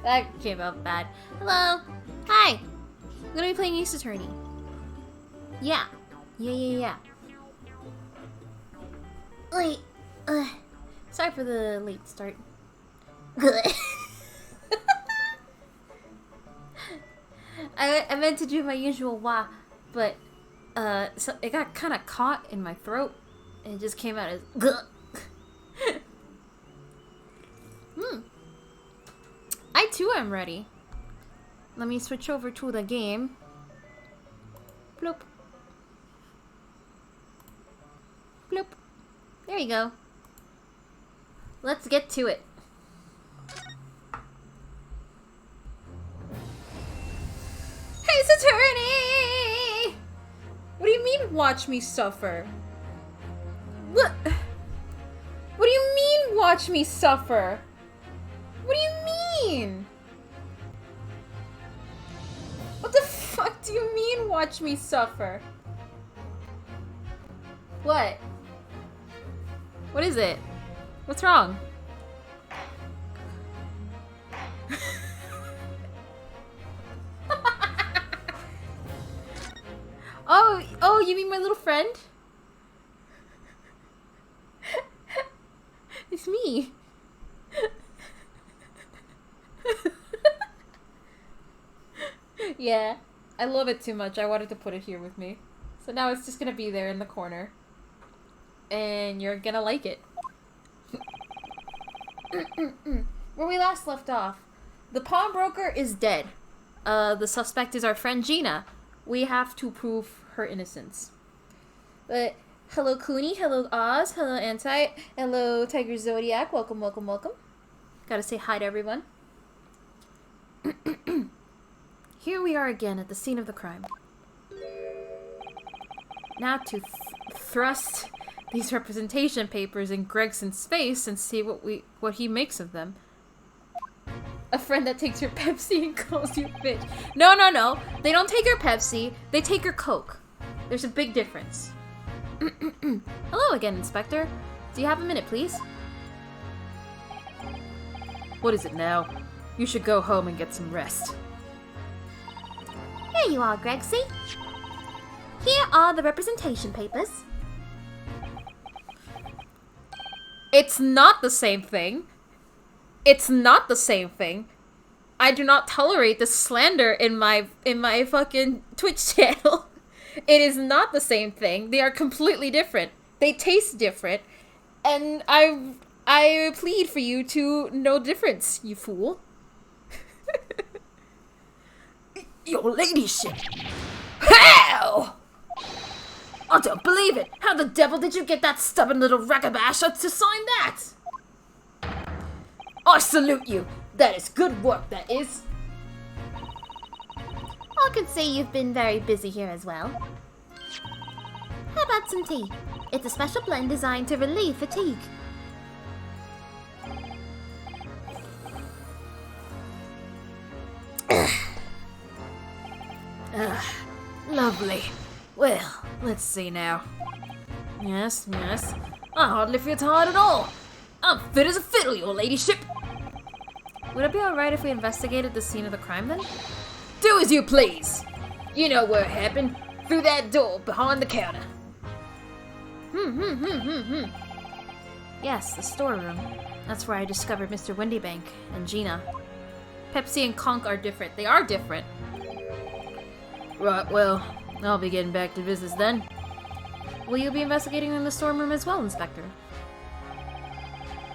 That came out bad. Hello. Hi. I'm gonna be playing Ace Attorney. Yeah. Yeah. Wait. Sorry for the late start. I meant to do my usual wah, but so it got kind of caught in my throat, and it just came out as I too am ready. Let me switch over to the game. Bloop. Bloop. There you go. Let's get to it. Ace Attorney! What do you mean, watch me suffer? What? What do you mean, watch me suffer? What do you mean? What the fuck do you mean, watch me suffer? What? What is it? What's wrong? Oh, you mean my little friend? It's me. Yeah, I love it too much. I wanted to put it here with me. So now it's just gonna be there in the corner. And you're gonna like it. Where we last left off, the pawnbroker is dead. The suspect is our friend Gina. We have to prove her innocence. But hello Cooney, hello Oz, hello Anti, hello Tiger Zodiac. Welcome. Gotta say hi to everyone. Here we are again at the scene of the crime. Now to thrust these representation papers in Gregson's face and see what he makes of them. A friend that takes your Pepsi and calls you bitch. No. They don't take her Pepsi. They take her Coke. There's a big difference. Hello again, Inspector. Do you have a minute, please? What is it now? You should go home and get some rest. Here you are, Gregsy. Here are the representation papers. It's not the same thing. It's not the same thing. I do not tolerate the slander in my fucking Twitch channel. It is not the same thing. They are completely different. They taste different. And I plead for you to know difference, you fool. Your ladyship. How? I don't believe it. How the devil did you get that stubborn little ragabasher to sign that? I salute you. That is good work, that is. I can see you've been very busy here as well. How about some tea? It's a special blend designed to relieve fatigue. Lovely. Well, let's see now. Yes. I hardly feel tired at all. I'm fit as a fiddle, your ladyship. Would it be alright if we investigated the scene of the crime then? Do as you please. You know where it happened. Through that door behind the counter. Yes, the storeroom. That's where I discovered Mr. Windybank and Gina. Pepsi and Conk are different. They are different. Right, well, I'll be getting back to business then. Will you be investigating in the storeroom as well, Inspector?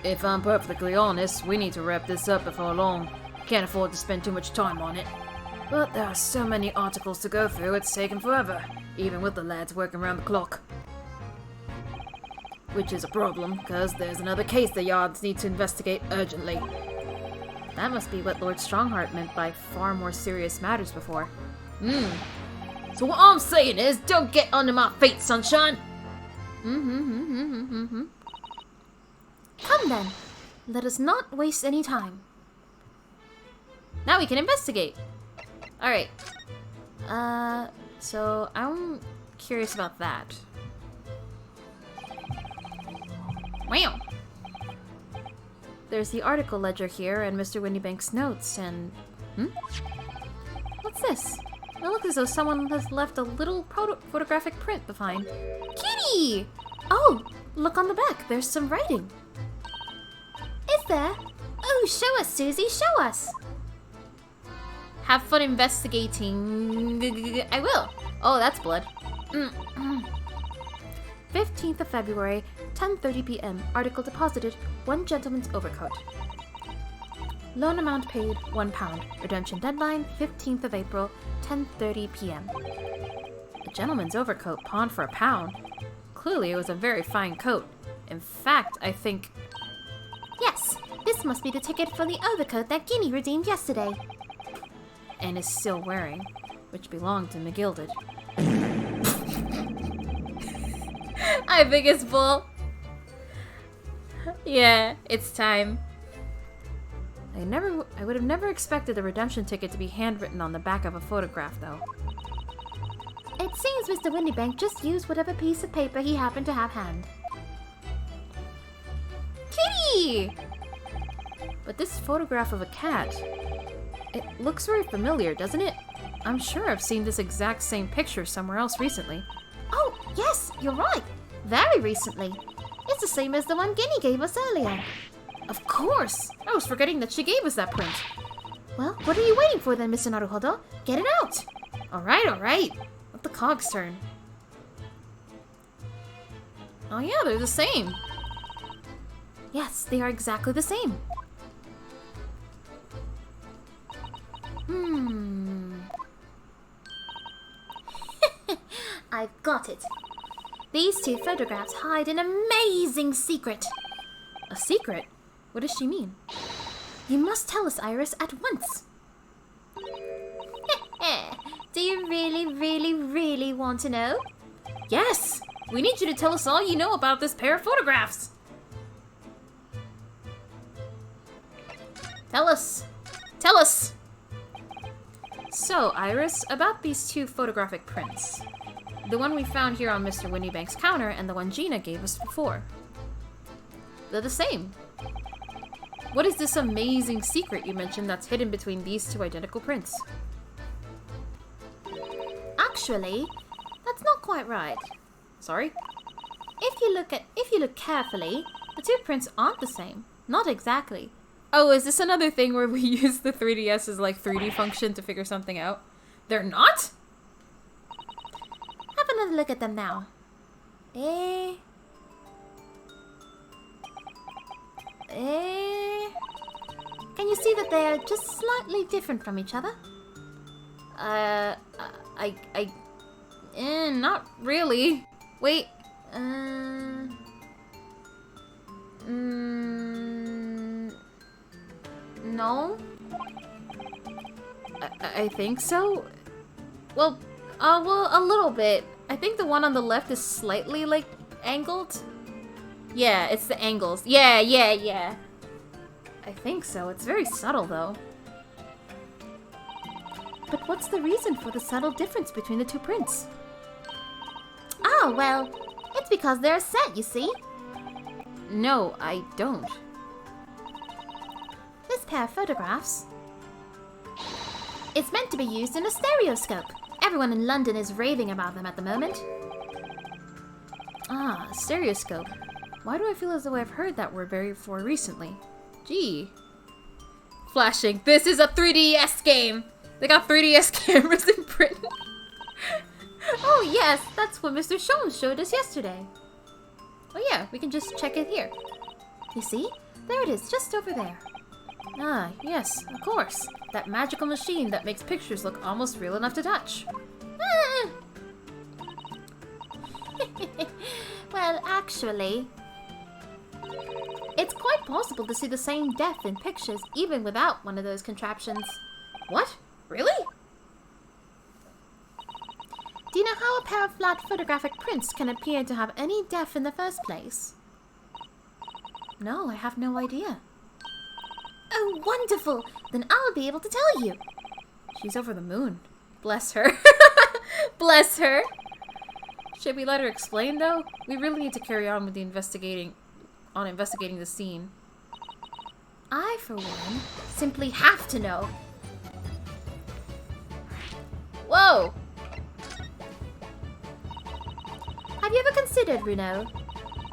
If I'm perfectly honest, we need to wrap this up before long. Can't afford to spend too much time on it. But there are so many articles to go through, it's taken forever, even with the lads working around the clock. Which is a problem, because there's another case the yards need to investigate urgently. That must be what Lord Strongheart meant by far more serious matters before. So what I'm saying is, don't get under my feet, sunshine! Come then, let us not waste any time. Now we can investigate. Alright. So I'm curious about that. Wow! There's the article ledger here and Mr. Windybank's notes and... What's this? It looks as though someone has left a little photographic print behind. Kitty! Oh, look on the back. There's some writing. Is there? Oh, show us, Susie. Show us. Have fun investigating. I will. Oh, that's blood. 15th of February, 10:30 p.m. Article deposited. 1 gentleman's overcoat. Loan amount paid, £1. Redemption deadline, 15th of April, 10:30 p.m. A gentleman's overcoat pawned for £1. Clearly it was a very fine coat. In fact, I think... Yes, this must be the ticket for the overcoat that Guinea redeemed yesterday. And is still wearing, which belonged to McGilded. I think it's bull. Yeah, it's time. I would have never expected the redemption ticket to be handwritten on the back of a photograph, though. It seems Mr. Windybank just used whatever piece of paper he happened to have hand. Kitty! But this photograph of a cat, it looks very familiar, doesn't it? I'm sure I've seen this exact same picture somewhere else recently. Oh, yes, you're right. Very recently. It's the same as the one Guinea gave us earlier. Of course! I was forgetting that she gave us that print. Well, what are you waiting for then, Mr. Naruhodo? Get it out! Alright. Let the cogs turn. Oh yeah, they're the same. Yes, they are exactly the same. I've got it. These 2 photographs hide an amazing secret. A secret? What does she mean? You must tell us, Iris, at once. Do you really want to know? Yes! We need you to tell us all you know about this pair of photographs. Tell us. Tell us! So, Iris, about these 2 photographic prints. The one we found here on Mr. Windybank's counter and the one Gina gave us before. They're the same. What is this amazing secret you mentioned that's hidden between these 2 identical prints? Actually, that's not quite right. Sorry? If you look carefully, the 2 prints aren't the same. Not exactly. Oh, is this another thing where we use the 3DS's like 3D function to figure something out? They're not? Have another look at them now. Can you see that they are just slightly different from each other? Not really. Wait, no? I think so. Well, a little bit. I think the one on the left is slightly, like, angled. Yeah, it's the angles. Yeah. I think so. It's very subtle, though. But what's the reason for the subtle difference between the 2 prints? Oh, well, it's because they're a set, you see. No, I don't. This pair of photographs, it's meant to be used in a stereoscope. Everyone in London is raving about them at the moment. Ah, a stereoscope. Why do I feel as though I've heard that word before recently? Gee. Flashing. This is a 3DS game! They got 3DS cameras in Britain. Oh yes, that's what Mr. Sholmes showed us yesterday. Oh yeah, we can just check it here. You see? There it is, just over there. Ah, yes, of course. That magical machine that makes pictures look almost real enough to touch. Well, actually, it's quite possible to see the same depth in pictures even without one of those contraptions. What? Really? Do you know how a pair of flat photographic prints can appear to have any depth in the first place? No, I have no idea. Oh, wonderful! Then I'll be able to tell you. She's over the moon. Bless her. Bless her. Should we let her explain, though? We really need to carry on with the investigating the scene. I, for one, simply have to know. Whoa! Have you ever considered, Runo,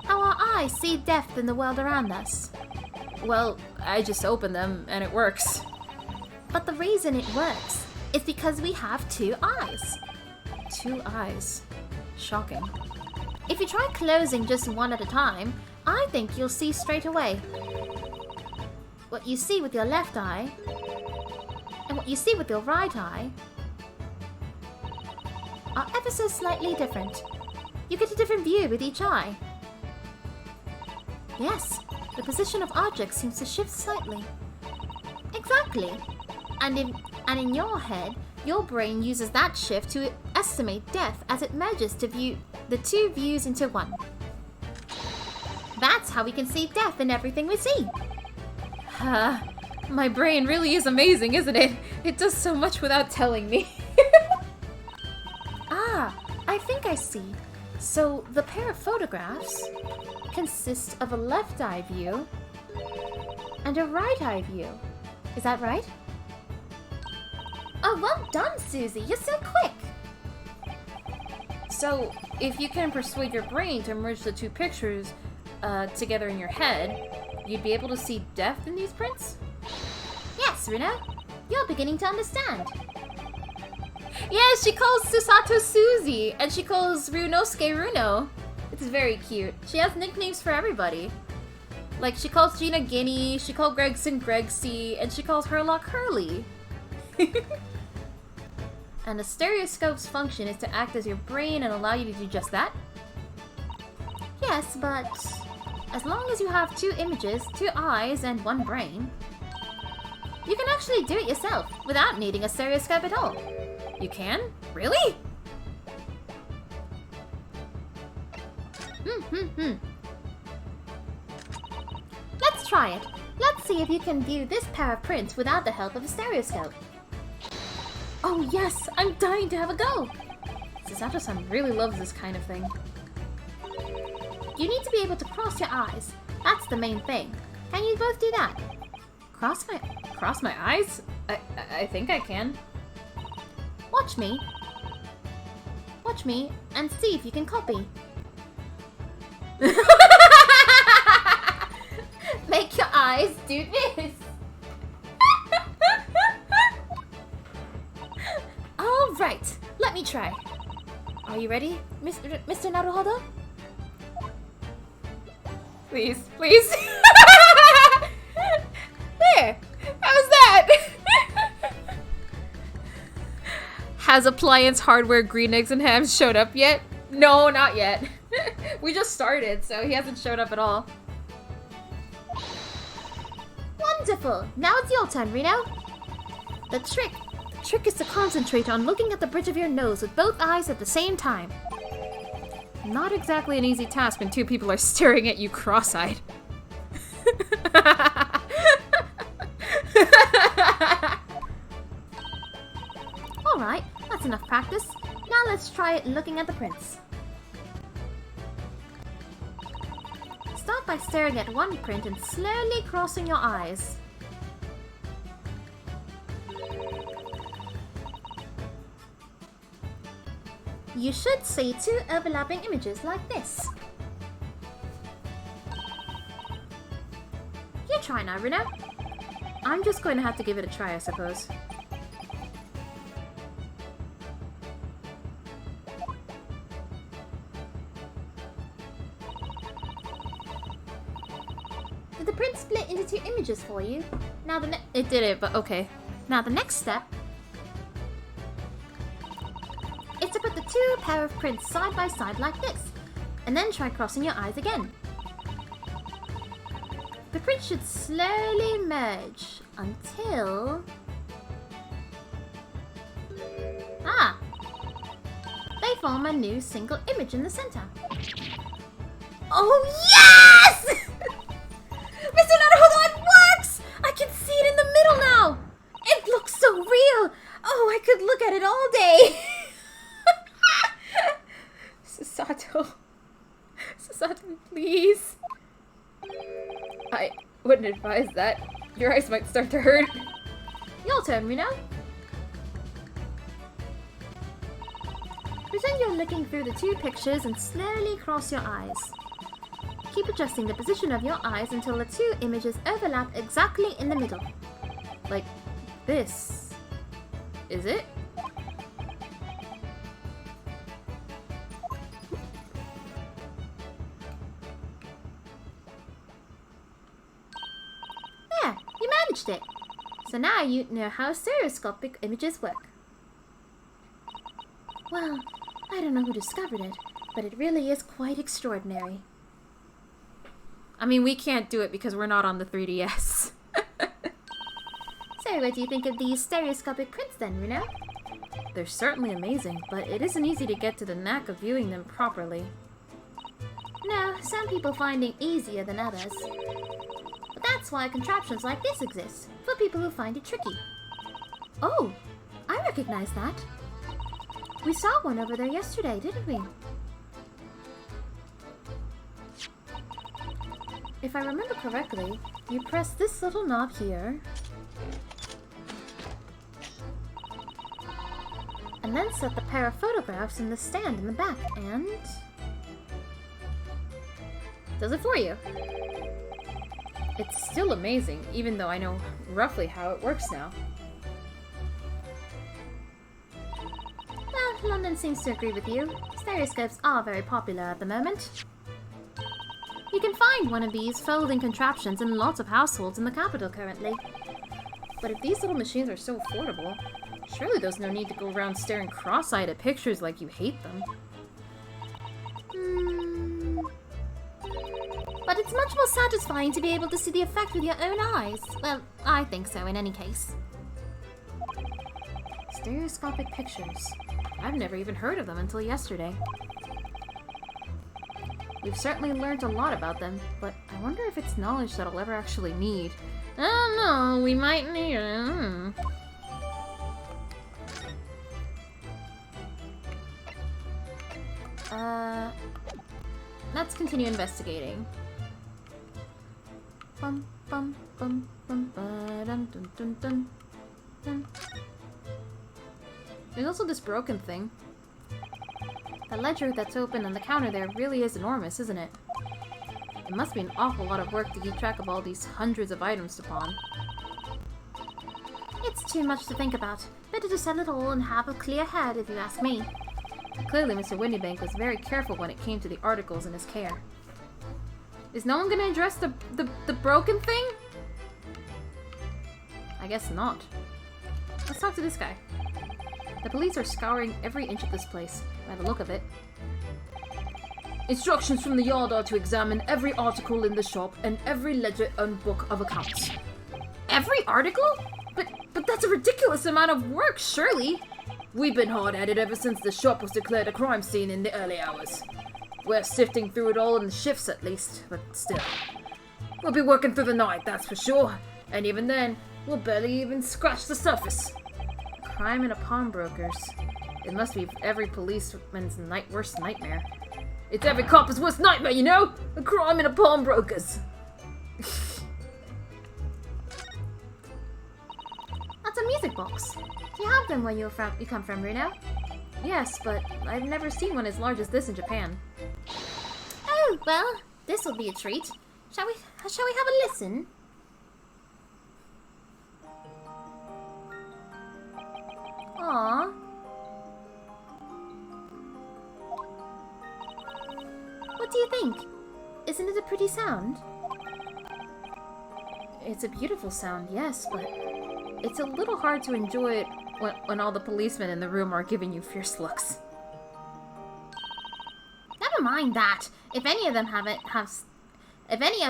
how our eyes see depth in the world around us? Well, I just open them and it works. But the reason it works is because we have two eyes. 2 eyes. Shocking. If you try closing just one at a time, I think you'll see straight away. What you see with your left eye and what you see with your right eye are ever so slightly different. You get a different view with each eye. Yes, the position of objects seems to shift slightly. Exactly. And in your head, your brain uses that shift to estimate depth as it merges to view the two views into one. That's how we can see depth in everything we see. My brain really is amazing, isn't it? It does so much without telling me. Ah, I think I see. So the pair of photographs consist of a left eye view and a right eye view. Is that right? Oh, well done, Susie. You're so quick. So, if you can persuade your brain to merge the two pictures together in your head, you'd be able to see depth in these prints? Yes, Runo. You're beginning to understand. Yes, she calls Susato Susie, and she calls Runosuke Runo. It's very cute. She has nicknames for everybody. Like, she calls Gina Guinea, she calls Gregson Gregsy, and she calls Herlock Hurley. And the stereoscope's function is to act as your brain and allow you to do just that? Yes, but as long as you have 2 images, 2 eyes, and 1 brain, you can actually do it yourself without needing a stereoscope at all. You can? Really? Let's try it. Let's see if you can view this pair of prints without the help of a stereoscope. Oh yes, I'm dying to have a go! Susato-san really loves this kind of thing. You need to be able to cross your eyes. That's the main thing. Can you both do that? Cross my eyes? I think I can. Watch me. Watch me and see if you can copy. Make your eyes do this. All right, let me try. Are you ready, Mr. Naruhodo? Please, please. There! How's that? Has appliance hardware green eggs and hams showed up yet? No, not yet. We just started, so he hasn't showed up at all. Wonderful! Now it's your turn, Reno. The trick is to concentrate on looking at the bridge of your nose with both eyes at the same time. Not exactly an easy task when 2 people are staring at you cross-eyed. Alright, that's enough practice. Now let's try it looking at the prints. Start by staring at one print and slowly crossing your eyes. You should see 2 overlapping images like this. You try now, Reno. I'm just going to have to give it a try, I suppose. Did the print split it into 2 images for you. Now It did it, but okay. Now the next step is to put the 2 pair of prints side by side like this, and then try crossing your eyes again. The prints should slowly merge until... they form a new single image in the center. Oh, yes! Mr. Naruhodo, it works! I can see it in the middle now! It looks so real! Oh, I could look at it all day! Sasato, please. I wouldn't advise that. Your eyes might start to hurt. Your turn, Reno. Pretend you're looking through the 2 pictures and slowly cross your eyes. Keep adjusting the position of your eyes until the 2 images overlap exactly in the middle. Like this. Is it? There, you managed it. So now you know how stereoscopic images work. Well, I don't know who discovered it, but it really is quite extraordinary. I mean, we can't do it because we're not on the 3DS. So what do you think of these stereoscopic prints then, Reno? They're certainly amazing, but it isn't easy to get to the knack of viewing them properly. No, some people find it easier than others. But that's why contraptions like this exist, for people who find it tricky. Oh, I recognize that. We saw one over there yesterday, didn't we? If I remember correctly, you press this little knob here, and then set the pair of photographs in the stand in the back, and... does it for you. It's still amazing, even though I know roughly how it works now. Well, London seems to agree with you. Stereoscopes are very popular at the moment. You can find one of these folding contraptions in lots of households in the capital currently. But if these little machines are so affordable, surely there's no need to go around staring cross-eyed at pictures like you hate them. But it's much more satisfying to be able to see the effect with your own eyes. Well, I think so in any case. Stereoscopic pictures. I've never even heard of them until yesterday. We've certainly learned a lot about them, but I wonder if it's knowledge that I'll ever actually need. I don't know, we might need it. Let's continue investigating. Bum bum bum bum ba dum dun dun dun dun. There's also this broken thing. The ledger that's open on the counter there really is enormous, isn't it? It must be an awful lot of work to keep track of all these hundreds of items to pawn. It's too much to think about. Better to sell it all and have a clear head, if you ask me. Clearly, Mr. Windybank was very careful when it came to the articles in his care. Is no one gonna address the broken thing? I guess not. Let's talk to this guy. The police are scouring every inch of this place, by the look of it. Instructions from the yard are to examine every article in the shop and every ledger and book of accounts. Every article? But that's a ridiculous amount of work, surely! We've been hard at it ever since the shop was declared a crime scene in the early hours. We're sifting through it all in the shifts at least, but still. We'll be working through the night, that's for sure. And even then, we'll barely even scratch the surface. Crime in a pawnbroker's. It must be every policeman's worst nightmare. It's every cop's worst nightmare, you know? A crime in a pawnbroker's. That's a music box. Do you have them where you come from, Reno? Yes, but I've never seen one as large as this in Japan. Oh, well, this will be a treat. Shall we have a listen? Aww. What do you think? Isn't it a pretty sound? It's a beautiful sound, yes, but it's a little hard to enjoy it when all the policemen in the room are giving you fierce looks. Never mind that. If any of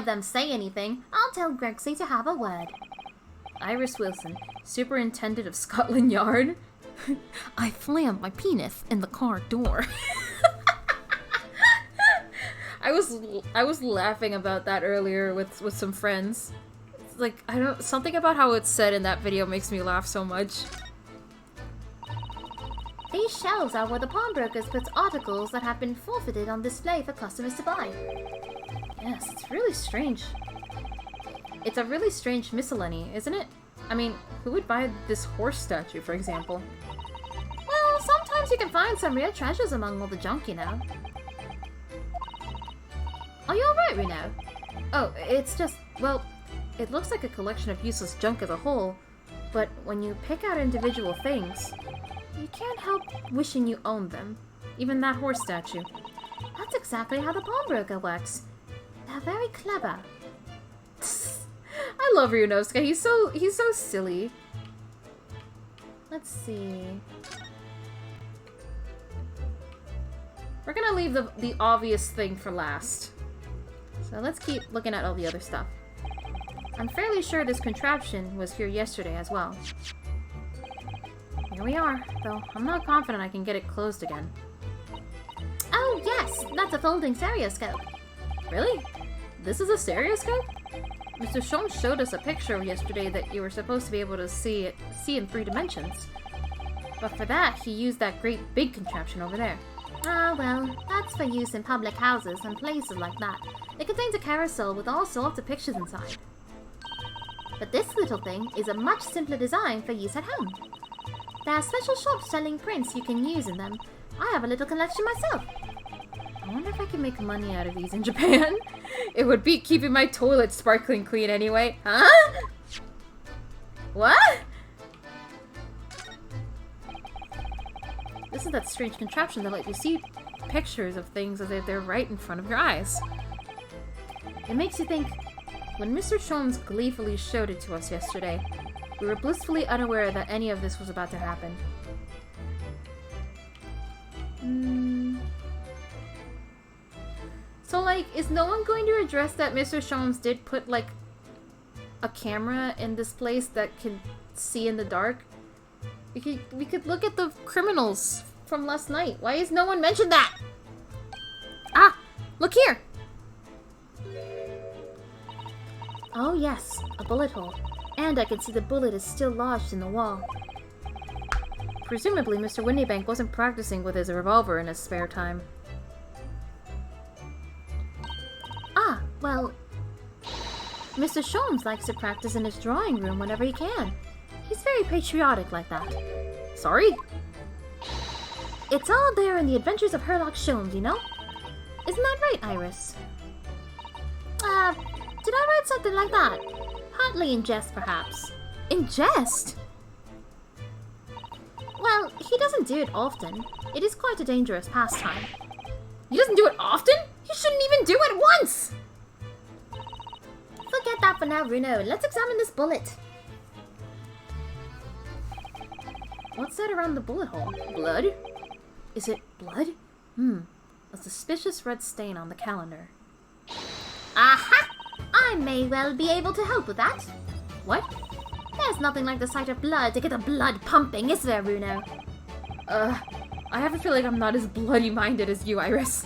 them say anything, I'll tell Grexy to have a word. Iris Wilson, Superintendent of Scotland Yard. I slammed my penis in the car door. I was laughing about that earlier with some friends. It's like, something about how it's said in that video makes me laugh so much. These shelves are where the pawnbrokers put articles that have been forfeited on display for customers to buy. Yes, it's really strange. It's a really strange miscellany, isn't it? I mean, who would buy this horse statue, for example? Well, sometimes you can find some real treasures among all the junk, you know. Are you alright, Reno? Oh, it's just, well, it looks like a collection of useless junk as a whole, but when you pick out individual things, you can't help wishing you owned them. Even that horse statue. That's exactly how the pawnbroker works. They're very clever. I love Ryunosuke. He's so silly. Let's see. We're gonna leave the obvious thing for last. So let's keep looking at all the other stuff. I'm fairly sure this contraption was here yesterday as well. Here we are, though I'm not confident I can get it closed again. Oh yes, that's a folding stereoscope. Really? This is a stereoscope? Mr. Shom showed us a picture yesterday that you were supposed to be able to see in 3 dimensions. But for that, he used that great big contraption over there. Ah, well, that's for use in public houses and places like that. It contains a carousel with all sorts of pictures inside. But this little thing is a much simpler design for use at home. There are special shops selling prints you can use in them. I have a little collection myself. I wonder if I can make money out of these in Japan. It would beat keeping my toilet sparkling clean anyway. Huh? What? This is that strange contraption that lets you see pictures of things as if they're right in front of your eyes. It makes you think, when Mr. Shones gleefully showed it to us yesterday, we were blissfully unaware that any of this was about to happen. So, like, is no one going to address that Mr. Shones did put, like, a camera in this place that can see in the dark? We could look at the criminals from last night. Why has no one mentioned that? Ah! Look here! Oh yes, a bullet hole. And I can see the bullet is still lodged in the wall. Presumably, Mr. Windybank wasn't practicing with his revolver in his spare time. Ah, well... Mr. Shones likes to practice in his drawing room whenever he can. He's very patriotic like that. Sorry? It's all there in the Adventures of Herlock Sholmes, you know? Isn't that right, Iris? Did I write something like that? Partly in jest, perhaps. In jest? Well, he doesn't do it often. It is quite a dangerous pastime. He doesn't do it often? He shouldn't even do it once! Forget that for now, Runo. Let's examine this bullet. What's that around the bullet hole? Blood? Is it blood? A suspicious red stain on the calendar. Aha! I may well be able to help with that. What? There's nothing like the sight of blood to get the blood pumping, is there, Runo? I have a feeling I'm not as bloody-minded as you, Iris.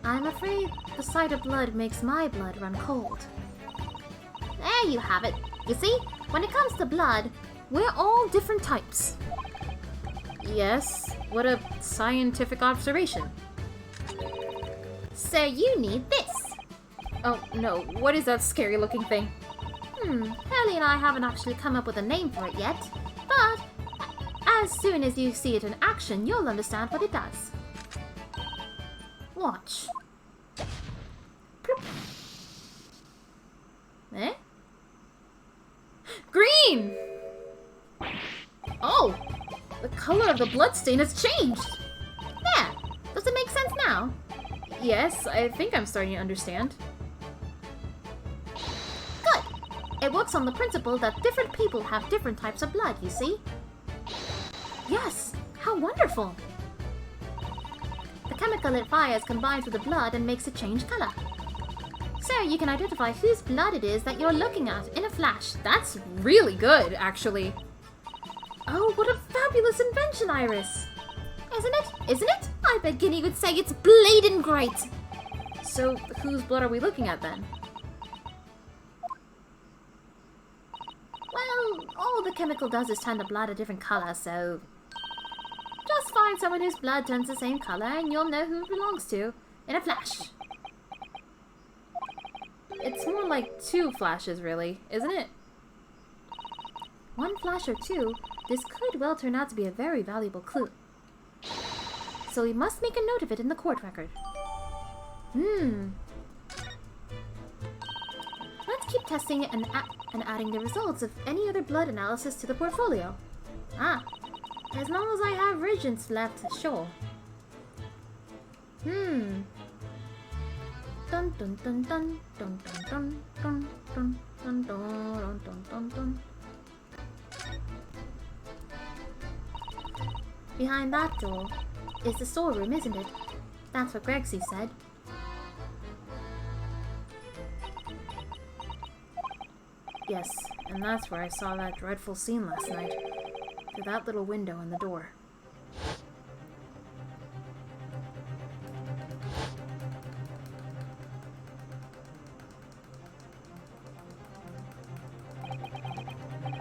I'm afraid the sight of blood makes my blood run cold. There you have it. You see, when it comes to blood, we're all different types. Yes, what a scientific observation. So you need this. Oh, no, what is that scary-looking thing? Hurley and I haven't actually come up with a name for it yet, but as soon as you see it in action, you'll understand what it does. Watch. Eh? Green! Oh! The color of the bloodstain has changed! There! Does it make sense now? Yes, I think I'm starting to understand. It works on the principle that different people have different types of blood, you see? Yes! How wonderful! The chemical it fires combines with the blood and makes it change color. So you can identify whose blood it is that you're looking at in a flash. That's really good, actually. Oh, what a fabulous invention, Iris! Isn't it? Isn't it? I bet Guinea would say it's blatant great! So, whose blood are we looking at then? Well, all the chemical does is turn the blood a different color, so... just find someone whose blood turns the same color and you'll know who it belongs to in a flash. It's more like 2 flashes, really, isn't it? 1 flash or 2, this could well turn out to be a very valuable clue. So we must make a note of it in the court record. Let's keep testing and adding the results of any other blood analysis to the portfolio. As long as I have reagents left, sure. Dun dun dun dun dun dun dun dun dun dun dun dun dun dun dun. Behind that door is the storeroom, isn't it? That's what Gregsy said. Yes, and that's where I saw that dreadful scene last night. Through that little window in the door.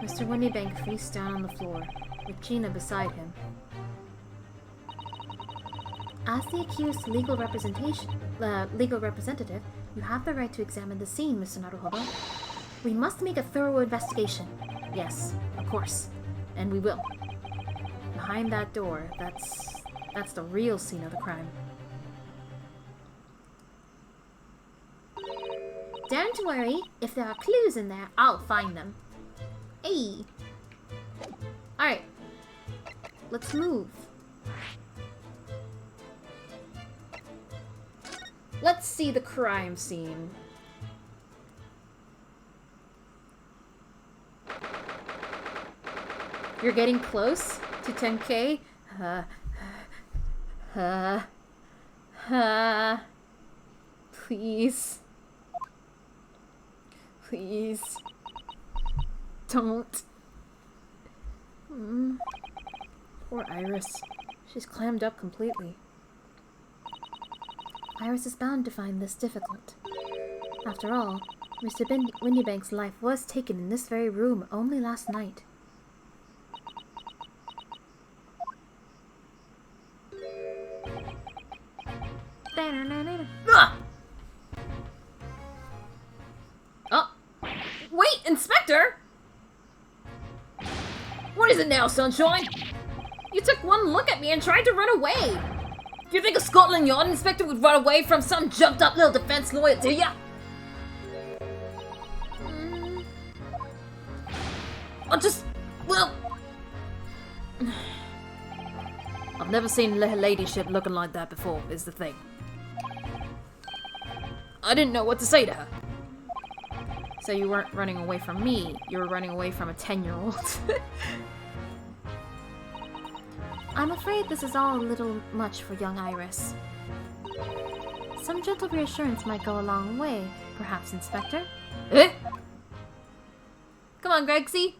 Mr. Windybank face down on the floor, with Gina beside him. As the accused's legal representative, you have the right to examine the scene, Mr. Naruhodo. We must make a thorough investigation. Yes, of course. And we will. Behind that door, that's the real scene of the crime. Don't worry, if there are clues in there, I'll find them. Hey! Alright. Let's move. Let's see the crime scene. You're getting close to 10K? Please. Please. Don't. Poor Iris. She's clammed up completely. Iris is bound to find this difficult. After all, Mr. Windybank's life was taken in this very room only last night. Oh! Wait, Inspector! What is it now, Sunshine? You took one look at me and tried to run away! Do you think a Scotland Yard inspector would run away from some jumped-up little defense lawyer, do ya? I've never seen her ladyship looking like that before, is the thing. I didn't know what to say to her. So you weren't running away from me, you were running away from a 10-year-old. I'm afraid this is all a little much for young Iris. Some gentle reassurance might go a long way, perhaps, Inspector? Eh? Come on, Gregsy.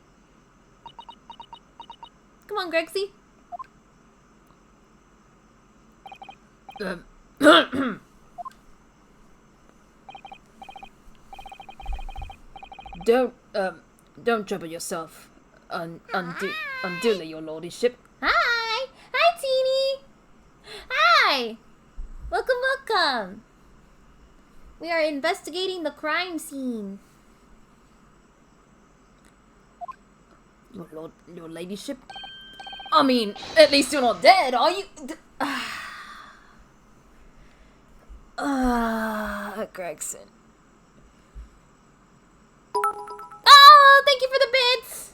Come on, Gregsy. Don't trouble yourself unduly, your lordship. Hi! Hi, Teeny! Hi! Welcome, welcome! We are investigating the crime scene. Your ladyship? I mean, at least you're not dead, are you? Gregson. Oh, thank you for the bits!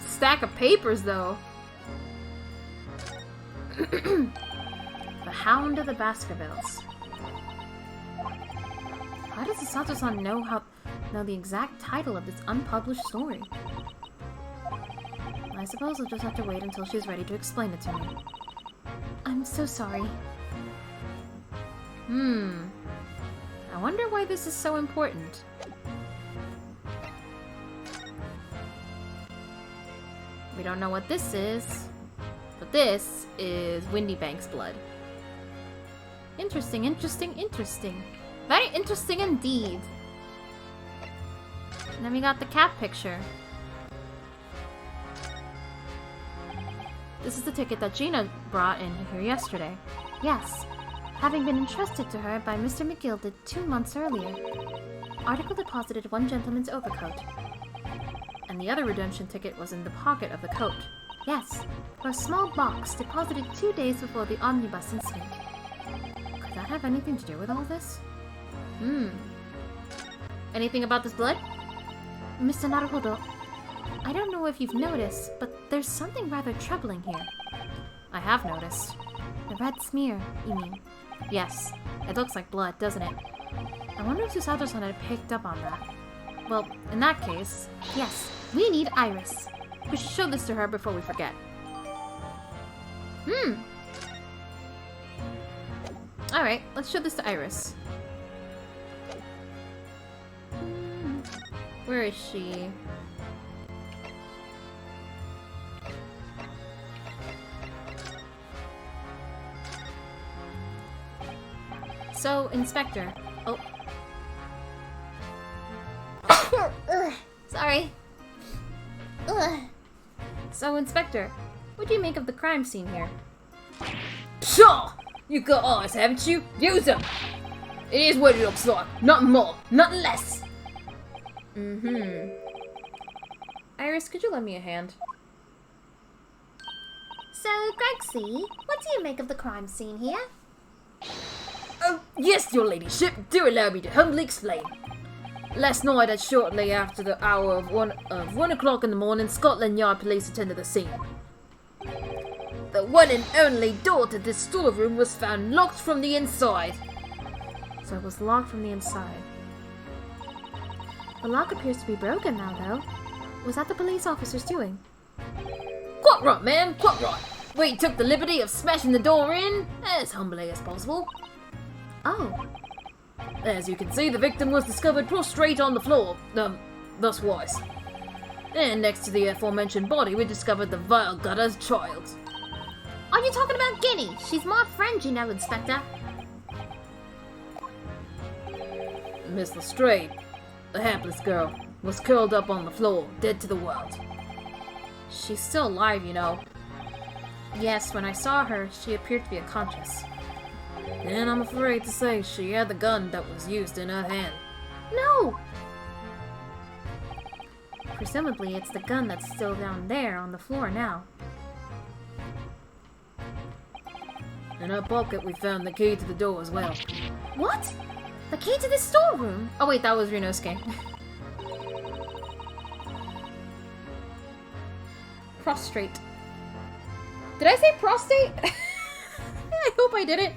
stack of papers, though. The Hound of the Baskervilles. How does the Sato-san know the exact title of this unpublished story? I suppose I'll just have to wait until she's ready to explain it to me. I'm so sorry. I wonder why this is so important. We don't know what this is, but this is Windy Bank's blood. Interesting, interesting, interesting. Very interesting indeed. And then we got the cat picture. This is the ticket that Gina brought in here yesterday. Yes, having been entrusted to her by Mr. McGilded 2 months earlier. Article deposited one gentleman's overcoat. And the other redemption ticket was in the pocket of the coat. Yes, for a small box deposited 2 days before the omnibus incident. Could that have anything to do with all this? Anything about this blood? Mr. Naruhodo, I don't know if you've noticed, but there's something rather troubling here. I have noticed. The red smear, you mean? Yes, it looks like blood, doesn't it? I wonder if Susato-san had picked up on that. Well, in that case, yes, we need Iris. we should show this to her before we forget. Alright, let's show this to Iris. Where is she? So, Inspector. Oh. Sorry. So, Inspector, what do you make of the crime scene here? Pshaw! You got eyes, haven't you? Use them! It is what it looks like. Nothing more, nothing less. Iris, could you lend me a hand? So, Gregsy, what do you make of the crime scene here? Oh, yes, your ladyship. Do allow me to humbly explain. Last night, at shortly after the hour of 1 o'clock in the morning, Scotland Yard police attended the scene. The one and only door to this storeroom was found locked from the inside. So it was locked from the inside. The lock appears to be broken now, though. Was that the police officer's doing? Quite right, ma'am, quite right. We took the liberty of smashing the door in as humbly as possible. Oh, As you can see, the victim was discovered prostrate on the floor, thus wise. And next to the aforementioned body, we discovered the vile gutter's child. are you talking about Guinea? She's my friend, you know, Inspector. Miss Lestrade, the hapless girl, was curled up on the floor, dead to the world. She's still alive, you know. Yes, when I saw her, she appeared to be unconscious. And I'm afraid to say she had the gun that was used in her hand. No! Presumably, it's the gun that's still down there on the floor now. In her pocket, we found the key to the door as well. What? The key to this storeroom? Oh wait, that was Rinosuke. Prostrate. Did I say prostate? I hope I didn't.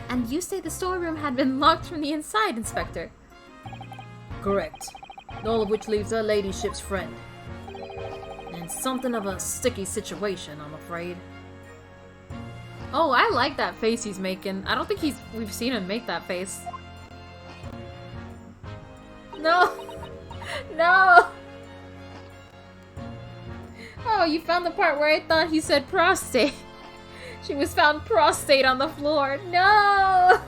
And you say the storeroom had been locked from the inside, Inspector. Correct. All of which leaves her ladyship's friend. And something of a sticky situation, I'm afraid. Oh, I like that face he's making. I don't think we've seen him make that face. No! No! Oh, you found the part where I thought he said prostate. She was found prostrate on the floor. No!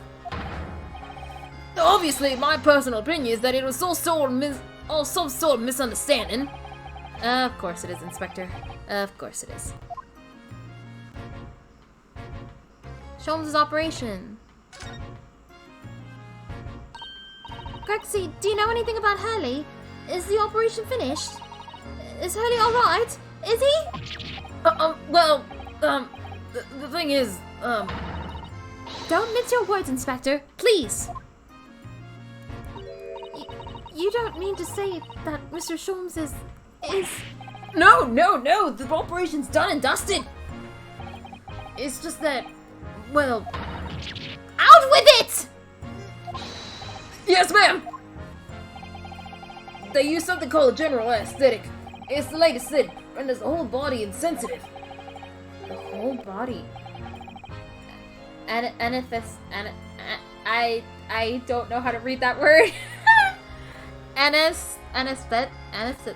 Obviously, my personal opinion is that it was some sort of misunderstanding. Of course it is, Inspector. Of course it is. Sholmes' operation. Gregsy, do you know anything about Hurley? Is the operation finished? Is Hurley alright? Is he? The thing is, Don't mince your words, Inspector. Please. You don't mean to say that Mr. Sholmes is... No, the operation's done and dusted. It's just that, well... Out with it! Yes, ma'am! They use something called general anesthetic. It's the latest thing, renders the whole body insensitive. The whole body. I don't know how to read that word. Anesthetized? Anesthetized?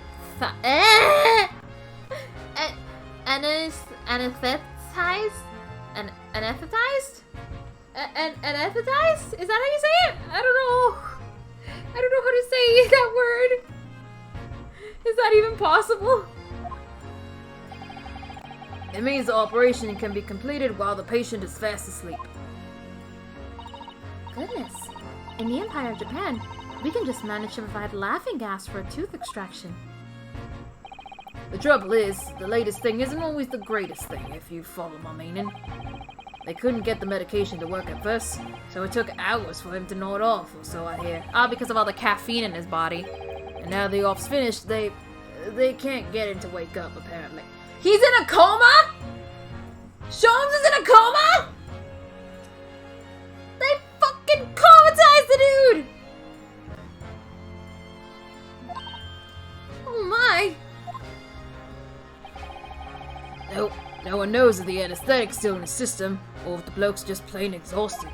Is that how you say it? I don't know. I don't know how to say that word. Is that even possible? It means the operation can be completed while the patient is fast asleep. Goodness. In the Empire of Japan, we can just manage to provide laughing gas for a tooth extraction. The trouble is, the latest thing isn't always the greatest thing, if you follow my meaning. They couldn't get the medication to work at first, so it took hours for him to nod off, or so I hear. Because of all the caffeine in his body. And now the off's finished, they can't get him to wake up, apparently. He's in a coma?! Sholmes is in a coma?! They fucking comatized the dude! Oh my! Nope, no one knows if the anesthetic's still in the system, or if the bloke's just plain exhausted.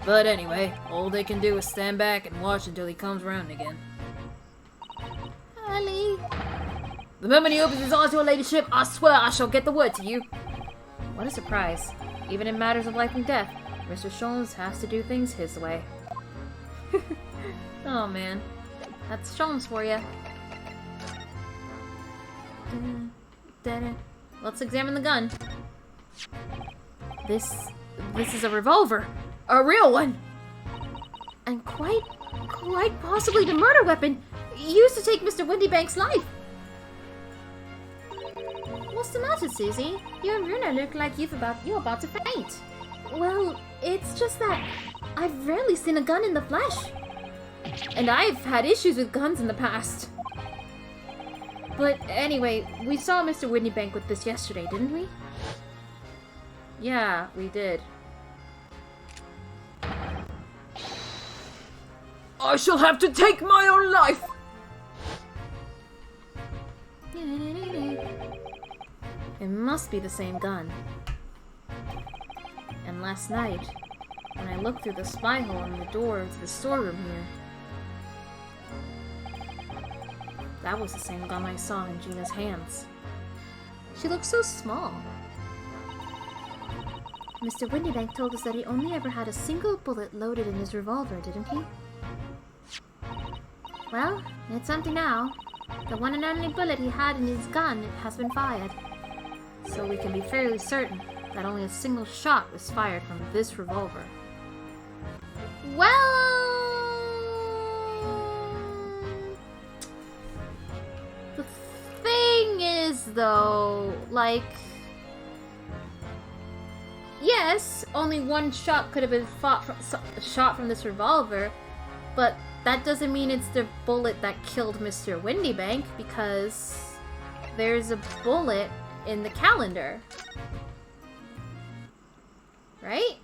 But anyway, all they can do is stand back and watch until he comes around again. Ali. The moment he opens his eyes, your ladyship, I swear I shall get the word to you. What a surprise. Even in matters of life and death, Mr. Sholmes has to do things his way. Oh man. That's Sholmes for you. Let's examine the gun. This is a revolver. A real one! And quite possibly the murder weapon used to take Mr. Windybank's life. What's the matter, Susie? You and Bruno look like you're about to faint. Well, it's just that I've rarely seen a gun in the flesh. And I've had issues with guns in the past. But anyway, we saw Mr. Windybank with this yesterday, didn't we? Yeah, we did. I shall have to take my own life! It must be the same gun. And last night, when I looked through the spy hole in the door to the storeroom here, that was the same gun I saw in Gina's hands. She looks so small. Mr. Windybank told us that he only ever had a single bullet loaded in his revolver, didn't he? Well, it's something now. The one and only bullet he had in his gun has been fired. So we can be fairly certain that only a single shot was fired from this revolver. The thing is, though, like... Yes, only one shot could have been shot from this revolver, but that doesn't mean it's the bullet that killed Mr. Windybank, because there's a bullet in the calendar. Right?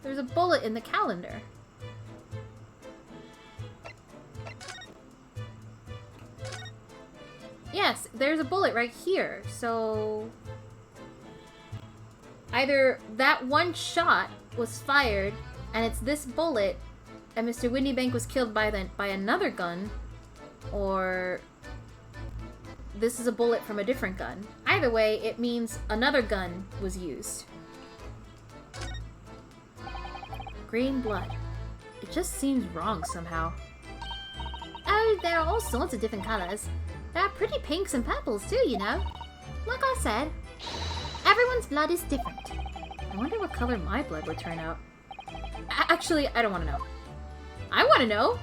There's a bullet in the calendar. Yes, there's a bullet right here, so... either that one shot was fired, and it's this bullet, and Mr. Windybank was killed by another gun, or this is a bullet from a different gun. Either way, it means another gun was used. Green blood. It just seems wrong somehow. Oh, there are all sorts of different colors. There are pretty pinks and purples too, you know. Like I said, everyone's blood is different. I wonder what color my blood would turn out. Actually, I don't want to know. I want to know!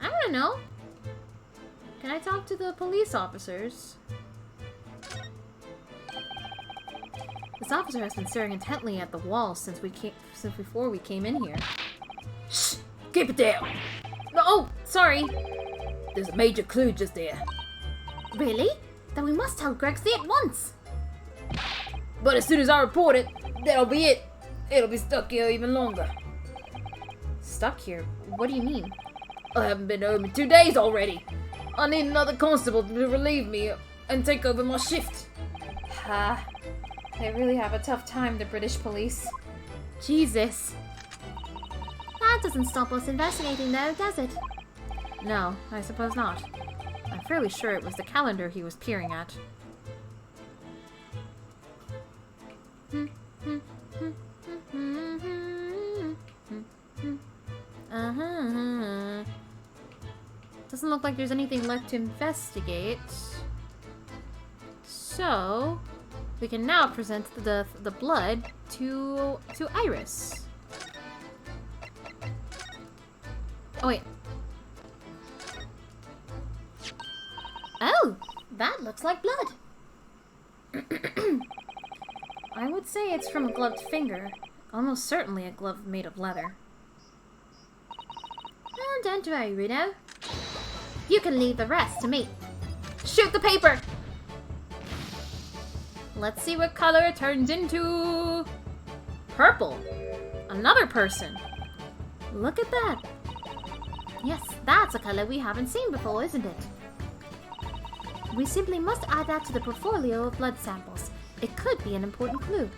I want to know! Can I talk to the police officers? This officer has been staring intently at the wall since before we came in here. Shh! Keep it down! No, oh, sorry! There's a major clue just there. Really? Then we must tell Gregsley at once. But as soon as I report it, that'll be it. It'll be stuck here even longer. Stuck here? What do you mean? I haven't been home in 2 days already. I need another constable to relieve me and take over my shift. They really have a tough time, the British police. Jesus. That doesn't stop us investigating though, does it? No, I suppose not. I'm fairly sure it was the calendar he was peering at. Doesn't look like there's anything left to investigate. So, we can now present the blood to Iris. Oh wait. Oh, that looks like blood. I would say it's from a gloved finger. Almost certainly a glove made of leather. Oh, don't worry, Reno. You can leave the rest to me. Shoot the paper! Let's see what color it turns into. Purple. Another person. Look at that. Yes, that's a color we haven't seen before, isn't it? We simply must add that to the portfolio of blood samples. It could be an important clue.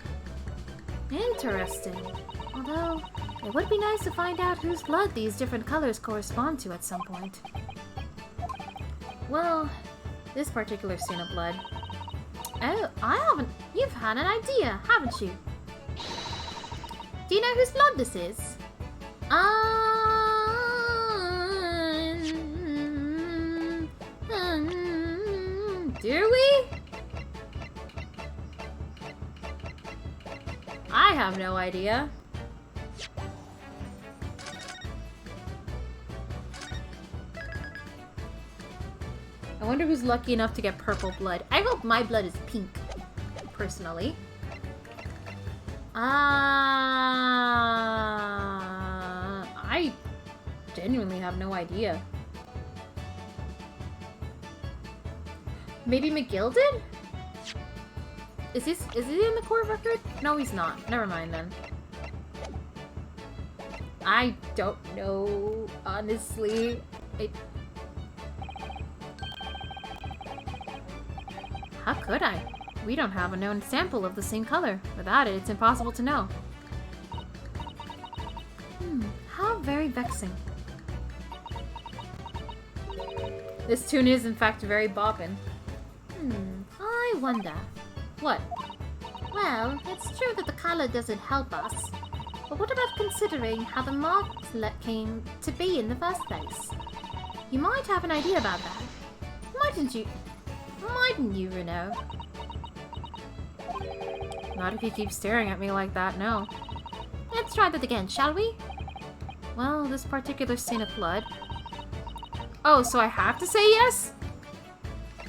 Interesting. Although, it would be nice to find out whose blood these different colors correspond to at some point. Well, this particular stain of blood. Oh, I haven't. You've had an idea, haven't you? Do you know whose blood this is? Do we? I have no idea. I wonder who's lucky enough to get purple blood. I hope my blood is pink, personally. I genuinely have no idea. Maybe McGill did? Is he in the court record? No, he's not. Never mind then. I don't know, honestly. How could I? We don't have a known sample of the same color. Without it, it's impossible to know. How very vexing. This tune is, in fact, very boppin'. I wonder. What? Well, it's true that the color doesn't help us. But what about considering how the marks came to be in the first place? You might have an idea about that. Mightn't you, Reno? Not if you keep staring at me like that, no. Let's try that again, shall we? Well, this particular stain of blood. Oh, so I have to say yes?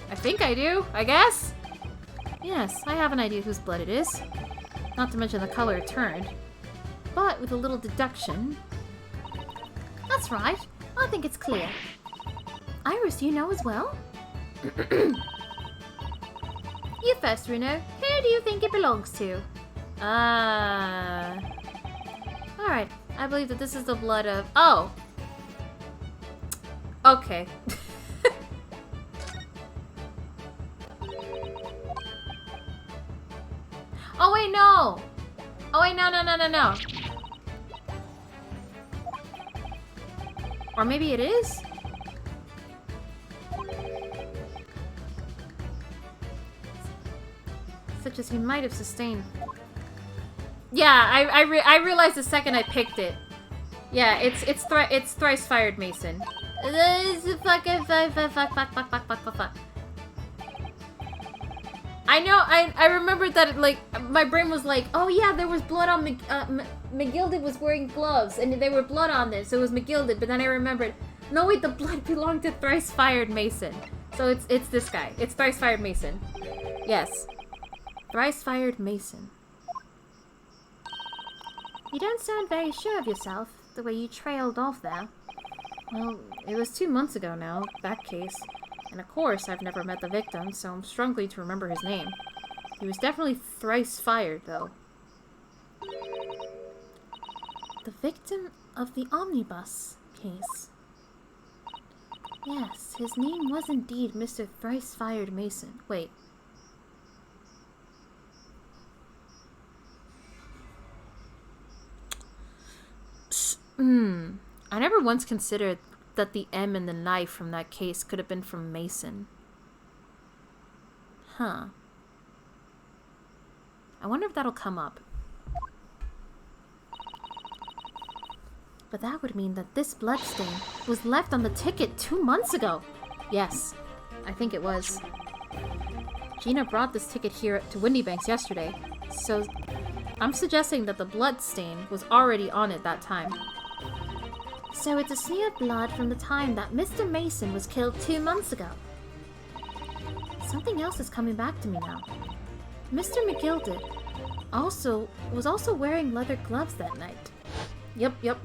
I think I do, I guess? Yes, I have an idea whose blood it is. Not to mention the color it turned. But with a little deduction... That's right. I think it's clear. Iris, you know as well? You first, Reno. Who do you think it belongs to? Alright, I believe that this is the blood of... Oh! Okay. Oh wait, no! Oh wait, no. Or maybe it is? Such as he might have sustained. Yeah, I realized the second I picked it. Yeah, it's thrice fired Mason. Fuck. I know, I remembered that, like, my brain was like, oh yeah, there was blood on McGilded was wearing gloves, and there were blood on this, so it was McGilded, but then I remembered, no wait, the blood belonged to Thrice Fired Mason. So it's this guy. It's Thrice Fired Mason. Yes. Thrice Fired Mason. You don't sound very sure of yourself, the way you trailed off there. Well, it was 2 months ago now, that case. And of course, I've never met the victim, so I'm struggling to remember his name. He was definitely thrice fired, though. The victim of the omnibus case. Yes, his name was indeed Mr. Thrice Fired Mason. Wait. I never once considered that the M in the knife from that case could have been from Mason. Huh. I wonder if that'll come up. But that would mean that this bloodstain was left on the ticket 2 months ago. Yes, I think it was. Gina brought this ticket here to Windybanks yesterday, so I'm suggesting that the blood stain was already on it that time. So it's a smear of blood from the time that Mr. Mason was killed 2 months ago. Something else is coming back to me now. Mr. McGilded was also wearing leather gloves that night. Yep. Now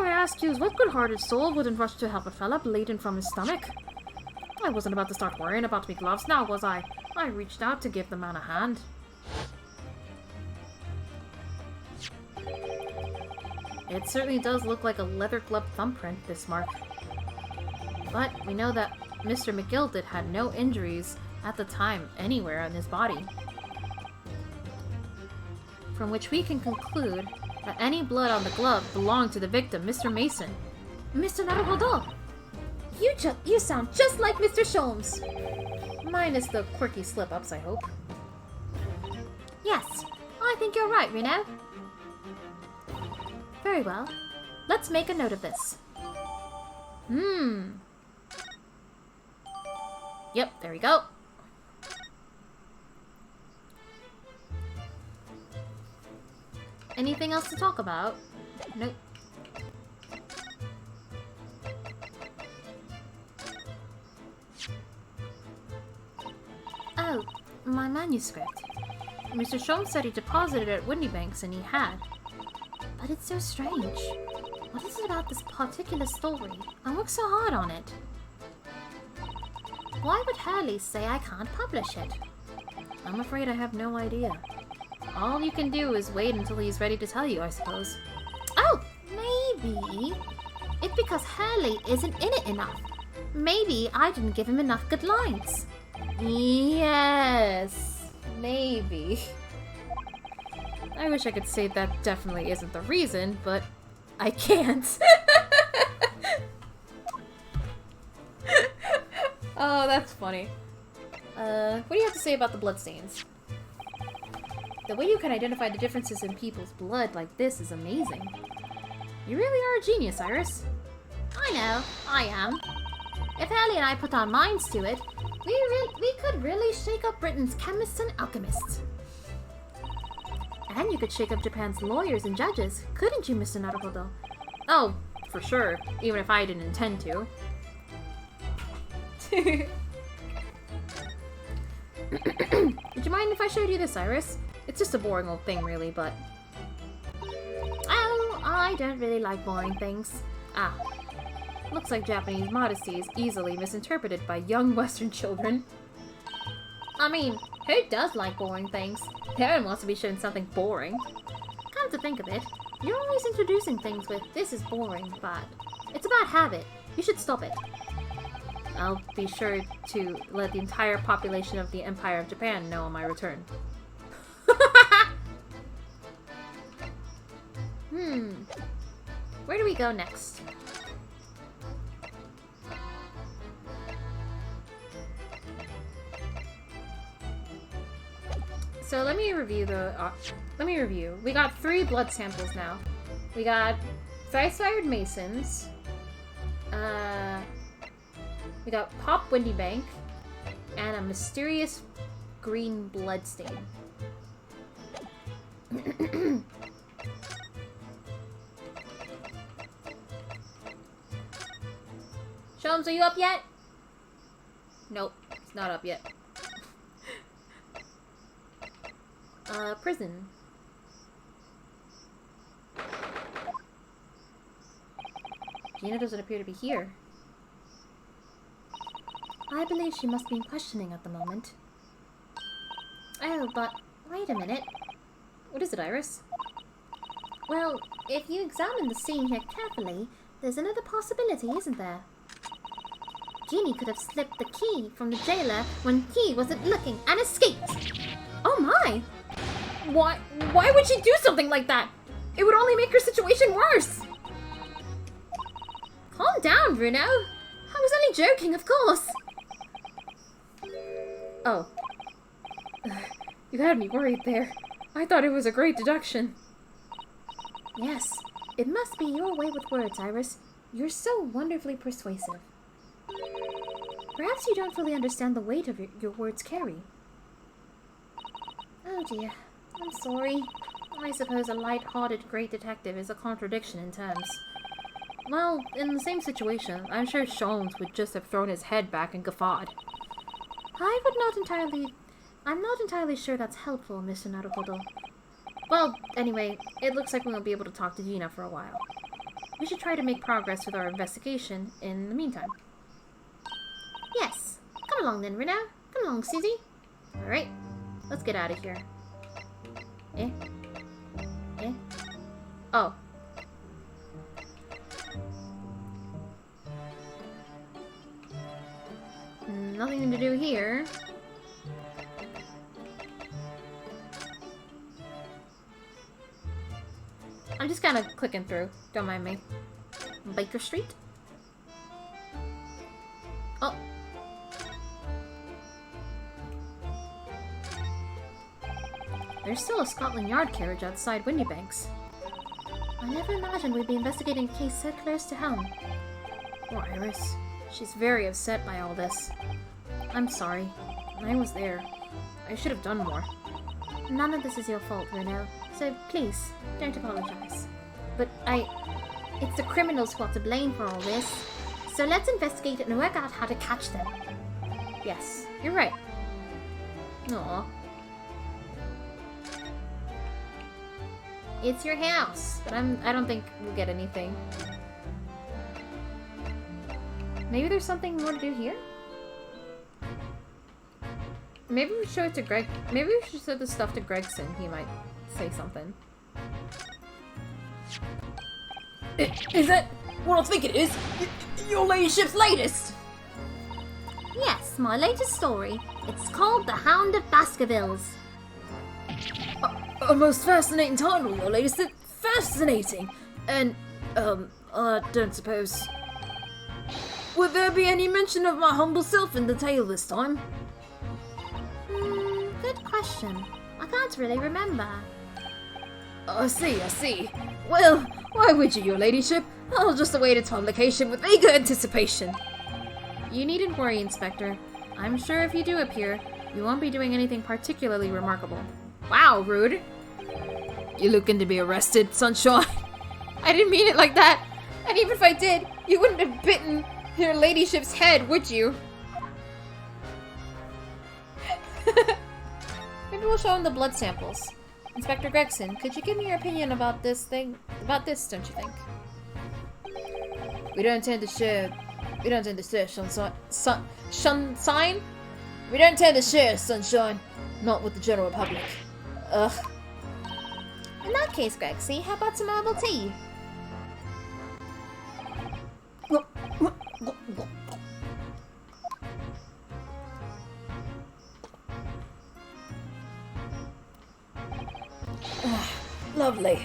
I ask you, what good-hearted soul wouldn't rush to help a fella bleeding from his stomach? I wasn't about to start worrying about me gloves now, was I? I reached out to give the man a hand. It certainly does look like a leather glove thumbprint, this mark. But we know that Mr. McGilded had no injuries at the time anywhere on his body. From which we can conclude that any blood on the glove belonged to the victim, Mr. Mason. Mr. Naruhodo! You sound just like Mr. Sholmes! Minus the quirky slip-ups, I hope. Yes, I think you're right, Reno. Very well. Let's make a note of this. Yep, there we go. Anything else to talk about? Nope. Oh, my manuscript. Mr. Sholmes said he deposited it at Windybanks, and he had. But it's so strange. What is it about this particular story? I worked so hard on it. Why would Hurley say I can't publish it? I'm afraid I have no idea. All you can do is wait until he's ready to tell you, I suppose. Oh, maybe it's because Hurley isn't in it enough. Maybe I didn't give him enough good lines. Yes, maybe. I wish I could say that definitely isn't the reason, but I can't. Oh, that's funny. What do you have to say about the bloodstains? The way you can identify the differences in people's blood like this is amazing. You really are a genius, Iris. I know, I am. If Hurley and I put our minds to it, we could really shake up Britain's chemists and alchemists. And you could shake up Japan's lawyers and judges, couldn't you, Mr. Naruhodo? Oh, for sure, even if I didn't intend to. Would you mind if I showed you this, Iris? It's just a boring old thing, really, but... Oh, I don't really like boring things. Ah. Looks like Japanese modesty is easily misinterpreted by young Western children. I mean, who does like boring things? No one wants to be shown something boring. Come to think of it, you're always introducing things with, this is boring, but it's a bad habit. You should stop it. I'll be sure to let the entire population of the Empire of Japan know on my return. Where do we go next? So let me review We got 3 blood samples now. We got thrice-fired Masons. We got Pop Windybank and a mysterious green blood stain. Sholmes, are you up yet? Nope, it's not up yet. Prison. Gina doesn't appear to be here. I believe she must be in questioning at the moment. Oh, but wait a minute. What is it, Iris? Well, if you examine the scene here carefully, there's another possibility, isn't there? Jeannie could have slipped the key from the jailer when he wasn't looking and escaped. Oh my! Why would she do something like that? It would only make her situation worse. Calm down, Bruno. I was only joking, of course. Oh. You had me worried there. I thought it was a great deduction. Yes, it must be your way with words, Iris. You're so wonderfully persuasive. Perhaps you don't fully understand the weight of your words carry. Oh dear, I'm sorry. I suppose a light-hearted great detective is a contradiction in terms. Well, in the same situation, I'm sure Sholmes would just have thrown his head back and guffawed. I'm not entirely sure that's helpful, Mr. Naruhodo. Well, anyway, it looks like we won't be able to talk to Gina for a while. We should try to make progress with our investigation in the meantime. Yes. Come along then, Rena. Come along, Susie. Alright, let's get out of here. Eh? Oh. Nothing to do here. I'm just kind of clicking through. Don't mind me. Baker Street? Oh. There's still a Scotland Yard carriage outside Windybanks. I never imagined we'd be investigating a case so close to home. Poor Iris. She's very upset by all this. I'm sorry. I was there. I should have done more. None of this is your fault, Bruno. So please, don't apologize. But It's the criminals who are to blame for all this. So let's investigate it and work out how to catch them. Yes, you're right. Aw. It's your house, but I don't think we'll get anything. Maybe there's something more to do here? Maybe we show it to Greg. Maybe we should show this stuff to Gregson. He might say something. Is that what I think it is? Your ladyship's latest? Yes, my latest story. It's called The Hound of Baskervilles. A most fascinating title, your ladyship. Fascinating. And, I don't suppose... Would there be any mention of my humble self in the tale this time? Good question. I can't really remember. I see. Well, why would you, your ladyship? I'll just await its publication with eager anticipation. You needn't worry, Inspector. I'm sure if you do appear, you won't be doing anything particularly remarkable. Wow, rude. You looking to be arrested, Sunshine? I didn't mean it like that. And even if I did, you wouldn't have bitten your ladyship's head, would you? Maybe we'll show him the blood samples. Inspector Gregson, could you give me your opinion about this thing? About this, don't you think? We don't tend to share Sunshine. We don't tend to share Sunshine. Not with the general public. Ugh. In that case, Gregsy, how about some herbal tea? Lovely.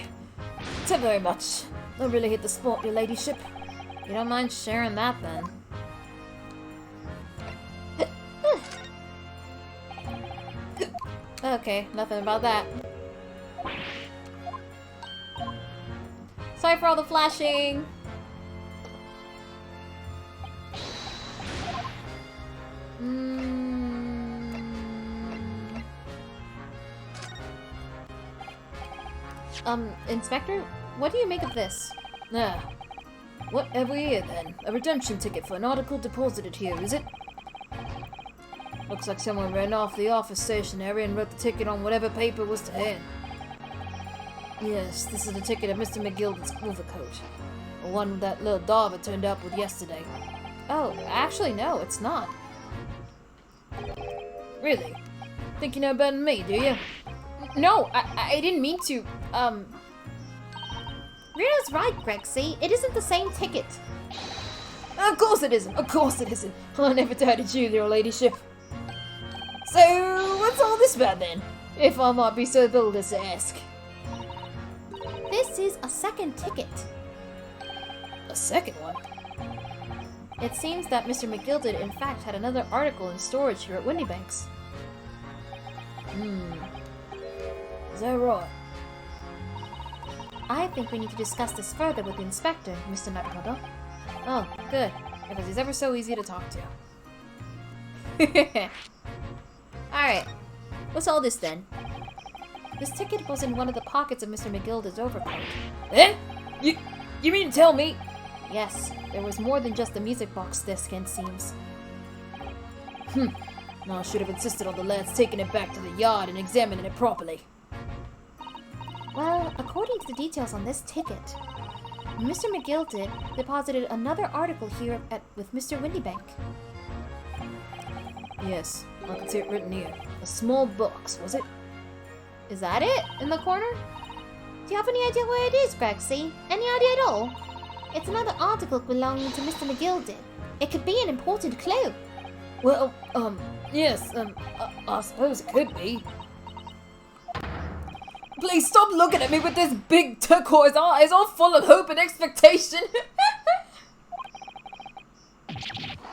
Thank you very much. That really hit the spot, your ladyship. You don't mind sharing that, then? Okay, nothing about that. Sorry for all the flashing! Inspector, what do you make of this? What have we here then? A redemption ticket for an article deposited here, is it? Looks like someone ran off the office stationery and wrote the ticket on whatever paper was to hand. Yes, this is the ticket of Mr. McGilden's overcoat. The one that little Darva turned up with yesterday. Oh, actually, no, it's not. Really? Think you know better than me, do you? No, I didn't mean to. Rita's right, Grexy. It isn't the same ticket. Of course it isn't. Of course it isn't. I never doubted you, your ladyship. So, what's all this about then? If I might be so bold as to ask. This is a second ticket. A second one? It seems that Mr. McGilded in fact had another article in storage here at Windybanks. Is that right? I think we need to discuss this further with the inspector, Mr. Naruhodo. Oh, good, because he's ever so easy to talk to. Alright, what's all this then? This ticket was in one of the pockets of Mr. McGilded's overcoat. Eh? You mean to tell me? Yes, there was more than just the music box disc, it seems. No, I should have insisted on the lads taking it back to the yard and examining it properly. Well, according to the details on this ticket, Mr. McGilded deposited another article here with Mr. Windybank. Yes, I can see it written here. A small box, was it? Is that it? In the corner? Do you have any idea where it is, Grexy? Any idea at all? It's another article belonging to Mr. McGilded. It could be an important clue. Well, yes, I suppose it could be. Please stop looking at me with this big turquoise eyes all full of hope and expectation.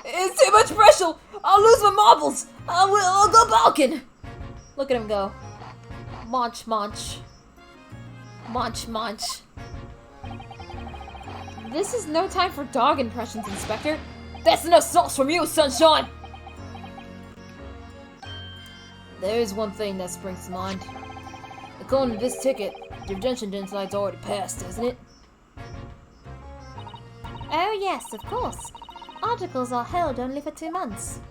It's too much pressure. I'll lose my marbles. I'll go balking. Look at him go. Munch, munch. Munch, munch. This is no time for dog impressions, Inspector. That's enough sauce from you, sunshine. There is one thing that springs to mind. According to this ticket, the redemption deadline's already passed, isn't it? Oh yes, of course. Articles are held only for 2 months.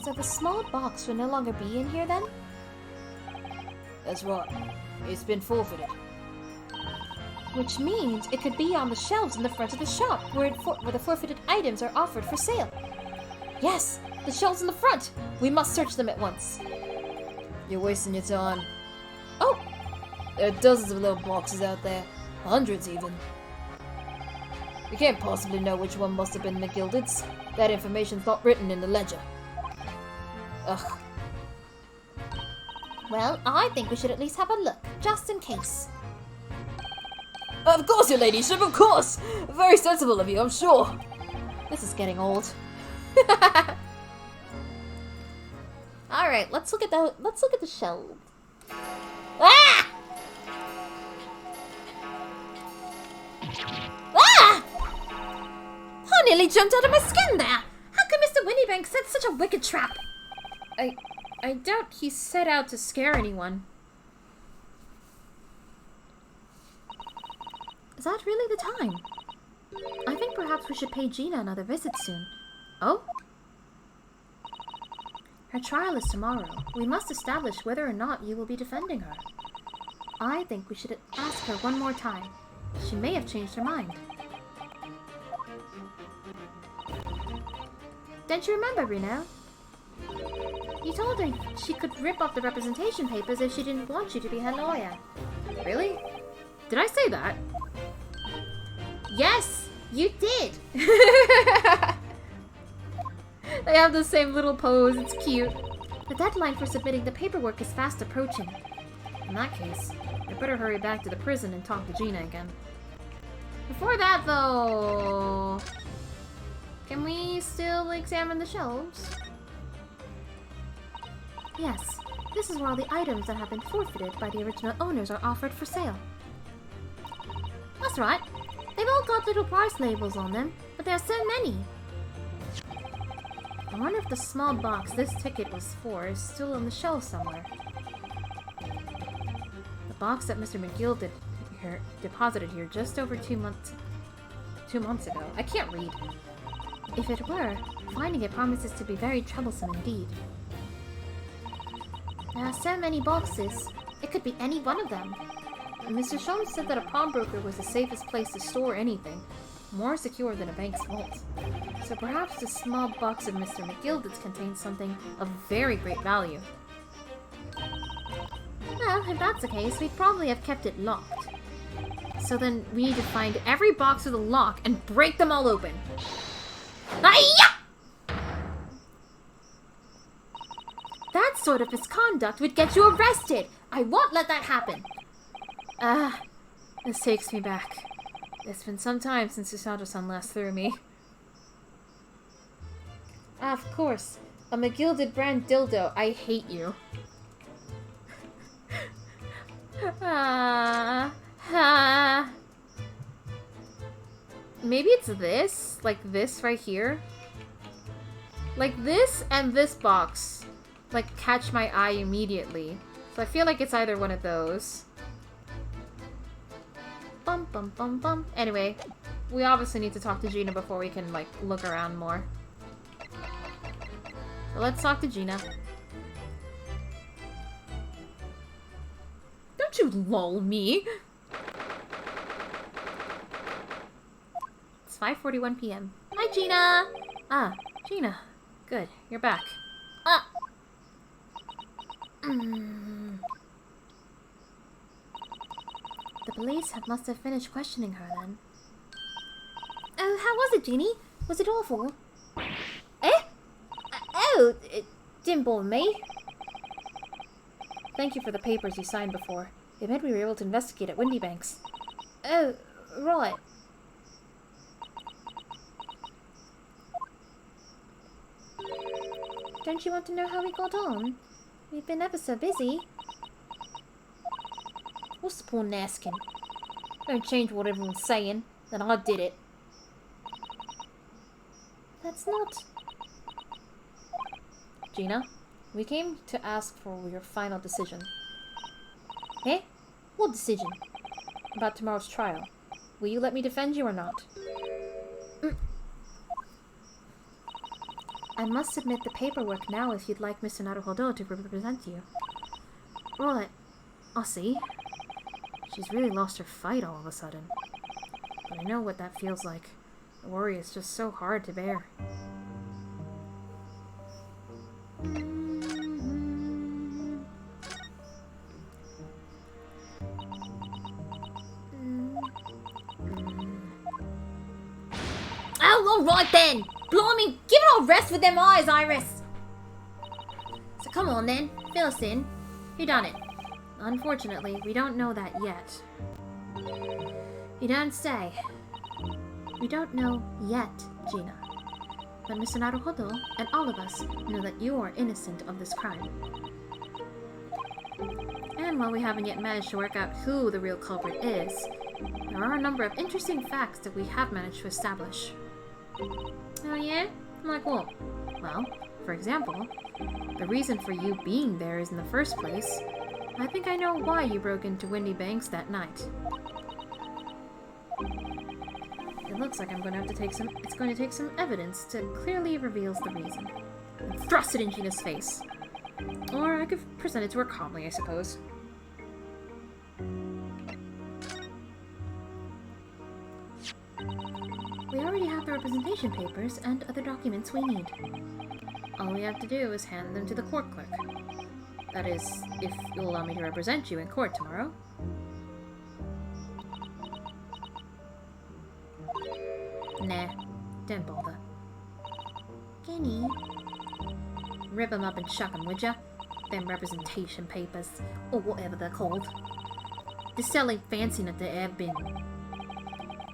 So the small box will no longer be in here then? That's right. It's been forfeited. Which means it could be on the shelves in the front of the shop where the forfeited items are offered for sale. Yes, the shelves in the front. We must search them at once. You're wasting your time. Oh, There are dozens of little boxes out there. Hundreds even. You can't possibly know which one must have been McGilded's. That information's not written in the ledger. Ugh. Well, I think we should at least have a look, just in case. Of course, your ladyship, of course! Very sensible of you, I'm sure. this is getting old. All right, let's look at the shelves. Ah! Ah! I nearly jumped out of my skin there. How could Mr. Windybank set such a wicked trap? I doubt he set out to scare anyone. Is that really the time? I think perhaps we should pay Gina another visit soon. Oh? Her trial is tomorrow. We must establish whether or not you will be defending her. I think we should ask her one more time. She may have changed her mind. Don't you remember, Reno? You told her she could rip off the representation papers if she didn't want you to be her lawyer. Really? Did I say that? Yes, you did! They have the same little pose, it's cute. The deadline for submitting the paperwork is fast approaching. In that case, I better hurry back to the prison and talk to Gina again. Before that, though... Can we still examine the shelves? Yes, this is where all the items that have been forfeited by the original owners are offered for sale. That's right. They've all got little price labels on them, but there are so many. I wonder if the small box this ticket was for is still on the shelf somewhere. The box that Mr. McGill deposited here just over 2 months ago. I can't read. If it were, finding it promises to be very troublesome indeed. There are so many boxes. It could be any one of them. Mr. Sholmes said that a pawnbroker was the safest place to store anything, more secure than a bank's vault. So perhaps this small box of Mr. McGilded's contains something of very great value. Well, if that's the case, we'd probably have kept it locked. So then we need to find every box with a lock and break them all open. Hi-ya! That sort of misconduct would get you arrested. I won't let that happen. This takes me back. It's been some time since Usado-san last threw me. Of course. A McGilded brand dildo. I hate you. Maybe it's this? Like this right here? Like this and this box. Like catch my eye immediately. So I feel like it's either one of those. Bum bum bum bum. Anyway, we obviously need to talk to Gina before we can like look around more. So let's talk to Gina. Don't you lol me. It's 5:41 p.m. Hi, Gina. Ah, Gina. Good, you're back. The police must have finished questioning her then. Oh, how was it, Jeannie? Was it awful? Oh, it didn't bother me. Thank you for the papers you signed before. It meant we were able to investigate at Windy Banks. Oh, right. Don't you want to know how we got on? We've been ever so busy. What's the point in asking? Don't change what everyone's saying, then I did it. That's not... Gina, we came to ask for your final decision. Eh? What decision? About tomorrow's trial. Will you let me defend you or not? I must submit the paperwork now if you'd like Mr. Naruhodo to represent you. Right. I'll see. She's really lost her fight all of a sudden. But I know what that feels like. The worry is just so hard to bear. Oh, alright then! Blimey, give it a rest with them eyes, Iris! So come on then, fill us in. Who done it? Unfortunately, we don't know that yet. You don't say. We don't know yet, Gina. But Mr. Naruhodo and all of us know that you are innocent of this crime. And while we haven't yet managed to work out who the real culprit is, there are a number of interesting facts that we have managed to establish. Oh yeah? Like what? Well, for example, the reason for you being there is in the first place. I think I know why you broke into Windy Banks that night. It looks like it's going to take some evidence to clearly reveals the reason. And thrust it in Gina's face. Or I could present it to her calmly, I suppose. We already have the representation papers and other documents we need. All we have to do is hand them to the court clerk. That is, if you'll allow me to represent you in court tomorrow. Nah, don't bother. Kenny? Rip 'em up and chuck 'em, would ya? Them representation papers, or whatever they're called. They're selling fancy enough to have been.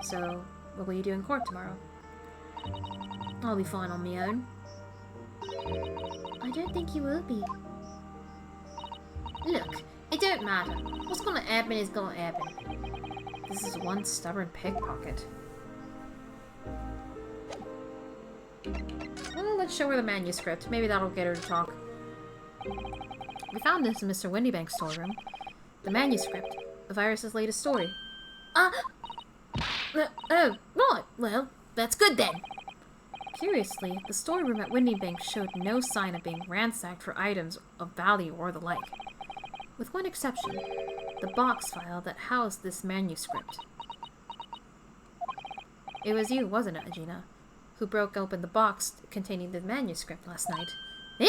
So, what will you do in court tomorrow? I'll be fine on my own. I don't think you will be. Look, it don't matter. What's gonna happen is gonna happen. This is one stubborn pickpocket. Well, let's show her the manuscript. Maybe that'll get her to talk. We found this in Mr. Windybank's storeroom. The manuscript of Iris' latest story. Oh, right. Well, that's good then. Curiously, the storeroom at Windybank showed no sign of being ransacked for items of value or the like. With one exception. the box file that housed this manuscript. It was you, wasn't it, Gina, who broke open the box containing the manuscript last night. Eh?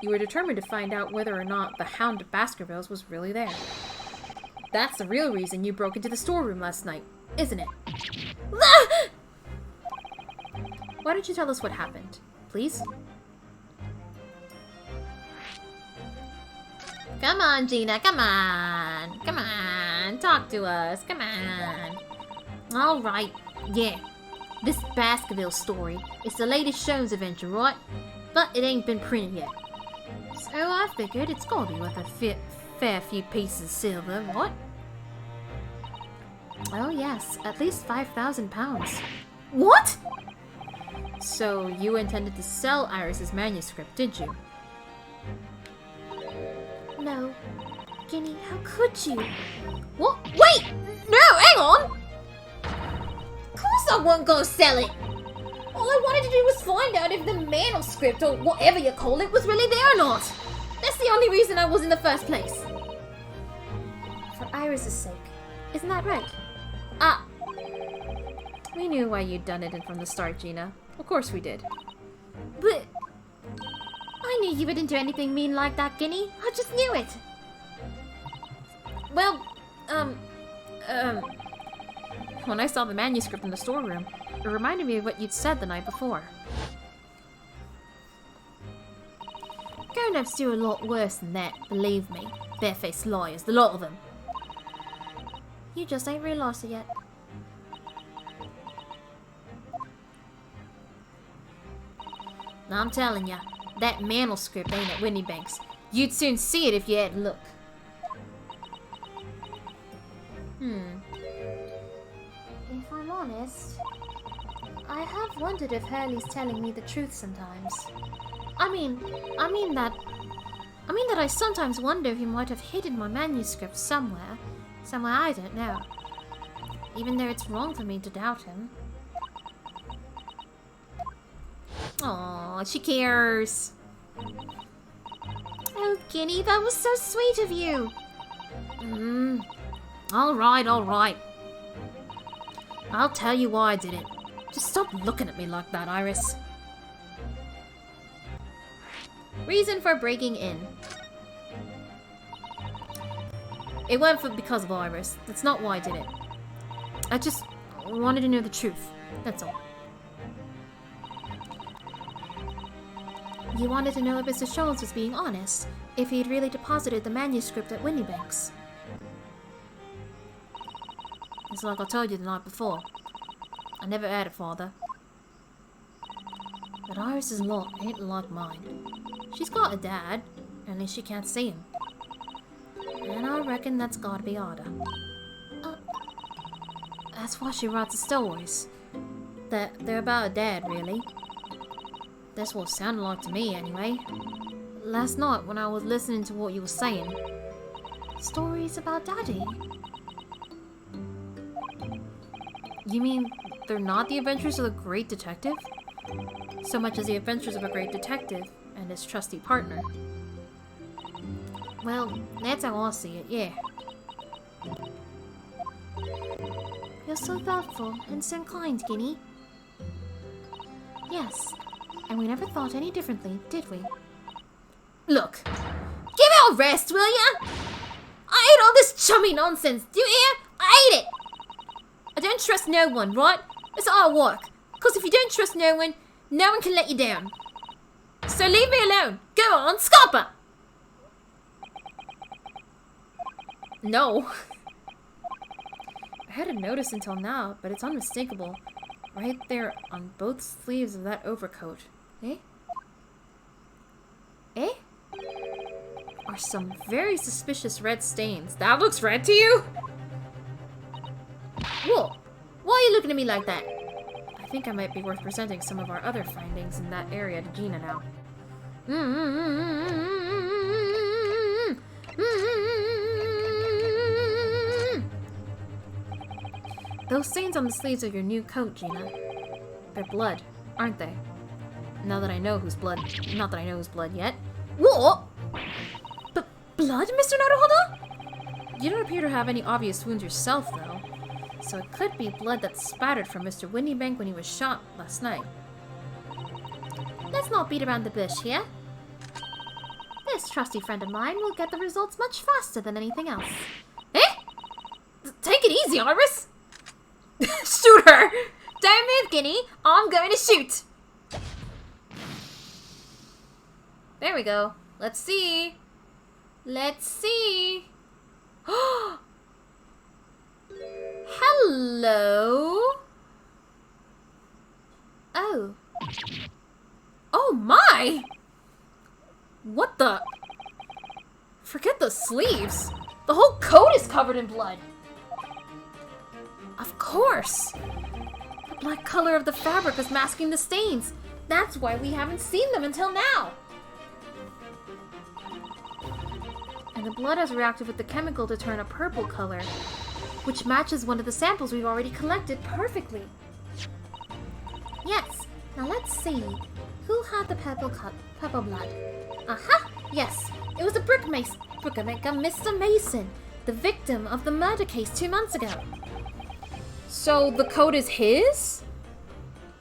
You were determined to find out whether or not the Hound of Baskervilles was really there. That's the real reason you broke into the storeroom last night, isn't it? Why don't you tell us what happened, please? Come on, Gina, come on. Come on, talk to us, come on. Alright, yeah. This Baskerville story is the latest Shows adventure, right? But it ain't been printed yet. So I figured it's gotta be worth a fair few pieces of silver, what? Oh yes, at least 5,000 pounds. What? So you intended to sell Iris's manuscript, did you? No. Ginny, how could you? What? Wait! No, hang on! Of course I wasn't gonna sell it! All I wanted to do was find out if the manuscript, or whatever you call it, was really there or not. That's the only reason I was in the first place. For Iris's sake. Isn't that right? Ah! We knew why you'd done it from the start, Gina. Of course we did. But I knew you wouldn't do anything mean like that, Ginny. I just knew it. Well, when I saw the manuscript in the storeroom, it reminded me of what you'd said the night before. Grown-ups do a lot worse than that, believe me. Barefaced liars, the lot of them. You just ain't realised it yet. Now I'm telling ya, that manuscript ain't at Winniebank's. You'd soon see it if you had a look. If I'm honest, I have wondered if Hurley's telling me the truth sometimes. I mean that I sometimes wonder if he might have hidden my manuscript somewhere I don't know. Even though it's wrong for me to doubt him. Aw, she cares. Oh, Ginny, that was so sweet of you. Alright. I'll tell you why I did it. Just stop looking at me like that, Iris. Reason for breaking in. It wasn't because of Iris. That's not why I did it. I just wanted to know the truth. That's all. You wanted to know if Mr. Scholes was being honest, if he had really deposited the manuscript at Winniebank's. It's like I told you the night before. I never had a father. But Iris's lot ain't like mine. She's got a dad, only she can't see him. And I reckon that's gotta be harder. That's why she writes the stories. They're about a dad, really. That's what it sounded like to me, anyway. Last night, when I was listening to what you were saying. Stories about Daddy? You mean they're not the adventures of the Great Detective? So much as the adventures of a great detective and his trusty partner. Well, that's how I see it, yeah. You're so thoughtful and so kind, Ginny. Yes, and we never thought any differently, did we? Look, give it a rest, will ya? I hate all this chummy nonsense, do you hear? I hate it! I don't trust no one, right? It's all work. Because if you don't trust no one can let you down. So leave me alone. Go on, scupper! No. I hadn't noticed until now, but it's unmistakable. Right there on both sleeves of that overcoat. Eh? Eh? Are some very suspicious red stains. That looks red to you? Whoa! Why are you looking at me like that? I think I might be worth presenting some of our other findings in that area to Gina now. Those stains on the sleeves of your new coat, Gina. They're blood, aren't they? Now that I know whose blood... Not that I know whose blood yet. What? But blood, Mr. Naruhodo? You don't appear to have any obvious wounds yourself, though. So it could be blood that spattered from Mr. Windybank when he was shot last night. Let's not beat around the bush here. This trusty friend of mine will get the results much faster than anything else. Eh? Take it easy, Iris! Shoot her! Don't move, Guinea. I'm going to shoot. There we go. Let's see. Let's see. Hello? Oh. Oh my! What the? Forget the sleeves. The whole coat is covered in blood. Of course. The black color of the fabric is masking the stains. That's why we haven't seen them until now. And the blood has reacted with the chemical to turn a purple color, which matches one of the samples we've already collected perfectly. Yes. Now let's see. Who had the purple blood? Aha! Yes. It was the brickmaker, Mr. Mason, the victim of the murder case 2 months ago. So the coat is his?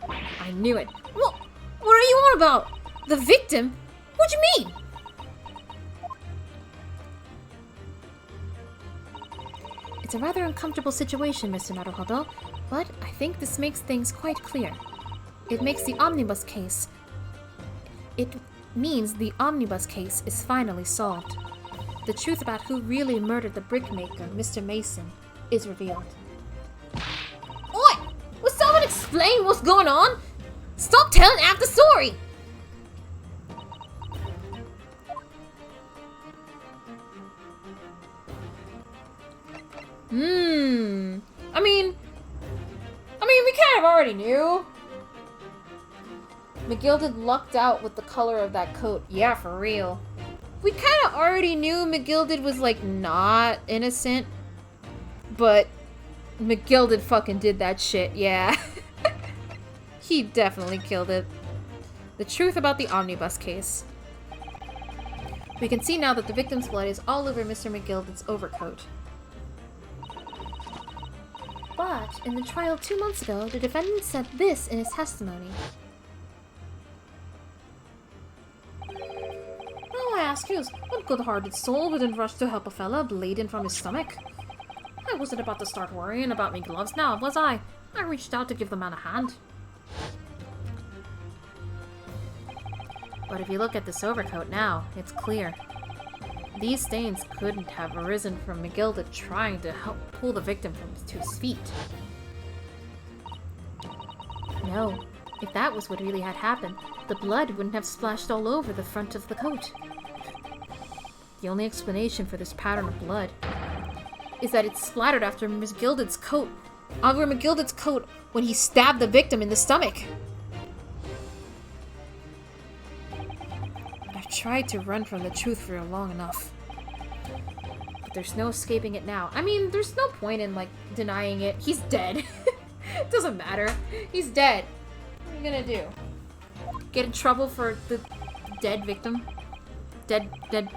I knew it. What are you on about? The victim? What do you mean? It's a rather uncomfortable situation, Mr. Naruhodo, but I think this makes things quite clear. It makes the omnibus case. It means the omnibus case is finally solved. The truth about who really murdered the brickmaker, Mr. Mason, is revealed. Oi! Will someone explain what's going on? Stop telling half the story! I mean, we kind of already knew. McGilded lucked out with the color of that coat. Yeah, for real. We kind of already knew McGilded was, like, not innocent. But McGilded fucking did that shit, yeah. He definitely killed it. The truth about the omnibus case. We can see now that the victim's blood is all over Mr. McGilded's overcoat. But in the trial 2 months ago, the defendant said this in his testimony. Oh, I ask you, what good-hearted soul wouldn't rush to help a fella bleeding from his stomach? I wasn't about to start worrying about me gloves now, was I? I reached out to give the man a hand. But if you look at this overcoat now, it's clear. These stains couldn't have arisen from McGilded trying to help pull the victim to his feet. No, if that was what really had happened, the blood wouldn't have splashed all over the front of the coat. The only explanation for this pattern of blood is that it splattered after McGilded's coat, over McGilded's coat when he stabbed the victim in the stomach. I've tried to run from the truth for long enough. But there's no escaping it now. I mean, there's no point in, like, denying it. He's dead. It doesn't matter. He's dead. What are you gonna do? Get in trouble for the dead victim? Dead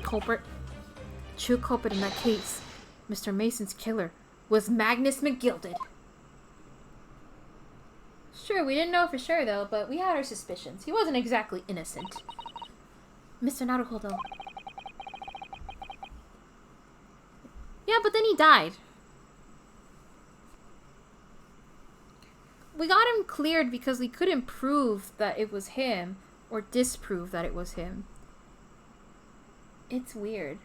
culprit? True culprit in that case, Mr. Mason's killer, was Magnus McGilded. Sure, we didn't know for sure, though, but we had our suspicions. He wasn't exactly innocent. Mr. Naruhodo. Yeah, but then he died. We got him cleared because we couldn't prove that it was him, or disprove that it was him. It's weird.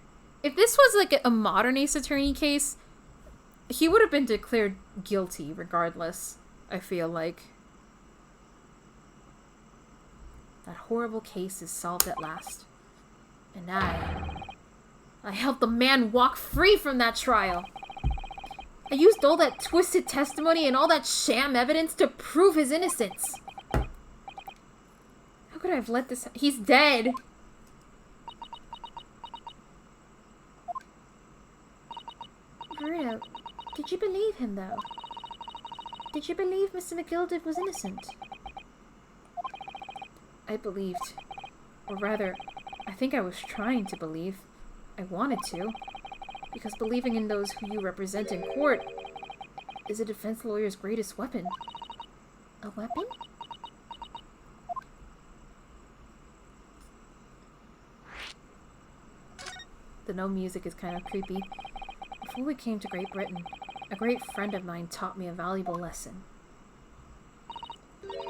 If this was like a modern Ace Attorney case, he would have been declared guilty regardless, I feel like. That horrible case is solved at last. And I helped the man walk free from that trial. I used all that twisted testimony and all that sham evidence to prove his innocence. How could I have let this... He's dead! Bruno, did you believe him, though? Did you believe Mr. McGilded was innocent? I believed. Or rather, I think I was trying to believe. I wanted to. Because believing in those who you represent in court is a defense lawyer's greatest weapon. A weapon? The no music is kind of creepy. Before we came to Great Britain, a great friend of mine taught me a valuable lesson.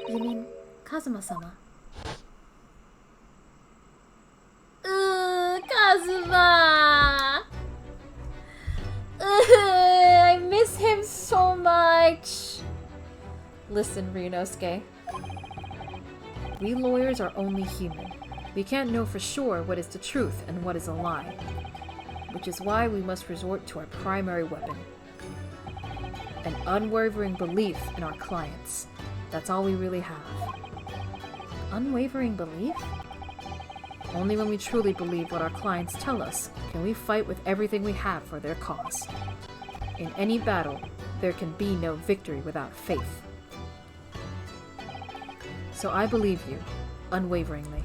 You mean Kazuma-sama? Kazuma! I miss him so much. Listen, Ryunosuke. We lawyers are only human. We can't know for sure what is the truth and what is a lie. Which is why we must resort to our primary weapon. An unwavering belief in our clients. That's all we really have. Unwavering belief? Only when we truly believe what our clients tell us can we fight with everything we have for their cause. In any battle, there can be no victory without faith. So I believe you, unwaveringly.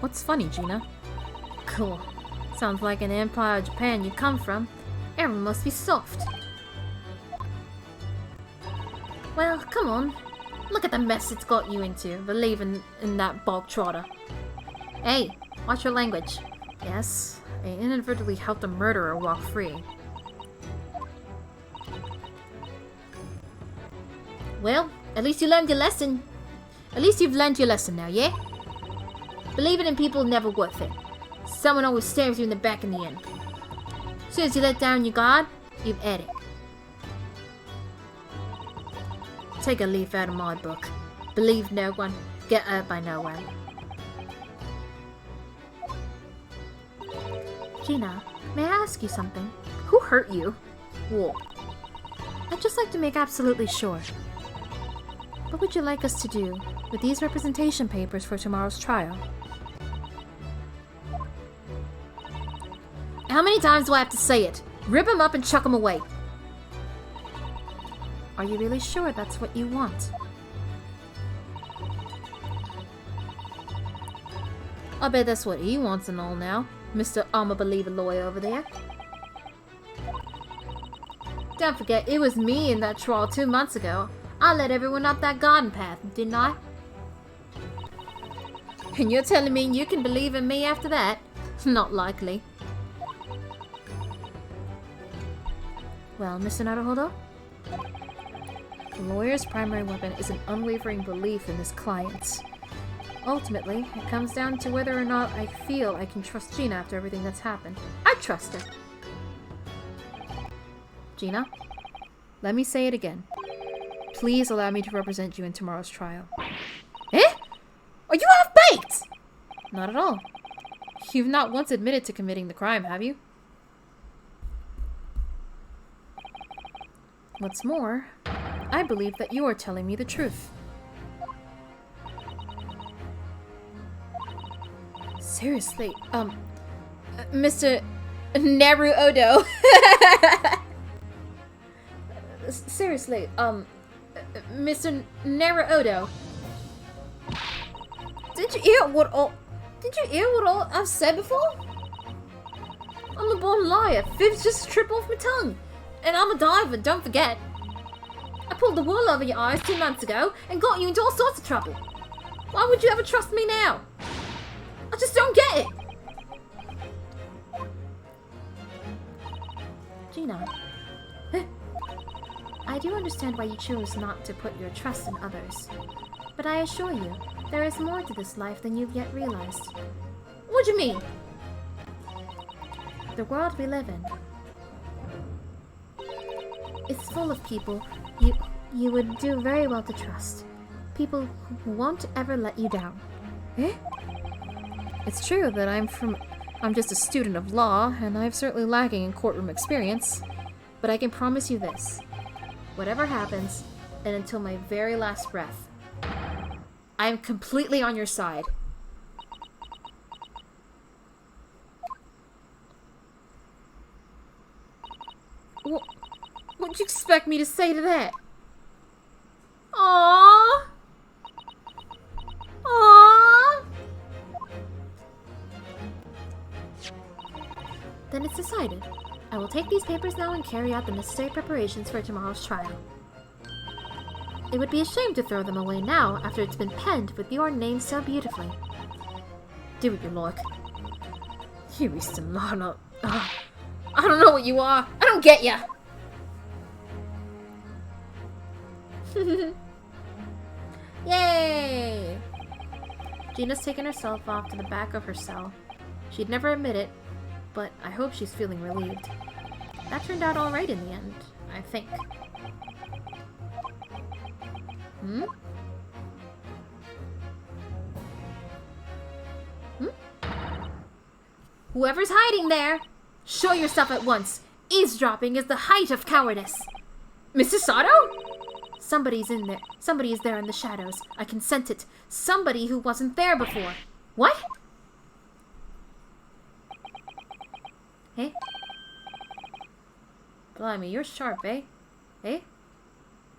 What's funny, Gina? Cool. Sounds like an empire of Japan you come from. Everyone must be soft. Well, come on. Look at the mess it's got you into, believing in that bog trotter. Hey, watch your language. Yes, I inadvertently helped a murderer walk free. Well, at least you learned your lesson. At least you've learned your lesson now, yeah? Believing in people never worth it. Someone always stabs you in the back in the end. As soon as you let down your guard, you've had it. Take a leaf out of my book. Believe no one, get hurt by no one. Gina, may I ask you something? Who hurt you? What? I'd just like to make absolutely sure. What would you like us to do with these representation papers for tomorrow's trial? How many times do I have to say it? Rip them up and chuck them away. Are you really sure that's what you want? I bet that's what he wants and all now. Mr. I'm-a-believer lawyer over there. Don't forget, it was me in that trial 2 months ago. I led everyone up that garden path, didn't I? And you're telling me you can believe in me after that? Not likely. Well, Mr. Naruhodo? The lawyer's primary weapon is an unwavering belief in his clients. Ultimately, it comes down to whether or not I feel I can trust Gina after everything that's happened. I trust her. Gina, let me say it again. Please allow me to represent you in tomorrow's trial. Eh? Are you half-baked? Not at all. You've not once admitted to committing the crime, have you? What's more, I believe that you are telling me the truth. Seriously, Mr. Naruhodo. Seriously, Mr. Naruhodo. Did you hear what all I've said before? I'm a born liar. Fibs just trip off my tongue. And I'm a diver, don't forget. I pulled the wool over your eyes 2 months ago and got you into all sorts of trouble. Why would you ever trust me now? I just don't get it. Gina, I do understand why you chose not to put your trust in others. But I assure you, there is more to this life than you've yet realized. What do you mean? The world we live in. It's full of people you would do very well to trust. People who won't ever let you down. Eh? It's true that I'm just a student of law, and I'm certainly lacking in courtroom experience. But I can promise you this. Whatever happens, and until my very last breath, I am completely on your side. What'd you expect me to say to that? Aww. Then it's decided. I will take these papers now and carry out the necessary preparations for tomorrow's trial. It would be a shame to throw them away now after it's been penned with your name so beautifully. Do what you like. You East Lana. I don't know what you are. I don't get ya. Yay! Gina's taken herself off to the back of her cell. She'd never admit it, but I hope she's feeling relieved. That turned out alright in the end, I think. Hmm? Whoever's hiding there, show yourself at once. Eavesdropping is the height of cowardice. Mrs. Sato? Somebody's in there. Somebody is there in the shadows. I can sense it. Somebody who wasn't there before. What? Hey? Blimey, you're sharp, eh? Eh?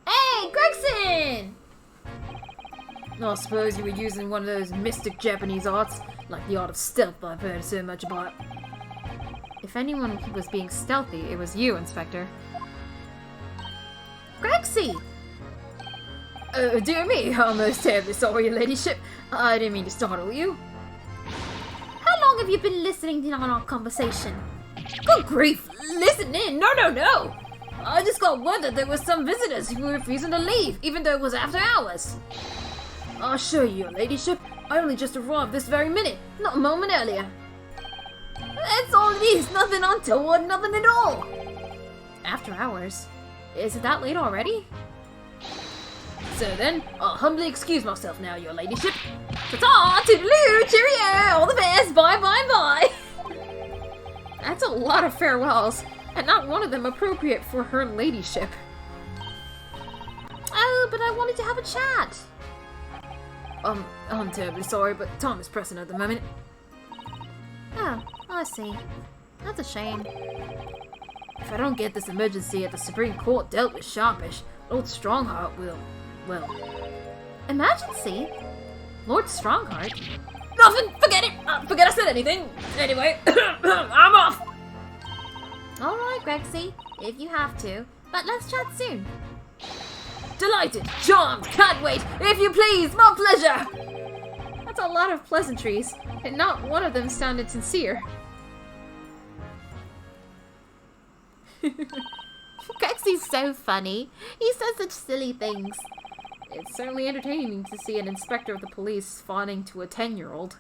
Hey, Gregson! I suppose you were using one of those mystic Japanese arts, like the art of stealth I've heard so much about. If anyone was being stealthy, it was you, Inspector. Grexy! Oh, dear me, I'm most terribly sorry, your ladyship. I didn't mean to startle you. How long have you been listening in on our conversation? Good grief, listen in, no. I just got word that there were some visitors who were refusing to leave, even though it was after hours. I'll assure you, your ladyship, I only just arrived this very minute, not a moment earlier. That's all it is, nothing untoward, nothing at all. After hours? Is it that late already? So then, I'll humbly excuse myself now, your ladyship. Ta-ta, toodaloo, cheerio, all the best, bye. That's a lot of farewells, and not one of them appropriate for her ladyship. Oh, but I wanted to have a chat. I'm terribly sorry, but time is pressing at the moment. Oh, I see. That's a shame. If I don't get this emergency at the Supreme Court dealt with sharpish, Lord Strongheart will, well... Emergency? Lord Strongheart? Nothing! Forget it! Forget I said anything! Anyway, I'm off! Alright, Grexy, if you have to. But let's chat soon. Delighted! Charmed! Can't wait! If you please! My pleasure! That's a lot of pleasantries, and not one of them sounded sincere. Grexy's so funny. He says such silly things. It's certainly entertaining to see an inspector of the police fawning to a 10-year-old.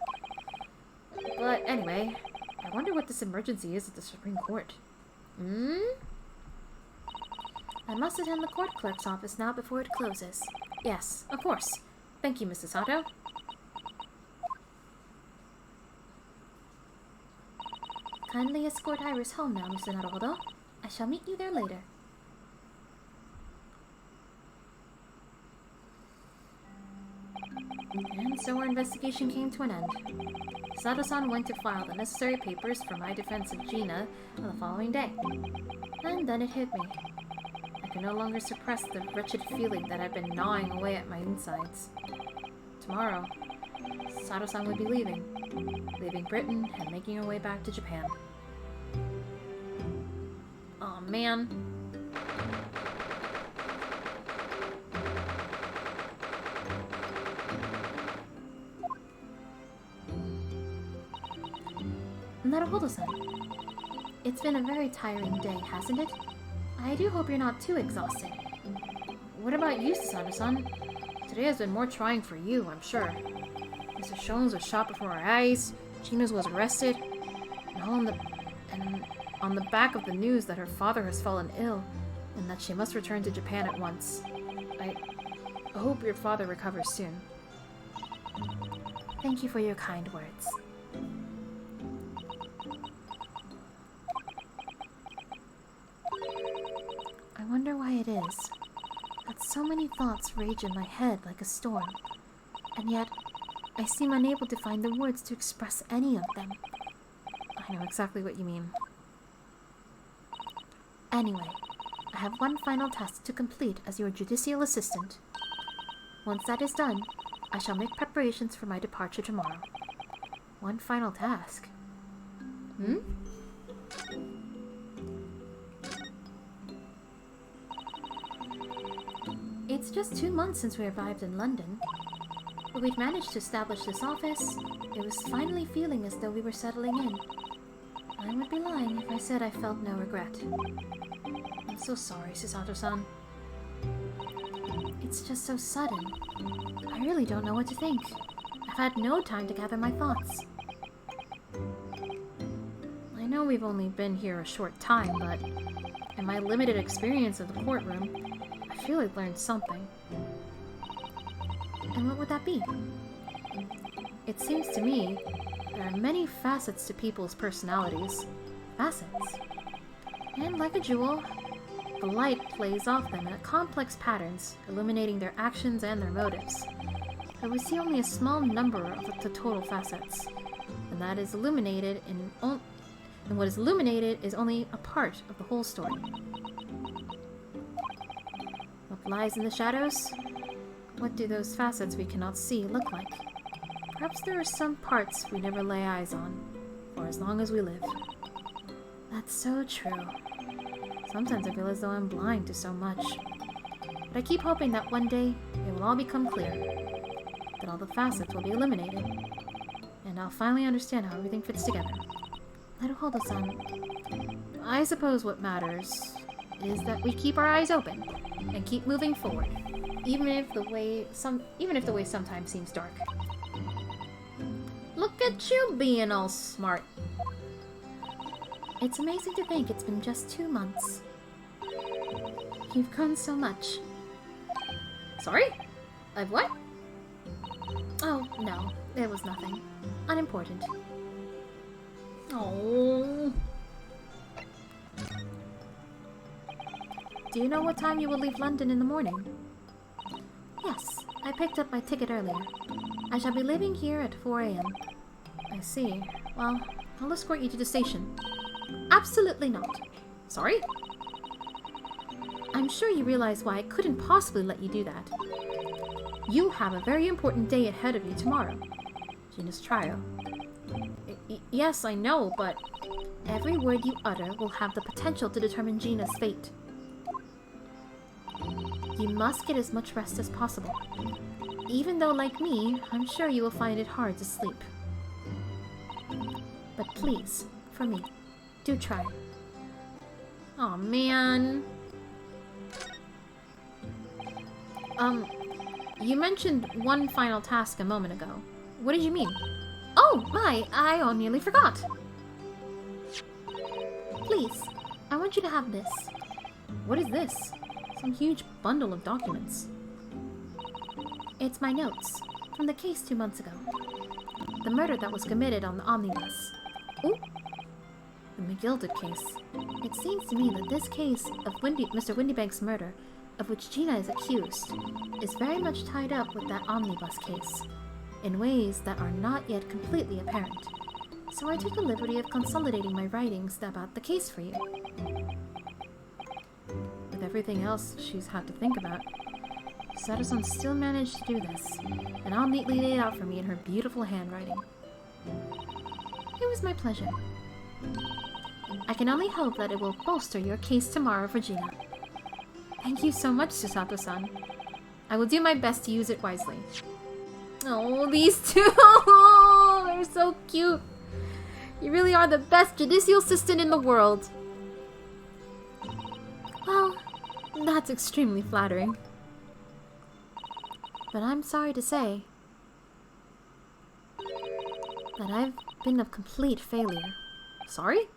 But anyway, I wonder what this emergency is at the Supreme Court. I must attend the court clerk's office now before it closes. Yes, of course. Thank you, Mrs. Sato. Kindly escort Iris home now, Mr. Naruhodo. I shall meet you there later. And so our investigation came to an end. Sato-san went to file the necessary papers for my defense of Gina on the following day. And then it hit me. I could no longer suppress the wretched feeling that had been gnawing away at my insides. Tomorrow, Sato-san would be leaving Britain and making her way back to Japan. Aw, man. Naruhodo-san, it's been a very tiring day, hasn't it? I do hope you're not too exhausted. What about you, Sato-san? Today has been more trying for you, I'm sure. Mr. Shones was shot before our eyes, Gina's was arrested, and all on the back of the news that her father has fallen ill, and that she must return to Japan at once. I hope your father recovers soon. Thank you for your kind words. I wonder why it is that so many thoughts rage in my head like a storm, and yet I seem unable to find the words to express any of them. I know exactly what you mean. Anyway, I have one final task to complete as your judicial assistant. Once that is done, I shall make preparations for my departure tomorrow. One final task? just 2 months since we arrived in London. But we'd managed to establish this office. It was finally feeling as though we were settling in. I would be lying if I said I felt no regret. I'm so sorry, Susato-san. It's just so sudden. I really don't know what to think. I've had no time to gather my thoughts. I know we've only been here a short time, but in my limited experience of the courtroom, I feel I've learned something. And what would that be? It seems to me there are many facets to people's personalities. Facets. And like a jewel, the light plays off them in complex patterns, illuminating their actions and their motives. But we see only a small number of the total facets, and that is illuminated and what is illuminated is only a part of the whole story. What lies in the shadows? What do those facets we cannot see look like? Perhaps there are some parts we never lay eyes on, for as long as we live. That's so true. Sometimes I feel as though I'm blind to so much. But I keep hoping that one day it will all become clear. That all the facets will be eliminated. And I'll finally understand how everything fits together. Naruhodo-san, I suppose what matters is that we keep our eyes open and keep moving forward, even if the way sometimes seems dark. Look at you being all smart. It's amazing to think it's been just 2 months. You've grown so much. Sorry? I've what? Oh, no. It was nothing. Unimportant. Oh. Do you know what time you will leave London in the morning? Yes, I picked up my ticket earlier. I shall be leaving here at 4 a.m. I see. Well, I'll escort you to the station. Absolutely not. Sorry? I'm sure you realize why I couldn't possibly let you do that. You have a very important day ahead of you tomorrow. Gina's trial. Yes, I know, but every word you utter will have the potential to determine Gina's fate. You must get as much rest as possible. Even though, like me, I'm sure you will find it hard to sleep. But please, for me, do try. oh man. You mentioned one final task a moment ago. What did you mean? Oh, my, I nearly forgot. Please, I want you to have this. What is this? Some huge bundle of documents. It's my notes from the case 2 months ago. The murder that was committed on the omnibus. Ooh. The McGilded case. It seems to me that this case of Mr. Windybank's murder, of which Gina is accused, is very much tied up with that omnibus case, in ways that are not yet completely apparent. So I took the liberty of consolidating my writings about the case for you. With everything else she's had to think about, Sato-san still managed to do this, and all neatly laid out for me in her beautiful handwriting. It was my pleasure. I can only hope that it will bolster your case tomorrow for Gina. Thank you so much, Susato-san. I will do my best to use it wisely. Oh, these two! They're so cute! You really are the best judicial assistant in the world. Well, that's extremely flattering. But I'm sorry to say that I've been a complete failure. Sorry?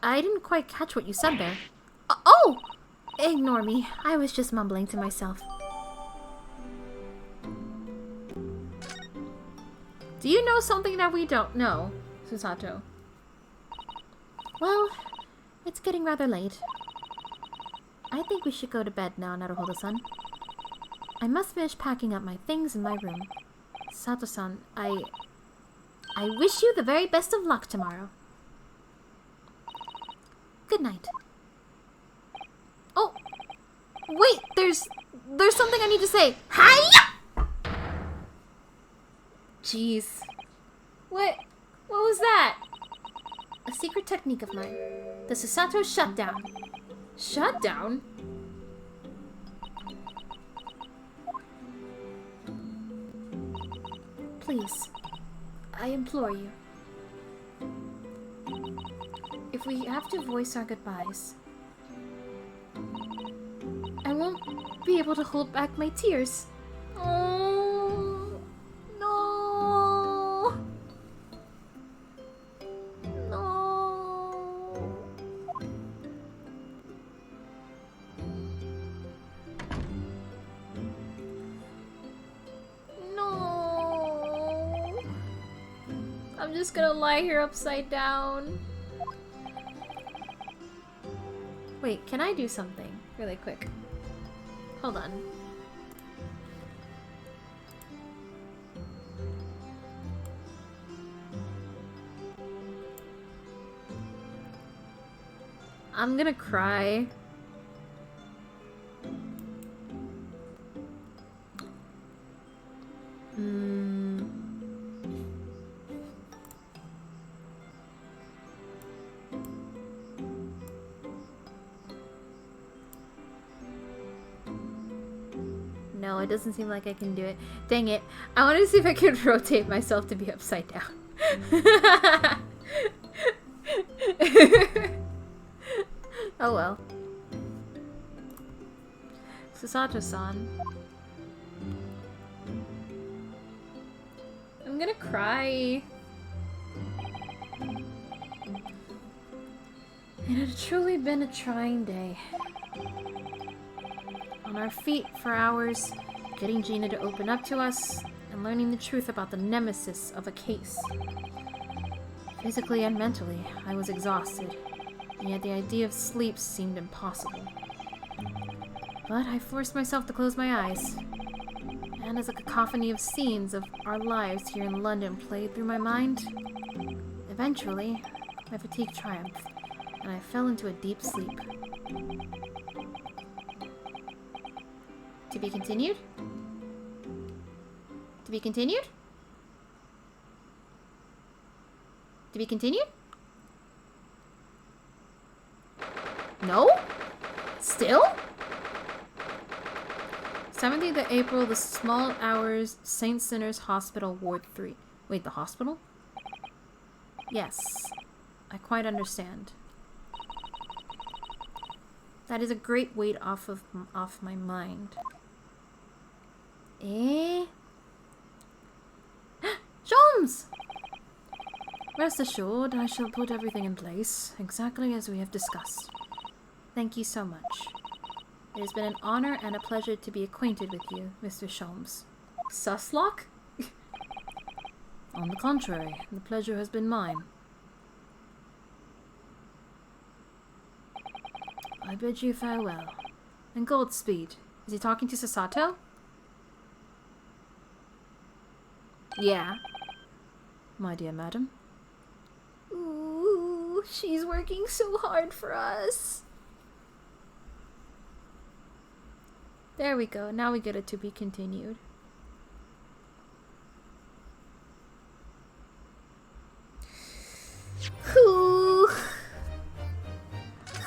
I didn't quite catch what you said there. Oh! Ignore me. I was just mumbling to myself. Do you know something that we don't know, Susato? Well, it's getting rather late. I think we should go to bed now, Naruhodo-san. I must finish packing up my things in my room. Sato-san, I wish you the very best of luck tomorrow. Good night. Oh! Wait, there's something I need to say. Hiya! Jeez. What was that? A secret technique of mine. The Susato shutdown. Shutdown? Please, I implore you. If we have to voice our goodbyes, I won't be able to hold back my tears. Oh, no. No. No. I'm just gonna lie here upside down. Wait, can I do something really quick? Hold on. I'm gonna cry. No, it doesn't seem like I can do it. Dang it. I want to see if I can rotate myself to be upside down. Oh well. Susato-san. I'm gonna cry. It had truly been a trying day. On our feet for hours, getting Gina to open up to us, and learning the truth about the nemesis of a case. Physically and mentally, I was exhausted, and yet the idea of sleep seemed impossible. But I forced myself to close my eyes, and as a cacophony of scenes of our lives here in London played through my mind, eventually, my fatigue triumphed, and I fell into a deep sleep. To be continued? To be continued? To be continued? No? Still? 17th of April, the small hours, St. Sinner's Hospital, Ward 3. Wait, the hospital? Yes, I quite understand. That is a great weight off my mind. Eh? Jones! Rest assured, I shall put everything in place, exactly as we have discussed. Thank you so much. It has been an honor and a pleasure to be acquainted with you, Mr. Sholmes. Suslock? On the contrary, the pleasure has been mine. I bid you farewell. And Godspeed. Is he talking to Sasato? Yeah. My dear madam. Ooh, she's working so hard for us. There we go. Now we get it to be continued. Ooh.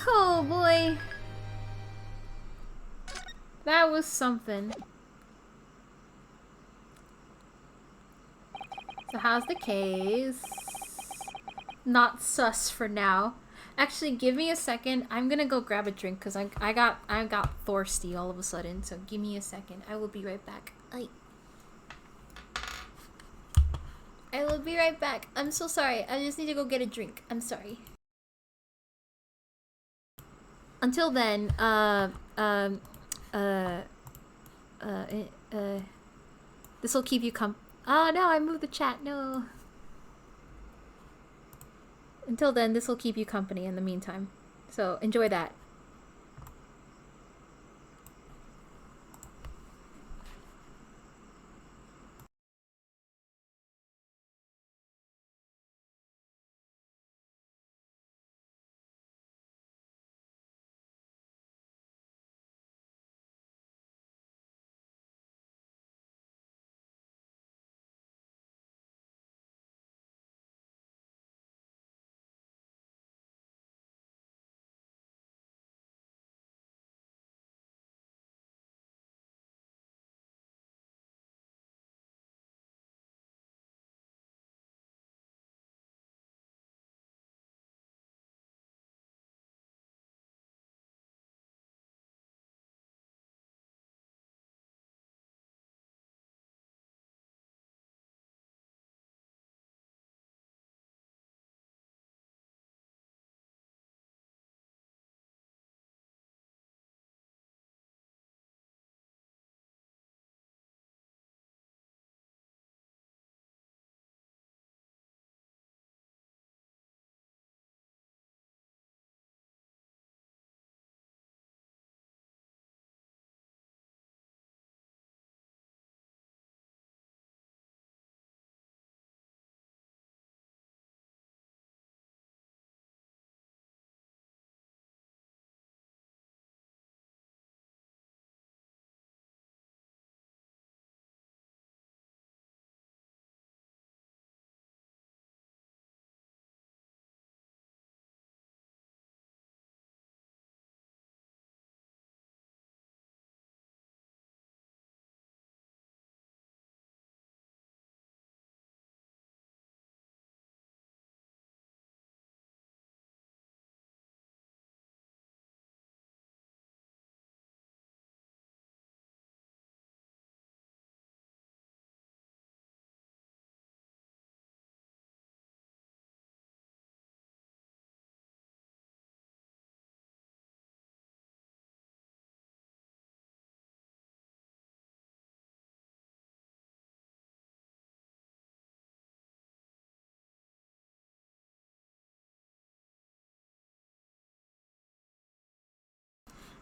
Oh boy. That was something. So how's the case? Not sus for now. Actually, give me a second. I'm gonna go grab a drink because I got thirsty all of a sudden. So give me a second. I will be right back. I will be right back. I'm so sorry. I just need to go get a drink. I'm sorry. Until then, this will keep you Oh no, I moved the chat. No. Until then, this will keep you company in the meantime. So enjoy that.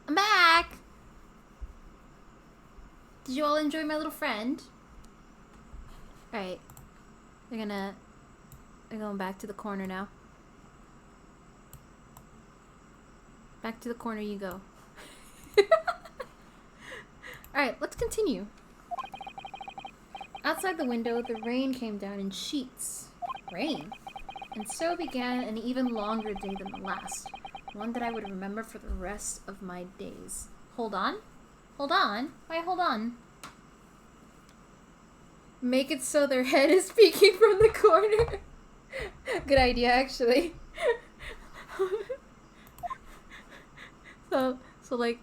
I'm back! Did you all enjoy my little friend? Alright. We're going back to the corner now. Back to the corner you go. Alright, let's continue. Outside the window, the rain came down in sheets. Rain? And so began an even longer day than the last. One that I would remember for the rest of my days. Hold on. Hold on. Why hold on? Make it so their head is peeking from the corner. Good idea, actually. So like...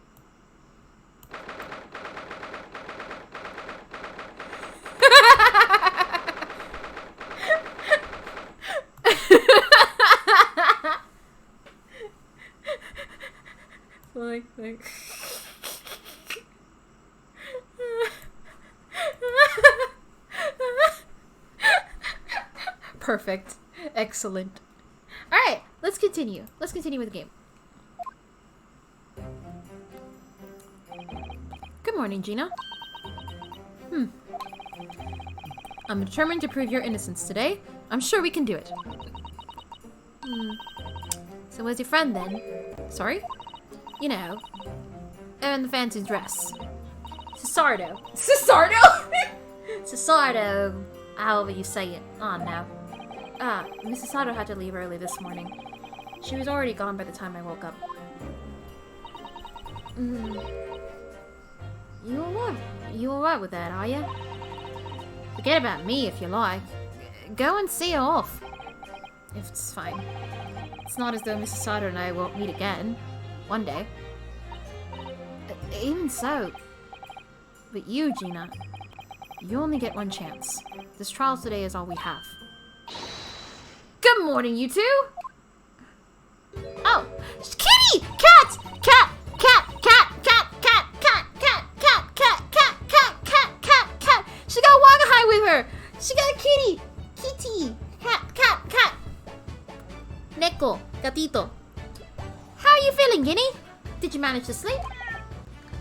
like... Perfect. Excellent. Alright, let's continue. Let's continue with the game. Good morning, Gina. I'm determined to prove your innocence today. I'm sure we can do it. So where's your friend then? Sorry? You know, in the fancy dress. Cesardo. Cesardo? Cesardo, however you say it. Oh no. Mrs. Sato had to leave early this morning. She was already gone by the time I woke up. You alright with that, are you? Forget about me if you like. Go and see her off. It's fine. It's not as though Mrs. Sato and I won't meet again. One day. Even so. But you, Gina, you only get one chance. This trial today is all we have. Good morning, you two! Oh! Kitty! Cat! Cat! Cat! Cat! Cat! Cat! Cat! Cat! Cat! Cat! Cat! Cat! Cat! Cat! Cat! She got Waka High with her! She got a kitty! Kitty! Cat! Cat! Cat! Neko! Gatito! How are you feeling, Guinea? Did you manage to sleep?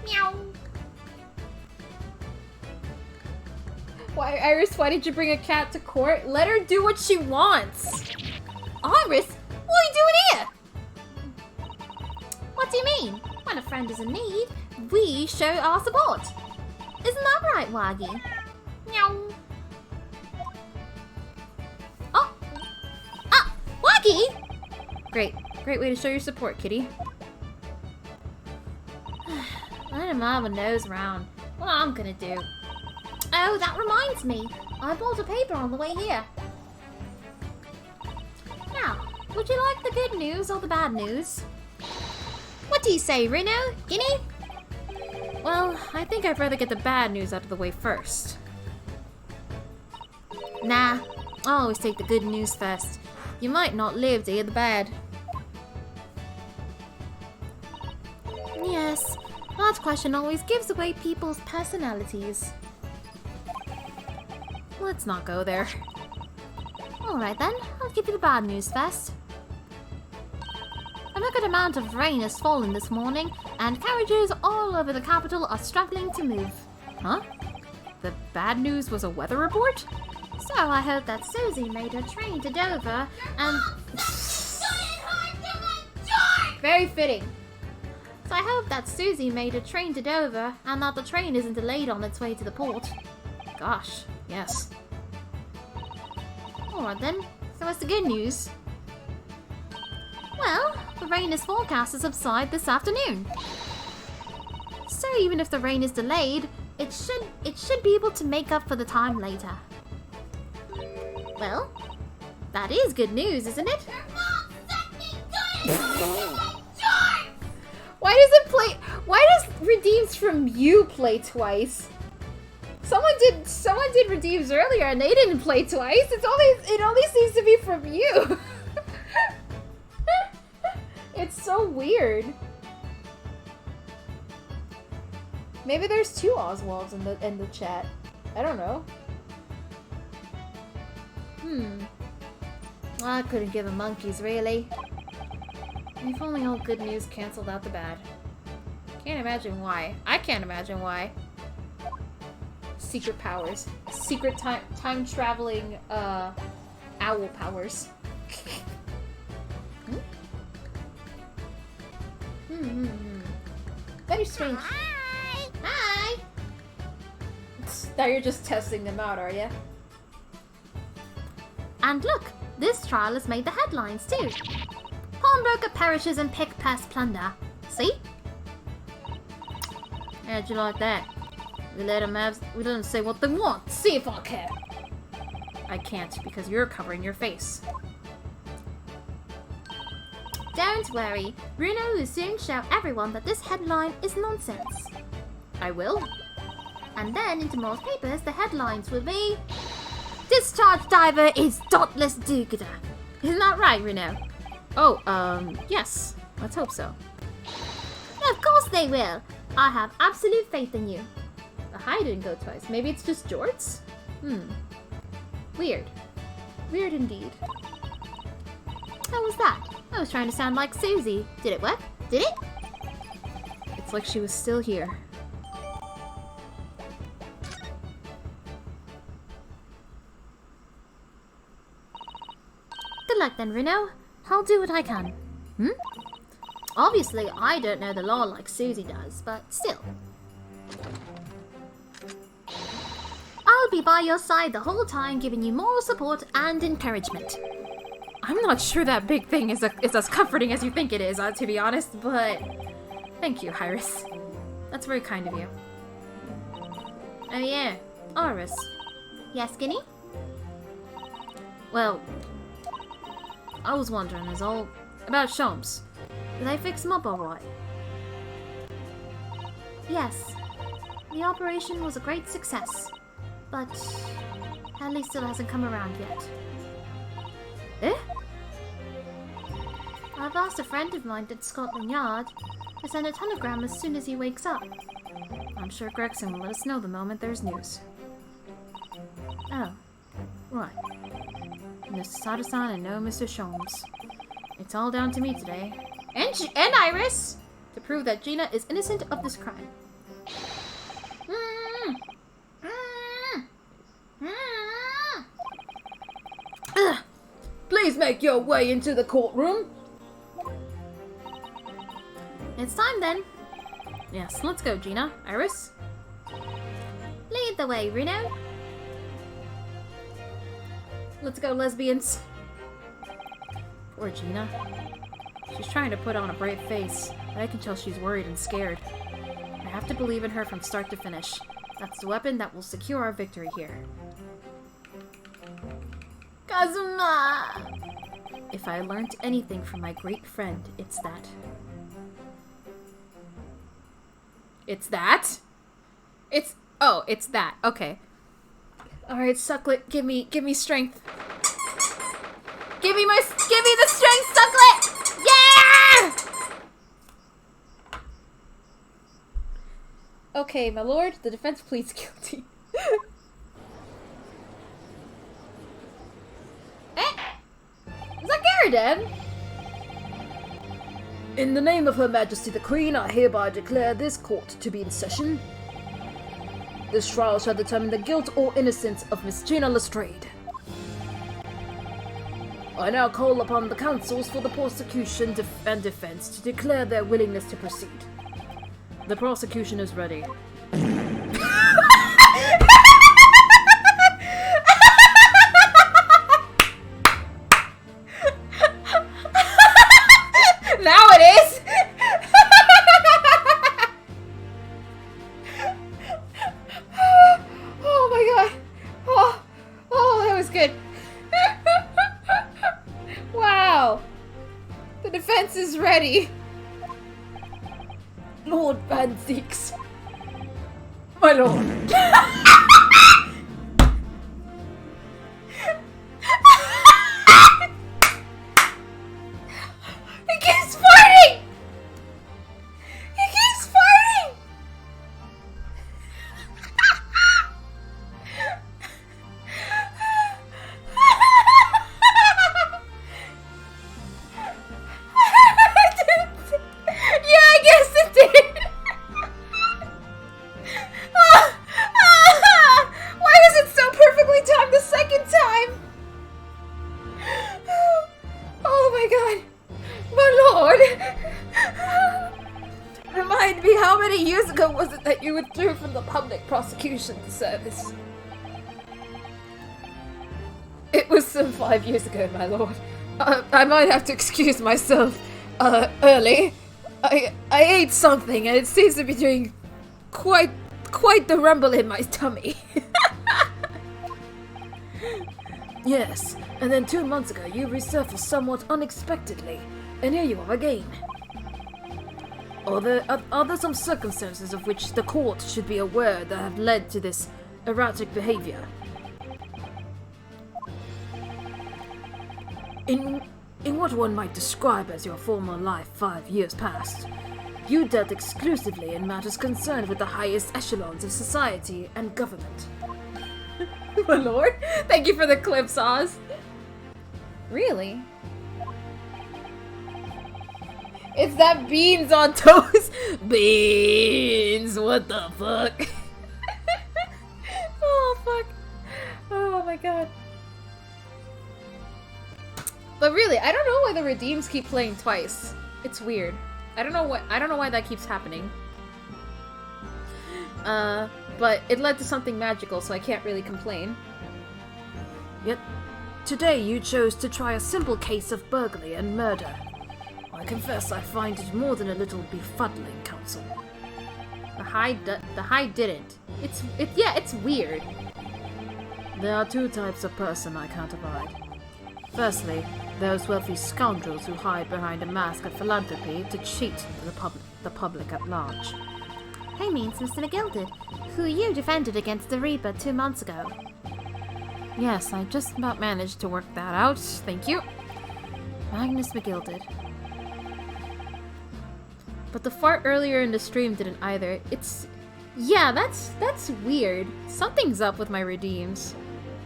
Meow! Why, Iris, why did you bring a cat to court? Let her do what she wants! Iris? What are you doing here? What do you mean? When a friend is in need, we show our support. Isn't that right, Waggy? Meow. Oh! Ah! Waggy! Great way to show your support, kitty. Letting Mama nose around. What I'm gonna do. Oh, that reminds me. I bought a paper on the way here. Now, would you like the good news or the bad news? What do you say, Reno? Guinea? Well, I think I'd rather get the bad news out of the way first. Nah, I always take the good news first. You might not live to hear the bad. Yes, that question always gives away people's personalities. Let's not go there. Alright then, I'll give you the bad news first. A record amount of rain has fallen this morning, and carriages all over the capital are struggling to move. Huh? The bad news was a weather report? So I hope that Susie made her train to Dover and... Very fitting. So I hope that Susie made her train to Dover and that the train isn't delayed on its way to the port. Gosh, yes. Alright then, so what's the good news? Well, the rain is forecast to subside this afternoon. So even if the rain is delayed, it should be able to make up for the time later. Well, that is good news, isn't it? Why does Redeems from You play twice? Someone did Redeems earlier and they didn't play twice. It only seems to be from You. It's so weird. Maybe there's two Oswalds in the chat. I don't know. Well, I couldn't give a monkeys, really. If only all good news canceled out the bad. Can't imagine why. I can't imagine why. Secret powers. Secret time traveling owl powers. Very strange. Hi! Hi! Now you're just testing them out, are you? And look, this trial has made the headlines too. Pawnbroker perishes in pick-pass plunder. See? How'd you like that? We let them say what they want. See if I can. I can't because you're covering your face. Don't worry, Bruno will soon show everyone that this headline is nonsense. I will. And then in tomorrow's papers, the headlines will be... Discharge diver is dauntless do-gooder. Isn't that right, Bruno? Oh, yes. Let's hope so. Of course they will. I have absolute faith in you. The hi didn't go twice. Maybe it's just jorts? Weird. Weird indeed. How was that? I was trying to sound like Susie. Did it work? Did it? It's like she was still here. Good luck then, Reno. I'll do what I can. Obviously, I don't know the law like Susie does, but still. I'll be by your side the whole time, giving you moral support and encouragement. I'm not sure that big thing is as comforting as you think it is, to be honest, but... Thank you, Iris. That's very kind of you. Oh yeah, Iris. Yes, Skinny? Well, I was wondering, is all about Sholmes. Did they fix him up alright? Yes. The operation was a great success, but Ellie still hasn't come around yet. Eh? I've asked a friend of mine at Scotland Yard to send a telegram as soon as he wakes up. I'm sure Gregson will let us know the moment there's news. Oh. Right. Mr. Sada-san and no Mr. Sholmes. It's all down to me today. And Iris! To prove that Gina is innocent of this crime. Please make your way into the courtroom. It's time then. Yes, let's go, Gina. Iris? Lead the way, Reno. Let's go, lesbians. Poor Gina. She's trying to put on a brave face, but I can tell she's worried and scared. I have to believe in her from start to finish. That's the weapon that will secure our victory here. Kazuma! If I learned anything from my great friend, it's that. It's that? It's that. Okay. Alright, Sucklet, give me strength. Give me the strength, Sucklet! Yeah! Okay, my lord, the defense pleads guilty. Is that Garridan? In the name of Her Majesty the Queen, I hereby declare this court to be in session. This trial shall determine the guilt or innocence of Miss Gina Lestrade. I now call upon the counsels for the prosecution and defense to declare their willingness to proceed. The prosecution is ready. Now it is! Oh my god. Oh, that was good. Wow. The defense is ready. Lord Van Zeeks. My lord. He keeps farting! He keeps farting! Yeah, I guess it did. me, how many years ago was it that you withdrew from the public prosecution service? It was some 5 years ago, my lord. I might have to excuse myself, early. I ate something and it seems to be doing quite the rumble in my tummy. Yes, and then 2 months ago you resurfaced somewhat unexpectedly, and here you are again. Are there some circumstances of which the court should be aware that have led to this erratic behavior? In what one might describe as your former life 5 years past, you dealt exclusively in matters concerned with the highest echelons of society and government. My lord, thank you for the clips, Oz. Really? It's that beans on toast. Beans, what the fuck? Oh, fuck. Oh my god. But really, I don't know why the redeems keep playing twice. It's weird. I don't know why that keeps happening. But it led to something magical, so I can't really complain. Yet, today you chose to try a simple case of burglary and murder. I confess I find it more than a little befuddling, Counsel. The high didn't. It's weird. There are 2 types of person I can't abide. Firstly, those wealthy scoundrels who hide behind a mask of philanthropy to cheat the public at large. He means Mr. McGilded, who you defended against the Reaper 2 months ago. Yes, I just about managed to work that out. Thank you. Magnus McGilded. But the fart earlier in the stream didn't either. Yeah, that's weird. Something's up with my redeems.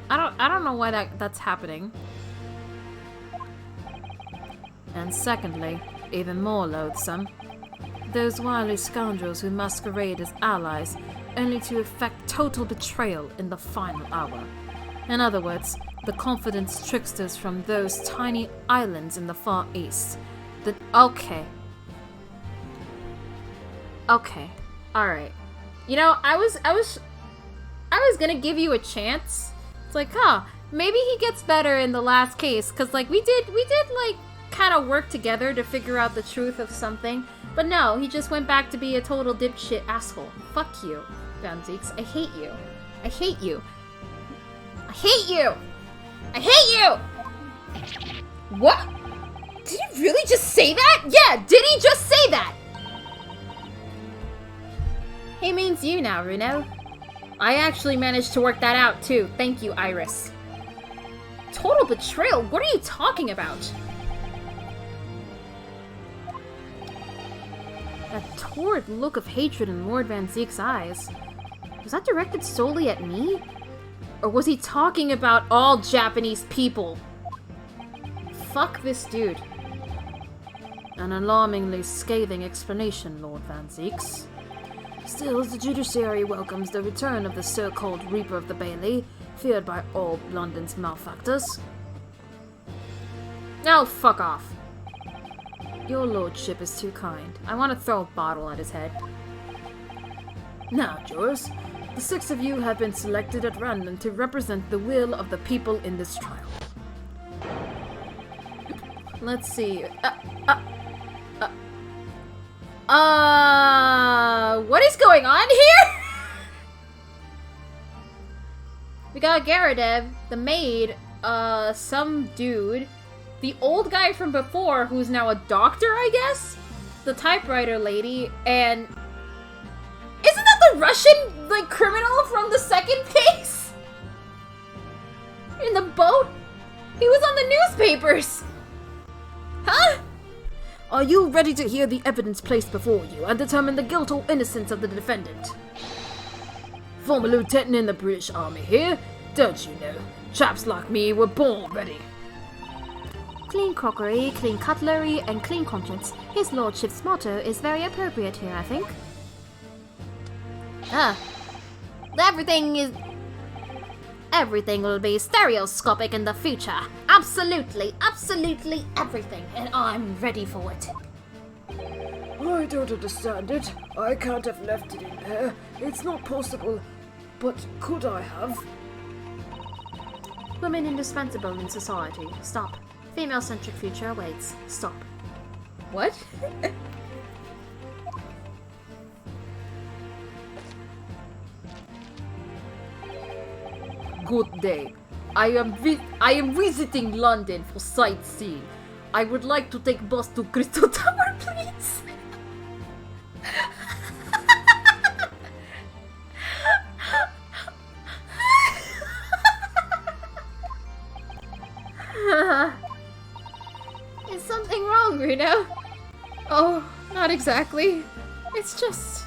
I don't know why that's happening. And secondly, even more loathsome, those wily scoundrels who masquerade as allies only to effect total betrayal in the final hour. In other words, the confidence tricksters from those tiny islands in the Far East. Okay, alright. You know, I was gonna give you a chance. It's like, maybe he gets better in the last case, cause like we did like kind of work together to figure out the truth of something. But no, he just went back to be a total dipshit asshole. Fuck you, Van Zeeks. I hate you. I hate you. I hate you! I hate you! What? Did he really just say that? Yeah, did he just say that? He means you now, Runo. I actually managed to work that out too. Thank you, Iris. Total betrayal? What are you talking about? That torrid look of hatred in Lord Van Zeek's eyes. Was that directed solely at me? Or was he talking about all Japanese people? Fuck this dude. An alarmingly scathing explanation, Lord Van Zeeks. Still, the judiciary welcomes the return of the so-called Reaper of the Bailey, feared by all London's malefactors. Now, fuck off. Your lordship is too kind. I want to throw a bottle at his head. Now, jurors, the 6 of you have been selected at random to represent the will of the people in this trial. Let's see. What is going on here? We got Garadev, the maid, some dude, the old guy from before who's now a doctor, I guess? The typewriter lady, and... Isn't that the Russian, like, criminal from the second case? In the boat? He was on the newspapers! Huh? Are you ready to hear the evidence placed before you and determine the guilt or innocence of the defendant? Former lieutenant in the British Army here, don't you know? Chaps like me were born ready. Clean crockery, clean cutlery, and clean conscience. His lordship's motto is very appropriate here, I think. Everything will be stereoscopic in the future. Absolutely, absolutely everything, and I'm ready for it. I don't understand it. I can't have left it in there. It's not possible. But could I have? Women indispensable in society. Stop. Female-centric future awaits. Stop. What? Good day. I am visiting London for sightseeing. I would like to take bus to Crystal Tower, please. Is something wrong, Reno? Oh, not exactly. It's just...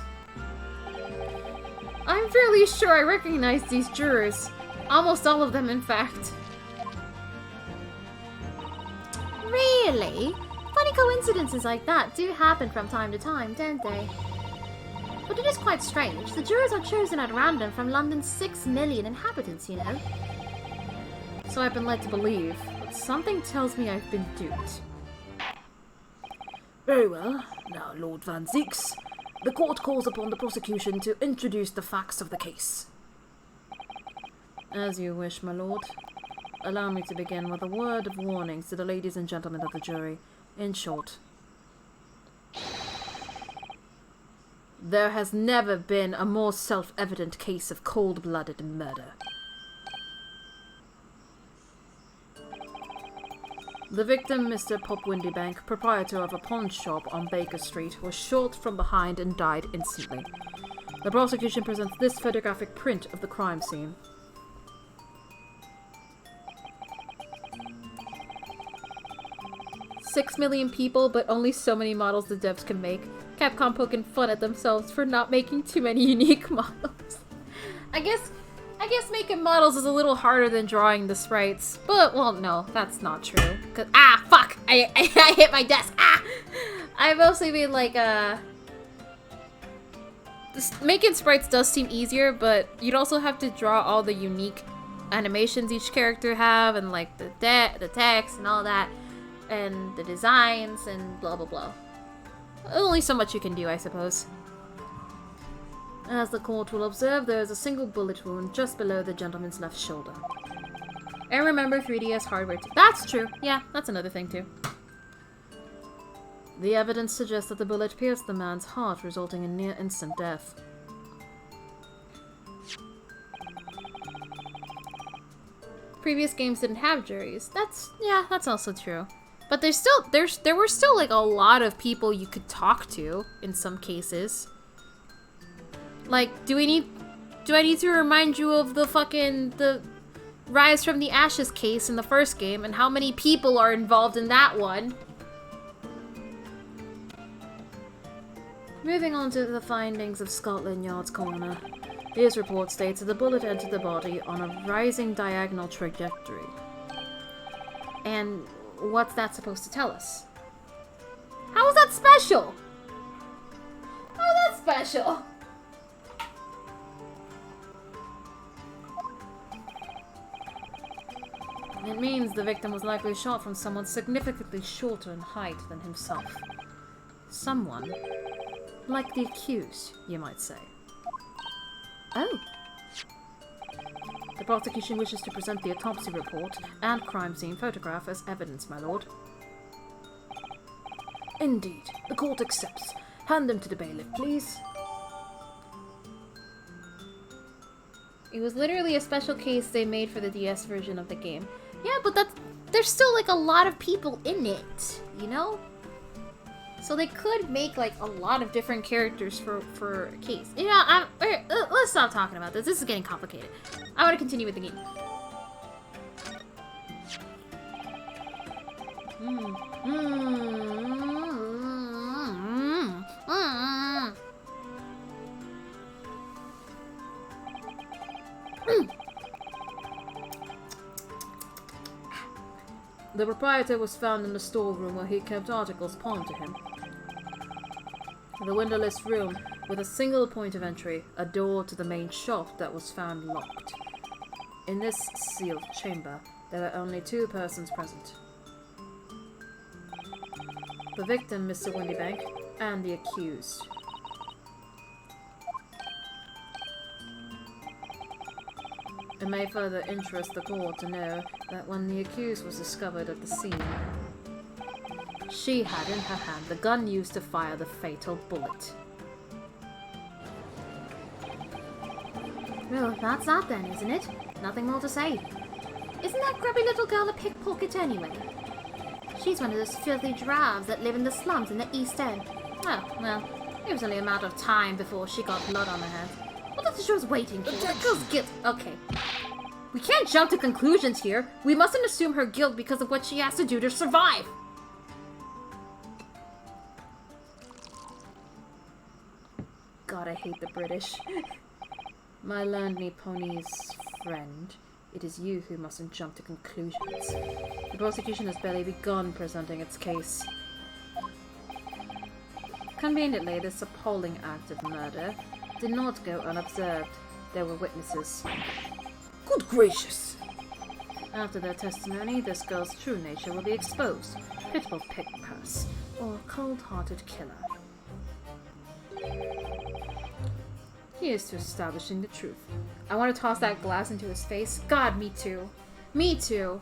I'm fairly sure I recognize these jurors. Almost all of them, in fact. Really? Funny coincidences like that do happen from time to time, don't they? But it is quite strange. The jurors are chosen at random from London's 6 million inhabitants, you know. So I've been led to believe, but something tells me I've been duped. Very well. Now, Lord Van Zieks, the court calls upon the prosecution to introduce the facts of the case. As you wish, my lord. Allow me to begin with a word of warning to the ladies and gentlemen of the jury. In short, there has never been a more self-evident case of cold-blooded murder. The victim, Mr. Pop Windybank, proprietor of a pawn shop on Baker Street, was shot from behind and died instantly. The prosecution presents this photographic print of the crime scene. 6 million people, but only so many models the devs can make. Capcom poking fun at themselves for not making too many unique models. I guess making models is a little harder than drawing the sprites. But, well, no, that's not true. Cause, fuck! I hit my desk! I mostly mean, like, making sprites does seem easier, but you'd also have to draw all the unique animations each character have, and, like, the text and all that. And the designs, and blah blah blah. Only so much you can do, I suppose. As the court will observe, there is a single bullet wound just below the gentleman's left shoulder. And remember 3DS hardware too. That's true. Yeah, that's another thing too. The evidence suggests that the bullet pierced the man's heart, resulting in near-instant death. Previous games didn't have juries. That's also true. But there were still like a lot of people you could talk to in some cases. Like, do I need to remind you of the Rise from the Ashes case in the first game and how many people are involved in that one? Moving on to the findings of Scotland Yard's coroner. His report states that the bullet entered the body on a rising diagonal trajectory. And what's that supposed to tell us? How is that special? How is that special? It means the victim was likely shot from someone significantly shorter in height than himself. Someone like the accused, you might say. Oh. The prosecution wishes to present the autopsy report and crime scene photograph as evidence, my lord. Indeed. The court accepts. Hand them to the bailiff, please. It was literally a special case they made for the DS version of the game. Yeah, but there's still like a lot of people in it, you know? So they could make like a lot of different characters for a case. You know, let's stop talking about this. This is getting complicated. I want to continue with the game. The proprietor was found in the storeroom where he kept articles pawned to him. The windowless room with a single point of entry, a door to the main shop that was found locked. In this sealed chamber, there were only 2 persons present. The victim, Mr. Windybank, and the accused. It may further interest the court to know that when the accused was discovered at the scene, she had in her hand the gun used to fire the fatal bullet. Well, that's that then, isn't it? Nothing more to say. Isn't that grubby little girl a pickpocket anyway? She's one of those filthy drabs that live in the slums in the East End. Oh, well, it was only a matter of time before she got blood on her hands. What did she was waiting for? That girl's guilt. Okay. We can't jump to conclusions here. We mustn't assume her guilt because of what she has to do to survive. God, I hate the British. My learned Nipponese friend, it is you who mustn't jump to conclusions. The prosecution has barely begun presenting its case. Conveniently, this appalling act of murder did not go unobserved. There were witnesses. Good gracious! After their testimony, this girl's true nature will be exposed. Pitiful pick-purse, or cold-hearted killer. Here's to establishing the truth. I want to toss that glass into his face. God, me too. Me too.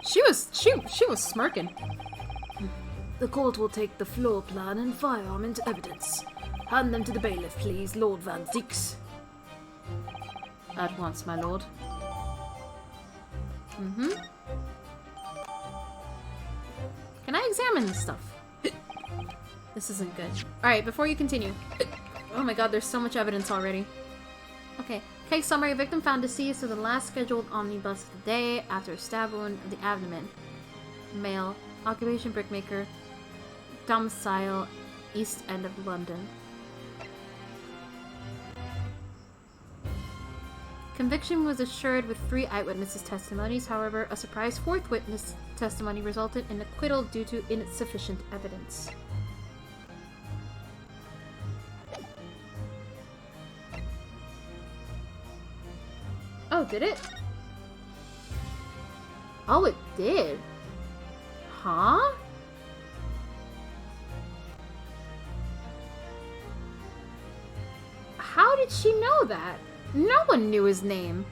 She was smirking. The court will take the floor plan and firearm into evidence. Hand them to the bailiff, please, Lord Van Dix. At once, my lord. Can I examine this stuff? This isn't good. Alright, before you continue. Oh my god, there's so much evidence already. Okay, case summary. Victim found deceased with the last scheduled omnibus of the day after a stab wound of the abdomen. Male. Occupation brickmaker. Domicile East End of London. Conviction was assured with 3 eyewitnesses' testimonies. However, a surprise 4th witness testimony resulted in acquittal due to insufficient evidence. Oh, did it? Oh, it did. Huh? How did she know that? No one knew his name.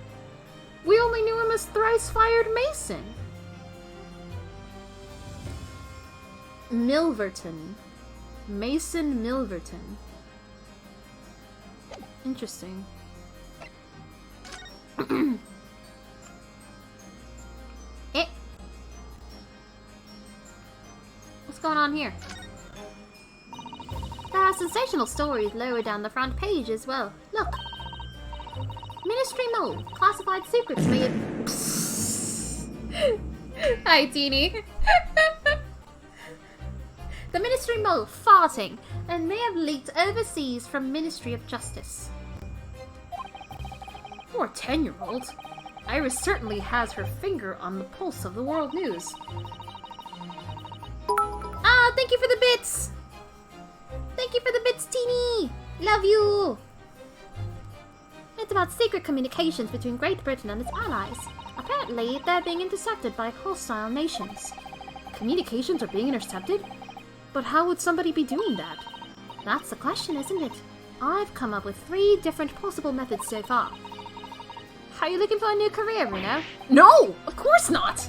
We only knew him as Thrice-Fired Mason. Milverton. Mason Milverton. Interesting. What's going on here? There are sensational stories lower down the front page as well. Look. Ministry mole. Classified secrets may have... Hi, Teeny. The Ministry mole farting and may have leaked overseas from Ministry of Justice. Poor 10-year-old. Iris certainly has her finger on the pulse of the world news. Ah, thank you for the bits! Thank you for the bits, Teeny! Love you! It's about secret communications between Great Britain and its allies. Apparently, they're being intercepted by hostile nations. Communications are being intercepted? But how would somebody be doing that? That's the question, isn't it? I've come up with 3 different possible methods so far. Are you looking for a new career, Bruno? No! Of course not!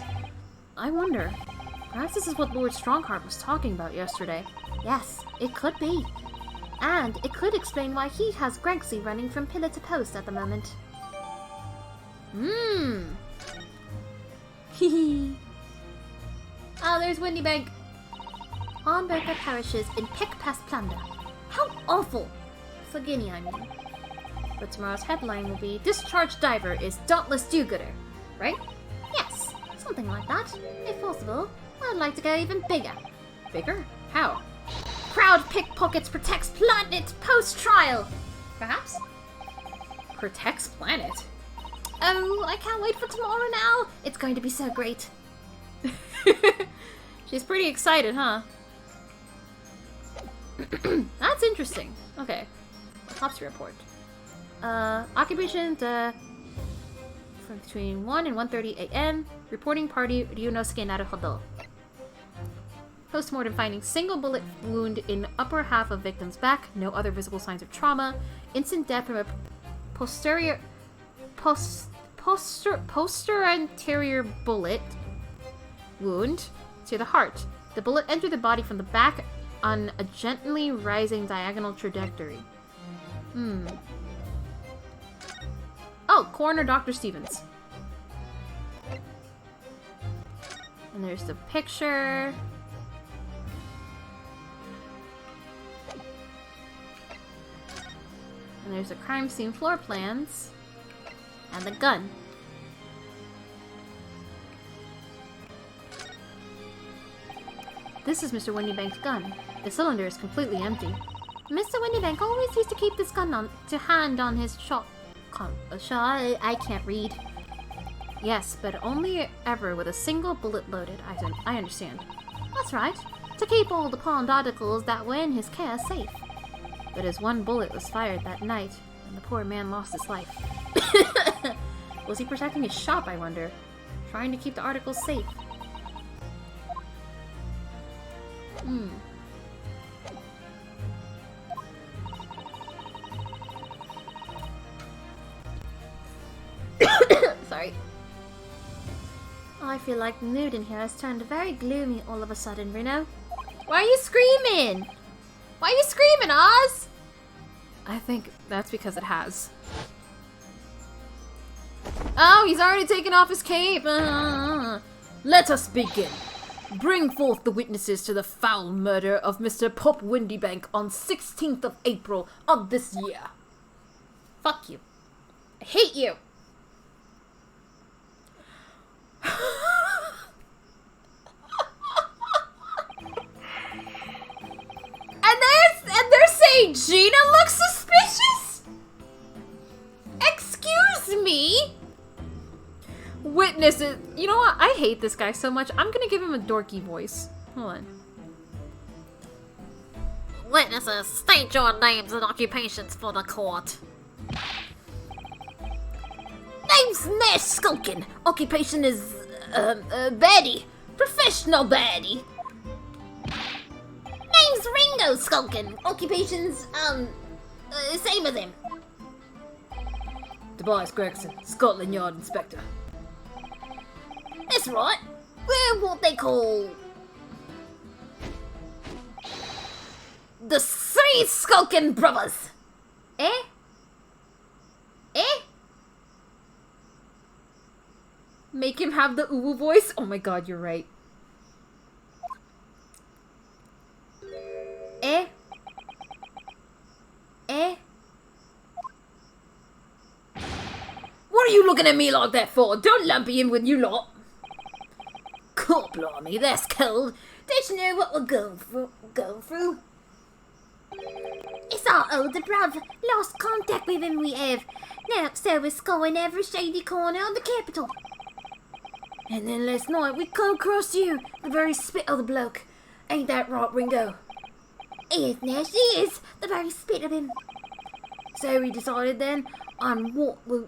I wonder. Perhaps this is what Lord Strongheart was talking about yesterday. Yes, it could be. And it could explain why he has Greggsy running from pillar to post at the moment. Hehe. Oh, there's Windybank. Pawnbroker perishes in pick-past plunder. How awful! For Guinea, I mean. But tomorrow's headline will be Discharged Diver is Dauntless Do-Gooder, right? Yes, something like that. If possible, I'd like to go even bigger. Bigger? How? Proud pickpockets protects planet post-trial! Perhaps? Protects planet? Oh, I can't wait for tomorrow now! It's going to be so great. She's pretty excited, huh? That's interesting. Okay. Autopsy report. Occupation from between 1 and 1:30 a.m. Reporting party Ryunosuke Naruhodo. Postmortem finding single bullet wound in upper half of victim's back. No other visible signs of trauma. Instant death from a posterior anterior bullet wound to the heart. The bullet entered the body from the back on a gently rising diagonal trajectory. Oh, Coroner Dr. Stevens. And there's the picture. And there's the crime scene floor plans. And the gun. This is Mr. Windybank's gun. The cylinder is completely empty. Mr. Windybank always used to keep this gun on his shot. I can't read. Yes, but only ever with a single bullet loaded. I understand. That's right. To keep all the pawned articles that were in his care safe. But his one bullet was fired that night, and the poor man lost his life. Was he protecting his shop, I wonder? Trying to keep the articles safe? Sorry. I feel like the mood in here has turned very gloomy all of a sudden, Reno. Why are you screaming? Why are you screaming, Oz? I think that's because it has. Oh, he's already taken off his cape. Let us begin. Bring forth the witnesses to the foul murder of Mr. Pop Windybank on 16th of April of this year. Fuck you. I hate you. and they're saying Gina looks suspicious? Excuse me? Witnesses. You know what? I hate this guy so much. I'm gonna give him a dorky voice. Hold on. Witnesses, state your names and occupations for the court. Name's Nash Skullcan. Occupation is, baddie. Professional baddie. Name's Ringo Skullcan. Occupation's, same as him. Tobias Gregson, Scotland Yard Inspector. That's right. We're what they call The Three Skullcan Brothers. Eh? Make him have the uwu voice? Oh my god, you're right. What are you looking at me like that for? Don't lumpy him with you lot. God blimey, that's cold. Don't you know what we're going through? It's our older brother. Lost contact with him we have. Now, so we're scoring every shady corner of the capital. And then last night we come across you, the very spit of the bloke. Ain't that right, Ringo? Yes, Nash, he is. The very spit of him. So we decided then on what we...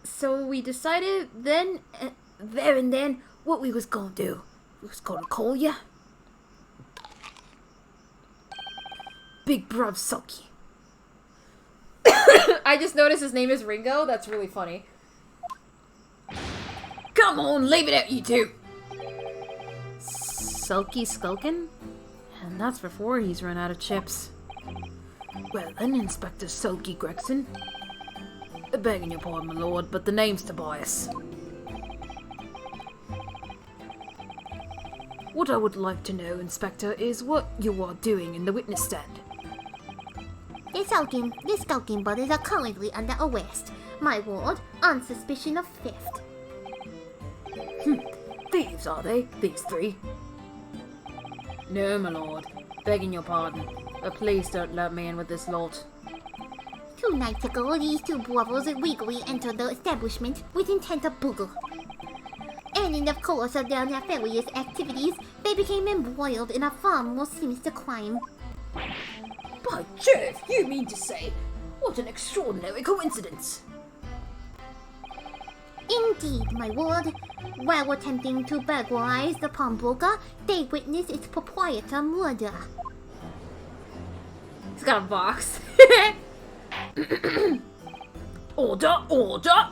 So we decided then... there and then what we was gonna do. We was gonna call you Big Bruv Sulky. I just noticed his name is Ringo. That's really funny. Come on, leave it out, you two. Sulky Skullcan? And that's before he's run out of chips. Well then, Inspector Sulky Gregson. Begging your pardon, my lord, but the name's Tobias. What I would like to know, Inspector, is what you are doing in the witness stand. The Skullcan brothers are currently under arrest. My ward, on suspicion of theft. Thieves, are they? These three? No, my lord. Begging your pardon, but please don't let me in with this lot. 2 nights ago, these two brothers illegally entered the establishment with intent of burglary. And in the course of their nefarious activities, they became embroiled in a far more sinister crime. By Jove, you mean to say, what an extraordinary coincidence. Indeed, my lord. While attempting to burglarize the pawnbroker, they witnessed its proprietor murder. He's got a box. Order, order!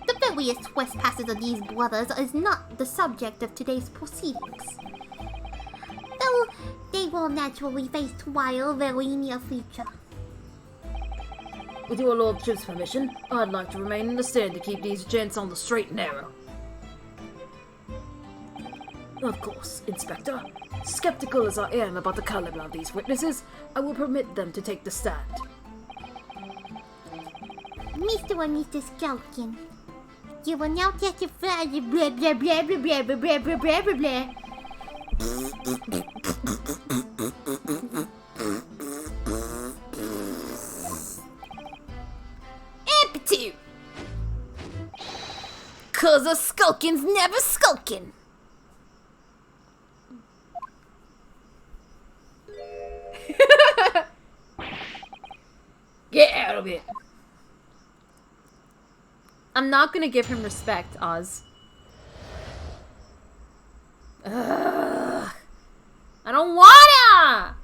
The various trespasses of these brothers is not the subject of today's proceedings, though they will naturally face trial very near future. With your lordship's permission, I'd like to remain in the stand to keep these gents on the straight and narrow. Of course, Inspector. Skeptical as I am about the caliber of these witnesses, I will permit them to take the stand. Mr. and Mrs. Skullcan, you will now testify blah blah blah blah blah blah blah blah blah blah blah. Aptitude! 'Cause a skulkin's never skulkin'. Get out of it! I'm not gonna give him respect, Oz. Ugh. I don't wanna!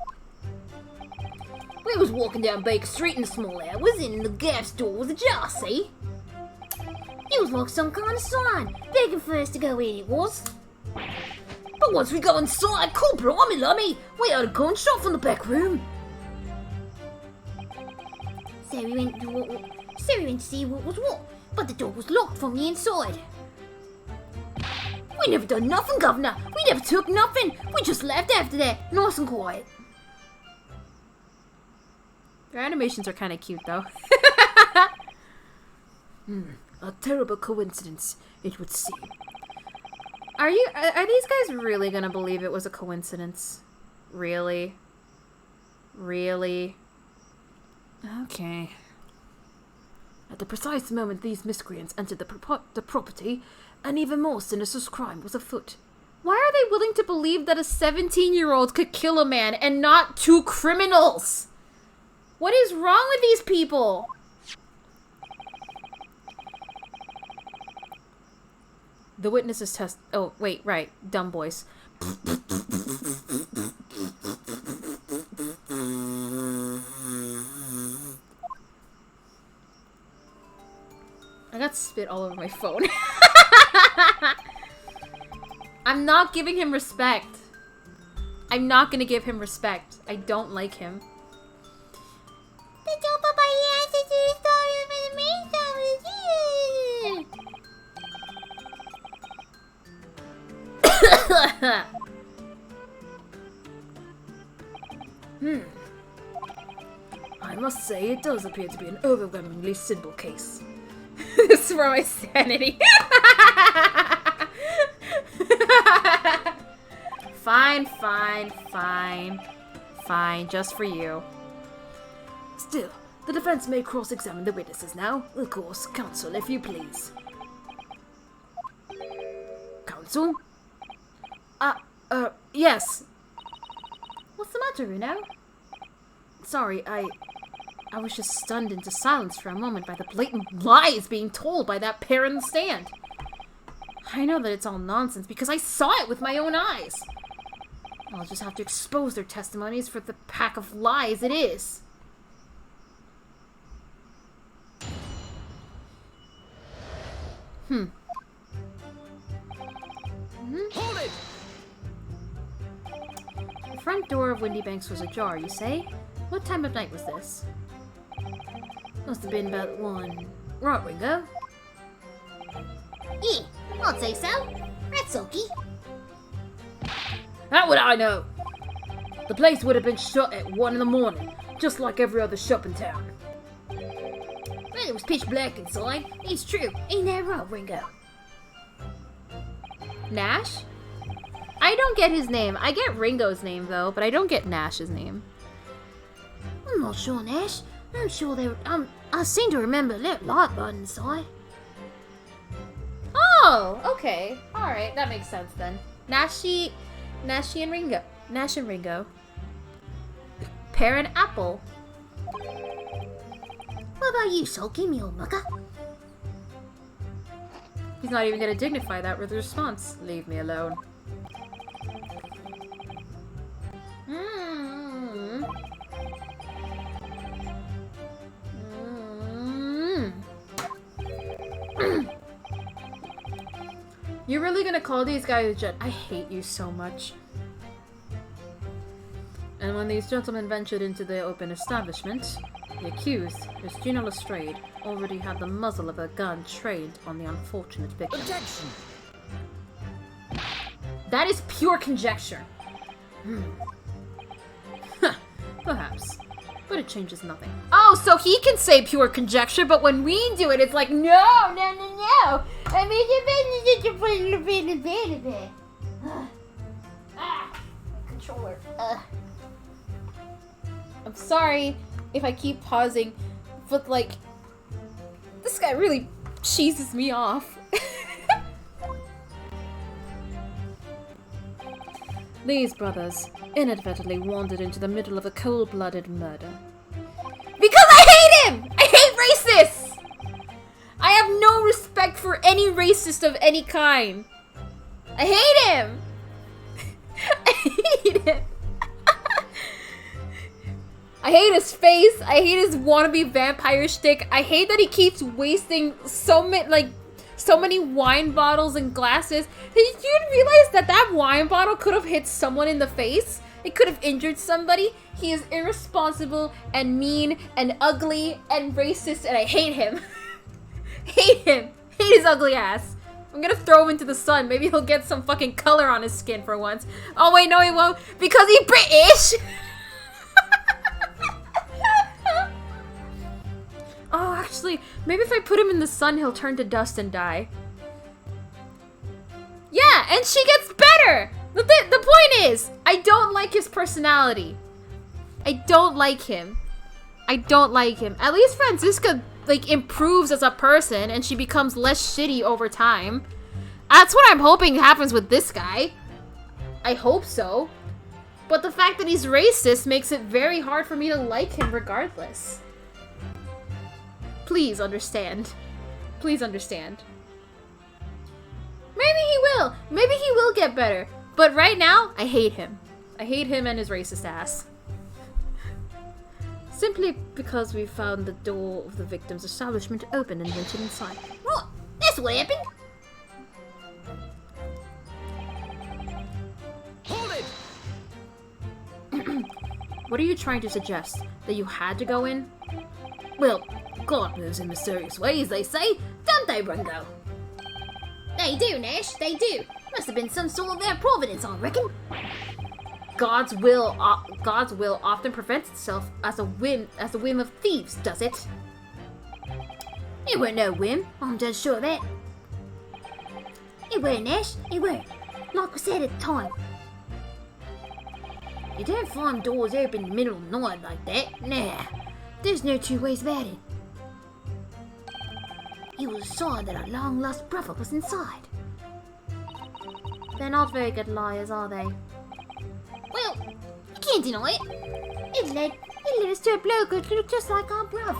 We was walking down Baker Street in the small hours, and in the gas store was ajar, see? It was like some kind of sign, begging for us to go in, it was. But once we got inside, cool blimey lummy, we heard a gunshot from the back room. So we went to see what was what, but the door was locked from the inside. We never done nothing, Governor. We never took nothing. We just left after that, nice and quiet. Their animations are kind of cute, though. A terrible coincidence, it would seem. Are these guys really gonna believe it was a coincidence? Really? Really? Okay. At the precise moment these miscreants entered the property, an even more sinister crime was afoot. Why are they willing to believe that a 17-year-old could kill a man and not two criminals? What is wrong with these people? The witnesses test... Oh, wait, right. Dumb voice. I got spit all over my phone. I'm not giving him respect. I'm not gonna give him respect. I don't like him. The top of my ass is the story of the main I must say, it does appear to be an overwhelmingly simple case. This is for my sanity. Fine, fine, fine. Fine, just for you. Still, the defense may cross-examine the witnesses now. Of course, counsel, if you please. Counsel? Yes. What's the matter, Runo? Sorry, I was just stunned into silence for a moment by the blatant lies being told by that pair in the stand. I know that it's all nonsense because I saw it with my own eyes. I'll just have to expose their testimonies for the pack of lies it is. Hold it! The front door of Windy Banks was ajar, you say? What time of night was this? Must have been about 1. Right, Ringo? Yeah, I'd say so. That's okay. How would I know? The place would have been shut at 1 in the morning, just like every other shop in town. Well, it was pitch black inside. It's true. Ain't that right, Ringo? Nash? I don't get his name. I get Ringo's name, though, but I don't get Nash's name. I'm not sure, Nash. I'm sure there. I seem to remember that light bulb inside. Oh, okay. Alright, that makes sense then. Nash and Ringo. Nash and Ringo. Pear and apple. What about you, Sulky, me old mucker? He's not even gonna dignify that with a response. Leave me alone. You're really gonna call these guys I hate you so much. And when these gentlemen ventured into the open establishment, the accused, Miss Gina Lestrade, already had the muzzle of her gun trained on the unfortunate victim. Objection! That is pure conjecture. Perhaps. But it changes nothing. Oh, so he can say pure conjecture, but when we do it, it's like, no, no, no, no. I mean, controller. I'm sorry if I keep pausing, but like, this guy really cheeses me off. These brothers inadvertently wandered into the middle of a cold-blooded murder. Because I hate him! I hate racists! I have no respect for any racist of any kind. I hate him! I hate him! I hate his face. I hate his wannabe vampire shtick. I hate that he keeps wasting so many wine bottles and glasses. Did you realize that that wine bottle could have hit someone in the face? It could have injured somebody. He is irresponsible and mean and ugly and racist, and I hate him. Hate him. Hate his ugly ass. I'm gonna throw him into the sun. Maybe he'll get some fucking color on his skin for once. Oh wait, no he won't. Because he's British! Oh, actually, maybe if I put him in the sun, he'll turn to dust and die. Yeah, and she gets better! The point is, I don't like his personality. I don't like him. I don't like him. At least Franziska, like, improves as a person, and she becomes less shitty over time. That's what I'm hoping happens with this guy. I hope so. But the fact that he's racist makes it very hard for me to like him regardless. Please understand. Please understand. Maybe he will. Maybe he will get better. But right now, I hate him. I hate him and his racist ass. Simply because we found the door of the victim's establishment open and ventured inside. What? That's what happened. Hold it! What are you trying to suggest? That you had to go in? Well, God moves in mysterious ways, they say. Don't they, Ringo? They do, Nash. They do. Must have been some sort of their providence, I reckon. God's will often presents itself as a whim of thieves, does it? It weren't no whim. I'm dead sure of that. It weren't, Nash. It weren't. Like I said at the time. You don't find doors open in the middle of the night like that. Nah. There's no two ways about it. It was a sign that our long-lost brother was inside. They're not very good liars, are they? Well, you can't deny it. It led us to a bloke who looked just like our bruv.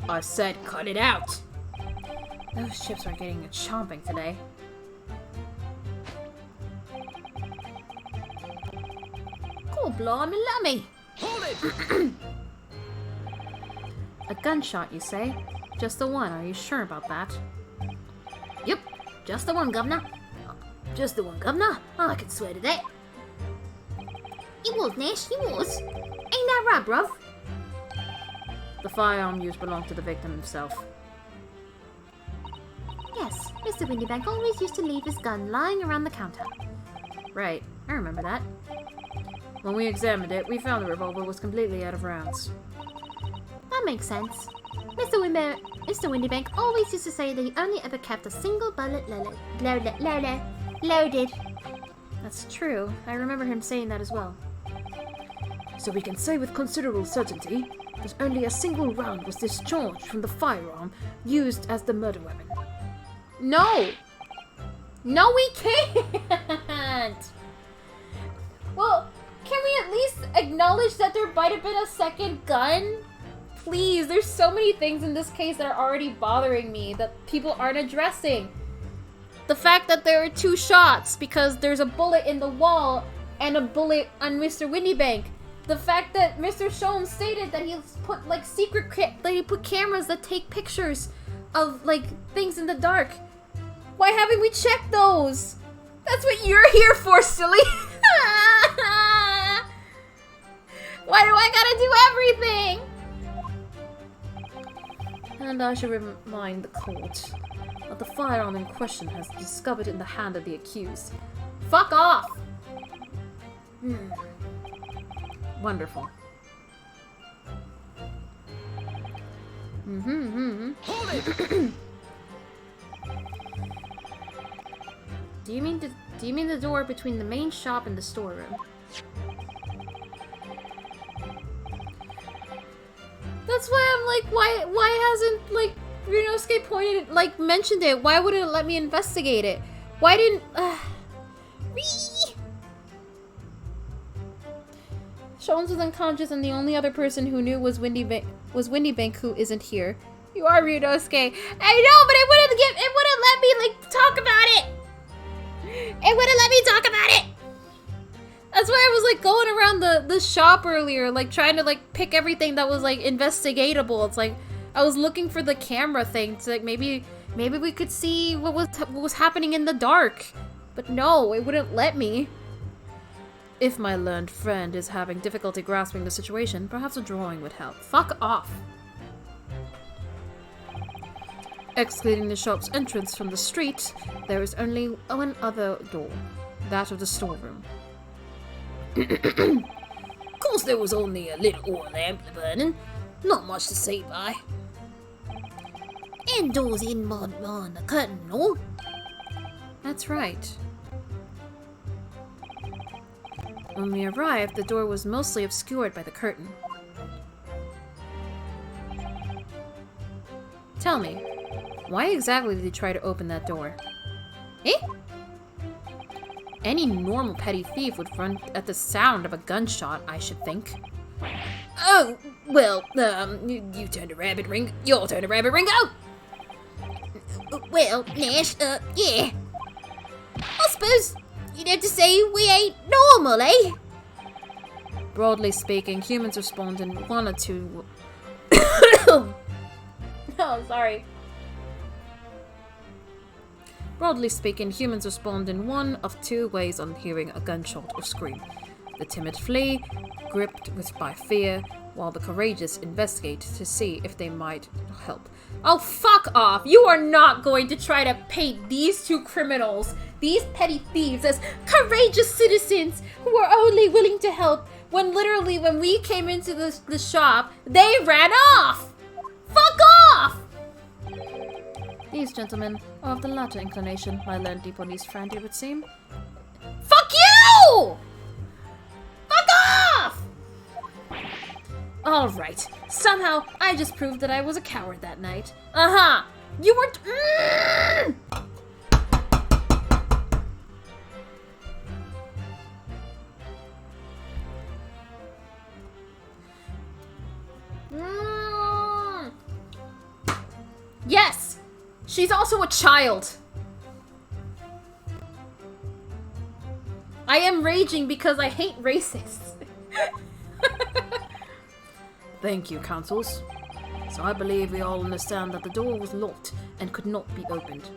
I said cut it out. Those chips are getting a chomping today. God blimey, lummy. Hold it! A gunshot, you say? Just the one, are you sure about that? Yep, just the one, Governor. Just the one, Governor. I can swear to that. It was, Nash, it was. Ain't that right, bruv? The firearm used belonged to the victim himself. Yes, Mr. Windybank always used to leave his gun lying around the counter. Right, I remember that. When we examined it, we found the revolver was completely out of rounds. That makes sense. Mr. Windybank always used to say that he only ever kept a single bullet loaded. That's true. I remember him saying that as well. So we can say with considerable certainty that only a single round was discharged from the firearm used as the murder weapon. No! No, we can't! Well, can we at least acknowledge that there might have been a second gun? Please, there's so many things in this case that are already bothering me that people aren't addressing. The fact that there are 2 shots because there's a bullet in the wall and a bullet on Mr. Windybank. The fact that Mr. Sholmes stated that he's put like that he put cameras that take pictures of like things in the dark. Why haven't we checked those? That's what you're here for, silly. Why do I gotta do everything? And I should remind the court that the firearm in question has been discovered in the hand of the accused. Fuck off! Wonderful. Hold it! Do you mean the door between the main shop and the storeroom? That's why I'm like, why hasn't like Ryunosuke mentioned it? Why wouldn't it let me investigate it? Why didn't Sholmes was unconscious and the only other person who knew was Windybank, who isn't here. You are Ryunosuke. I know, but it wouldn't let me talk about it. It wouldn't let me talk about it. That's why I was going around the shop earlier, trying to pick everything that was investigatable. It's I was looking for the camera thing to maybe we could see what was happening in the dark. But no, it wouldn't let me. If my learned friend is having difficulty grasping the situation, perhaps a drawing would help. Fuck off. Excluding the shop's entrance from the street, there is only one other door, that of the storeroom. Of course there was only a little oil lamp burning. Not much to see by. And doors in behind the curtain, no? That's right. When we arrived, the door was mostly obscured by the curtain. Tell me, why exactly did you try to open that door? Eh? Any normal petty thief would run at the sound of a gunshot, I should think. Oh, well, you turned a rabbit ring. You'll turn a rabbit ring. Oh! Well, Nash, yeah. I suppose you'd have to say we ain't normal, eh? Broadly speaking, humans respond in one or two... Oh, sorry. Broadly speaking, humans respond in one of 2 ways on hearing a gunshot or scream. The timid flee, gripped by fear, while the courageous investigate to see if they might help. Oh, fuck off! You are not going to try to paint these 2 criminals, these petty thieves, as courageous citizens who are only willing to help when literally when we came into the shop, they ran off! Fuck off! These gentlemen are of the latter inclination, my learned police friend, it would seem. Fuck you! Fuck off! Alright, somehow I just proved that I was a coward that night. Uh-huh! You weren't... Yes! She's also a child! I am raging because I hate racists. Thank you, counsels. So I believe we all understand that the door was locked and could not be opened.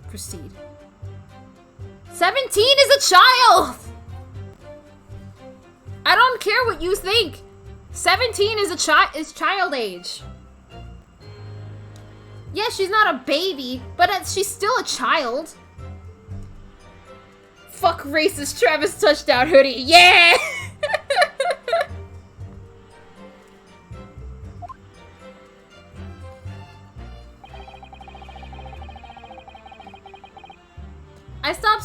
Proceed. 17 is a child! I don't care what you think. 17 is child age. Yeah, she's not a baby, but she's still a child. Fuck racist Travis touchdown hoodie. Yeah! I stopped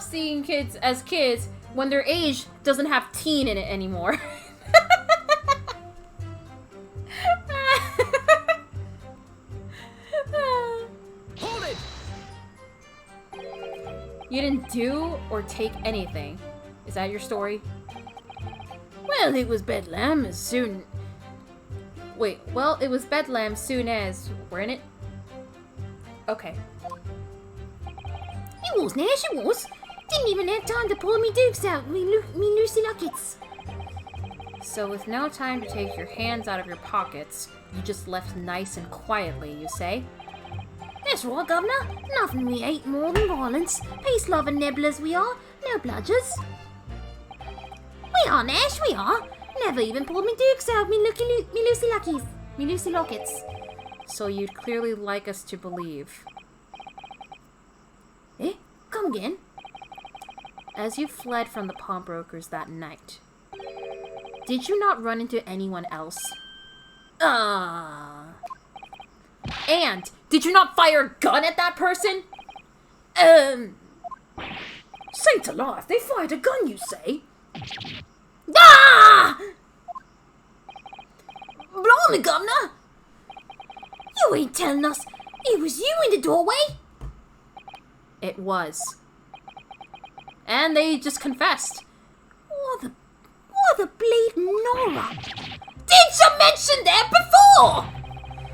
seeing kids as kids when their age doesn't have teen in it anymore. Hold it! You didn't do or take anything. Is that your story? Well, it was bedlam as soon Wait, well, it was Bedlam soon as, weren't it? Okay. It was, Nash, it was. Didn't even have time to pull me dukes out, me Lucy Luckets. So with no time to take your hands out of your pockets, you just left nice and quietly, you say? That's right, Governor. Nothing we hate more than violence. Peace-loving nibblers we are, no bludgers. We are, Nash, we are. Never even pulled me dukes out, me Lucy Luckies, me Lucy Lockets. So you'd clearly like us to believe. Eh? Come again? As you fled from the pawnbrokers that night, did you not run into anyone else? And did you not fire a gun at that person? Saint alive, they fired a gun, you say? Ah! Blimey, Governor! You ain't telling us it was you in the doorway? It was. And they just confessed. What the bleeding Nora? Did you mention that before?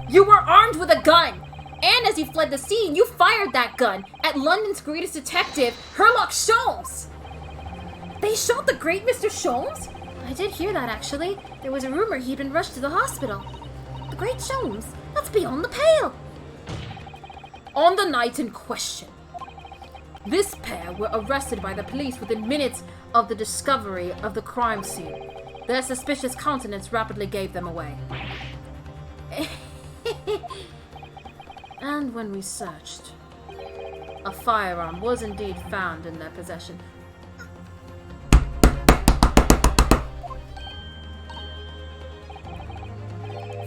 You were armed with a gun! And as you fled the scene, you fired that gun at London's greatest detective, Sherlock Sholmes! They shot the great Mr. Sholmes? I did hear that, actually. There was a rumor he'd been rushed to the hospital. The great Sholmes? That's beyond the pale. On the night in question, this pair were arrested by the police within minutes of the discovery of the crime scene. Their suspicious countenance rapidly gave them away. And when we searched, a firearm was indeed found in their possession.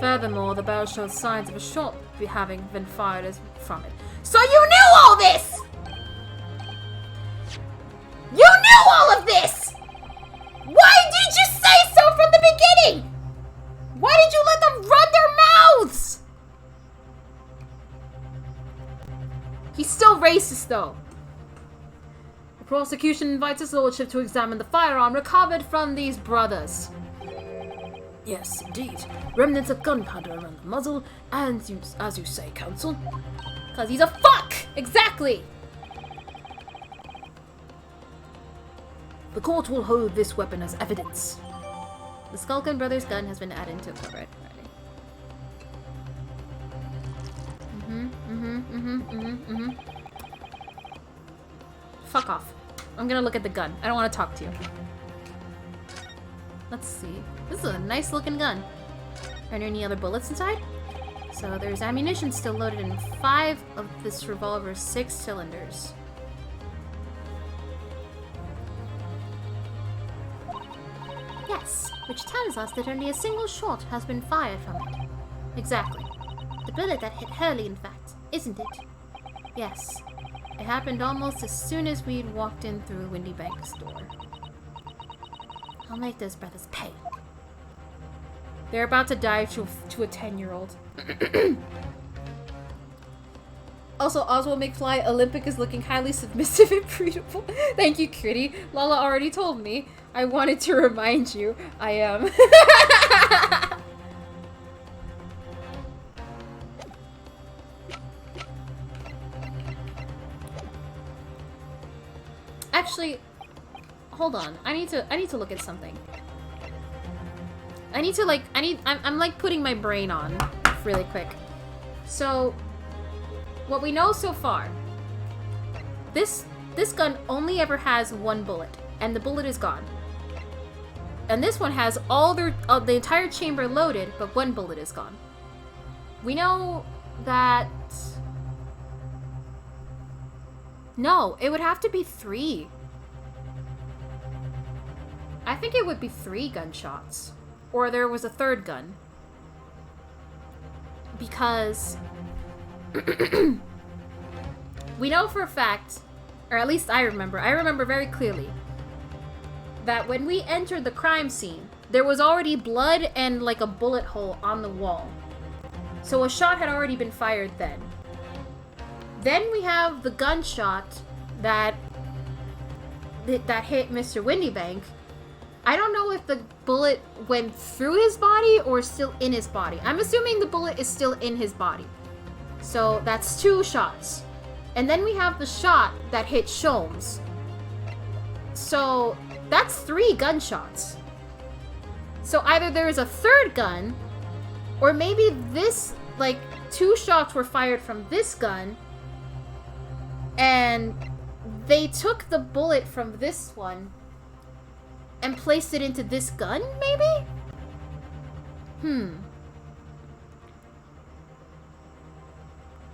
Furthermore, the barrel showed signs of a shot having been fired from it. So you knew all this! You knew all of this! Why did you say so from the beginning? Why did you let them run their mouths? He's still racist, though. The prosecution invites his lordship to examine the firearm recovered from these brothers. Yes, indeed. Remnants of gunpowder around the muzzle, and as you say, counsel. Cause he's a fuck! Exactly! The court will hold this weapon as evidence. The Skullcan Brothers Gun has been added to the right. Fuck off. I'm gonna look at the gun. I don't want to talk to you. Let's see. This is a nice looking gun. Are there any other bullets inside? So there's ammunition still loaded in 5 of this revolver's 6 cylinders. Yes, which tells us that only a single shot has been fired from it. Exactly. The bullet that hit Hurley, in fact, isn't it? Yes. It happened almost as soon as we'd walked in through Windy Bank's door. I'll make those brothers pay. They're about to dive to a 10-year-old. Also, Oswald McFly, Olympic is looking highly submissive and breedable. Thank you, Kitty. Lala already told me. I wanted to remind you. I am. Actually, hold on. I need to look at something. I'm like putting my brain on really quick. So, what we know so far, this gun only ever has 1 bullet, and the bullet is gone. And this one has the entire chamber loaded, but 1 bullet is gone. We know that... No, it would have to be 3. I think it would be 3 gunshots. Or there was a 3rd gun. Because... we know for a fact, or at least I remember very clearly, that when we entered the crime scene, there was already blood and like a bullet hole on the wall. So a shot had already been fired then. Then we have the gunshot that hit Mr. Windybank, I don't know if the bullet went through his body or still in his body. I'm assuming the bullet is still in his body. So that's 2 shots. And then we have the shot that hit Sholmes. So that's 3 gunshots. So either there is a 3rd gun, or maybe this, like, 2 shots were fired from this gun, and they took the bullet from this one and placed it into this gun, maybe?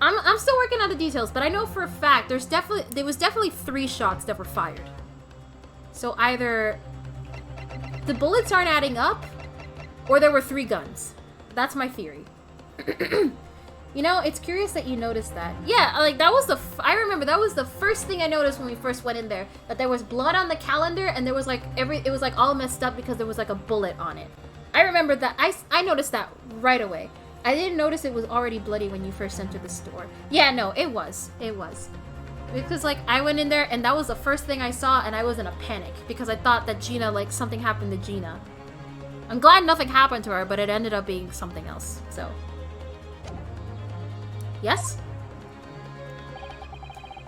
I'm still working on the details, but I know for a fact there was definitely 3 shots that were fired. So either the bullets aren't adding up, or there were 3 guns. That's my theory. You know, it's curious that you noticed that. Yeah, like that was I remember that was the first thing I noticed when we first went in there, that there was blood on the calendar, and there was like it was like all messed up because there was like a bullet on it. I remember that. I noticed that right away. I didn't notice it was already bloody when you first entered the store. Yeah, no, it was. It was. Because, like, I went in there, and that was the first thing I saw, and I was in a panic. Because I thought that Gina, like, something happened to Gina. I'm glad nothing happened to her, but it ended up being something else, so. Yes?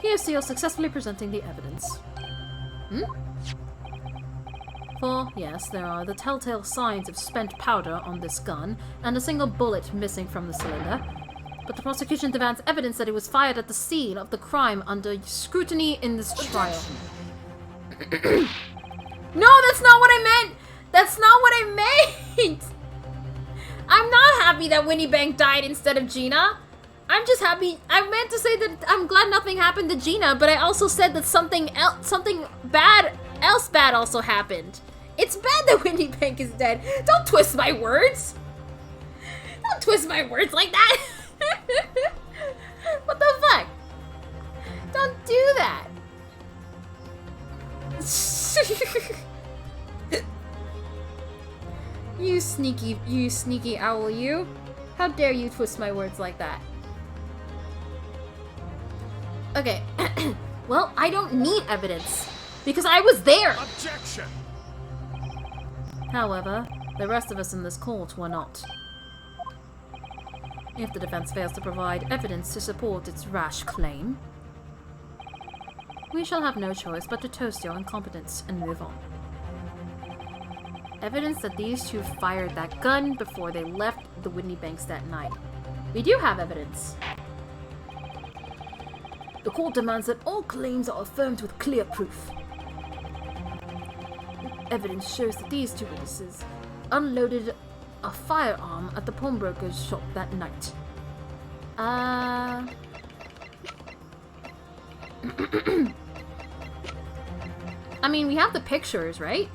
Here, so you're successfully presenting the evidence. For, yes, there are the telltale signs of spent powder on this gun, and a single bullet missing from the cylinder. But the prosecution demands evidence that it was fired at the scene of the crime under scrutiny in this trial. No, that's not what I meant! That's not what I meant! I'm not happy that Winnie Bank died instead of Gina. I'm just happy. I meant to say that I'm glad nothing happened to Gina, but I also said that something bad also happened. It's bad that Winnie Bank is dead. Don't twist my words. Don't twist my words like that. What the fuck? Don't do that. You sneaky owl, you. How dare you twist my words like that? Okay. Well, I don't need evidence because I was there. Objection. However, the rest of us in this court were not. If the defense fails to provide evidence to support its rash claim, we shall have no choice but to toast your incompetence and move on. Evidence that these 2 fired that gun before they left the Whitney Banks that night. We do have evidence. The court demands that all claims are affirmed with clear proof. Evidence shows that these 2 witnesses unloaded a firearm at the pawnbroker's shop that night. I mean, we have the pictures, right?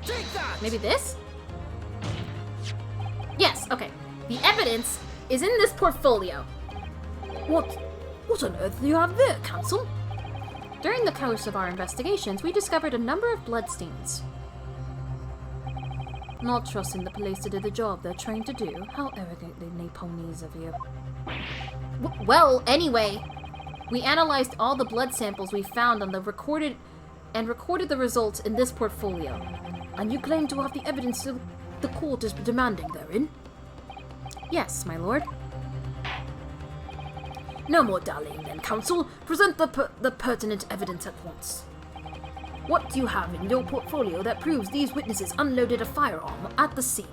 Take that. Maybe this? Yes, okay. The evidence is in this portfolio. What on earth do you have there, counsel? During the course of our investigations, we discovered a number of bloodstains. Not trusting the police to do the job they're trained to do. How arrogantly Naponies of you. Well, anyway, we analyzed all the blood samples we found on the recorded the results in this portfolio. And you claim to have the evidence the court is demanding therein? Yes, my lord. No more dallying then, counsel. Present the pertinent evidence at once. What do you have in your portfolio that proves these witnesses unloaded a firearm at the scene?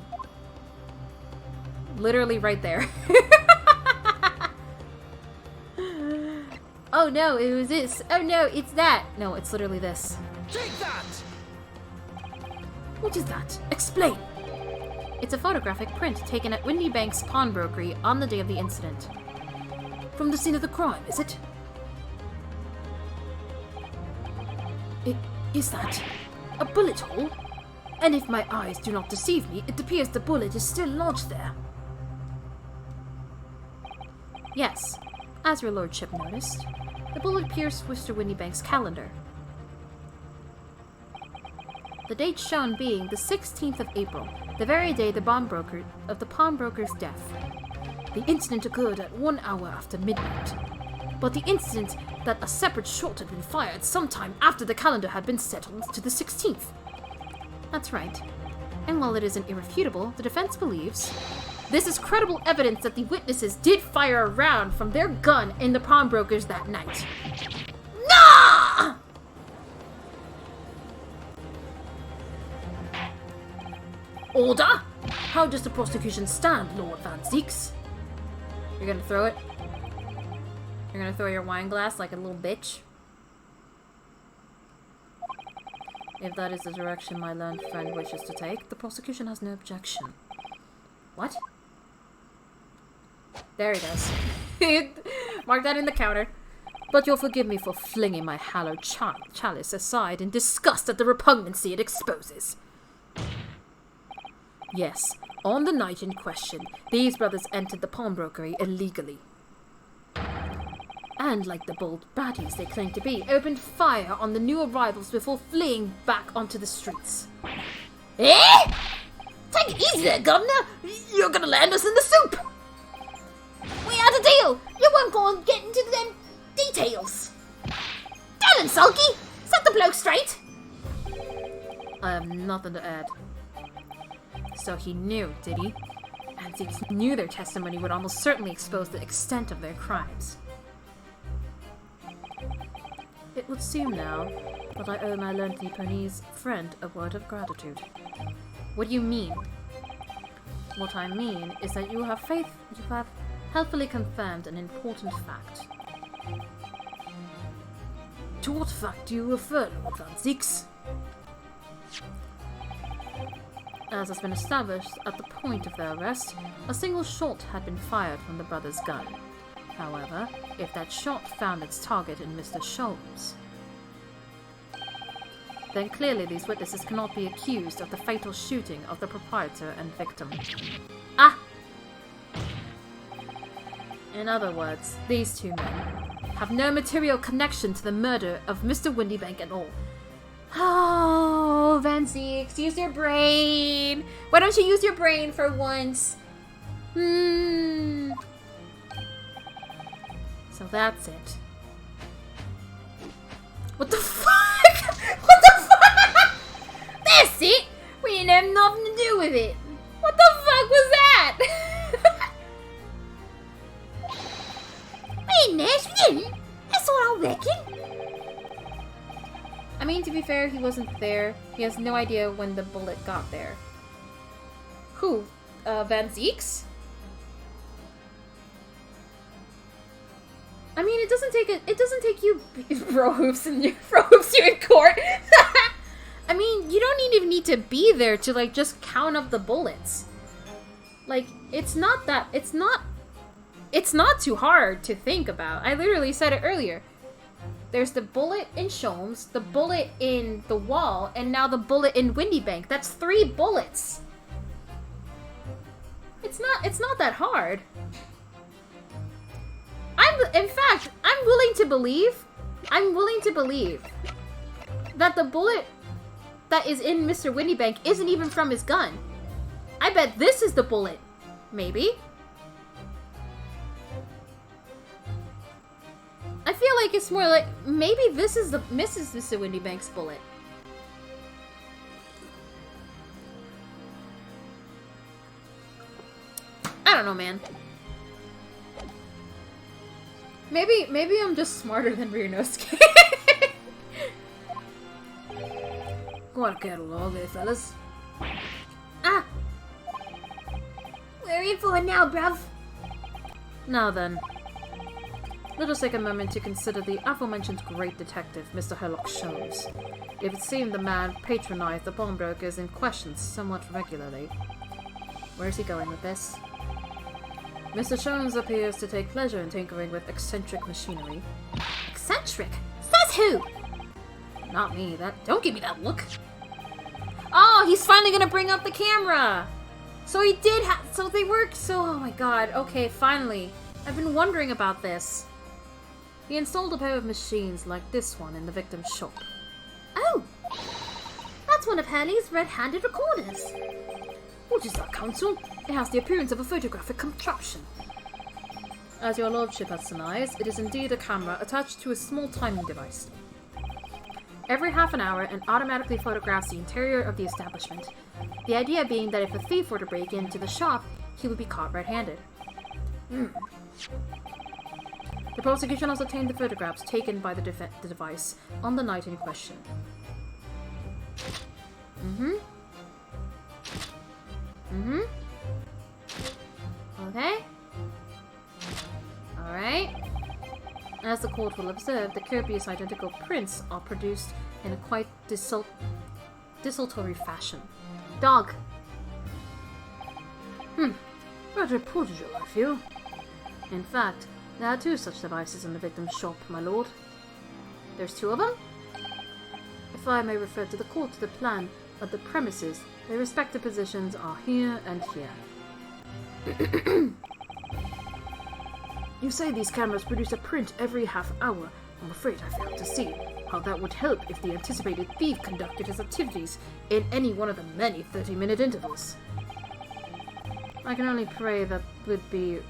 Literally right there. Oh no, it was this. Oh no, it's that. No, it's literally this. Take that. What is that? Explain. It's a photographic print taken at Windy Bank's pawnbrokery on the day of the incident. From the scene of the crime, is it? Is that a bullet hole? And if my eyes do not deceive me, it appears the bullet is still lodged there. Yes, as your lordship noticed, the bullet pierced Mr. Windybank's calendar. The date shown being the 16th of April, the very day of the pawnbroker's death. The incident occurred at 1 hour after midnight. but the incident that a separate shot had been fired sometime after the calendar had been settled to the 16th. That's right. And while it isn't irrefutable, the defense believes this is credible evidence that the witnesses did fire a round from their gun in the pawnbrokers that night. Nah! Order? How does the prosecution stand, Lord Van Zeeks? You're gonna throw it? You're gonna throw your wine glass like a little bitch? If that is the direction my learned friend wishes to take, the prosecution has no objection. What? There he goes. Mark that in the counter. But you'll forgive me for flinging my hallowed chalice aside in disgust at the repugnancy it exposes. Yes, on the night in question, these brothers entered the pawnbrokery illegally. And, like the bold baddies they claim to be, opened fire on the new arrivals before fleeing back onto the streets. Eh? Take it easy there, Governor. You're gonna land us in the soup. We had a deal. You weren't going to get into them details. Tell him, Sulky. Set the bloke straight. I have nothing to add. So he knew, did he? And he knew their testimony would almost certainly expose the extent of their crimes. It would seem now that I owe my learned Nipponese friend a word of gratitude. What do you mean? What I mean is that you have helpfully confirmed an important fact. To what fact do you refer, Lord Van Zeeks? As has been established, at the point of their arrest, a single shot had been fired from the brothers' gun. However, if that shot found its target in Mr. Sholmes, then clearly these witnesses cannot be accused of the fatal shooting of the proprietor and victim. Ah! In other words, these two men have no material connection to the murder of Mr. Windybank at all. Oh, Van Zeeks, use your brain. Why don't you use your brain for once? So that's it. What the fuck? What the fuck? That's it. We didn't have nothing to do with it. What the fuck was that? We didn't, Ash. We didn't. That's what I reckon. I mean, to be fair, he wasn't there. He has no idea when the bullet got there. Who? Van Zeeks? I mean, it doesn't take you bro hoops you in court. I mean, you don't even need to be there to like just count up the bullets. Like, it's not too hard to think about. I literally said it earlier. There's the bullet in Sholmes, the bullet in the wall, and now the bullet in Windybank. That's 3 bullets. It's not that hard. In fact, I'm willing to believe that the bullet that is in Mr. Windybank isn't even from his gun. I bet this is the bullet. Maybe. I feel like it's more like maybe this is Mr. Windybank's bullet. I don't know, man. Maybe I'm just smarter than Ryunosuke. Go on, get along there, fellas. Ah. We're in for it now, bruv. Now then, let us take a moment to consider the aforementioned great detective, Mr. Herlock Sholmes. It would seem the man patronized the pawnbrokers in question somewhat regularly. Where is he going with this? Mr. Sholmes appears to take pleasure in tinkering with eccentric machinery. Eccentric? Says who? Not me, don't give me that look. Oh, he's finally gonna bring up the camera! So he did so they work, oh my god, okay, finally. I've been wondering about this. He installed a pair of machines like this one in the victim's shop. Oh! That's one of Hurley's red-handed recorders. What is that, Counsel? It has the appearance of a photographic contraption. As your lordship has surmised, it is indeed a camera attached to a small timing device. Every half an hour, it automatically photographs the interior of the establishment. The idea being that if a thief were to break into the shop, he would be caught red-handed. The prosecution also obtained the photographs taken by the device on the night in question. Okay. Alright. As the court will observe, the copious identical prints are produced in a quite desultory fashion. Dog. Rather prodigal, I feel. In fact, there are 2 such devices in the victim's shop, my lord. There's 2 of them? If I may refer to the court to the plan of the premises, their respective positions are here and here. You say these cameras produce a print every half hour. I'm afraid I fail to see how that would help if the anticipated thief conducted his activities in any one of the many 30-minute intervals. I can only pray that the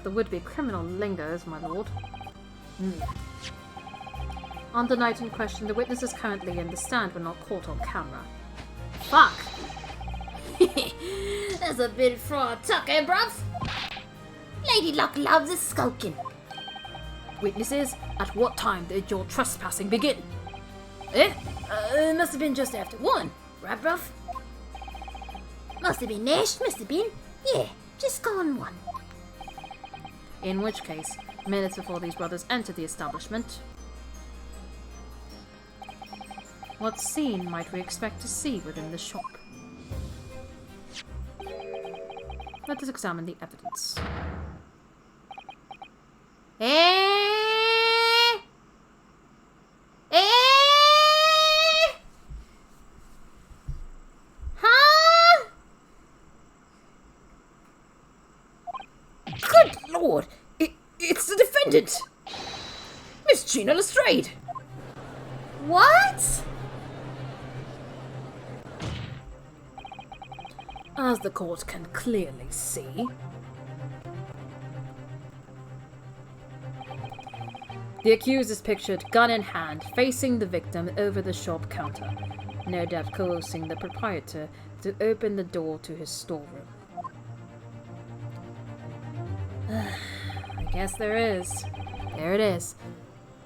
would-be criminal lingers, my lord. On the night in question, the witnesses currently in the stand were not caught on camera. Fuck. That's a bit fraud tuck, eh, bruv? Lady Luck loves a Skullcan. Witnesses, at what time did your trespassing begin? It must have been just after 1, right, bruv? Must have been Nash, must have been. Yeah, just gone 1. In which case, minutes before these brothers entered the establishment. What scene might we expect to see within the shop? Let us examine the evidence. Huh? Good lord! It's the defendant! Miss Gina Lestrade! What? As the court can clearly see, the accused is pictured, gun in hand, facing the victim over the shop counter, no doubt coercing the proprietor to open the door to his storeroom. I guess there is. There it is.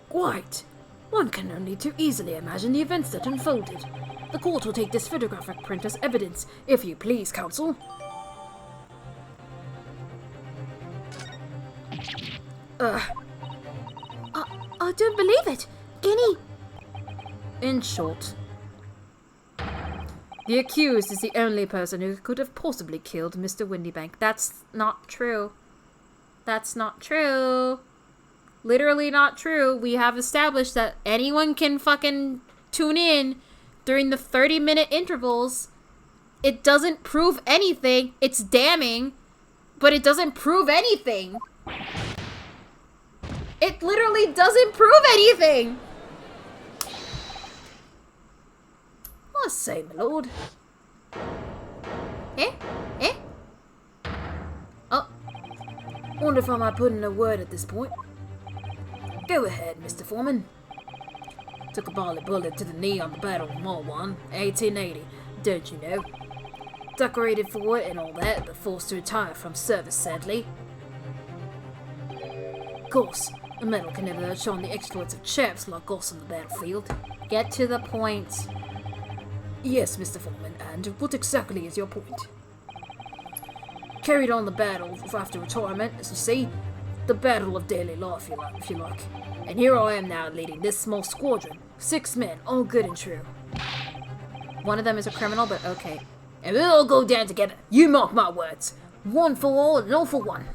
Quite. One can only too easily imagine the events that unfolded. The court will take this photographic print as evidence, if you please, counsel. I don't believe it. Guinea. In short, the accused is the only person who could have possibly killed Mr. Windybank. That's not true. That's not true. Literally not true. We have established that anyone can fucking tune in during the 30-minute intervals. It doesn't prove anything. It's damning, but it doesn't prove anything. It literally doesn't prove anything. I say, my lord. Eh? Oh. Wonder if I might put in a word at this point. Go ahead, Mr. Foreman. Took a volley bullet to the knee on the Battle of Mulwan, 1880, don't you know? Decorated for it and all that, but forced to retire from service, sadly. Of course, a medal can never outshine the exploits of chaps like us on the battlefield. Get to the point. Yes, Mr. Foreman, and what exactly is your point? Carried on the battle after retirement, as you see. The battle of daily life, if you like. And here I am now leading this small squadron. 6 men, all good and true. One of them is a criminal, but okay. And we'll all go down together. You mark my words. One for all and all for one.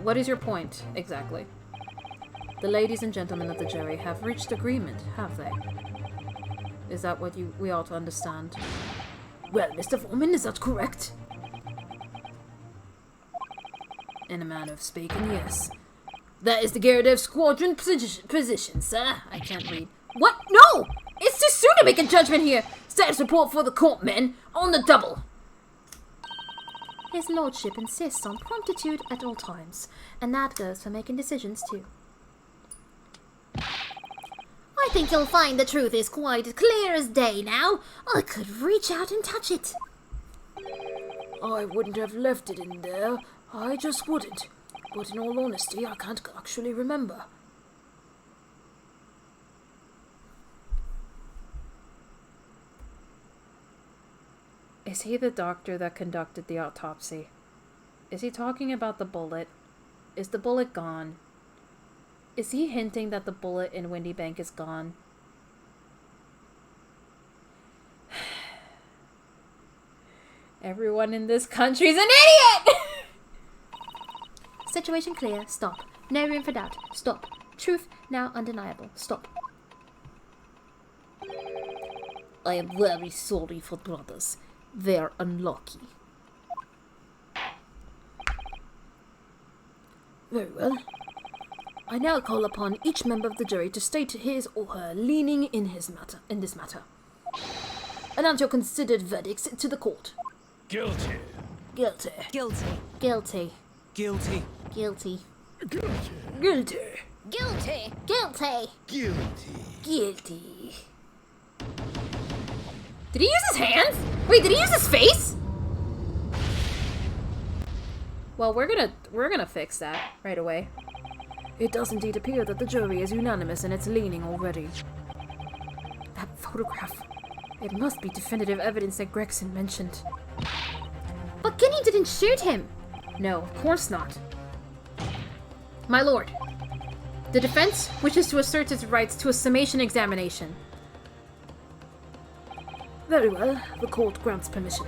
What is your point, exactly? The ladies and gentlemen of the jury have reached agreement, have they? Is that what we ought to understand? Well, Mr. Foreman, is that correct? In a manner of speaking, yes. That is the Gyaradev squadron position, sir. I can't read. What? No! It's too soon to make a judgment here! Status report for the court, men. On the double. His lordship insists on promptitude at all times, and that goes for making decisions too. I think you'll find the truth is quite clear as day now. I could reach out and touch it. I wouldn't have left it in there. I just wouldn't. But in all honesty, I can't actually remember. Is he the doctor that conducted the autopsy? Is he talking about the bullet? Is the bullet gone? Is he hinting that the bullet in Windy Bank is gone? Everyone in this country's an idiot! Situation clear. Stop. No room for doubt. Stop. Truth now undeniable. Stop. I am very sorry for brothers. They're unlucky. Very well. I now call upon each member of the jury to state his or her leaning in this matter. Announce your considered verdicts to the court. Guilty. Guilty. Guilty. Guilty. Guilty. Guilty. Guilty. Guilty. Guilty. Guilty. Guilty. Guilty. Did he use his hands? Wait, did he use his face? Well, we're gonna fix that right away. It does indeed appear that the jury is unanimous in its leaning already. That photograph. It must be definitive evidence that Gregson mentioned. But Guinea didn't shoot him. No, of course not. My lord, the defense wishes to assert its rights to a summation examination. Very well, the court grants permission.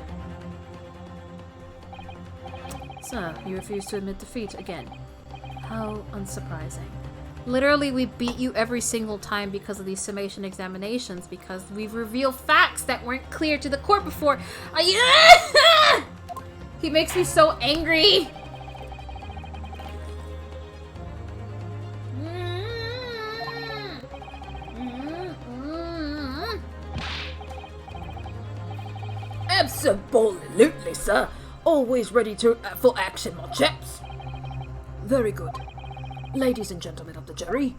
So, you refuse to admit defeat again. How unsurprising. Literally, we beat you every single time because of these summation examinations, because we've revealed facts that weren't clear to the court before. He makes me so angry! Absolutely, sir. Always ready for action, my chaps. Very good. Ladies and gentlemen of the jury,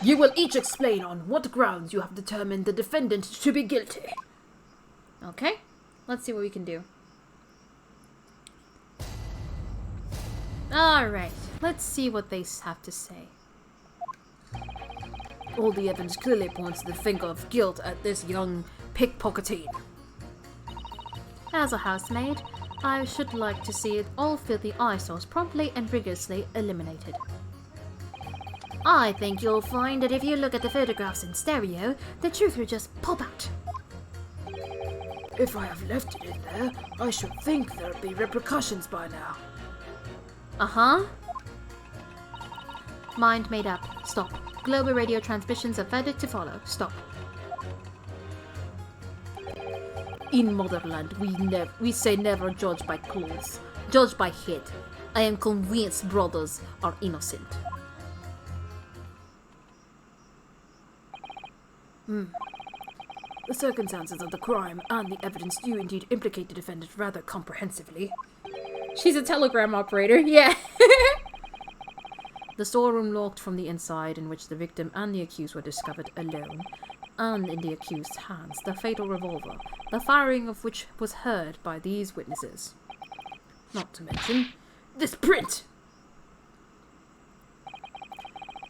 you will each explain on what grounds you have determined the defendant to be guilty. Okay, let's see what we can do. Alright, let's see what they have to say. All the evidence clearly points the finger of guilt at this young pickpocketing. As a housemaid, I should like to see it all filthy eyesores promptly and rigorously eliminated. I think you'll find that if you look at the photographs in stereo, the truth will just pop out. If I have left it in there, I should think there'd be repercussions by now. Uh-huh. Mind made up. Stop. Global radio transmissions of verdict to follow. Stop. In motherland, we say never judge by clothes, judge by head. I am convinced brothers are innocent. The circumstances of the crime and the evidence do indeed implicate the defendant rather comprehensively. She's a telegram operator, yeah. The storeroom locked from the inside, in which the victim and the accused were discovered alone, and in the accused's hands the fatal revolver, the firing of which was heard by these witnesses. Not to mention this print!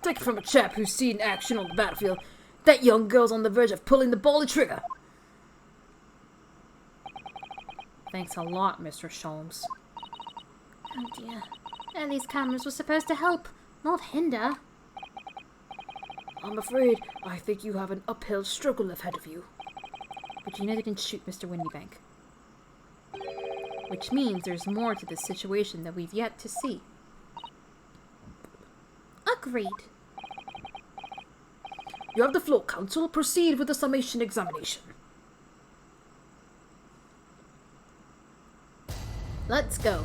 Taken from a chap who's seen action on the battlefield. That young girl's on the verge of pulling the bally trigger. Thanks a lot, Mr. Sholmes. Oh dear. And these cameras were supposed to help, not hinder. I'm afraid I think you have an uphill struggle ahead of you. But you know they didn't shoot Mr. Windybank. Which means there's more to this situation that we've yet to see. Agreed. You have the floor, counsel. Proceed with the summation examination. Let's go.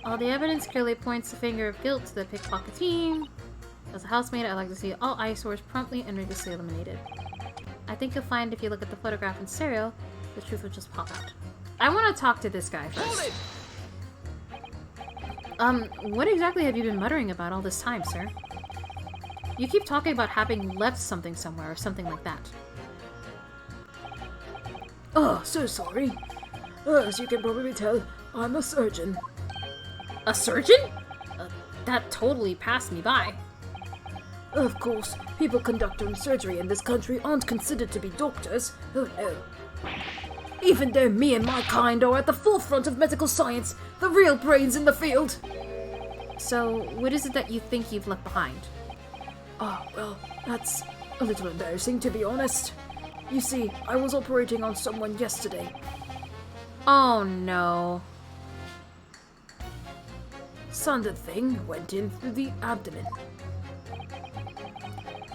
All the evidence clearly points the finger of guilt to the pickpocket team. As a housemaid, I'd like to see all eyesores promptly and rigorously eliminated. I think you'll find if you look at the photograph in stereo, the truth will just pop out. I want to talk to this guy first. What exactly have you been muttering about all this time, sir? You keep talking about having left something somewhere or something like that. Oh, so sorry. As you can probably tell, I'm a surgeon. A surgeon? That totally passed me by. Of course, people conducting surgery in this country aren't considered to be doctors. Oh no. Even though me and my kind are at the forefront of medical science, the real brains in the field. So, what is it that you think you've left behind? Ah, well, that's a little embarrassing, to be honest. You see, I was operating on someone yesterday. Oh no. Standard thing went in through the abdomen.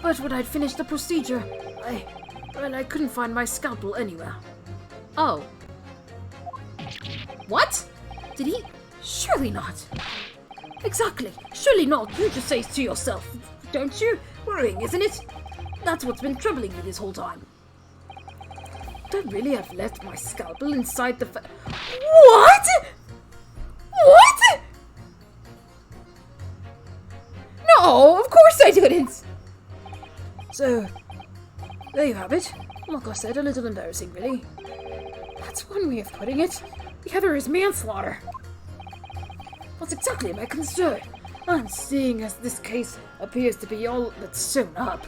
But when I'd finished the procedure, I couldn't find my scalpel anywhere. Oh. What? Did he? Surely not. Exactly. Surely not. You just say to yourself, don't you? Worrying, isn't it? That's what's been troubling me this whole time. Would I really have left my scalpel inside the What? What? No, of course I didn't. So, there you have it. Like I said, a little embarrassing, really. That's one way of putting it. The other is manslaughter. That's exactly my concern. And seeing as this case appears to be all but sewn up,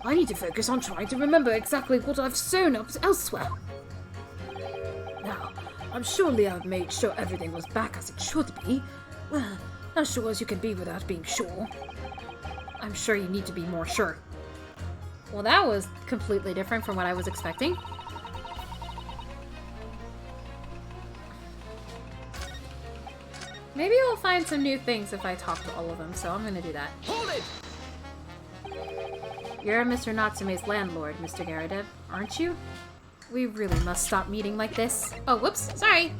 I need to focus on trying to remember exactly what I've sewn up elsewhere. Now, I'm surely I've made sure everything was back as it should be. Well, as sure as you can be without being sure. I'm sure you need to be more sure. Well, that was completely different from what I was expecting. Maybe I'll find some new things if I talk to all of them, so I'm gonna do that. Hold it! You're Mr. Natsume's landlord, Mr. Garadev, aren't you? We really must stop meeting like this. Oh, whoops, sorry!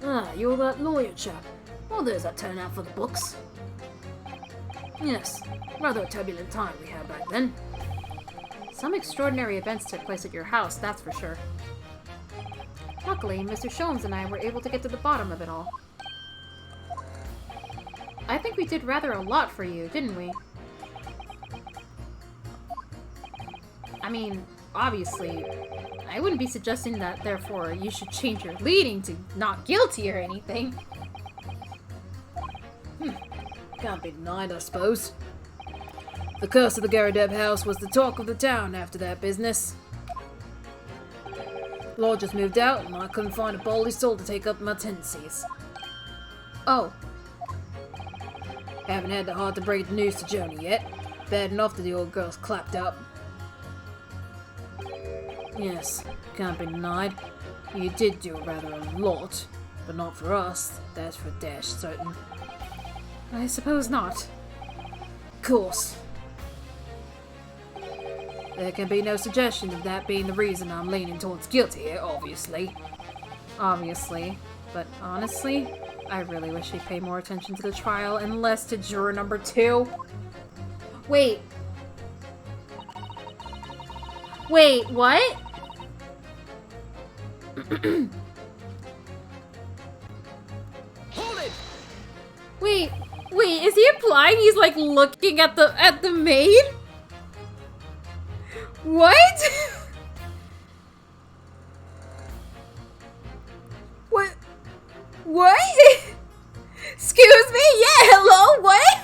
Ah, you're that lawyer chap. Well, there's that turnout for the books. Yes, rather a turbulent time we had back then. Some extraordinary events took place at your house, that's for sure. Luckily, Mr. Sholmes and I were able to get to the bottom of it all. I think we did rather a lot for you, didn't we? I mean, obviously, I wouldn't be suggesting that, therefore, you should change your leading to not guilty or anything. Can't be denied, I suppose. The curse of the Garadev house was the talk of the town after that business. Lord just moved out, and I couldn't find a baldy soul to take up my tenancies. Oh, Haven't had the heart to break the news to Joni yet. Bad enough that the old girl's clapped up. Yes, can't be denied. You did do rather a lot, but not for us. That's for dash certain. I suppose not. Of course. There can be no suggestion of that being the reason I'm leaning towards guilty here, obviously. Obviously. But honestly, I really wish he'd pay more attention to the trial and less to juror number 2. Wait. Wait, what? Hold it! Wait, is he implying he's like looking at the maid? What? What? Excuse me? Yeah, hello? What?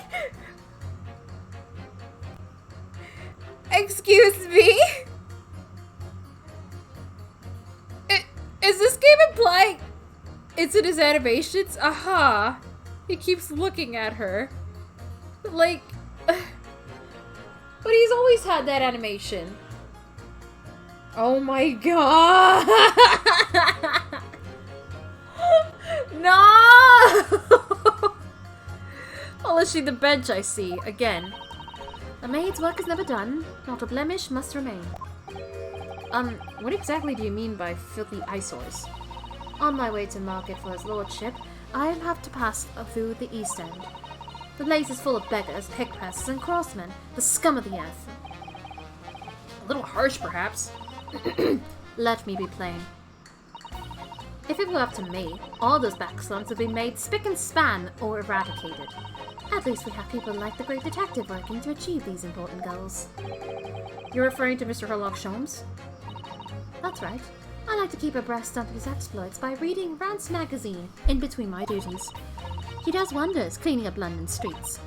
Excuse me? Is this game implying it's in his animations? Aha. He keeps looking at her. Like... But he's always had that animation. Oh my god! No! Polishing the bench, I see. Again. The maid's work is never done. Not a blemish must remain. What exactly do you mean by filthy eyesores? On my way to market for his lordship, I have to pass through the East End. The place is full of beggars, pickpockets, and crossmen, the scum of the earth. A little harsh, perhaps. Let me be plain. If it were up to me, all those backslums would be made spick and span or eradicated. At least we have people like the Great Detective working to achieve these important goals. You're referring to Mr. Sherlock Holmes? That's right. I like to keep abreast of his exploits by reading Rance magazine in between my duties. He does wonders cleaning up London streets.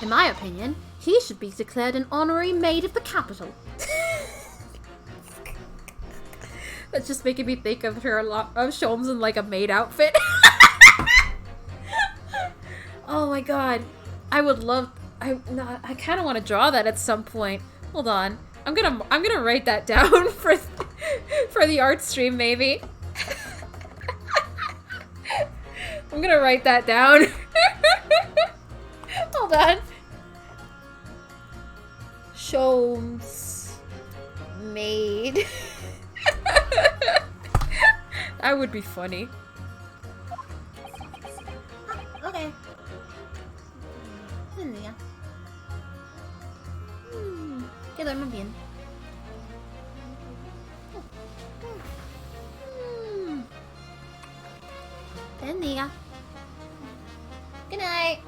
In my opinion, he should be declared an honorary maid of the capital. That's just making me think of Sherlock Holmes in like a maid outfit. Oh my god. I would love I kind of want to draw that at some point. Hold on. I'm going to write that down for the art stream maybe. I'm going to write that down. Hold on. Holmes maid. That would be funny. Okay. Qué duerme bien. Bendiga. Good night.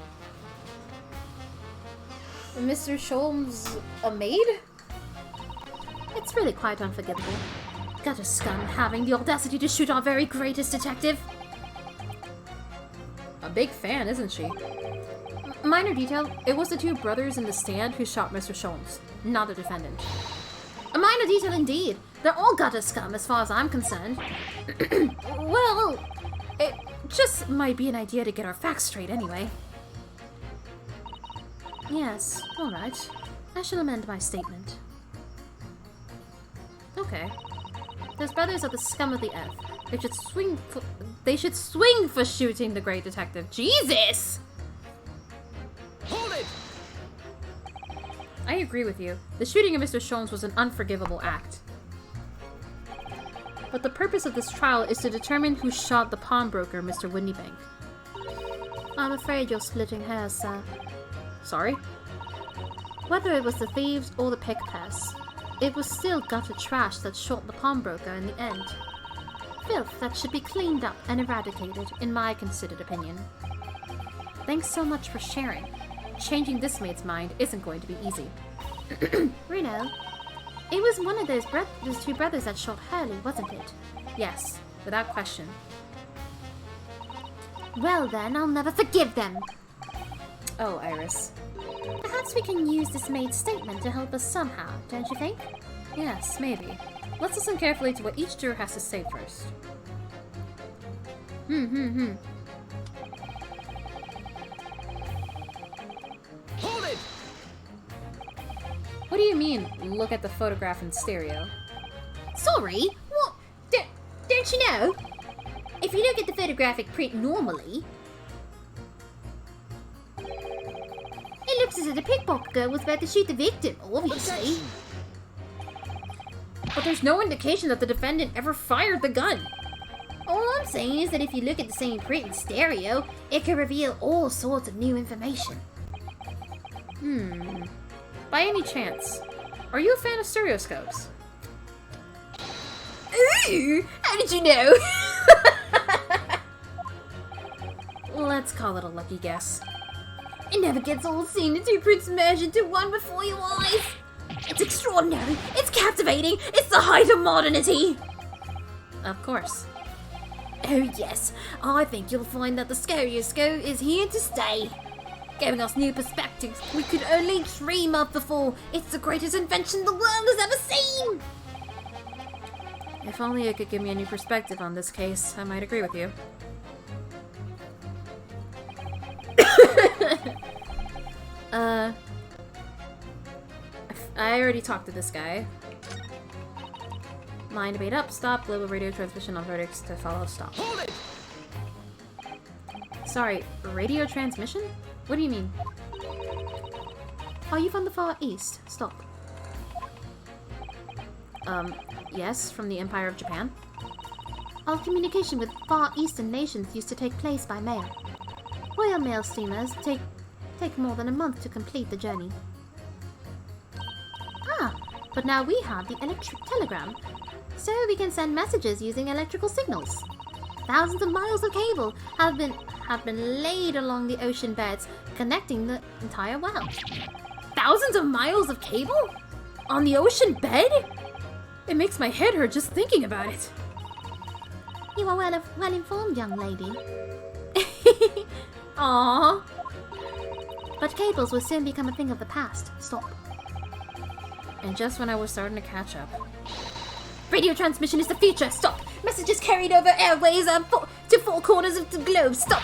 Mr. Holmes a maid? It's really quite unforgivable. Gutter scum having the audacity to shoot our very greatest detective. A big fan, isn't she? Minor detail, it was the two brothers in the stand who shot Mr. Holmes, not the defendant. A minor detail indeed. They're all gutter scum as far as I'm concerned. Well, it just might be an idea to get our facts straight anyway. Yes, alright. I shall amend my statement. Okay. Those brothers are the scum of the earth. They should swing for shooting the Great Detective. Jesus! Hold it! I agree with you. The shooting of Mr. Holmes was an unforgivable act. But the purpose of this trial is to determine who shot the pawnbroker, Mr. Windybank. I'm afraid you're splitting hairs, sir. Sorry? Whether it was the thieves or the pickpockets, it was still gutter trash that shot the pawnbroker in the end. Filth that should be cleaned up and eradicated, in my considered opinion. Thanks so much for sharing. Changing this maid's mind isn't going to be easy. Reno, it was one of those two brothers that shot Hurley, wasn't it? Yes, without question. Well then, I'll never forgive them. Oh, Iris. Perhaps we can use this maid's statement to help us somehow, don't you think? Yes, maybe. Let's listen carefully to what each juror has to say first. Hold it! What do you mean, look at the photograph in stereo? Sorry? What? Don't you know? If you look at the photographic print normally, it looks as if the pickpocket was about to shoot the victim, obviously. But there's no indication that the defendant ever fired the gun. All I'm saying is that if you look at the same print in stereo, it can reveal all sorts of new information. By any chance, are you a fan of stereoscopes? Ooh! How did you know? Let's call it a lucky guess. It never gets old seeing the two prints merge into one before your eyes. It's extraordinary. It's captivating. It's the height of modernity. Of course. Oh yes, I think you'll find that the Stereoscope is here to stay. Giving us new perspectives we could only dream of before. It's the greatest invention the world has ever seen. If only it could give me a new perspective on this case, I might agree with you. I already talked to this guy. Line debate up, stop, global radio transmission on verdicts to follow, stop. Hold it! Sorry, radio transmission? What do you mean? Are you from the Far East? Stop. Yes, from the Empire of Japan. All communication with Far Eastern nations used to take place by mail. Royal Mail steamers take take more than a month to complete the journey. Ah, but now we have the electric telegram, so we can send messages using electrical signals. Thousands of miles of cable have been laid along the ocean beds, connecting the entire world. Thousands of miles of cable? On the ocean bed? It makes my head hurt just thinking about it. You are well informed, young lady. Aww. But cables will soon become a thing of the past. Stop. And just when I was starting to catch up. Radio transmission is the future. Stop. Messages carried over airways to four corners of the globe. Stop.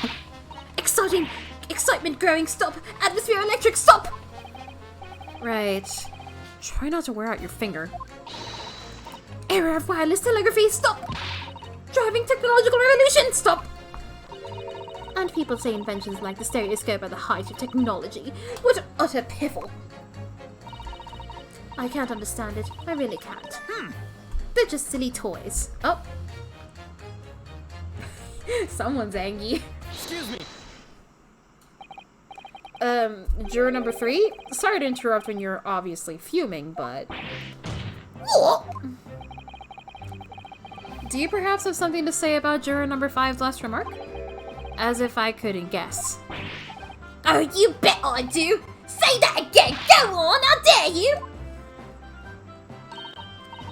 Excitement growing. Stop. Atmosphere electric. Stop. Right. Try not to wear out your finger. Era of wireless telegraphy. Stop. Driving technological revolution. Stop. And people say inventions like the stereoscope are the height of technology. What utter piffle. I can't understand it. I really can't. They're just silly toys. Oh. Someone's angry. Excuse me. Juror number 3? Sorry to interrupt when you're obviously fuming, but... What? Do you perhaps have something to say about juror number 5's last remark? As if I couldn't guess. Oh, you bet I do. Say that again. Go on, I dare you.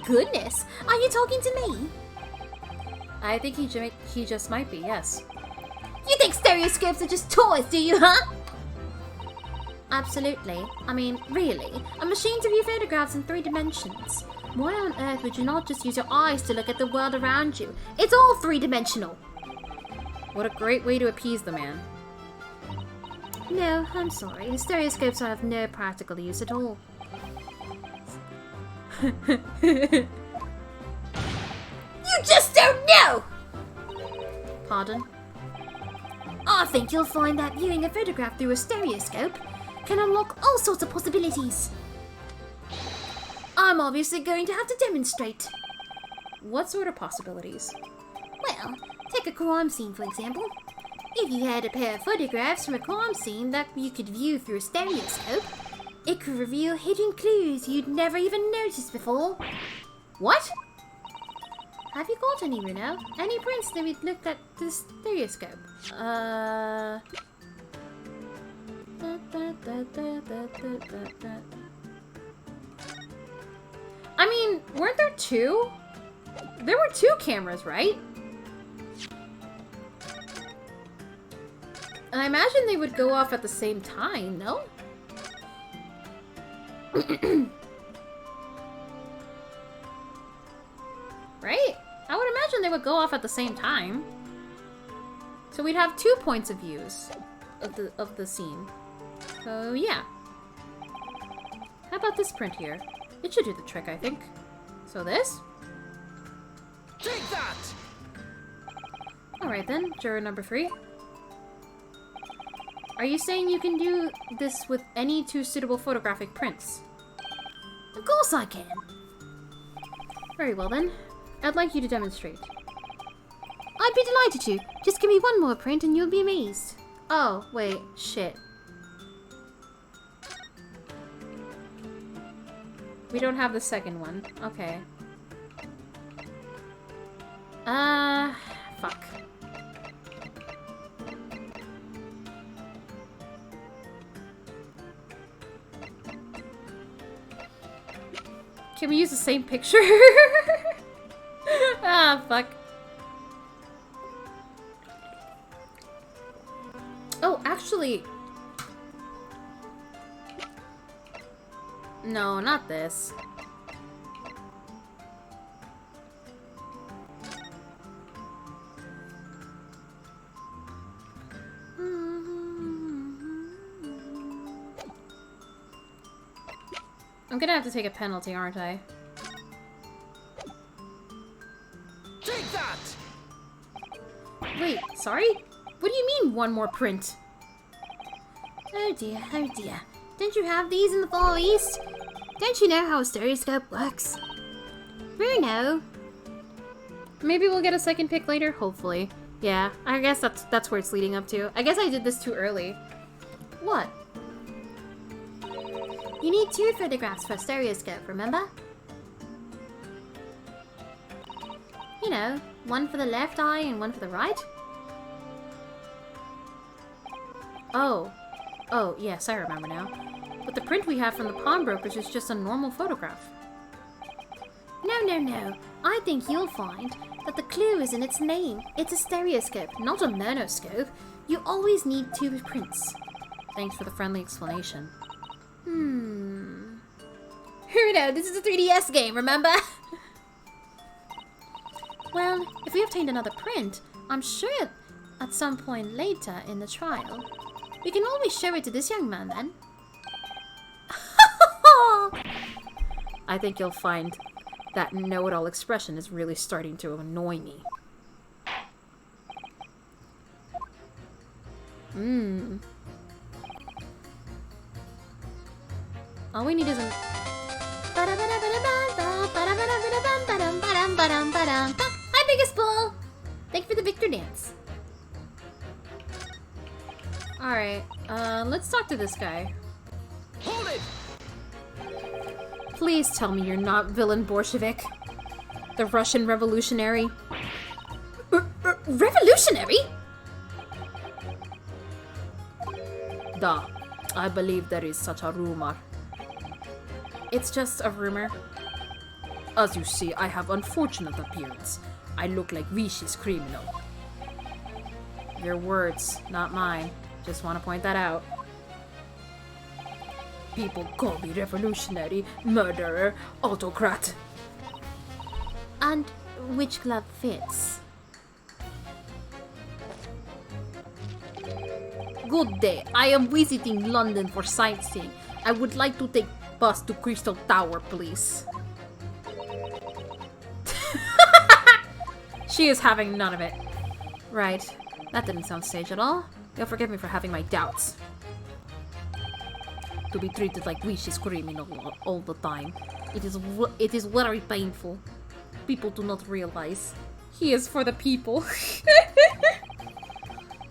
Goodness, are you talking to me? I think he just might be, yes. You think stereoscopes are just toys, do you, huh? Absolutely. I mean, really, a machine to view photographs in 3 dimensions. Why on earth would you not just use your eyes to look at the world around you? It's all 3-dimensional. What a great way to appease the man. No, I'm sorry. The stereoscopes are of no practical use at all. You just don't know! Pardon? I think you'll find that viewing a photograph through a stereoscope can unlock all sorts of possibilities. I'm obviously going to have to demonstrate. What sort of possibilities? Well, take a crime scene for example. If you had a pair of photographs from a crime scene that you could view through a stereoscope, it could reveal hidden clues you'd never even noticed before. What? Have you got any, Runo? Any prints that we've looked at the stereoscope? I mean, weren't there 2? There were 2 cameras, right? And I imagine they would go off at the same time, no? Right? I would imagine they would go off at the same time. So we'd have 2 points of views of the scene. So yeah. How about this print here? It should do the trick, I think. So this? Take that! Alright then, juror number 3. Are you saying you can do this with any 2 suitable photographic prints? Of course I can. Very well then. I'd like you to demonstrate. I'd be delighted to. Just give me one more print and you'll be amazed. Oh, wait, shit. We don't have the second one. Okay. Fuck. Can we use the same picture? Ah, fuck. Oh, actually... No, not this. I'm gonna have to take a penalty, aren't I? Take that! Wait, sorry? What do you mean, one more print? Oh dear, oh dear. Don't you have these in the Far East? Don't you know how a stereoscope works? Bruno! Maybe we'll get a second pick later, hopefully. Yeah, I guess that's where it's leading up to. I guess I did this too early. What? You need 2 photographs for a stereoscope, remember? You know, one for the left eye and one for the right. Oh, yes, I remember now. But the print we have from the pawnbrokers is just a normal photograph. No. I think you'll find that the clue is in its name. It's a stereoscope, not a monoscope. You always need 2 prints. Thanks for the friendly explanation. Who knows? This is a 3DS game, remember? Well, if we obtained another print, I'm sure at some point later in the trial, we can always show it to this young man then. I think you'll find that know-it-all expression is really starting to annoy me. All we need is an... Hi, Biggest Bull! Thank you for the victor dance. Alright, let's talk to this guy. Hold it! Please tell me you're not villain Bolshevik. The Russian revolutionary. Revolutionary? Da. I believe there is such a rumor. It's just a rumor. As you see, I have unfortunate appearance. I look like Vichy's criminal. Your words, not mine. Just want to point that out. People call me revolutionary, murderer, autocrat. And which glove fits? Good day. I am visiting London for sightseeing. I would like to take bus to Crystal Tower, please. She is having none of it. Right. That didn't sound sage at all. You'll forgive me for having my doubts. To be treated like Vichy's criminal all the time. It is very painful. People do not realize. He is for the people.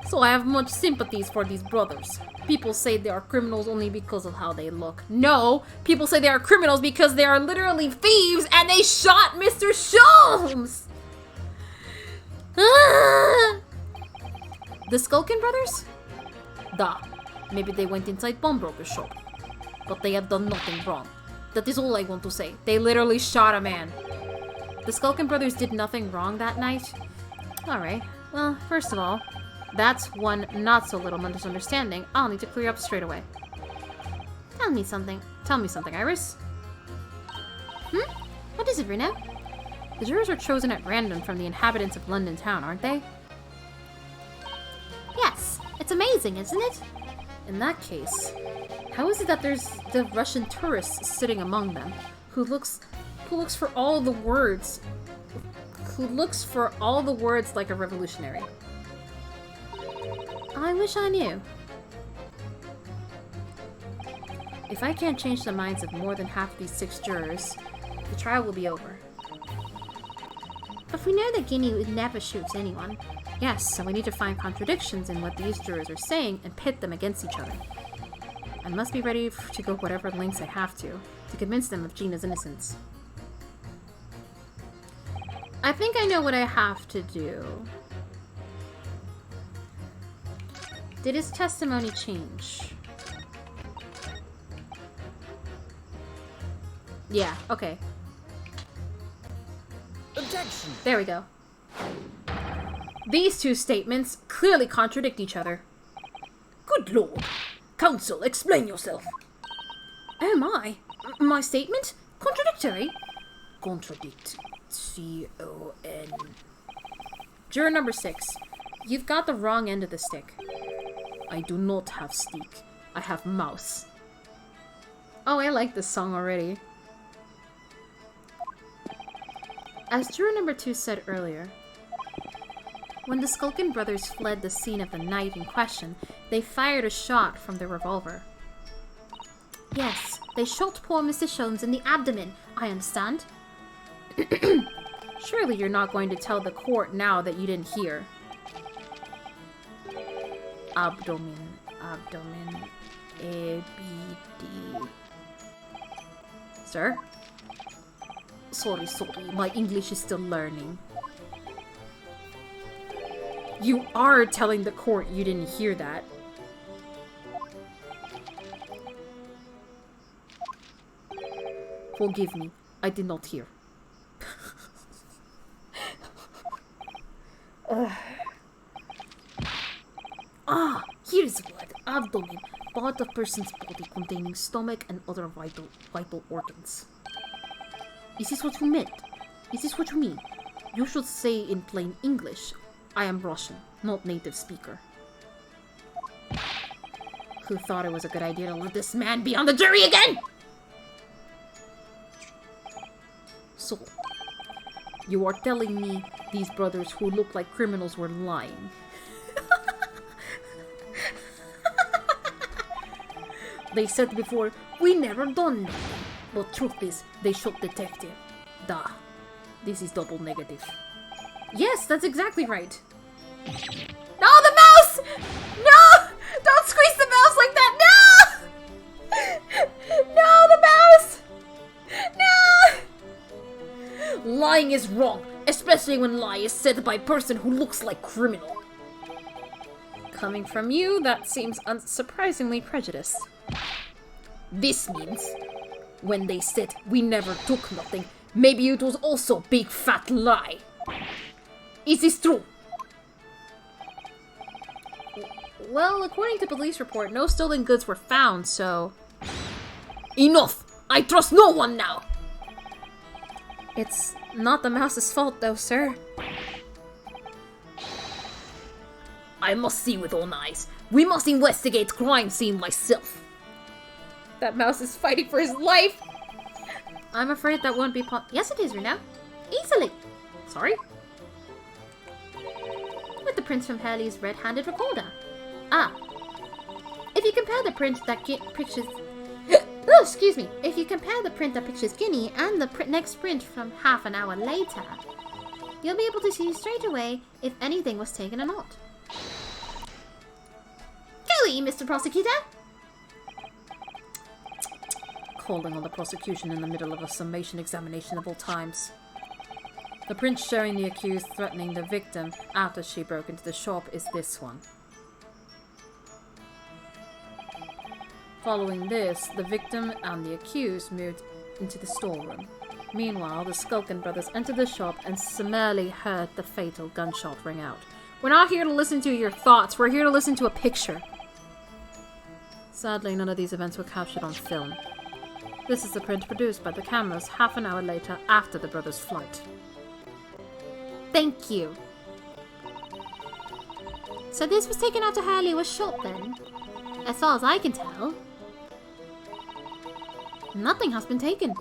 So I have much sympathies for these brothers. People say they are criminals only because of how they look. No! People say they are criminals because they are literally thieves and they shot Mr. Sholmes! Ah! The Skullcan Brothers? Da. Maybe they went inside pawnbroker's shop. But they have done nothing wrong. That is all I want to say. They literally shot a man. The Skullcan Brothers did nothing wrong that night? Alright. Well, first of all, that's one not-so-little misunderstanding I'll need to clear up straight away. Tell me something, Iris. What is it, Bruno? The jurors are chosen at random from the inhabitants of London town, aren't they? Yes. It's amazing, isn't it? In that case, how is it that there's the Russian tourist sitting among them, who looks for all the words like a revolutionary? I wish I knew. If I can't change the minds of more than half of these 6 jurors, the trial will be over. But we know that Guinea would never shoot anyone. Yes, so we need to find contradictions in what these jurors are saying and pit them against each other. I must be ready to go whatever lengths I have to convince them of Gina's innocence. I think I know what I have to do. Did his testimony change? Yeah, okay. Objection! There we go. These 2 statements clearly contradict each other. Good lord. Counsel, explain yourself. Oh my. My statement? Contradictory? Contradict. C-O-N. Juror number 6. You've got the wrong end of the stick. I do not have stick. I have mouse. Oh, I like this song already. As juror number 2 said earlier, when the Skullcan brothers fled the scene of the night in question, they fired a shot from their revolver. Yes, they shot poor Mr. Sholmes in the abdomen, I understand. Surely you're not going to tell the court now that you didn't hear. Abdomen. A-B-D. sir. Sorry, my English is still learning. You are telling the court you didn't hear that. Forgive me, I did not hear. Here is blood, abdomen, part of person's body containing stomach and other vital organs. Is this what you meant? Is this what you mean? You should say in plain English, I am Russian, not native speaker. Who thought it was a good idea to let this man be on the jury again? So, you are telling me these brothers who look like criminals were lying? They said before, we never done that. But truth is, they shot detective. Duh. This is double negative. Yes, that's exactly right. No, the mouse! No! Don't squeeze the mouse like that! No! No, the mouse! No! Lying is wrong, especially when lie is said by a person who looks like criminal. Coming from you, that seems unsurprisingly prejudiced. This means, when they said we never took nothing, maybe it was also a big fat lie. Is this true? Well, according to police report, no stolen goods were found, so... Enough! I trust no one now! It's not the mouse's fault, though, sir. I must see with own eyes. We must investigate crime scene myself. That mouse is fighting for his life! I'm afraid that won't be Yes, it is, Rena. Easily. Sorry? With the prints from Hurley's red-handed recorder. Ah. If you compare the print that pictures... oh, excuse me. If you compare the print that pictures Guinea and the next print from half an hour later, you'll be able to see straight away if anything was taken or not. Gooey, Mr. Prosecutor! Calling on the prosecution in the middle of a summation examination of all times. The print showing the accused threatening the victim after she broke into the shop is this one. Following this, the victim and the accused moved into the storeroom. Meanwhile, the Skullcan brothers entered the shop and summarily heard the fatal gunshot ring out. We're not here to listen to your thoughts, we're here to listen to a picture. Sadly, none of these events were captured on film. This is the print produced by the cameras half an hour later after the brothers' flight. Thank you. So this was taken after Hurley was shot then? As far as I can tell. Nothing has been taken.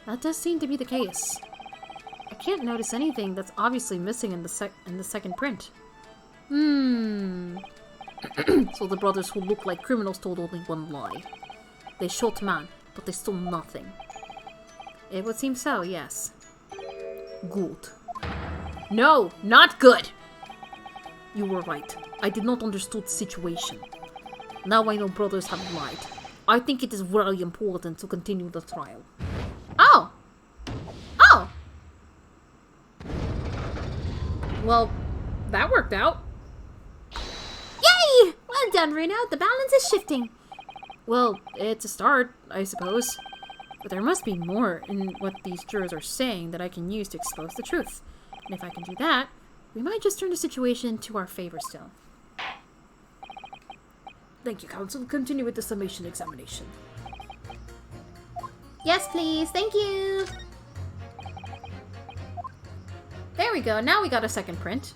That does seem to be the case. I can't notice anything that's obviously missing in the second print. So the brothers who look like criminals told only one lie. They shot man, but they stole nothing. It would seem so, yes. Good. No, not good! You were right. I did not understand the situation. Now I know brothers have lied. I think it is very important to continue the trial. Oh! Oh! Well, that worked out. Yay! Well done, Reno. The balance is shifting. Well, it's a start, I suppose. But there must be more in what these jurors are saying that I can use to expose the truth. And if I can do that, we might just turn the situation to our favor still. Thank you, counsel. Continue with the summation examination. Yes, please. Thank you. There we go. Now we got a second print.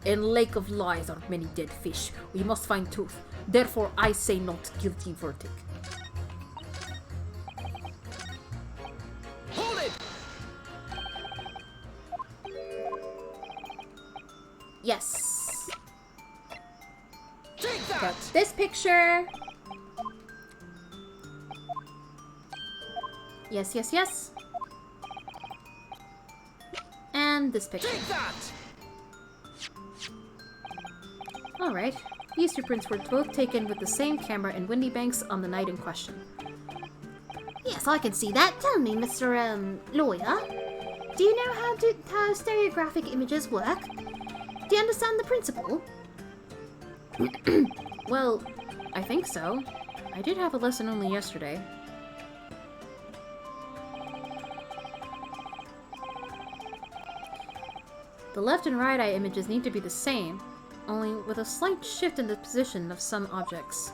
In lake of lies are many dead fish. We must find truth. Therefore, I say not guilty verdict. Hold it! Yes. Take that! Got this picture. Yes, yes, yes. And this picture. Take that! Alright. These two prints were both taken with the same camera in Windy Banks on the night in question. Yes, I can see that. Tell me, Mr. Lawyer. Do you know how stereographic images work? Do you understand the principle? Well, I think so. I did have a lesson only yesterday. The left and right eye images need to be the same, only with a slight shift in the position of some objects.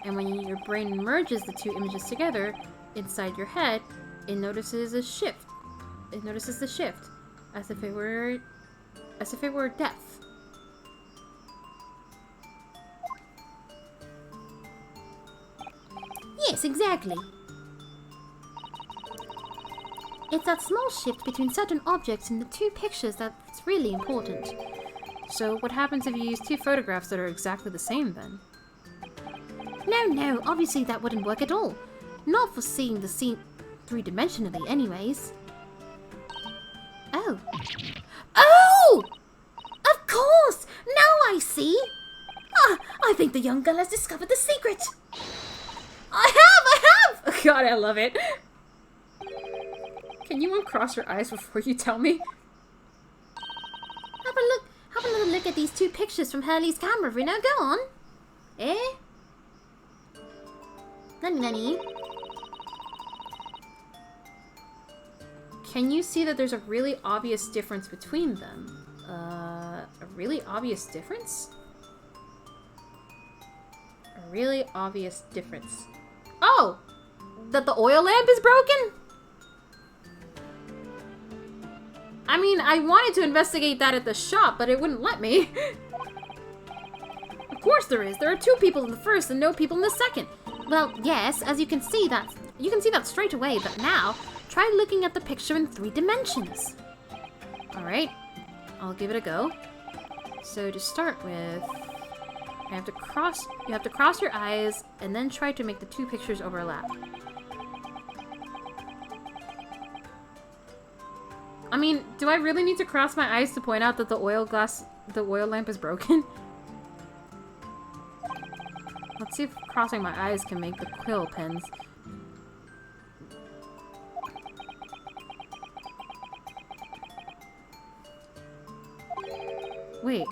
And when your brain merges the two images together inside your head, it notices a shift. It notices the shift, as if it were death. Yes, exactly. It's that small shift between certain objects in the two pictures that's really important. So what happens if you use two photographs that are exactly the same then? No, obviously that wouldn't work at all. Not for seeing the scene three-dimensionally anyways. Oh! Of course! Now I see! I think the young girl has discovered the secret! I have! God, I love it. Can you uncross your eyes before you tell me? Have another look at these two pictures from Hurley's camera, Reno. Go on. Eh? Nani? Can you see that there's a really obvious difference between them? A really obvious difference? A really obvious difference. Oh! That the oil lamp is broken? I mean, I wanted to investigate that at the shop, but it wouldn't let me. Of course there is. There are two people in the first and no people in the second. Well, yes, as you can see that straight away, but now try looking at the picture in 3 dimensions. Alright, I'll give it a go. So to start with, you have to cross your eyes and then try to make the two pictures overlap. I mean, do I really need to cross my eyes to point out that the oil lamp is broken? Let's see if crossing my eyes can make the quill pens. Wait.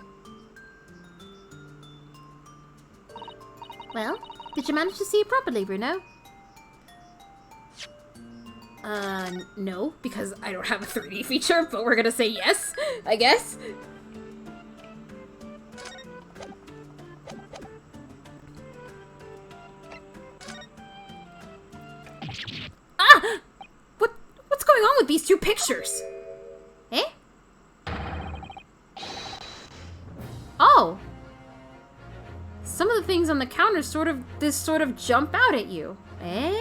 Well, did you manage to see it properly, Bruno? No, because I don't have a 3D feature, but we're gonna say yes, I guess. Ah! What's going on with these two pictures? Eh? Oh! Some of the things on the counter sort of jump out at you. Eh?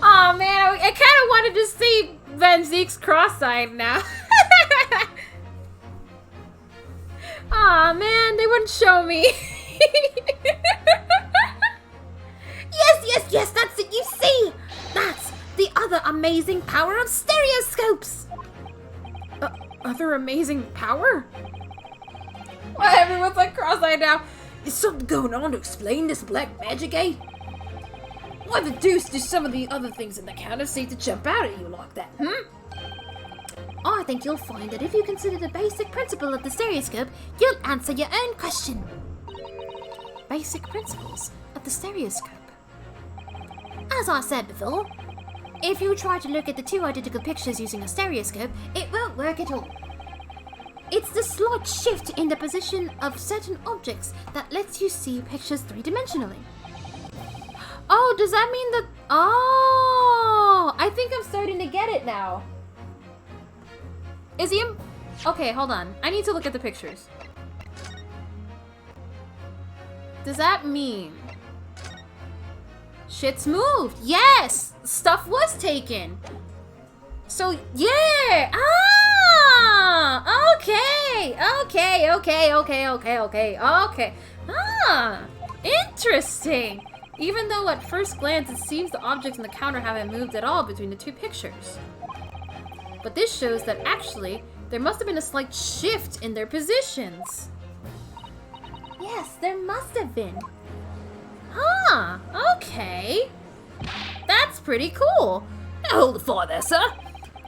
Oh man, I kind of wanted to see Van Zeke's cross-eyed now. Aw man, they wouldn't show me. Yes, that's it, you see! That's the other amazing power of stereoscopes! Other amazing power? Why everyone's like cross-eyed now? Is something going on to explain this black magic, eh? Why the deuce do some of the other things in the counter seem to jump out at you like that, I think you'll find that if you consider the basic principle of the stereoscope, you'll answer your own question. Basic principles of the stereoscope. As I said before, if you try to look at the 2 identical pictures using a stereoscope, it won't work at all. It's the slight shift in the position of certain objects that lets you see pictures 3-dimensionally. Oh, does that mean that... Oh! I think I'm starting to get it now. Is he... Okay, hold on. I need to look at the pictures. Does that mean... Shit's moved. Yes! Stuff was taken. So, yeah! Ah! Okay! Okay. Ah! Interesting! even though at first glance it seems the objects on the counter haven't moved at all between the two pictures. But this shows that actually, there must have been a slight shift in their positions. Yes, there must have been. Huh, okay. That's pretty cool. Now hold the fire there, sir.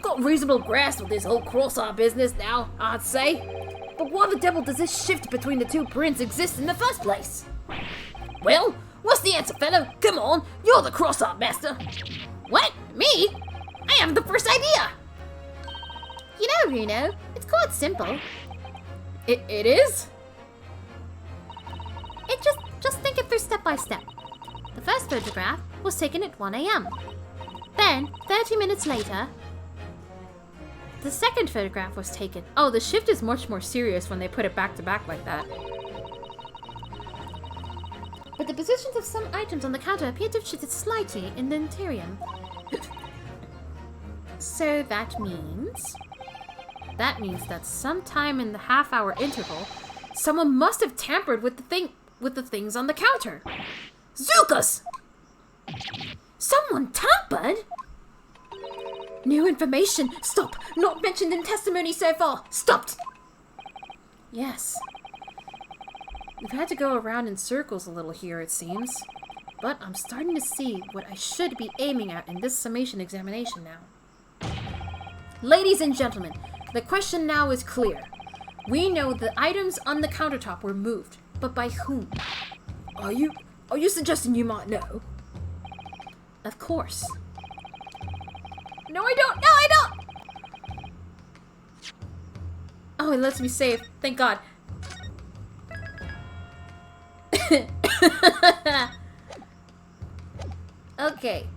Got a reasonable grasp of this whole cross-eye business now, I'd say. But why the devil does this shift between the two prints exist in the first place? Well, what's the answer, fellow? Come on, you're the cross-eye master. What? Me? I have the first idea. You know, Runo, it's quite simple. It is? Just think it through step by step. The first photograph was taken at 1 a.m. Then, 30 minutes later, the second photograph was taken. Oh, the shift is much more serious when they put it back to back like that. But the positions of some items on the counter appear to have shifted slightly in the interior. So that means that sometime in the half-hour interval, someone must have tampered with the things on the counter. Zukas! Someone tampered? New information! Stop! Not mentioned in testimony so far! Stopped! Yes. We've had to go around in circles a little here, it seems. But I'm starting to see what I should be aiming at in this summation examination now. Ladies and gentlemen, the question now is clear. We know the items on the countertop were moved, but by whom? Are you suggesting you might know? Of course. No, I don't! No, I don't! Oh, it lets me save. Thank God. Okay.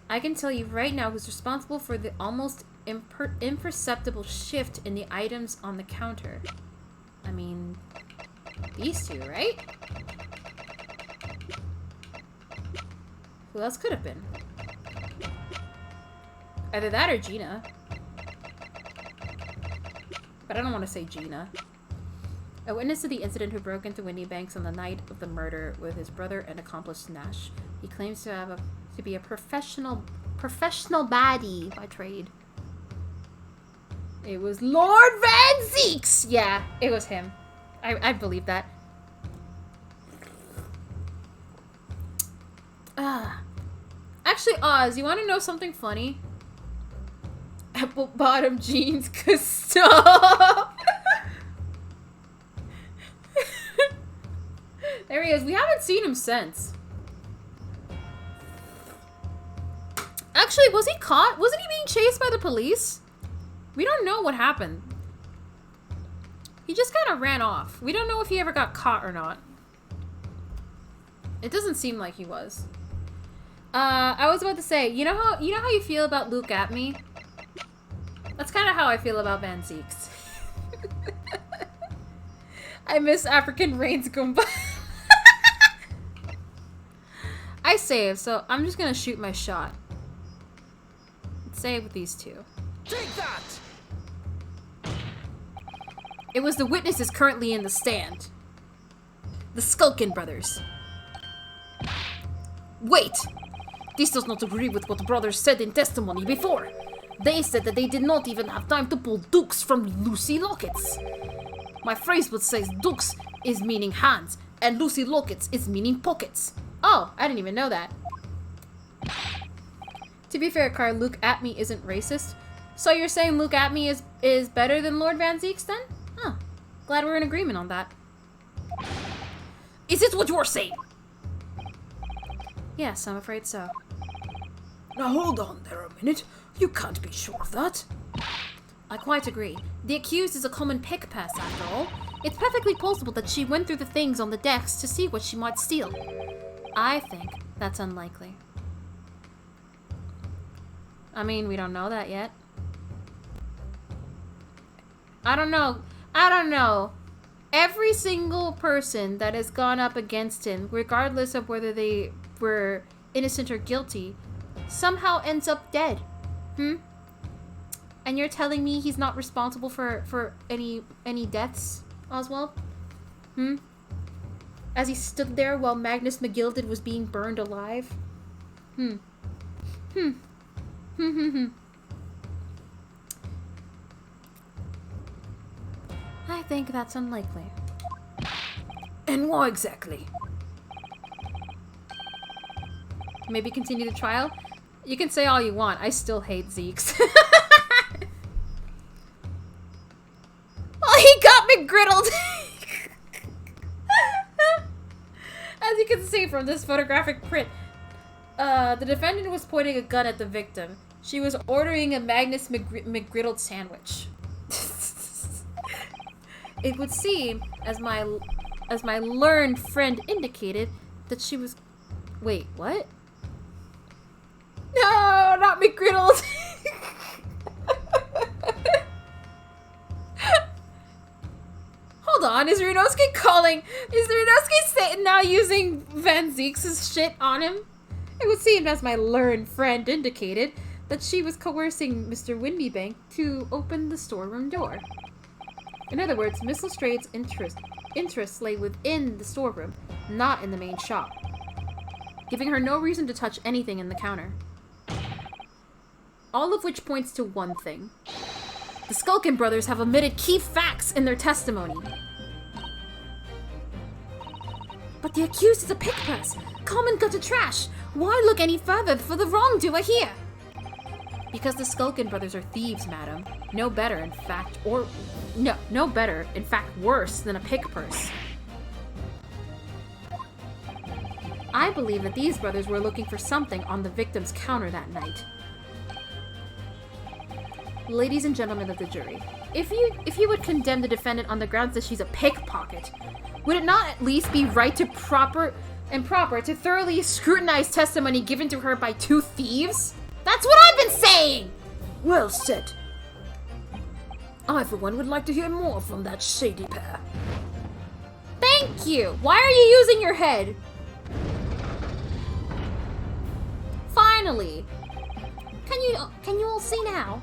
I can tell you right now who's responsible for the almost imperceptible shift in the items on the counter. I mean, these two, right? Who else could have been? Either that or Gina. But I don't want to say Gina. A witness to the incident who broke into Winnie Banks on the night of the murder with his brother and accomplice Nash. He claims to be a professional baddie by trade. It was Lord Van Zeeks! Yeah, it was him. I believe that. Actually, Oz, you want to know something funny? Apple bottom jeans, cause stop! There he is. We haven't seen him since. Actually, was he caught? Wasn't he being chased by the police? We don't know what happened. He just kind of ran off. We don't know if he ever got caught or not. It doesn't seem like he was. I was about to say, you know how you feel about Luke at me? That's kind of how I feel about Van Zeeks. I miss African Rain's Goomba. I saved, so I'm just gonna shoot my shot. Save with these two. Take that! It was the witnesses currently in the stand. The Skullcan Brothers. Wait! This does not agree with what the brothers said in testimony before. They said that they did not even have time to pull dukes from Lucy Lockets. My phrase would say dukes is meaning hands, and Lucy Lockets is meaning pockets. Oh, I didn't even know that. To be fair, Carl, Luke at me isn't racist. So you're saying Luke at me is better than Lord Van Zeeks then? Huh. Glad we're in agreement on that. Is this what you're saying? Yes, I'm afraid so. Now hold on there a minute. You can't be sure of that. I quite agree. The accused is a common pick-pass after all. It's perfectly possible that she went through the things on the decks to see what she might steal. I think that's unlikely. I mean, we don't know that yet. I don't know. Every single person that has gone up against him, regardless of whether they were innocent or guilty, somehow ends up dead. And you're telling me he's not responsible for any deaths, Oswald? as he stood there while Magnus McGilded was being burned alive? I think that's unlikely. And why exactly? Maybe continue the trial? You can say all you want. I still hate Zeeks. Well, he got me griddled! As you can see from this photographic print, the defendant was pointing a gun at the victim. She was ordering a Magnus McGriddled sandwich. It would seem, as my learned friend indicated, that she was... Wait, what? No, not McGriddled! Hold on, is Runosuke now using Van Zeeks' shit on him? It would seem, as my learned friend indicated, that she was coercing Mr. Windybank to open the storeroom door. In other words, Miss Lestrade's interests lay within the storeroom, not in the main shop, giving her no reason to touch anything in the counter. All of which points to one thing. The Skullcan brothers have omitted key facts in their testimony. But the accused is a pickpurse, common gutter trash. Why look any further for the wrongdoer here? Because the Skullcan brothers are thieves, madam. No better, in fact, worse than a pickpurse. I believe that these brothers were looking for something on the victim's counter that night. Ladies and gentlemen of the jury, if you would condemn the defendant on the grounds that she's a pickpocket, would it not at least be right to proper to thoroughly scrutinize testimony given to her by two thieves? That's what I've been saying! Well said. I, for one, would like to hear more from that shady pair. Thank you! Why are you using your head? Finally! Can you all see now?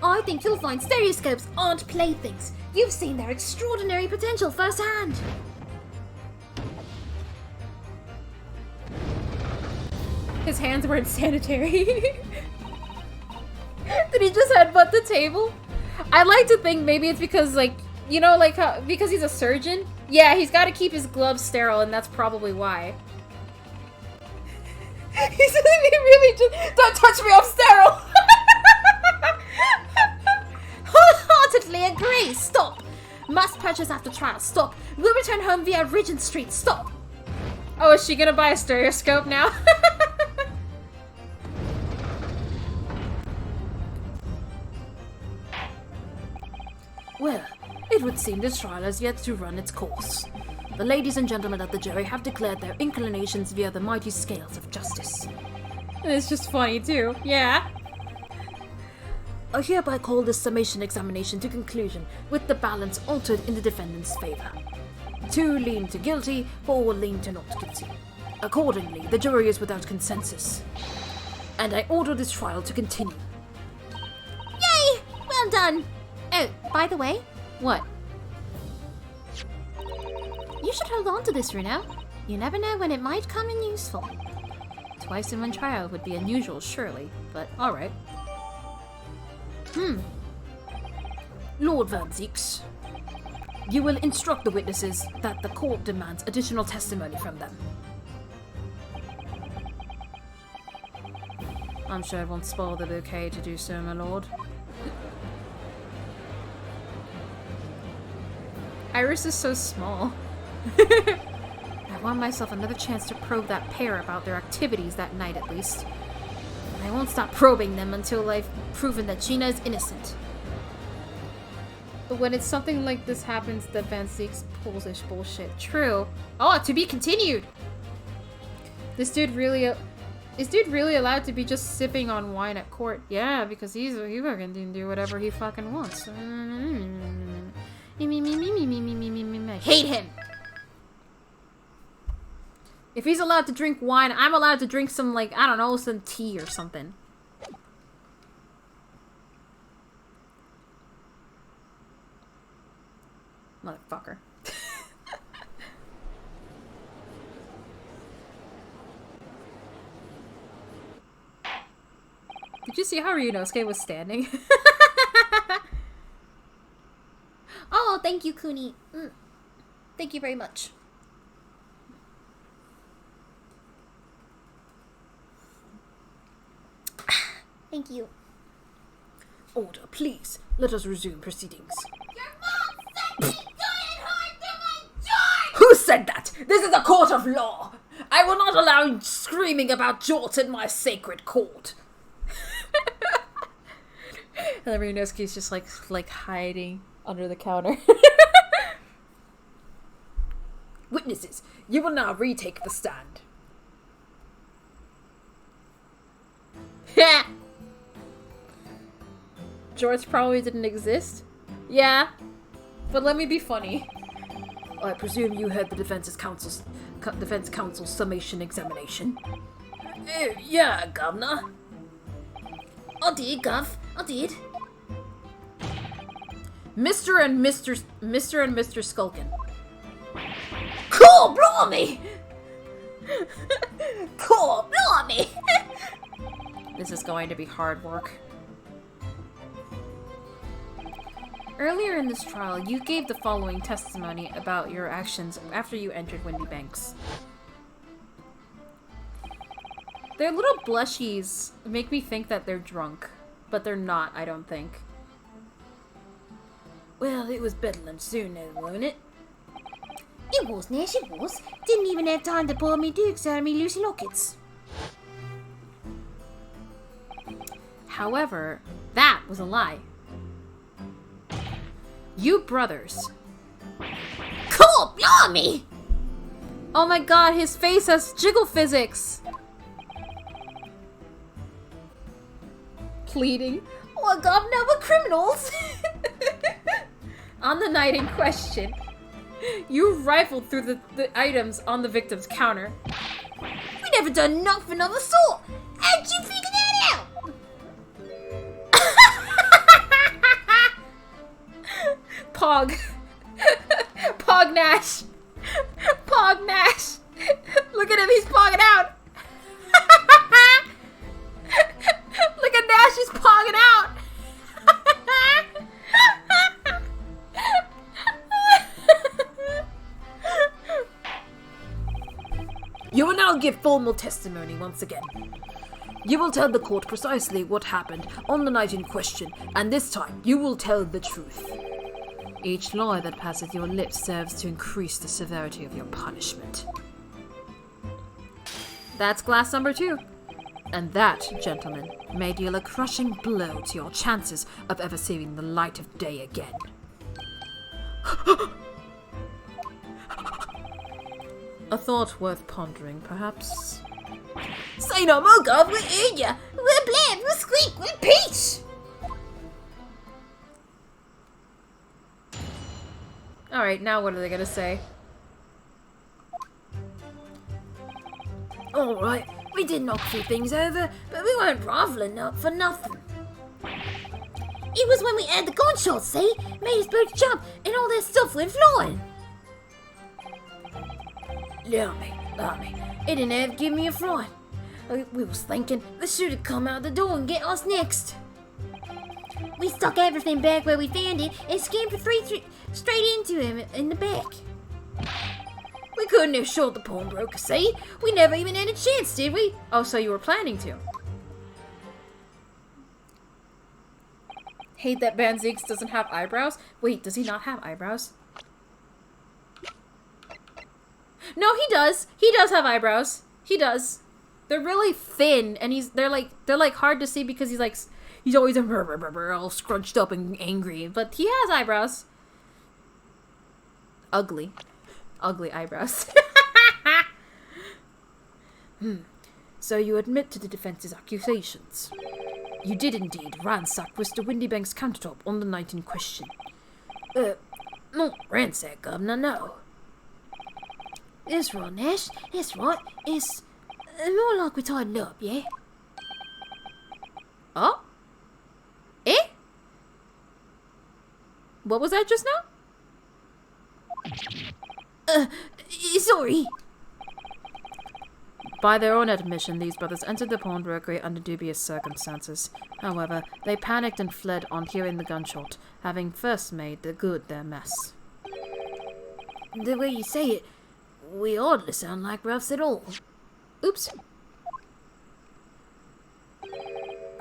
I think you'll find stereoscopes aren't playthings. You've seen their extraordinary potential firsthand. His hands weren't sanitary. Did he just headbutt the table? I like to think maybe it's because, like, you know, like, because he's a surgeon? Yeah, he's got to keep his gloves sterile, and that's probably why. He's really just... Don't touch me, I'm sterile! Wholeheartedly agree. Stop. Must purchase after trial. Stop. Will return home via Regent Street. Stop. Oh, is she gonna buy a stereoscope now? Well, it would seem this trial has yet to run its course. The ladies and gentlemen of the jury have declared their inclinations via the mighty scales of justice. And it's just funny, too. Yeah. I hereby call this summation examination to conclusion with the balance altered in the defendant's favor. 2 lean to guilty, 4 lean to not guilty. Accordingly, the jury is without consensus. And I order this trial to continue. Yay! Well done. Oh, by the way, What? you should hold on to this, Runo. You never know when it might come in useful. Twice in one trial would be unusual, surely, but alright. Lord Van Zeeks, you will instruct the witnesses that the court demands additional testimony from them. I'm sure it won't spoil the bouquet to do so, my lord. Iris is so small. I want myself another chance to probe that pair about their activities that night, at least. And I won't stop probing them until I've proven that Gina is innocent. But when it's something like this happens, that Van Zeeks pulls his bullshit. True. Oh, to be continued! Is dude really allowed to be just sipping on wine at court? Yeah, because he fucking do whatever he fucking wants. Hate him! If he's allowed to drink wine, I'm allowed to drink some, like, I don't know, some tea or something. Motherfucker. Did you see how Ryunosuke was standing? Oh, thank you, Kuni. Thank you very much. Thank you. Order, please. Let us resume proceedings. Your mom said me doing hard to my George! Who said that? This is a court of law. I will not allow screaming about jorts in my sacred court. And then Ryunosuke's just like hiding under the counter. Witnesses, you will now retake the stand. Jorts probably didn't exist. Yeah, but let me be funny. I presume you heard the defense counsel's summation examination. Yeah, Governor. I did, Gov. I did. Mr. and Mr. Skullcan. Cool, blimey! Cool, blimey! This is going to be hard work. Earlier in this trial, you gave the following testimony about your actions after you entered Windy Banks. Their little blushies make me think that they're drunk, but they're not, I don't think. Well, it was Bedlam soon, wasn't it? It was, Nash, it was. Didn't even have time to pull me dukes out of me loose lockets. However, that was a lie. You brothers. Cool, blimey! Oh my god, his face has jiggle physics! Pleading. Oh, Governor, we're criminals! On the night in question, you rifled through the items on the victim's counter. We never done nothing of the sort! How'd you figure that out? Pog. Pog Nash. Pog Nash. Look at him, he's pogging out. Look at Nash, he's pogging out. You will now give formal testimony once again. You will tell the court precisely what happened on the night in question, and this time you will tell the truth. Each lie that passes your lips serves to increase the severity of your punishment. That's glass number 2. And that, gentlemen, may deal a crushing blow to your chances of ever seeing the light of day again. A thought worth pondering, perhaps? Say no more, Gov, we're in ya! We're bland, we're squeak, we're peach! Alright, now what are they gonna say? Alright, we did knock a few things over, but we weren't groveling up for nothing. It was when we had the gunshots, see? Made us both jump, and all that stuff went flying. Lummy, it didn't have to give me a fright. We was thinking they should have come out the door and get us next. We stuck everything back where we found it and scampered straight into him in the back. We couldn't have shot the pawnbroker, see? We never even had a chance, did we? Oh, so you were planning to. Hate that Banziggs doesn't have eyebrows. Wait, does he not have eyebrows? No, he does. He does have eyebrows. He does. They're really thin, and they're like hard to see because he's always all scrunched up and angry. But he has eyebrows. Ugly eyebrows. So you admit to the defense's accusations. You did indeed ransack Mr. Windybank's countertop on the night in question. Not ransack, Governor, no. That's right, Nash. That's right. It's more like we tied it up, yeah? Oh? Eh? What was that just now? Sorry. By their own admission, these brothers entered the pawnbrokery under dubious circumstances. However, they panicked and fled on hearing the gunshot, having first made the good their mess. The way you say it, we hardly sound like roughs at all. Oops.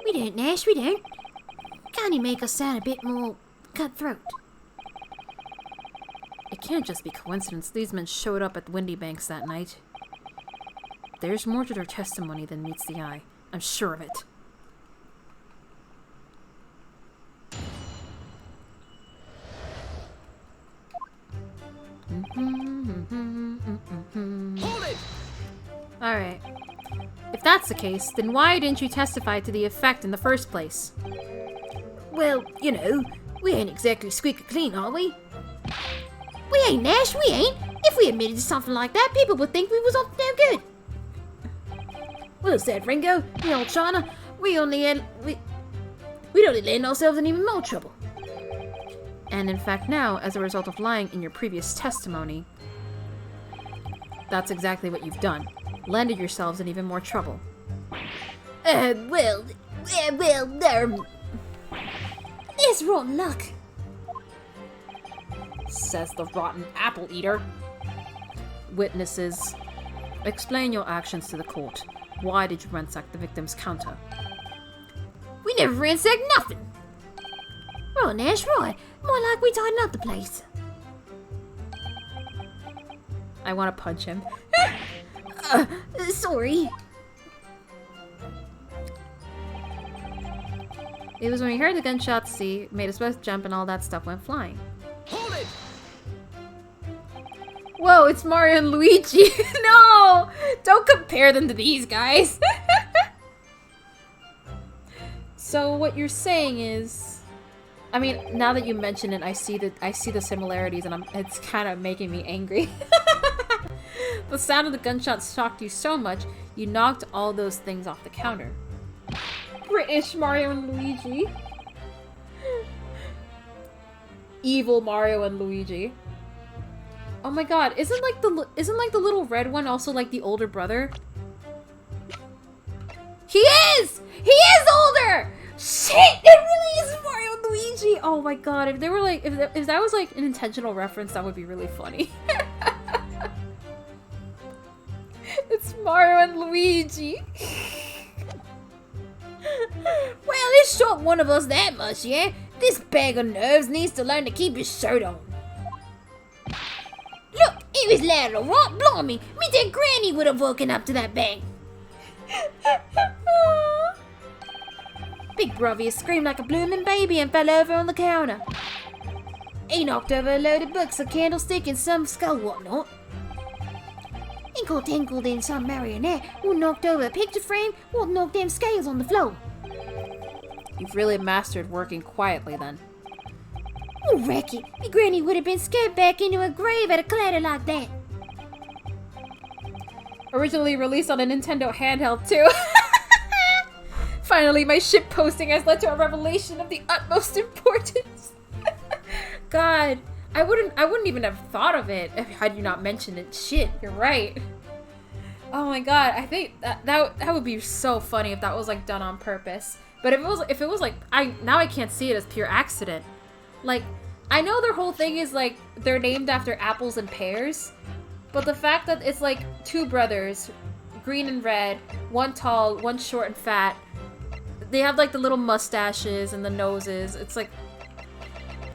We don't, Nash, we don't. Can't you make us sound a bit more cutthroat? It can't just be coincidence these men showed up at Windy Banks that night. There's more to their testimony than meets the eye. I'm sure of it. Hold it! Alright. If that's the case, then why didn't you testify to the effect in the first place? Well, you know, we ain't exactly squeaky clean, are we? We ain't, Nash, we ain't. If we admitted to something like that, people would think we was up to no good. Well said, Ringo. Me old China, we'd only land ourselves in even more trouble. And in fact now, as a result of lying in your previous testimony, that's exactly what you've done. Landed yourselves in even more trouble. Well, there's rotten luck. Says the rotten apple eater. Witnesses, explain your actions to the court. Why did you ransack the victim's counter? We never ransacked nothing. Right, Nash, right. More like we tidied up the place. I want to punch him. Sorry. It was when we heard the gunshots, see, made a swift jump and all that stuff went flying. Hold it! Whoa, it's Mario and Luigi. No! Don't compare them to these guys. So what you're saying is, I mean, now that you mention it, I see the similarities, and it's kind of making me angry. The sound of the gunshots shocked you so much, you knocked all those things off the counter. British Mario and Luigi. Evil Mario and Luigi. Oh my god, isn't like the little red one also like the older brother? He is! He is older! Shit! It really is Mario and Luigi! Oh my god, if they were like, if that was like an intentional reference, that would be really funny. It's Mario and Luigi. Well, it shocked one of us that much, yeah? This bag of nerves needs to learn to keep his shirt on. Look, it was loud, alright? Blimey, me dead granny would have woken up to that bang. Big Brovia screamed like a blooming baby and fell over on the counter. He knocked over a load of books, a candlestick, and some skull whatnot. Inkle tinkled in some marionette who knocked over a picture frame, what knocked them scales on the floor. You've really mastered working quietly then. Oh, wreck it. Me granny would have been scared back into a grave at a clatter like that. Originally released on a Nintendo handheld too. Finally, my ship posting has led to a revelation of the utmost importance. God, I wouldn't even have thought of it had you not mentioned it. Shit, you're right. Oh my god, I think that would be so funny if that was like done on purpose. But if it was like I can't see it as pure accident. Like, I know their whole thing is like they're named after apples and pears, but the fact that it's like two brothers, green and red, one tall, one short and fat. They have like the little mustaches and the noses. It's like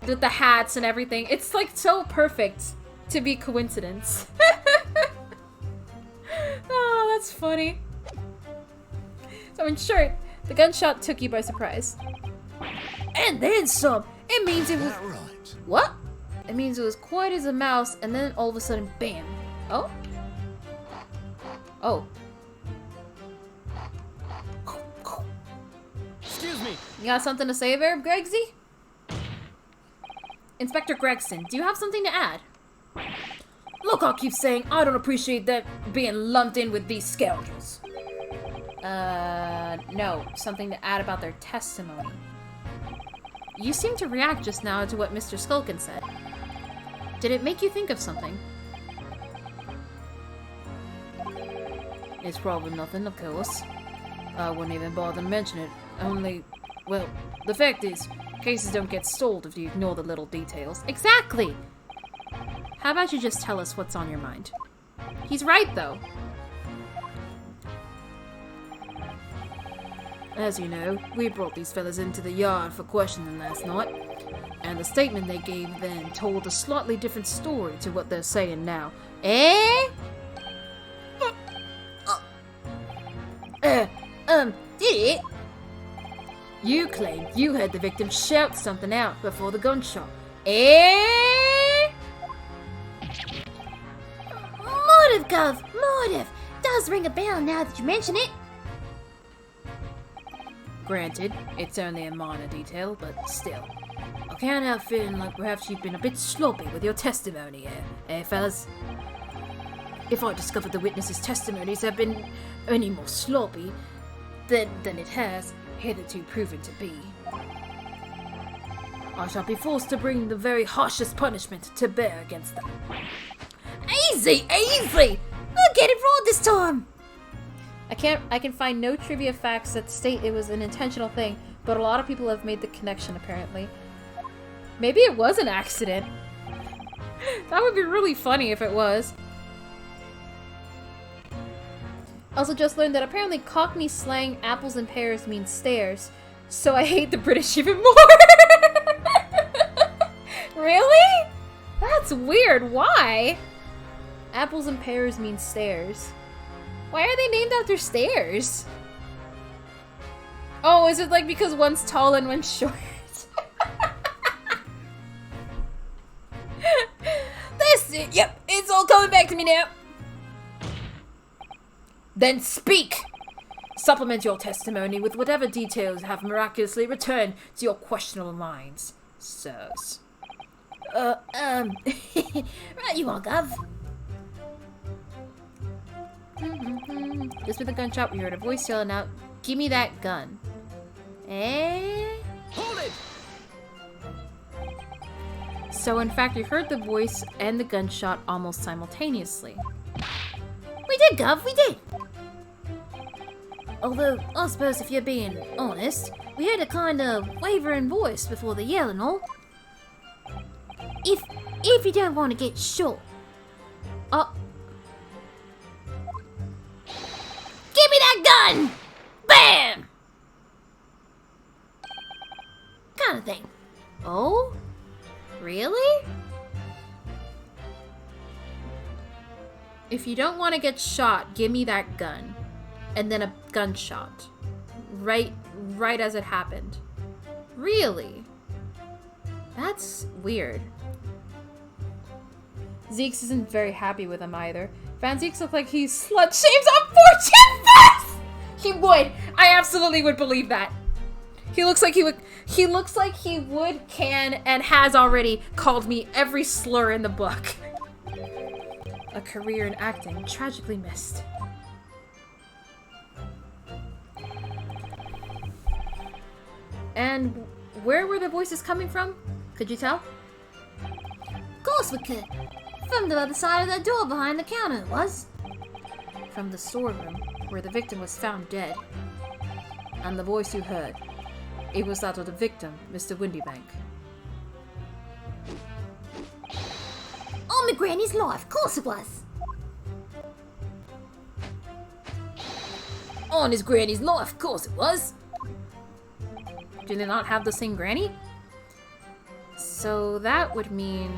with the hats and everything. It's like so perfect to be coincidence. Oh, that's funny. So in short, the gunshot took you by surprise. And then some. It means it was... That right. What? It means it was quiet as a mouse, and then all of a sudden, bam. Oh? Oh. Excuse me. You got something to say there, Gregsy? Inspector Gregson, do you have something to add? Look, I keep saying I don't appreciate them being lumped in with these scoundrels. No. Something to add about their testimony. You seemed to react just now to what Mr. Skullcan said. Did it make you think of something? It's probably nothing, of course. I wouldn't even bother to mention it. Only, well, the fact is, cases don't get solved if you ignore the little details. Exactly! How about you just tell us what's on your mind? He's right, though. As you know, we brought these fellas into the yard for questioning last night, and the statement they gave then told a slightly different story to what they're saying now. Eh? Did it? You claim you heard the victim shout something out before the gunshot. Eh? Might have, Gov, might have. Does ring a bell now that you mention it. Granted, it's only a minor detail, but still. I can't help feeling like perhaps you've been a bit sloppy with your testimony here, eh, fellas? If I discover the witnesses' testimonies have been any more sloppy than it has hitherto proven to be, I shall be forced to bring the very harshest punishment to bear against them. Easy, easy. We'll get it right this time. I can find no trivia facts that state it was an intentional thing, but a lot of people have made the connection apparently. Maybe it was an accident. That would be really funny if it was. Also just learned that apparently Cockney slang apples and pears means stairs, so I hate the British even more. Really? That's weird. Why? Apples and pears mean stairs. Why are they named after stairs? Oh, is it like because one's tall and one's short? That's it, yep, it's all coming back to me now. Then speak! Supplement your testimony with whatever details have miraculously returned to your questionable minds, sirs. Right you are, Gov. Just with a gunshot, we heard a voice yelling out, "Give me that gun." Eh? Hold it! So in fact, you heard the voice and the gunshot almost simultaneously. We did, Gov, we did. Although, I suppose if you're being honest, we heard a kind of wavering voice before the yell and all. If you don't want to get shot. Give me that gun! Bam! Kind of thing. Oh? Really? If you don't want to get shot, give me that gun. And then a gunshot. Right as it happened. Really? That's weird. Zeeks isn't very happy with him either. Van Zeeks looks like he slut shames unfortunate fast! He would! I absolutely would believe that. He looks like he would, can, and has already called me every slur in the book. A career in acting tragically missed. And where were the voices coming from? Could you tell? Of course we could. From the other side of that door behind the counter it was. From the storeroom, where the victim was found dead. And the voice you heard, it was that of the victim, Mr. Windybank. On my granny's life, of course it was. On his granny's life, of course it was. Do they not have the same granny? So that would mean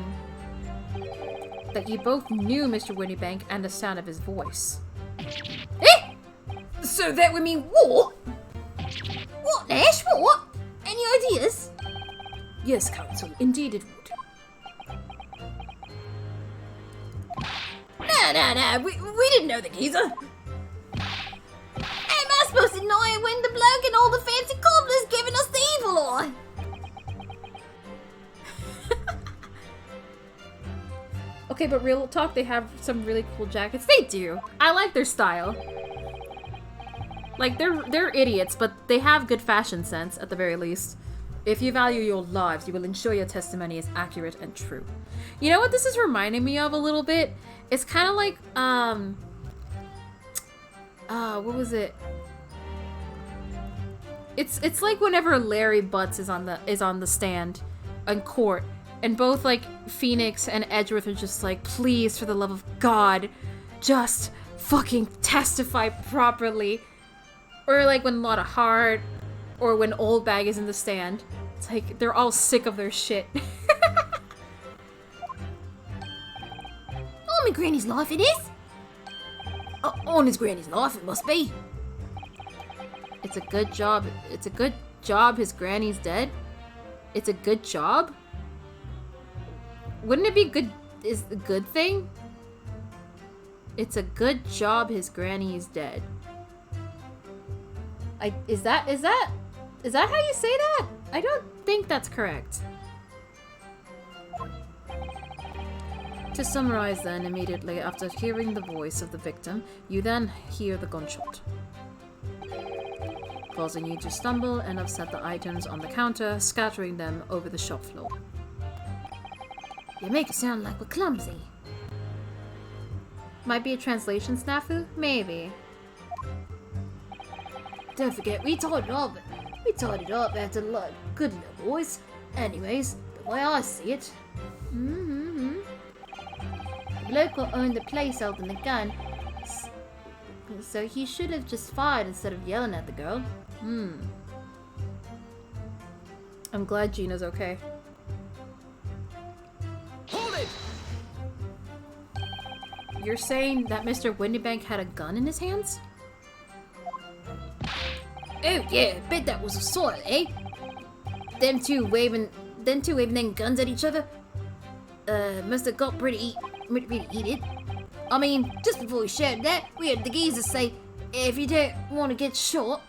that you both knew Mr. Windybank and the sound of his voice. Eh? So that would mean what? What, Nash? What? Any ideas? Yes, counsel, indeed it would. No, we didn't know the geezer. Am I supposed to know it when the bloke and all the fancy cobblers giving us the evil eye? Okay, but real talk, they have some really cool jackets. They do. I like their style. Like, they're idiots, but they have good fashion sense, at the very least. If you value your lives, you will ensure your testimony is accurate and true. You know what this is reminding me of a little bit? It's kind of like, what was it? It's like whenever Larry Butts is on the stand in court, and both like Phoenix and Edgeworth are just like, please, for the love of God, just fucking testify properly. Or like when Lotta Hart or when Old Bag is in the stand. It's like they're all sick of their shit. On my granny's life it is. On his granny's life it must be. It's a good job. It's a good job his granny's dead. It's a good job? Wouldn't it be good is the good thing? It's a good job his granny is dead. Is that how you say that? I don't think that's correct. To summarize then, immediately after hearing the voice of the victim, you then hear the gunshot, causing you to stumble and upset the items on the counter, scattering them over the shop floor. You make it sound like we're clumsy. Might be a translation snafu? Maybe. Don't forget, we tied it up. We tied it up after the lot. Good little boys. Anyways, the way I see it. The local owned the place holding the gun, so he should have just fired instead of yelling at the girl. I'm glad Gina's okay. Hold it! You're saying that Mr. Windybank had a gun in his hands? Oh yeah, bet that was a sight, eh? Them two waving them guns at each other. Must have got pretty heated. I mean, just before we shouted that, we heard the geezer say, if you don't want to get shot.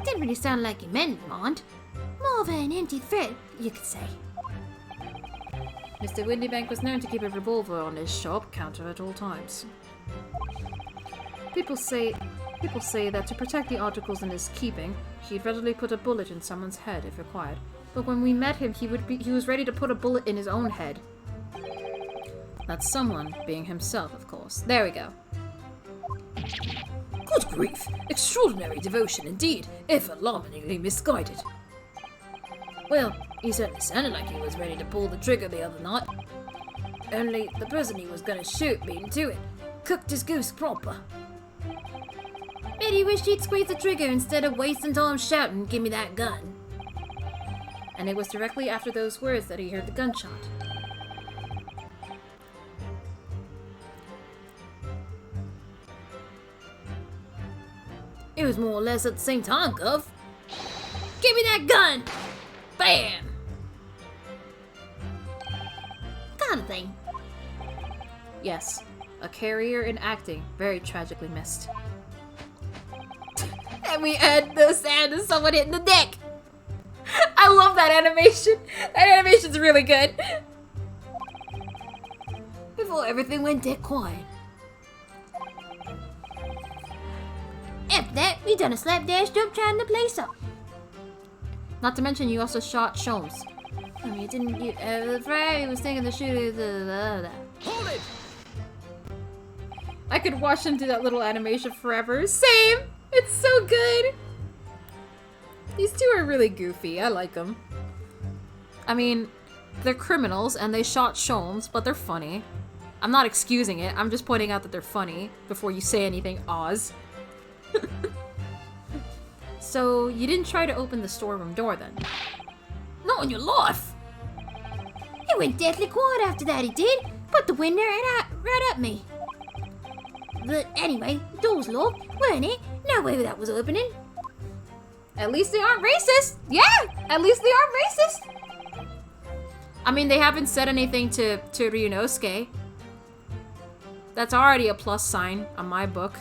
Didn't really sound like he meant it, mind. More of an empty threat, you could say. Mr. Windybank was known to keep a revolver on his shop counter at all times. People say that to protect the articles in his keeping, he'd readily put a bullet in someone's head if required. But when we met him, he was ready to put a bullet in his own head. That someone being himself, of course. There we go. Good grief! Extraordinary devotion indeed, if alarmingly misguided. Well, he certainly sounded like he was ready to pull the trigger the other night. Only the person he was gonna shoot beat him to it. Cooked his goose proper. Bet he wished he'd squeeze the trigger instead of wasting time shouting, "Give me that gun." And it was directly after those words that he heard the gunshot. It was more or less at the same time, Gov. Give me that gun! Bam! Kind of thing. Yes, a career in acting, very tragically missed. And we add the sound of someone hitting the deck. I love that animation. That animation's really good. Before everything went dead quiet. After that, we done a slapdash jump trying to place up. Not to mention, you also shot Sholmes. I mean, didn't you ever Friday was thinking the shooter. Hold it! I could watch him do that little animation forever. Same! It's so good! These two are really goofy. I like them. I mean, they're criminals and they shot Sholmes, but they're funny. I'm not excusing it. I'm just pointing out that they're funny before you say anything, Oz. So, you didn't try to open the storeroom door then? Not on your life! It went deathly quiet after that, he did. Put the window right at me. But anyway, the door's locked, weren't it? No way that was opening. At least they aren't racist! Yeah! At least they aren't racist! I mean, they haven't said anything to Ryunosuke. That's already a plus sign on my book.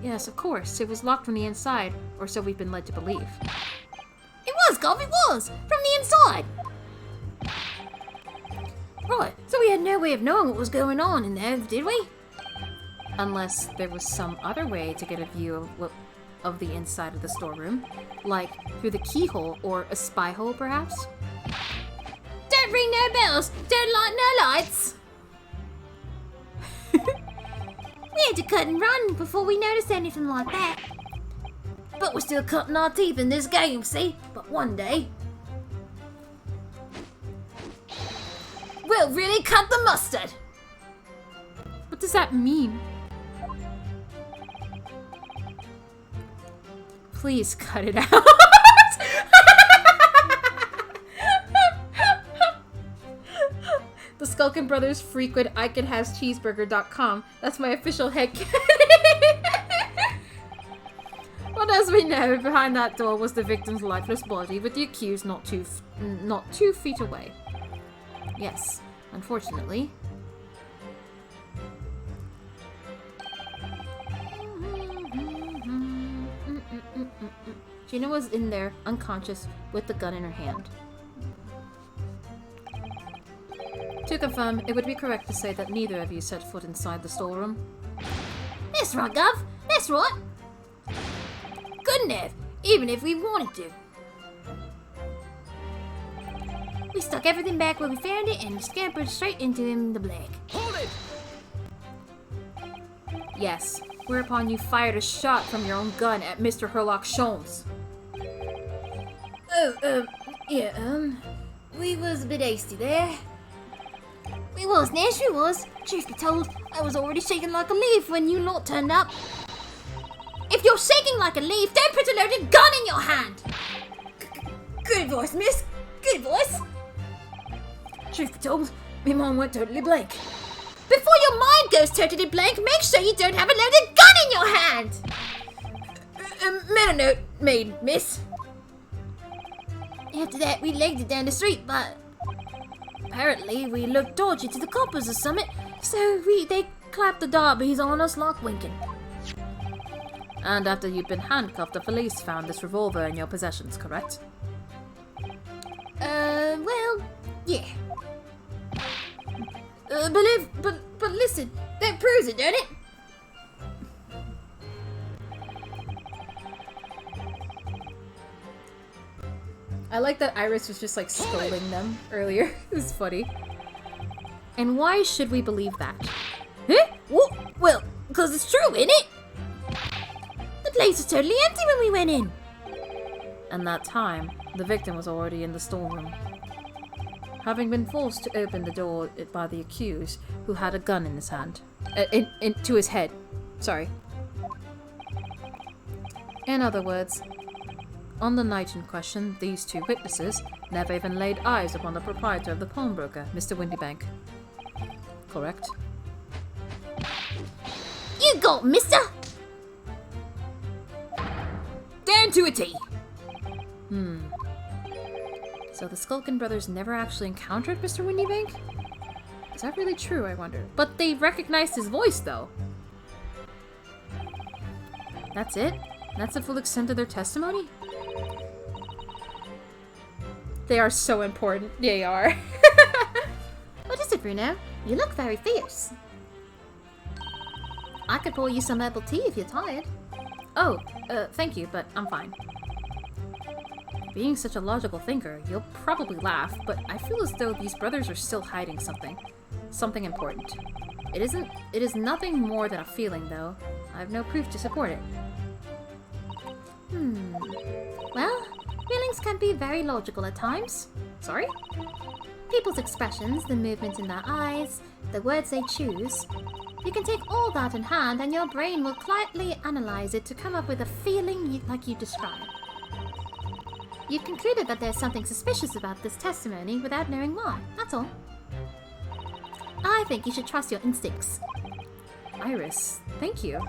Yes, of course. It was locked from the inside, or so we've been led to believe. It was, Gov, it was! From the inside! Right, so we had no way of knowing what was going on in there, did we? Unless there was some other way to get a view of the inside of the storeroom. Like, through the keyhole, or a spy hole, perhaps? Don't Don't ring no bells. Don't light no lights. We had to cut and run before we noticed anything like that. But we're still cutting our teeth in this game, see? But one day, we'll really cut the mustard. What does that mean? Please cut it out. The Skullcan Brothers frequent ICanHasCheeseburger.com. That's my official headcanon. But as we know, behind that door was the victim's lifeless body, with the accused not 2 feet away. Yes, unfortunately. Gina was in there, unconscious, with the gun in her hand. To confirm, it would be correct to say that neither of you set foot inside the storeroom. That's right, Gov. That's right. Couldn't have, even if we wanted to. We stuck everything back where we found it and scampered straight into the black. Hold it! Yes, whereupon you fired a shot from your own gun at Mr. Herlock Sholmes. We was a bit hasty there. We was, Nash, we was. Truth be told, I was already shaking like a leaf when you lot turned up. If you're shaking like a leaf, don't put a loaded gun in your hand! Good voice, miss. Good voice. Truth be told, my mind went totally blank. Before your mind goes totally blank, make sure you don't have a loaded gun in your hand! Made a note made, miss. After that, we legged it down the street, but apparently we looked dodgy to the coppers or something, so they clapped the derbies on us like winking. And after you'd been handcuffed, the police found this revolver in your possessions, correct? Well, yeah. But listen, that proves it, don't it? I like that Iris was just like scolding them earlier. It was funny. And why should we believe that? Huh? Well, because it's true, isn't it? The place was totally empty when we went in. And that time, the victim was already in the storeroom, having been forced to open the door by the accused, who had a gun in his hand. To his head. Sorry. In other words, on the night in question, these two witnesses never even laid eyes upon the proprietor of the pawnbroker, Mr. Windybank. Correct? You got, mister! Down to a T. So the Skullcan brothers never actually encountered Mr. Windybank? Is that really true, I wonder? But they recognized his voice, though. That's it? That's the full extent of their testimony? They are so important. They are. What is it, Bruno? You look very fierce. I could pour you some herbal tea if you're tired. Oh, thank you, but I'm fine. Being such a logical thinker, you'll probably laugh, but I feel as though these brothers are still hiding something. Something important. It is nothing more than a feeling, though. I have no proof to support it. Well, feelings can be very logical at times. Sorry? People's expressions, the movement in their eyes, the words they choose. You can take all that in hand and your brain will quietly analyze it to come up with a feeling like you describe. You've concluded that there's something suspicious about this testimony without knowing why, that's all. I think you should trust your instincts. Iris, thank you.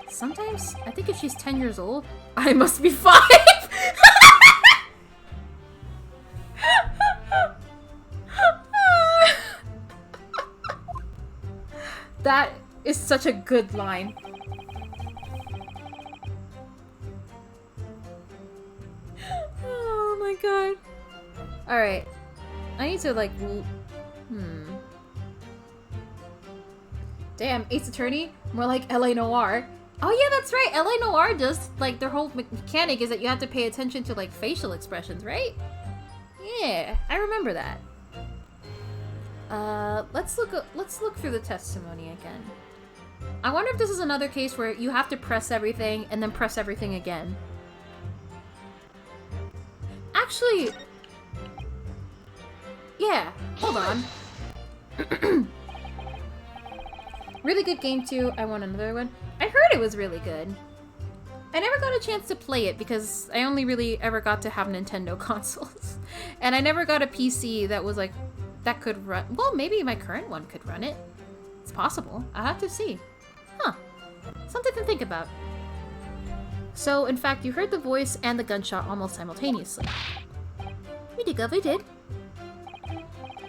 Sometimes, I think if she's 10 years old, I must be 5! That is such a good line. Oh my god. Alright. I need to like... Damn, Ace Attorney? More like LA Noir. Oh yeah, that's right. LA Noir does, like, their whole mechanic is that you have to pay attention to, like, facial expressions, right? Yeah, I remember that. Let's look through the testimony again. I wonder if this is another case where you have to press everything and then press everything again. Actually, yeah, hold on. Really good game too. I want another one. I heard it was really good. I never got a chance to play it because I only really ever got to have Nintendo consoles. And I never got a PC that was like, that could run, well, maybe my current one could run it. It's possible. I'll have to see. Huh. Something to think about. So, in fact, you heard the voice and the gunshot almost simultaneously. We did.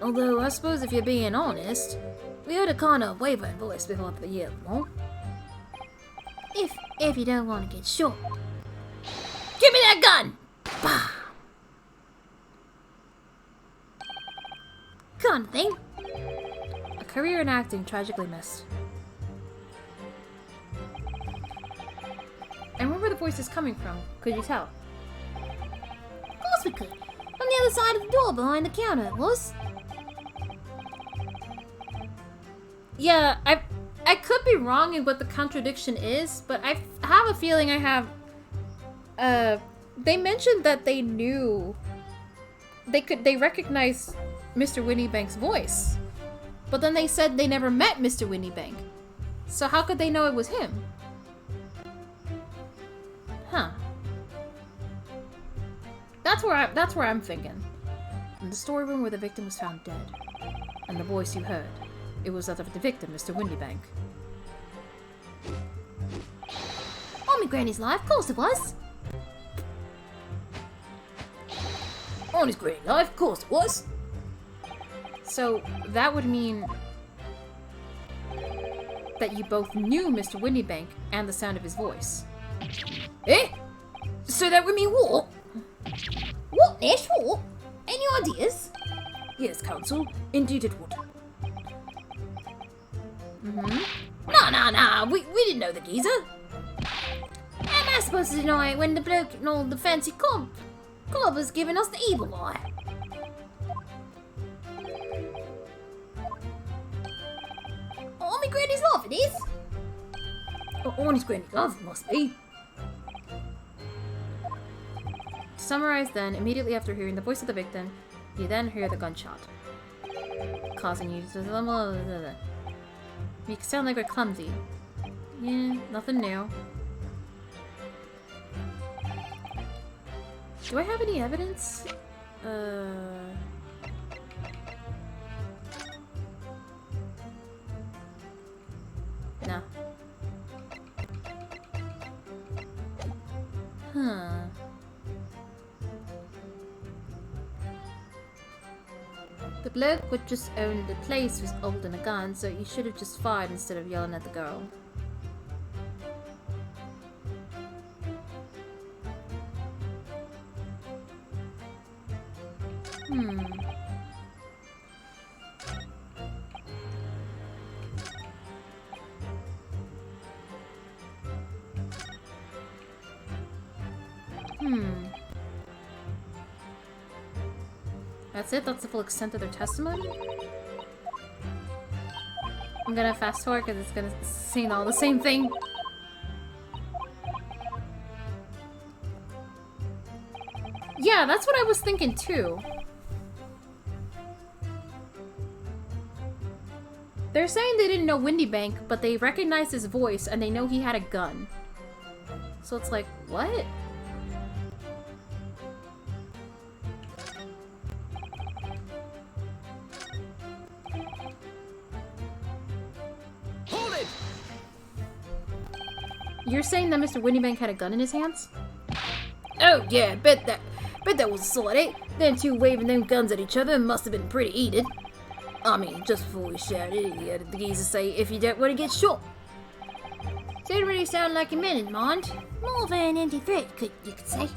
Although, I suppose if you're being honest, we heard a kind of wavering voice before the yell, won't? If you don't want to get shot. Give me that gun! Bah! Kind of thing. A career in acting tragically missed. And where were the voices coming from? Could you tell? Of course we could. From the other side of the door behind the counter, it was. Yeah, I could be wrong in what the contradiction is, but I have a feeling I have... they mentioned that they knew... They recognized Mr. Winniebank's voice. But then they said they never met Mr. Winniebank. So how could they know it was him? Huh. That's where I'm thinking. In the storeroom where the victim was found dead. And the voice you heard. It was that of the victim, Mr. Winniebank. On my granny's life, of course it was. On his great life, of course it was. So that would mean that you both knew Mr. Winniebank and the sound of his voice. Eh? So that would mean what? What, Nash? What? Any ideas? Yes, Counsel. Indeed it would. No. We didn't know the geezer. How am I supposed to deny it when the bloke in all the fancy club was giving us the evil eye? On my granny's life, it is. On his granny's life, it must be. To summarize then, immediately after hearing the voice of the victim, you then hear the gunshot. Causing you to... You sound like we're clumsy. Yeah, nothing new. Do I have any evidence? No. Huh. The bloke who just owned the place was holding a gun, so you should have just fired instead of yelling at the girl. That's it? That's the full extent of their testimony? I'm gonna fast forward because it's gonna seem all the same thing. Yeah, that's what I was thinking too. They're saying they didn't know Winniebank, but they recognized his voice and they know he had a gun. So it's like, what? You're saying that Mr. Winniebank had a gun in his hands? Oh yeah, bet that was a sight, eh? Them two waving them guns at each other must have been pretty heated. I mean, just before we shouted, he had the geezer say, if you don't want to get shot. Didn't really sound like he meant it, mind. More of an anti-threat, you could say.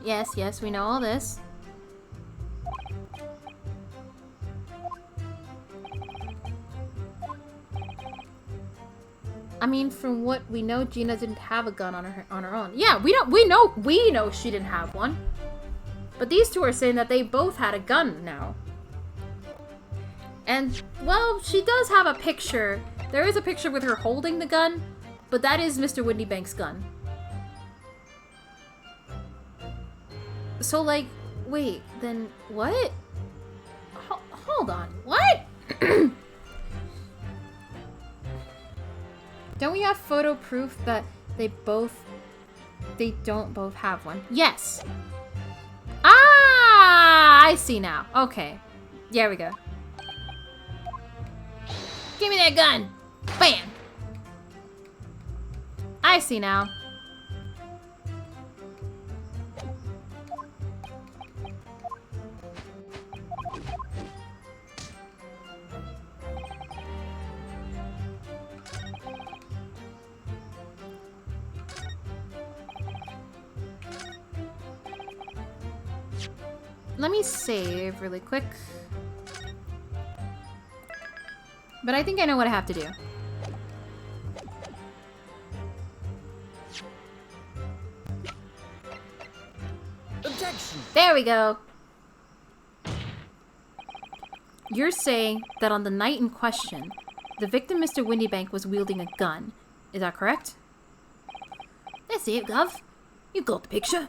Yes, we know all this. I mean, from what we know, Gina didn't have a gun on her own. Yeah, we know she didn't have one. But these two are saying that they both had a gun now. And, well, she does have a picture. There is a picture with her holding the gun, but that is Mr. Windybank's gun. So, like, wait, then what? Hold on, what? Don't we have photo proof that they don't both have one? Yes. Ah, I see now. Okay. There we go. Give me that gun. Bam. I see now. Let me save really quick. But I think I know what I have to do. Objection! There we go. You're saying that on the night in question, the victim, Mr. Windybank, was wielding a gun. Is that correct? That's it, Gov. You got the picture.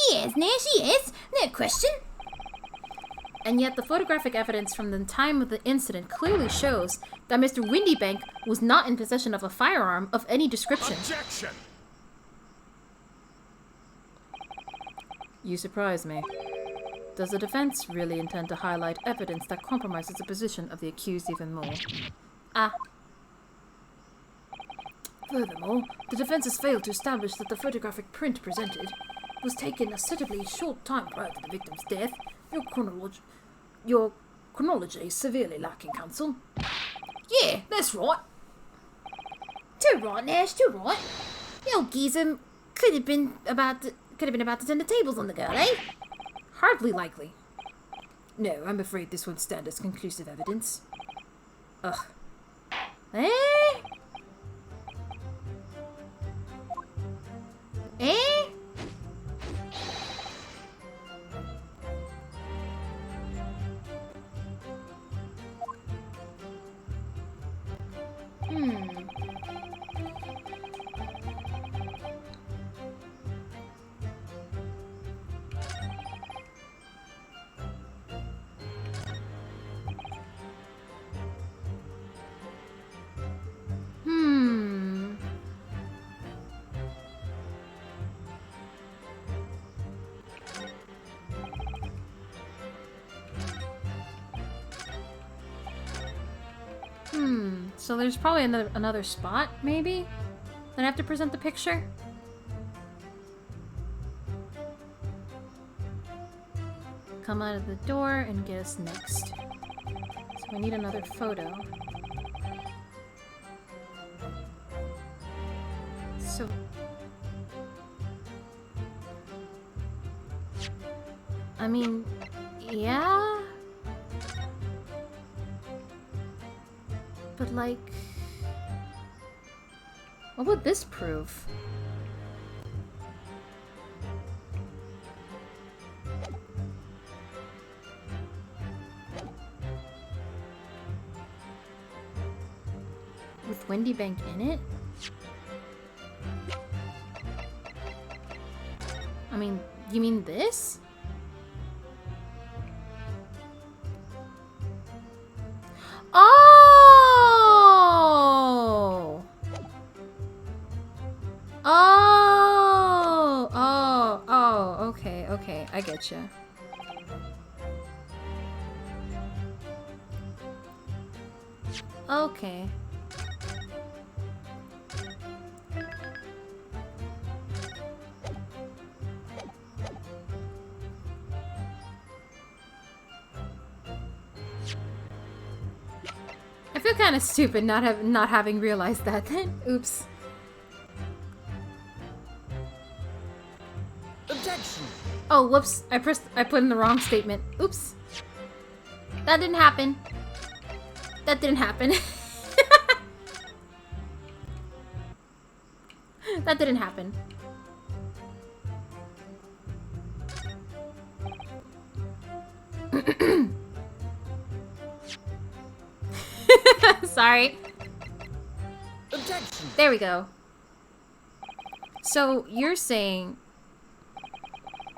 Yes, Nash, yes. No question. And yet the photographic evidence from the time of the incident clearly shows that Mr. Windybank was not in possession of a firearm of any description. Objection! You surprise me. Does the defense really intend to highlight evidence that compromises the position of the accused even more? Ah. Furthermore, the defense has failed to establish that the photographic print presented was taken a suitably short time prior to the victim's death. Your chronology is severely lacking, counsel. Yeah, that's right. Too right, Nash, too right. The old geezer could have been about to turn the tables on the girl, eh? Hardly likely. No, I'm afraid this won't stand as conclusive evidence. Ugh. Eh? Eh? So there's probably another spot, maybe? Then I have to present the picture? Come out of the door and get us next. So we need another photo. So... I mean, yeah? But like... what would this prove? With Windybank in it? I mean, you mean this? Oh! Oh, okay, I get you. Okay. I feel kind of stupid not having realized that then. Oops. Objection! Oh, whoops. I put in the wrong statement. Oops. That didn't happen. That didn't happen. That didn't happen. Sorry. Objection. There we go. So, you're saying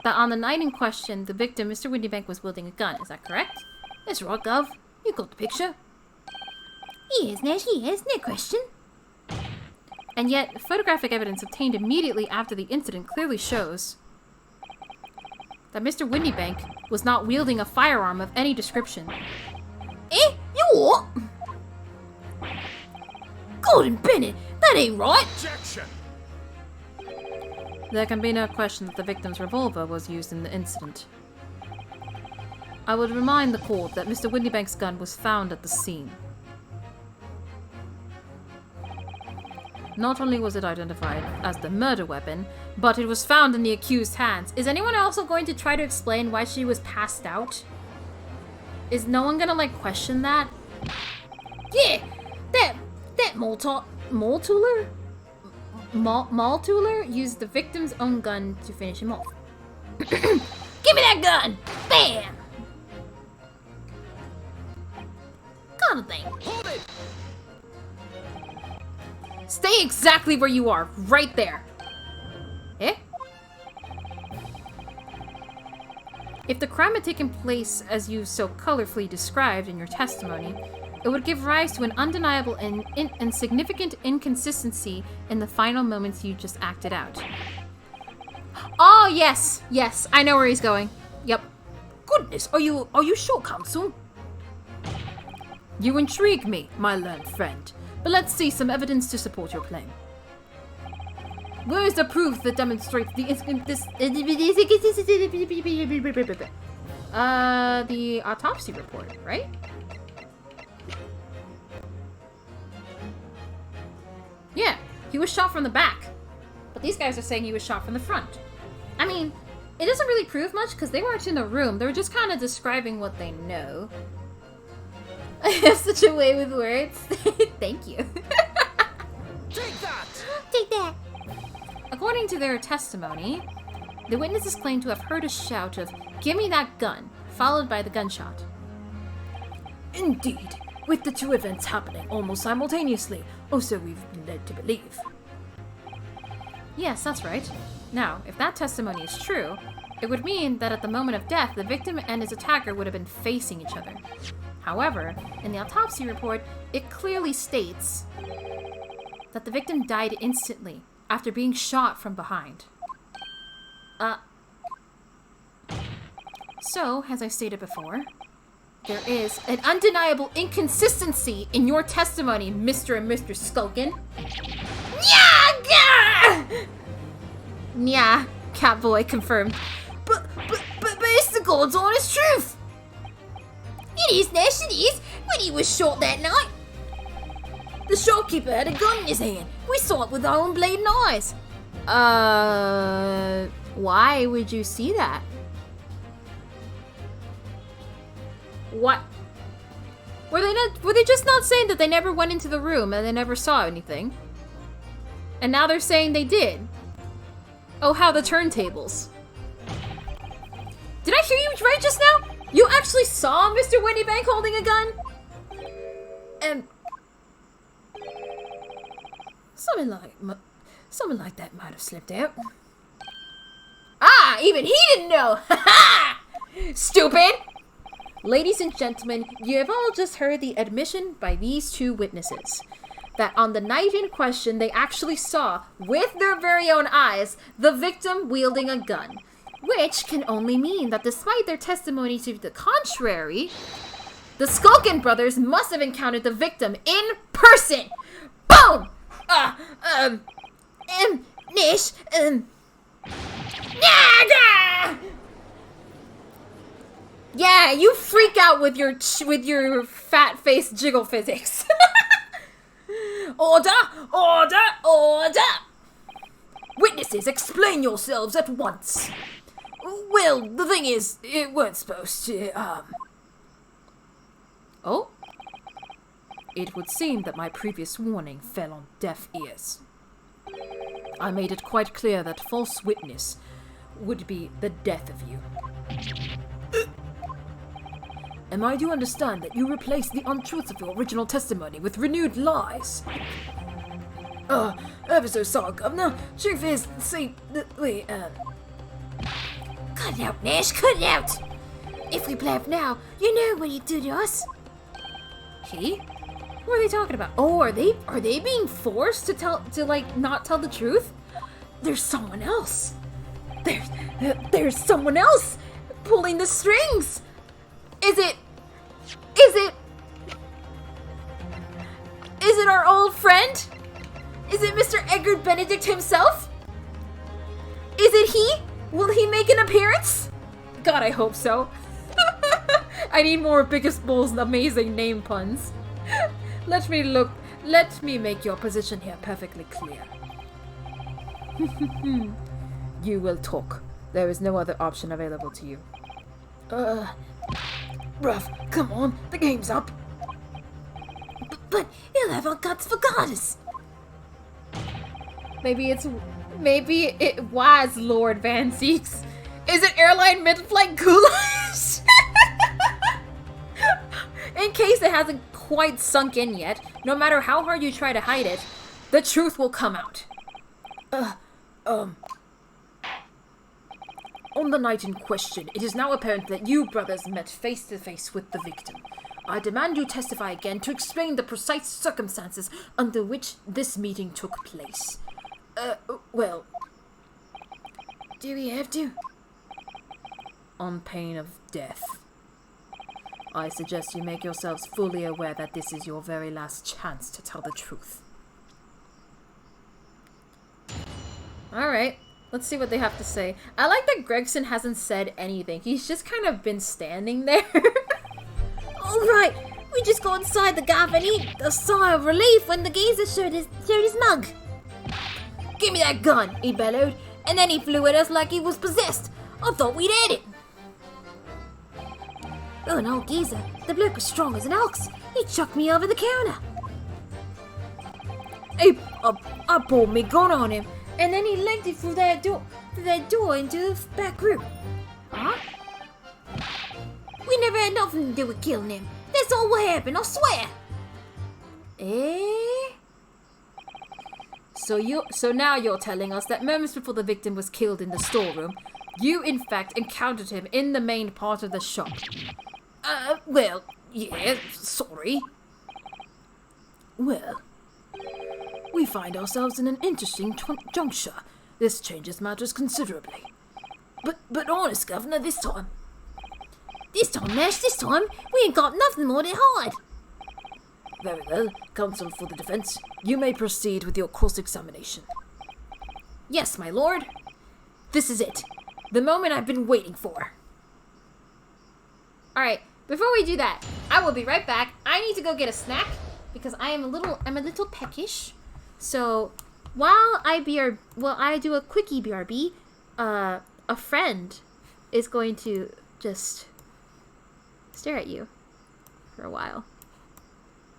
that on the night in question, the victim, Mr. Windybank, was wielding a gun. Is that correct? That's right, Gov. You got the picture. He is, Nash, he is, no question. And yet, photographic evidence obtained immediately after the incident clearly shows that Mr. Windybank was not wielding a firearm of any description. Eh? You what? Gordon Bennett, that ain't right. Objection. There can be no question that the victim's revolver was used in the incident. I would remind the court that Mr. Windybank's gun was found at the scene. Not only was it identified as the murder weapon, but it was found in the accused's hands. Is anyone also going to try to explain why she was passed out? Is no one gonna, like, question that? Yeah, that Maltooler Used the victim's own gun to finish him off. Give me that gun! Bam! Kind of thing. Hold it. Stay exactly where you are, right there. Eh? If the crime had taken place as you so colorfully described in your testimony, it would give rise to an undeniable and significant inconsistency in the final moments you just acted out. Oh, yes, yes, I know where he's going. Yep. Goodness, are you sure, counsel? You intrigue me, my learned friend, but let's see some evidence to support your claim. Where is the proof that demonstrates the the autopsy report, right? Yeah, he was shot from the back, but these guys are saying he was shot from the front. I mean, it doesn't really prove much because they weren't in the room. They were just kind of describing what they know. I have such a way with words. Thank you. Take that. Take that. According to their testimony, the witnesses claim to have heard a shout of, "Give me that gun," followed by the gunshot. Indeed, with the two events happening almost simultaneously, or so we've been led to believe. Yes, that's right. Now, if that testimony is true, it would mean that at the moment of death, the victim and his attacker would have been facing each other. However, in the autopsy report, it clearly states that the victim died instantly after being shot from behind. So, as I stated before, there is an undeniable inconsistency in your testimony, Mr. and Mr. Skullcan. Yeah, Catboy confirmed. But it's the God's honest truth. It is, Nash, it is. When he was shot that night. The shopkeeper had a gun in his hand. We saw it with our own bleeding eyes. Why would you see that? What? Were they just not saying that they never went into the room and they never saw anything? And now they're saying they did. Oh, how the turntables. Did I hear you right just now? You actually saw Mr. Windybank holding a gun? Something like that might have slipped out. Ah, even he didn't know! Ha ha! Stupid! Ladies and gentlemen, you have all just heard the admission by these two witnesses that on the night in question they actually saw, with their very own eyes, the victim wielding a gun. Which can only mean that despite their testimony to the contrary, the Skullcan brothers must have encountered the victim in person! Boom! Nash, Yeah, you freak out with your fat-faced jiggle physics. Order! Order! Order! Witnesses, explain yourselves at once. Well, the thing is, it weren't supposed to, Oh? It would seem that my previous warning fell on deaf ears. I made it quite clear that false witness would be the death of you. Am I to understand that you replaced the untruths of your original testimony with renewed lies? Ever so sorry, Governor. Truth is, see, Cut it out, Nash, cut it out! If we blab now, you know what he'd do to us. He? What are they talking about? Oh, are they being forced to not tell the truth? There's someone else. There's someone else pulling the strings. Is it our old friend? Is it Mr. Edgar Benedict himself? Is it he? Will he make an appearance? God, I hope so. I need more Biggest Bull's amazing name puns. Let me make your position here perfectly clear. You will talk. There is no other option available to you. Ruff, come on, the game's up. But he'll have our guts for goddess. Maybe it was Lord Van Zeeks. Is it airline mid-flight goulash? In case it hasn't quite sunk in yet, no matter how hard you try to hide it, the truth will come out. On the night in question, it is now apparent that you brothers met face to face with the victim. I demand you testify again to explain the precise circumstances under which this meeting took place. Well, do we have to? On pain of death. I suggest you make yourselves fully aware that this is your very last chance to tell the truth. Alright, let's see what they have to say. I like that Gregson hasn't said anything. He's just kind of been standing there. Alright, we just got inside the gaff and he a sigh of relief when the geezer showed his mug. Give me that gun, he bellowed, and then he flew at us like he was possessed. I thought we'd had it. Oh, an old geezer. The bloke was strong as an ox. He chucked me over the counter. I pulled me gun on him. And then he legged it through that door into the back room. Huh? We never had nothing to do with killing him. That's all what happened, I swear. Eh? So now you're telling us that moments before the victim was killed in the storeroom, you in fact encountered him in the main part of the shop. Well, yeah, sorry. Well, we find ourselves in an interesting juncture. This changes matters considerably. But honest, Governor, this time, Nash, we ain't got nothing more to hide. Very well, counsel for the defense. You may proceed with your cross-examination. Yes, my lord. This is it. The moment I've been waiting for. Alright, before we do that, I will be right back. I need to go get a snack because I'm a little peckish. So while I do a quickie BRB, a friend is going to just stare at you for a while.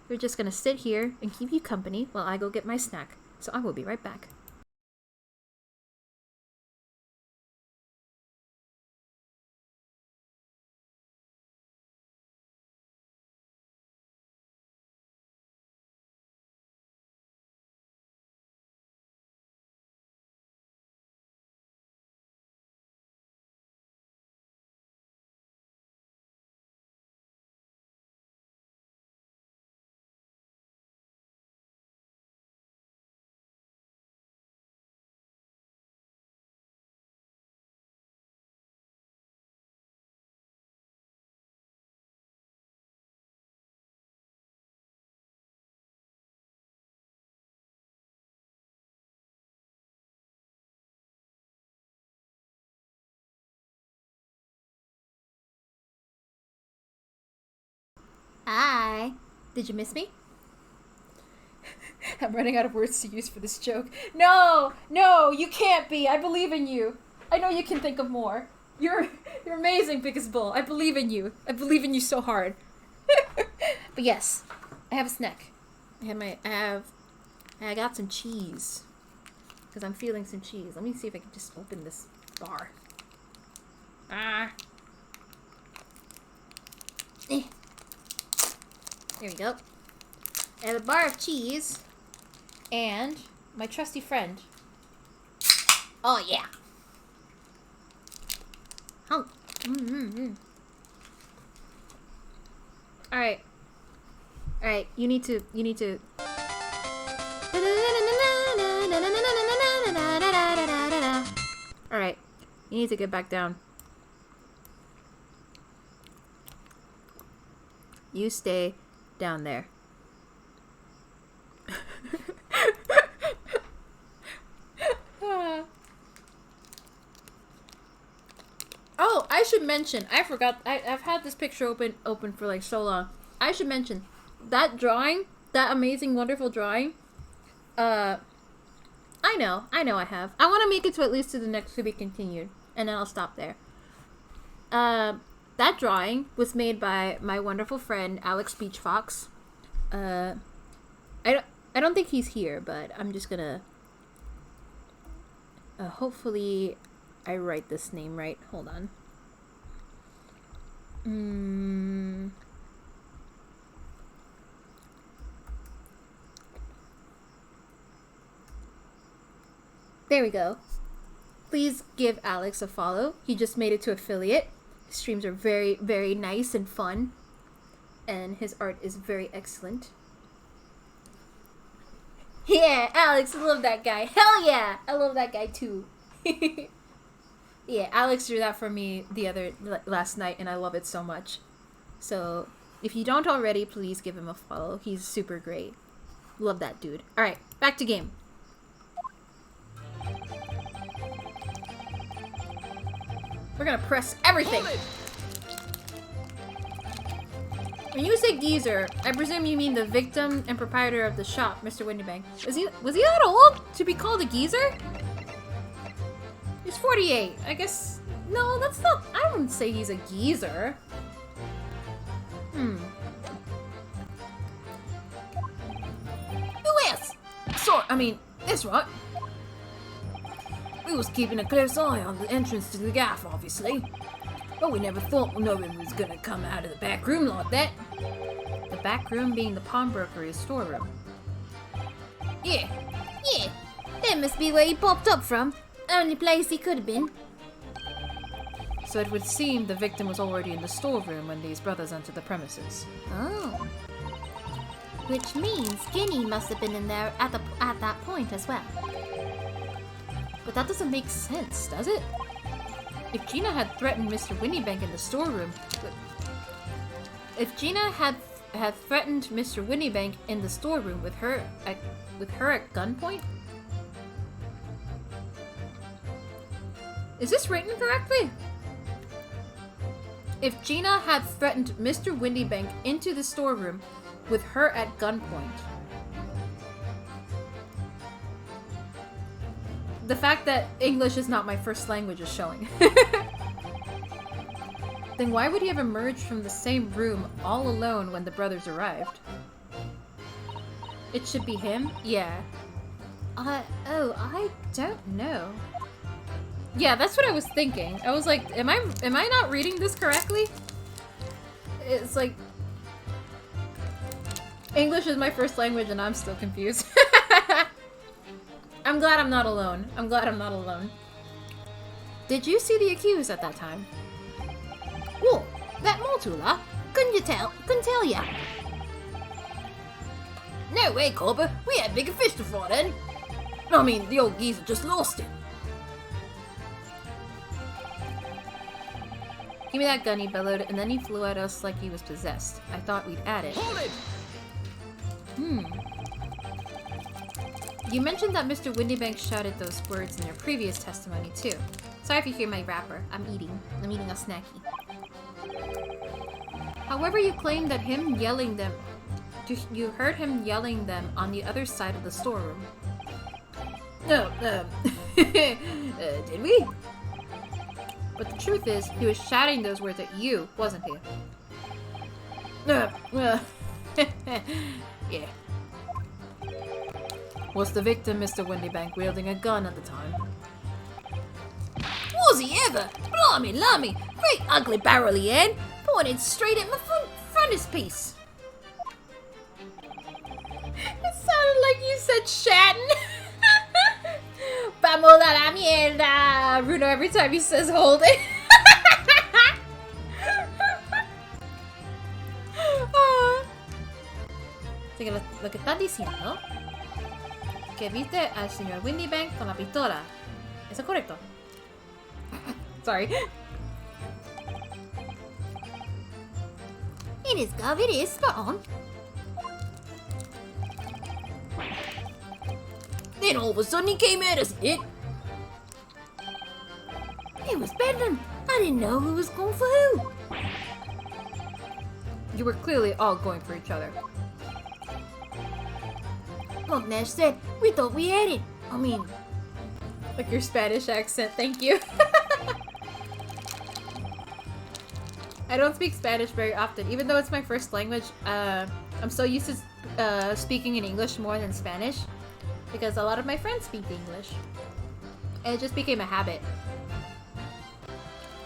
They're just gonna sit here and keep you company while I go get my snack. So I will be right back. Hi. Did you miss me? I'm running out of words to use for this joke. No, you can't be. I believe in you. I know you can think of more. You're amazing, Biggest Bull. I believe in you. I believe in you so hard. But yes, I have a snack. I got some cheese. Because I'm feeling some cheese. Let me see if I can just open this bar. Ah. There we go. I have a bar of cheese. And my trusty friend. Oh, yeah. Hunk. Alright. Alright, you need to... Alright, you need to get back down. You stay down there. Oh, I should mention, I forgot, I've had this picture open for like so long. I should mention, that drawing, that amazing, wonderful drawing, I know I have. I want to make it to at least to the next to be continued, and then I'll stop there. That drawing was made by my wonderful friend, Alex Beach Fox. I don't think he's here, but I'm just gonna, hopefully I write this name right. Hold on. There we go. Please give Alex a follow. He just made it to affiliate. His streams are very, very nice and fun. And his art is very excellent. Yeah, Alex, I love that guy. Hell yeah! I love that guy too. Yeah, Alex drew that for me last night, and I love it so much. So, if you don't already, please give him a follow. He's super great. Love that dude. Alright, back to game. We're gonna press everything. When you say geezer, I presume you mean the victim and proprietor of the shop, Mr. Windybank. Was he that old to be called a geezer? He's 48. I guess... No, that's not... I wouldn't say he's a geezer. Who is? That's right. We was keeping a close eye on the entrance to the gaff, obviously. But we never thought no one was gonna come out of the back room like that. The back room being the pawnbroker's storeroom. Yeah. Yeah, that must be where he popped up from. Only place he could have been. So it would seem the victim was already in the storeroom when these brothers entered the premises. Oh. Which means Guinea must have been in there at that point as well. But that doesn't make sense, does it? If Gina had threatened Mr. Windybank in the storeroom... If Gina had threatened Mr. Windybank in the storeroom with her at gunpoint? Is this written correctly? If Gina had threatened Mr. Windybank into the storeroom with her at gunpoint. The fact that English is not my first language is showing. Then why would he have emerged from the same room all alone when the brothers arrived? It should be him? Yeah. I don't know. Yeah, that's what I was thinking. I was like, am I not reading this correctly? It's like... English is my first language and I'm still confused. I'm glad I'm not alone. I'm glad I'm not alone. Did you see the accused at that time? Whoa, that Mortula? Couldn't tell ya. No way, Cobber. We had bigger fish to fry then. I mean, the old geezer just lost it. Give me that gun, he bellowed, and then he flew at us like he was possessed. I thought we'd add it. Hold it! You mentioned that Mr. Windybank shouted those words in your previous testimony, too. Sorry if you hear my wrapper. I'm eating a snacky. However, you claimed that you heard him yelling them on the other side of the storeroom. No, did we? But the truth is, he was shouting those words at you, wasn't he? Yeah. Was the victim Mr. Windybank wielding a gun at the time? Was he ever? Blimey, lummy, great ugly barrel he had, pointed straight at my frontispiece. It sounded like you said Shatton. Vamos a la mierda. Bruno every time he says hold it. Así que lo que estás diciendo que viste al señor Windybank con la pistola. ¿Eso es correcto? Sorry. It is, Gov, it is, spot on. Then all of a sudden he came at us, it was Bedlam. I didn't know who was going for who. You were clearly all going for each other. Like Nash said, we thought we had it. I mean, Like your Spanish accent, thank you. I don't speak Spanish very often, even though it's my first language. I'm so used to speaking in English more than Spanish, because a lot of my friends speak English. And it just became a habit.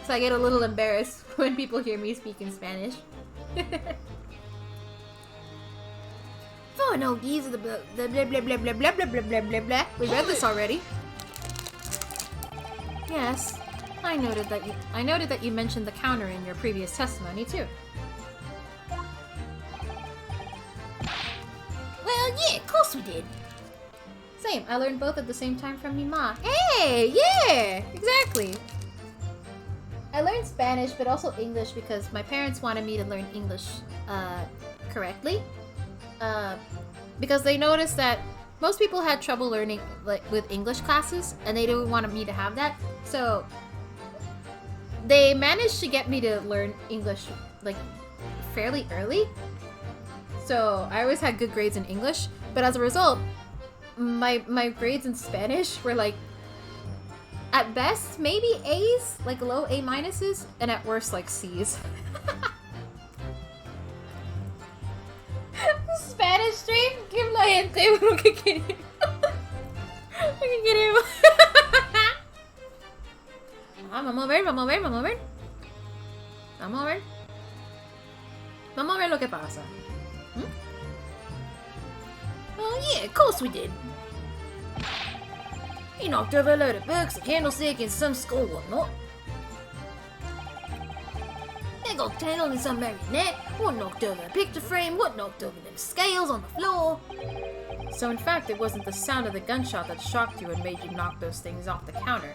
So I get a little embarrassed when people hear me speak in Spanish. fine old geese of the blah blah blah blah blah blah blah blah blah blah blah blah. We read this already. Yes, I noted that you mentioned the counter in your previous testimony too. Well, yeah, of course we did. Same. I learned both at the same time from Mima. Hey, yeah, exactly. I learned Spanish, but also English because my parents wanted me to learn English correctly. Because they noticed that most people had trouble learning with English classes, and they didn't want me to have that. So they managed to get me to learn English fairly early. So I always had good grades in English, but as a result, my grades in Spanish were at best maybe A's, low A minuses, and at worst C's. Spanish stream, give la gente lo que queremos. Lo que queremos. Vamos a ver. Vamos a ver lo que pasa. Oh yeah, of course we did. He knocked over a load of books, a candlestick, and some skull whatnot. They got tangled in some marionette, one knocked over a picture frame, one knocked over them scales on the floor. So in fact, it wasn't the sound of the gunshot that shocked you and made you knock those things off the counter.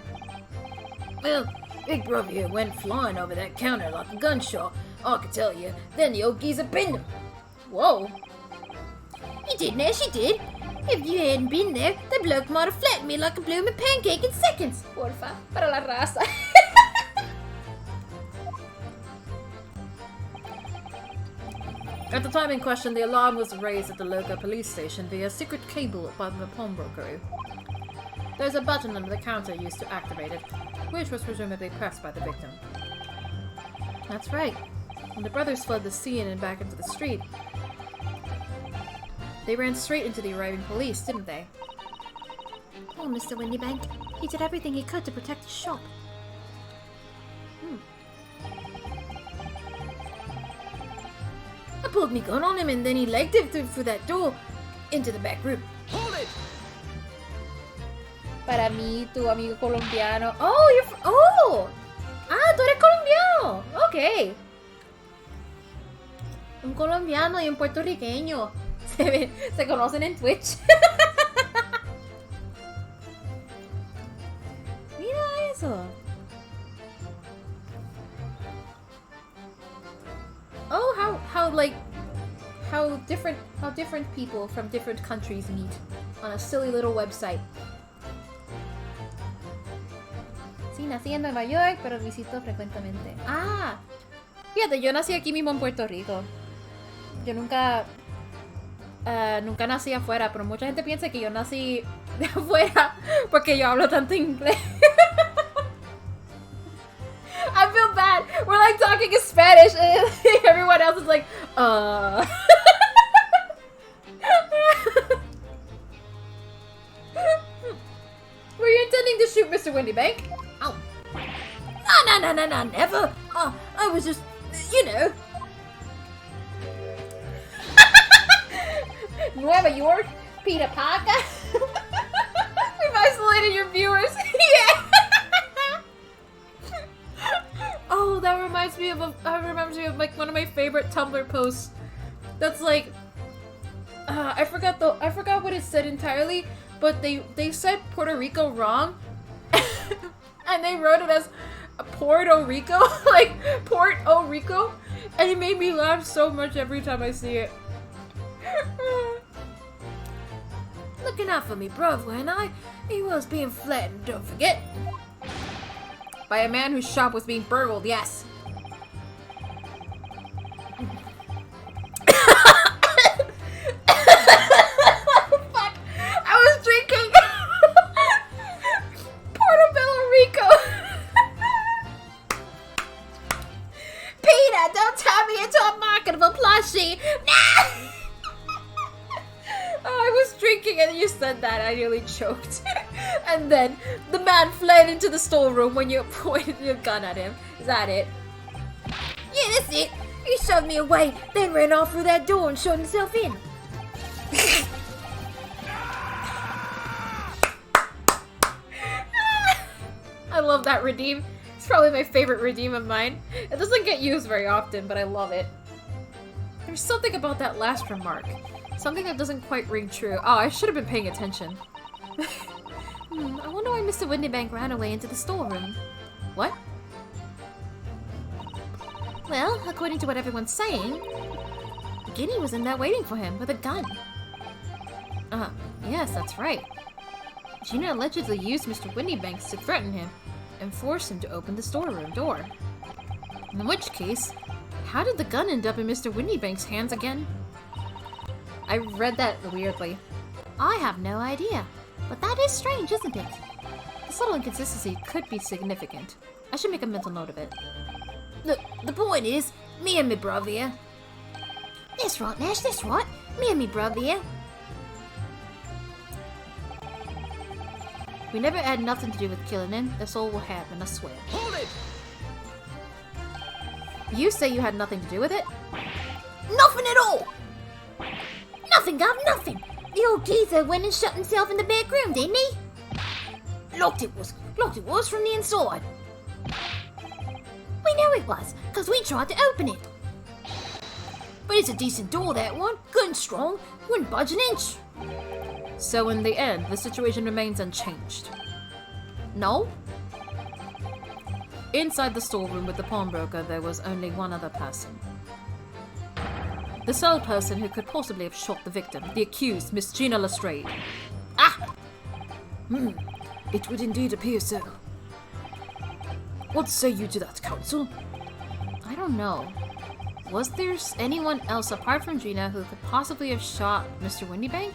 Well, Big Brother here went flying over that counter like a gunshot, I can tell you. Then the old geezer pinned him. Whoa. He did, Nash, he did. If you hadn't been there, the bloke might have flattened me like a blooming pancake in seconds. Porfa, para la raza. At the time in question, the alarm was raised at the local police station via secret cable by the pawnbroker. There's a button under the counter used to activate it, which was presumably pressed by the victim. That's right. When the brothers fled the scene and back into the street, they ran straight into the arriving police, didn't they? Poor Mr. Windybank. He did everything he could to protect his shop. I pulled me gun on him and then he legged it through that door into the back room. Hold it! Para mí, tu amigo colombiano. Oh, tú eres colombiano. Ok. Un colombiano y un puertorriqueño. Se conocen en Twitch. Mira eso. Oh, how different people from different countries meet on a silly little website. Sí, nací en Nueva York, pero visito frecuentemente. Ah, fíjate, yo nací aquí mismo en Puerto Rico. Yo nunca nací afuera, pero mucha gente piensa que yo nací de afuera porque yo hablo tanto inglés. I feel bad. We're talking in Spanish and everyone else is like, Mr. Windybank. Oh. No, never. Oh, I was just, you know. Nueva York, Peter Parker. We've isolated your viewers. Yeah. Oh, that reminds me of like one of my favorite Tumblr posts. That's like, I forgot what it said entirely, but they said Puerto Rico wrong, and they wrote it as Puerto Rico, like Puerto Rico, and it made me laugh so much every time I see it. Looking out for me brother and he was being flattened, don't forget. By a man whose shop was being burgled, yes. Fuck, I was drinking Portobello Rico. Peter, don't turn me into a marketable plushie. Nah! Oh, I was drinking and you said that. I nearly choked. And then the man fled into the storeroom when you pointed your gun at him. Is that it? Yeah, that's it. He shoved me away, then ran off through that door and shut himself in. I love that redeem. It's probably my favorite redeem of mine. It doesn't get used very often, but I love it. There's something about that last remark. Something that doesn't quite ring true. Oh, I should have been paying attention. I wonder why Mr. Windybank ran away into the storeroom. What? Well, according to what everyone's saying, Ginny was in there waiting for him with a gun. Yes, that's right. Gina allegedly used Mr. Windybank to threaten him and force him to open the storeroom door. In which case, how did the gun end up in Mr. Windybank's hands again? I read that weirdly. I have no idea, but that is strange, isn't it? The subtle inconsistency could be significant. I should make a mental note of it. Look, the point is, me and me brother here. That's right, Nash, that's right. Me and me brother here. We never had nothing to do with killing him. That's all what happened, I swear. Hold it! You say you had nothing to do with it? Nothing at all! Nothing, Gov, nothing. The old geezer went and shut himself in the back room, didn't he? Locked it was from the inside. We know it was, because we tried to open it. But it's a decent door, that one. Good and strong. Wouldn't budge an inch. So in the end, the situation remains unchanged. No? Inside the storeroom with the pawnbroker, there was only one other person. The sole person who could possibly have shot the victim, the accused, Miss Gina Lestrade. Ah! It would indeed appear so. What say you to that, counsel? I don't know. Was there anyone else apart from Gina who could possibly have shot Mr. Windybank?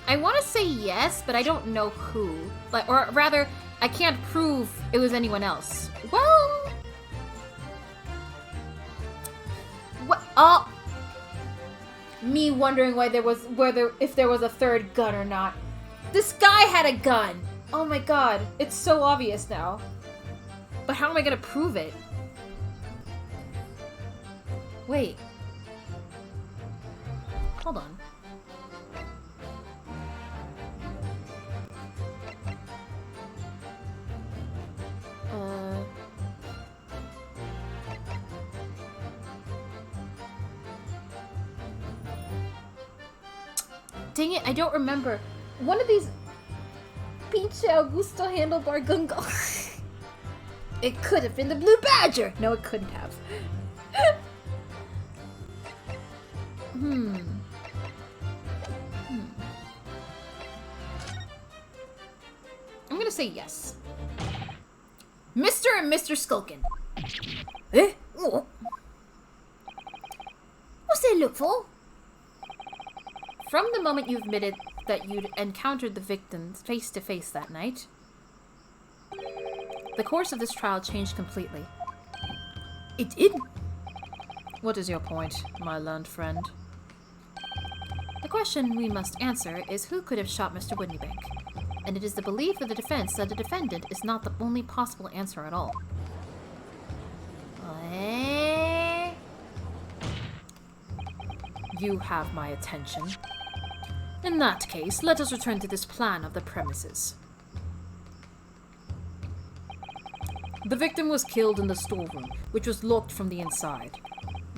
I want to say yes, but I don't know who. Like, or rather, I can't prove it was anyone else. Well, what? Oh, me wondering why if there was a third gun or not. This guy had a gun. Oh my god, it's so obvious now. But how am I gonna prove it? Wait. Hold on. Dang it, I don't remember. One of these Pinche Augusto handlebar gungo. It could have been the Blue Badger. No, it couldn't have. I'm gonna say yes. Mr. and Mr. Skullcan. Eh? What? What's they look for? From the moment you admitted that you'd encountered the victims face to face that night, the course of this trial changed completely. It did? What is your point, my learned friend? The question we must answer is who could have shot Mr. Whitneybank? And it is the belief of the defense that the defendant is not the only possible answer at all. You have my attention. In that case, let us return to this plan of the premises. The victim was killed in the storeroom, which was locked from the inside.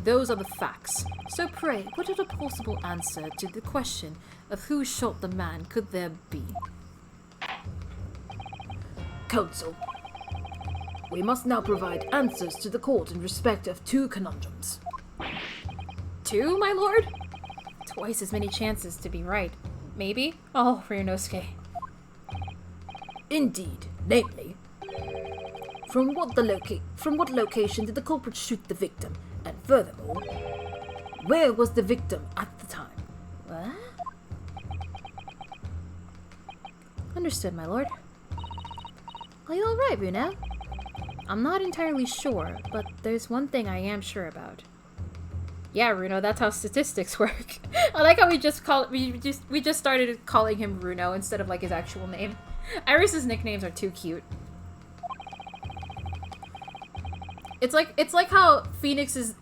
Those are the facts. So pray, what other possible answer to the question of who shot the man could there be? Counsel, we must now provide answers to the court in respect of 2 conundrums. 2, my lord? Twice as many chances to be right. Maybe? Oh, Ryunosuke. Indeed, namely, from what location did the culprit shoot the victim? And furthermore, where was the victim at the time? What? Understood, my lord. Are you alright, Runo? I'm not entirely sure, but there's one thing I am sure about. Yeah, Runo, that's how statistics work. I like how we just started calling him Runo instead of like his actual name. Iris's nicknames are too cute. It's like how Phoenix is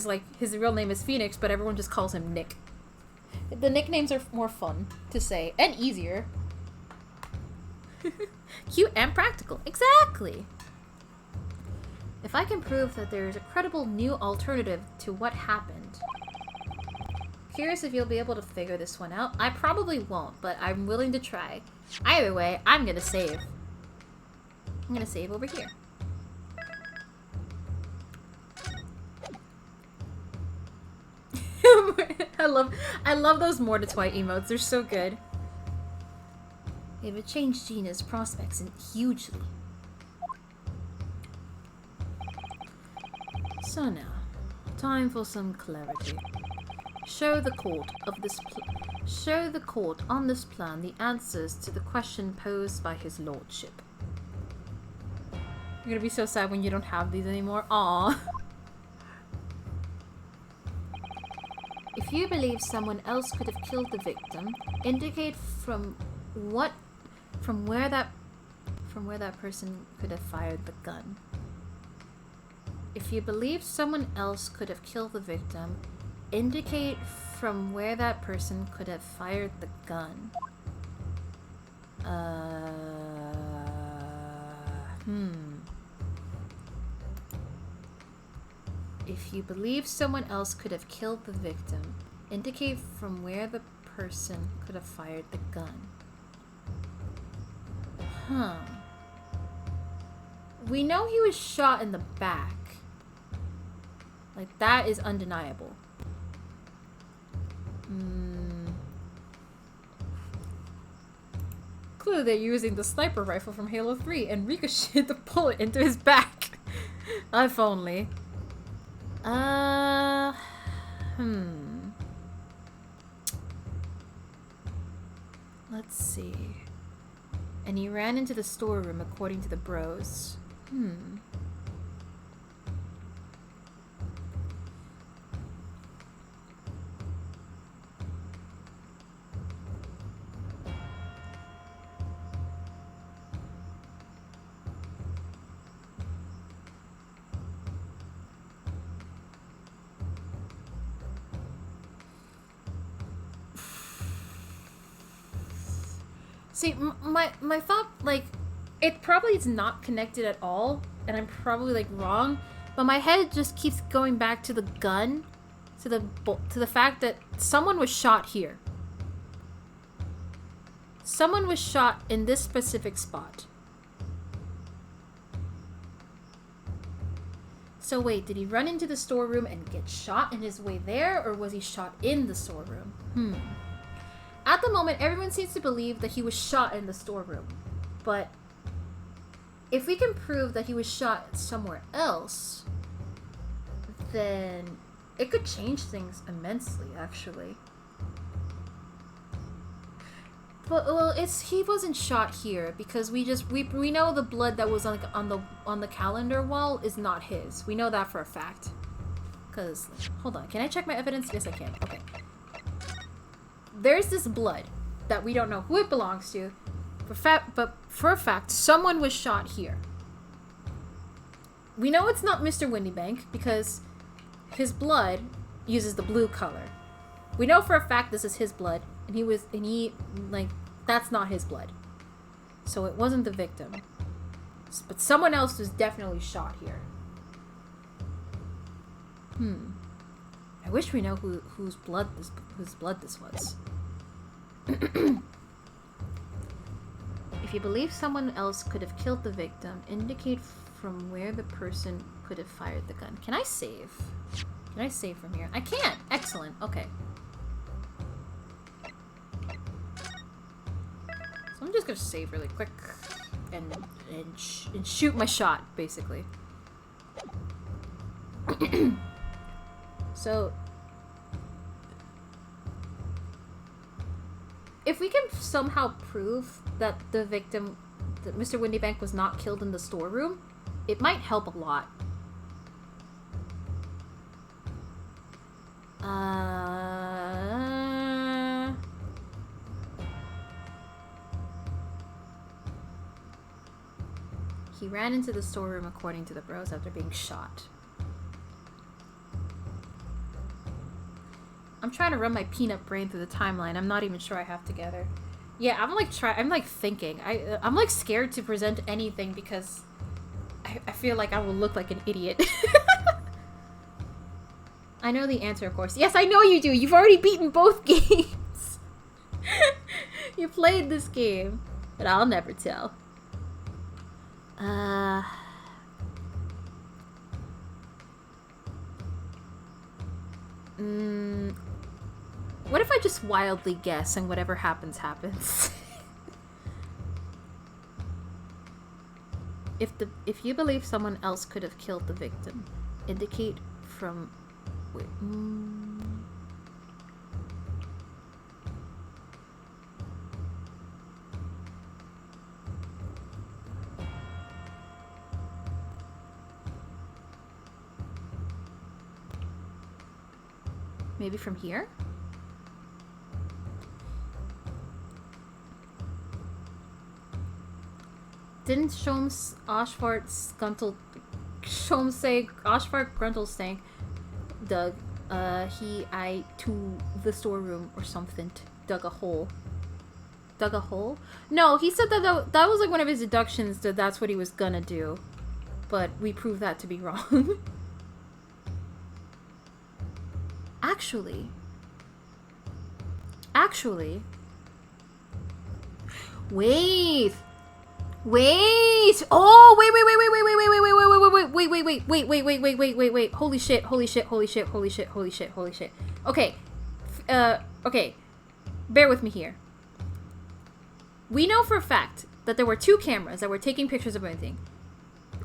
like his real name is Phoenix, but everyone just calls him Nick. The nicknames are more fun to say and easier. Cute and practical. Exactly. If I can prove that there is a credible new alternative to what happened. Curious if you'll be able to figure this one out. I probably won't, but I'm willing to try. Either way, I'm gonna save. I'm gonna save over here. I love those Mordetwite emotes. They're so good. It would change Gina's prospects hugely. So now, time for some clarity. Show the court on this plan the answers to the question posed by his lordship. You're gonna be so sad when you don't have these anymore. Aww. If you believe someone else could have killed the victim, indicate from where that person could have fired the gun. If you believe someone else could have killed the victim, indicate from where that person could have fired the gun. If you believe someone else could have killed the victim, indicate from where the person could have fired the gun. We know he was shot in the back. Like, that is undeniable. Clearly they're using the sniper rifle from Halo 3 and ricocheted the bullet into his back. If only. Let's see. And he ran into the storeroom according to the bros. See, my thought, like, it probably is not connected at all, and I'm probably, like, wrong, but my head just keeps going back to the gun, to the fact that someone was shot here. Someone was shot in this specific spot. So wait, did he run into the storeroom and get shot in his way there, or was he shot in the storeroom? At the moment, everyone seems to believe that he was shot in the storeroom. But if we can prove that he was shot somewhere else, then it could change things immensely, actually. But well, he wasn't shot here because we know the blood that was on the calendar wall is not his. We know that for a fact. Cause hold on, can I check my evidence? Yes, I can. Okay. There's this blood that we don't know who it belongs to, but for a fact, someone was shot here. We know it's not Mr. Windybank because his blood uses the blue color. We know for a fact this is his blood, and that's not his blood. So it wasn't the victim. But someone else was definitely shot here. I wish we know whose blood this was. If you believe someone else could have killed the victim, indicate from where the person could have fired the gun. Can I save? Can I save from here? I can't! Excellent. Okay. So I'm just gonna save really quick and shoot my shot, basically. So, if we can somehow prove that the victim, that Mr. Windybank was not killed in the storeroom, it might help a lot. He ran into the storeroom according to the bros after being shot. I'm trying to run my peanut brain through the timeline. I'm not even sure I have together. Yeah, I'm like thinking. I'm like scared to present anything because I feel like I will look like an idiot. I know the answer, of course. Yes, I know you do. You've already beaten both games. You played this game, but I'll never tell. What if I just wildly guess and whatever happens, happens? If you believe someone else could have killed the victim, indicate from... Wait, maybe from here? Didn't Shom's Oshfart Skuntle Shom say Oshfart Gruntelstank dug I to the storeroom or something, dug a hole. Dug a hole? No, he said that that was like one of his deductions that that's what he was gonna do. But we proved that to be wrong. Actually, wait. Oh, wait. Holy shit. Okay. Okay. Bear with me here. We know for a fact that there were two cameras that were taking pictures of everything.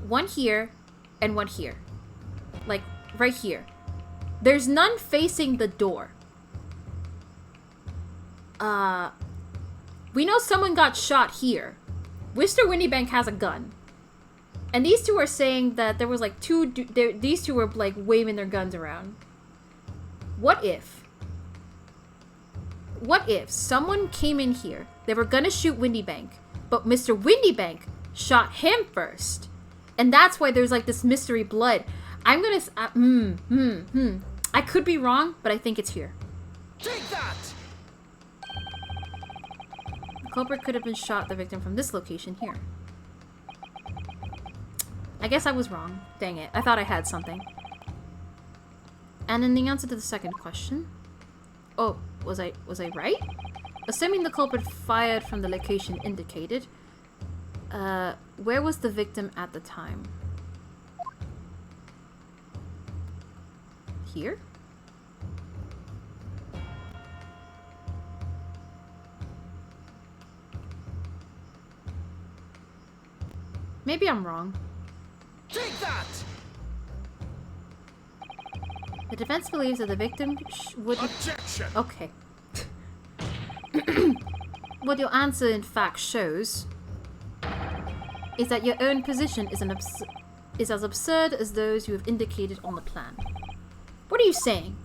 One here and one here. Like, right here. There's none facing the door. We know someone got shot here. Mr. Windybank has a gun. And these two are saying that there was like these two were like waving their guns around. What if someone came in here, they were gonna shoot Windybank, but Mr. Windybank shot him first. And that's why there's like this mystery blood. I'm gonna, I could be wrong, but I think it's here. Take that! The culprit could have been shot the victim from this location here. I guess I was wrong. Dang it. I thought I had something. And then the answer to the second question. Oh, was I right? Assuming the culprit fired from the location indicated, where was the victim at the time? Here? Maybe I'm wrong. Take that! The defense believes that the victim would... Objection! Okay. what your answer in fact shows is that your own position is as absurd as those you have indicated on the plan. What are you saying?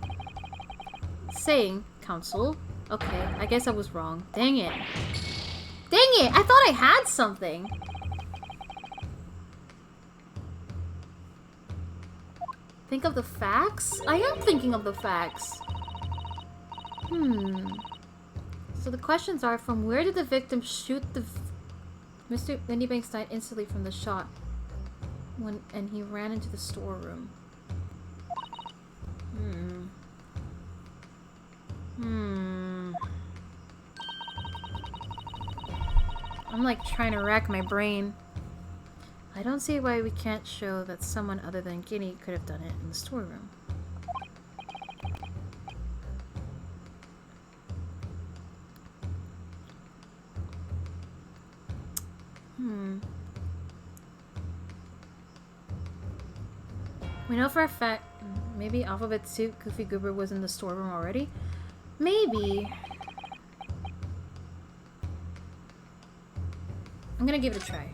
Saying, counsel. Okay, I guess I was wrong. Dang it. Dang it! I thought I had something. Think of the facts? I am thinking of the facts. So the questions are, from where did the victim shoot the... Mr. Wendy Banks died instantly from the shot and he ran into the storeroom. I'm like trying to rack my brain. I don't see why we can't show that someone other than Guinea could have done it in the storeroom. We know for a fact, maybe Alphabet Soup Goofy Goober was in the storeroom already? Maybe. I'm gonna give it a try.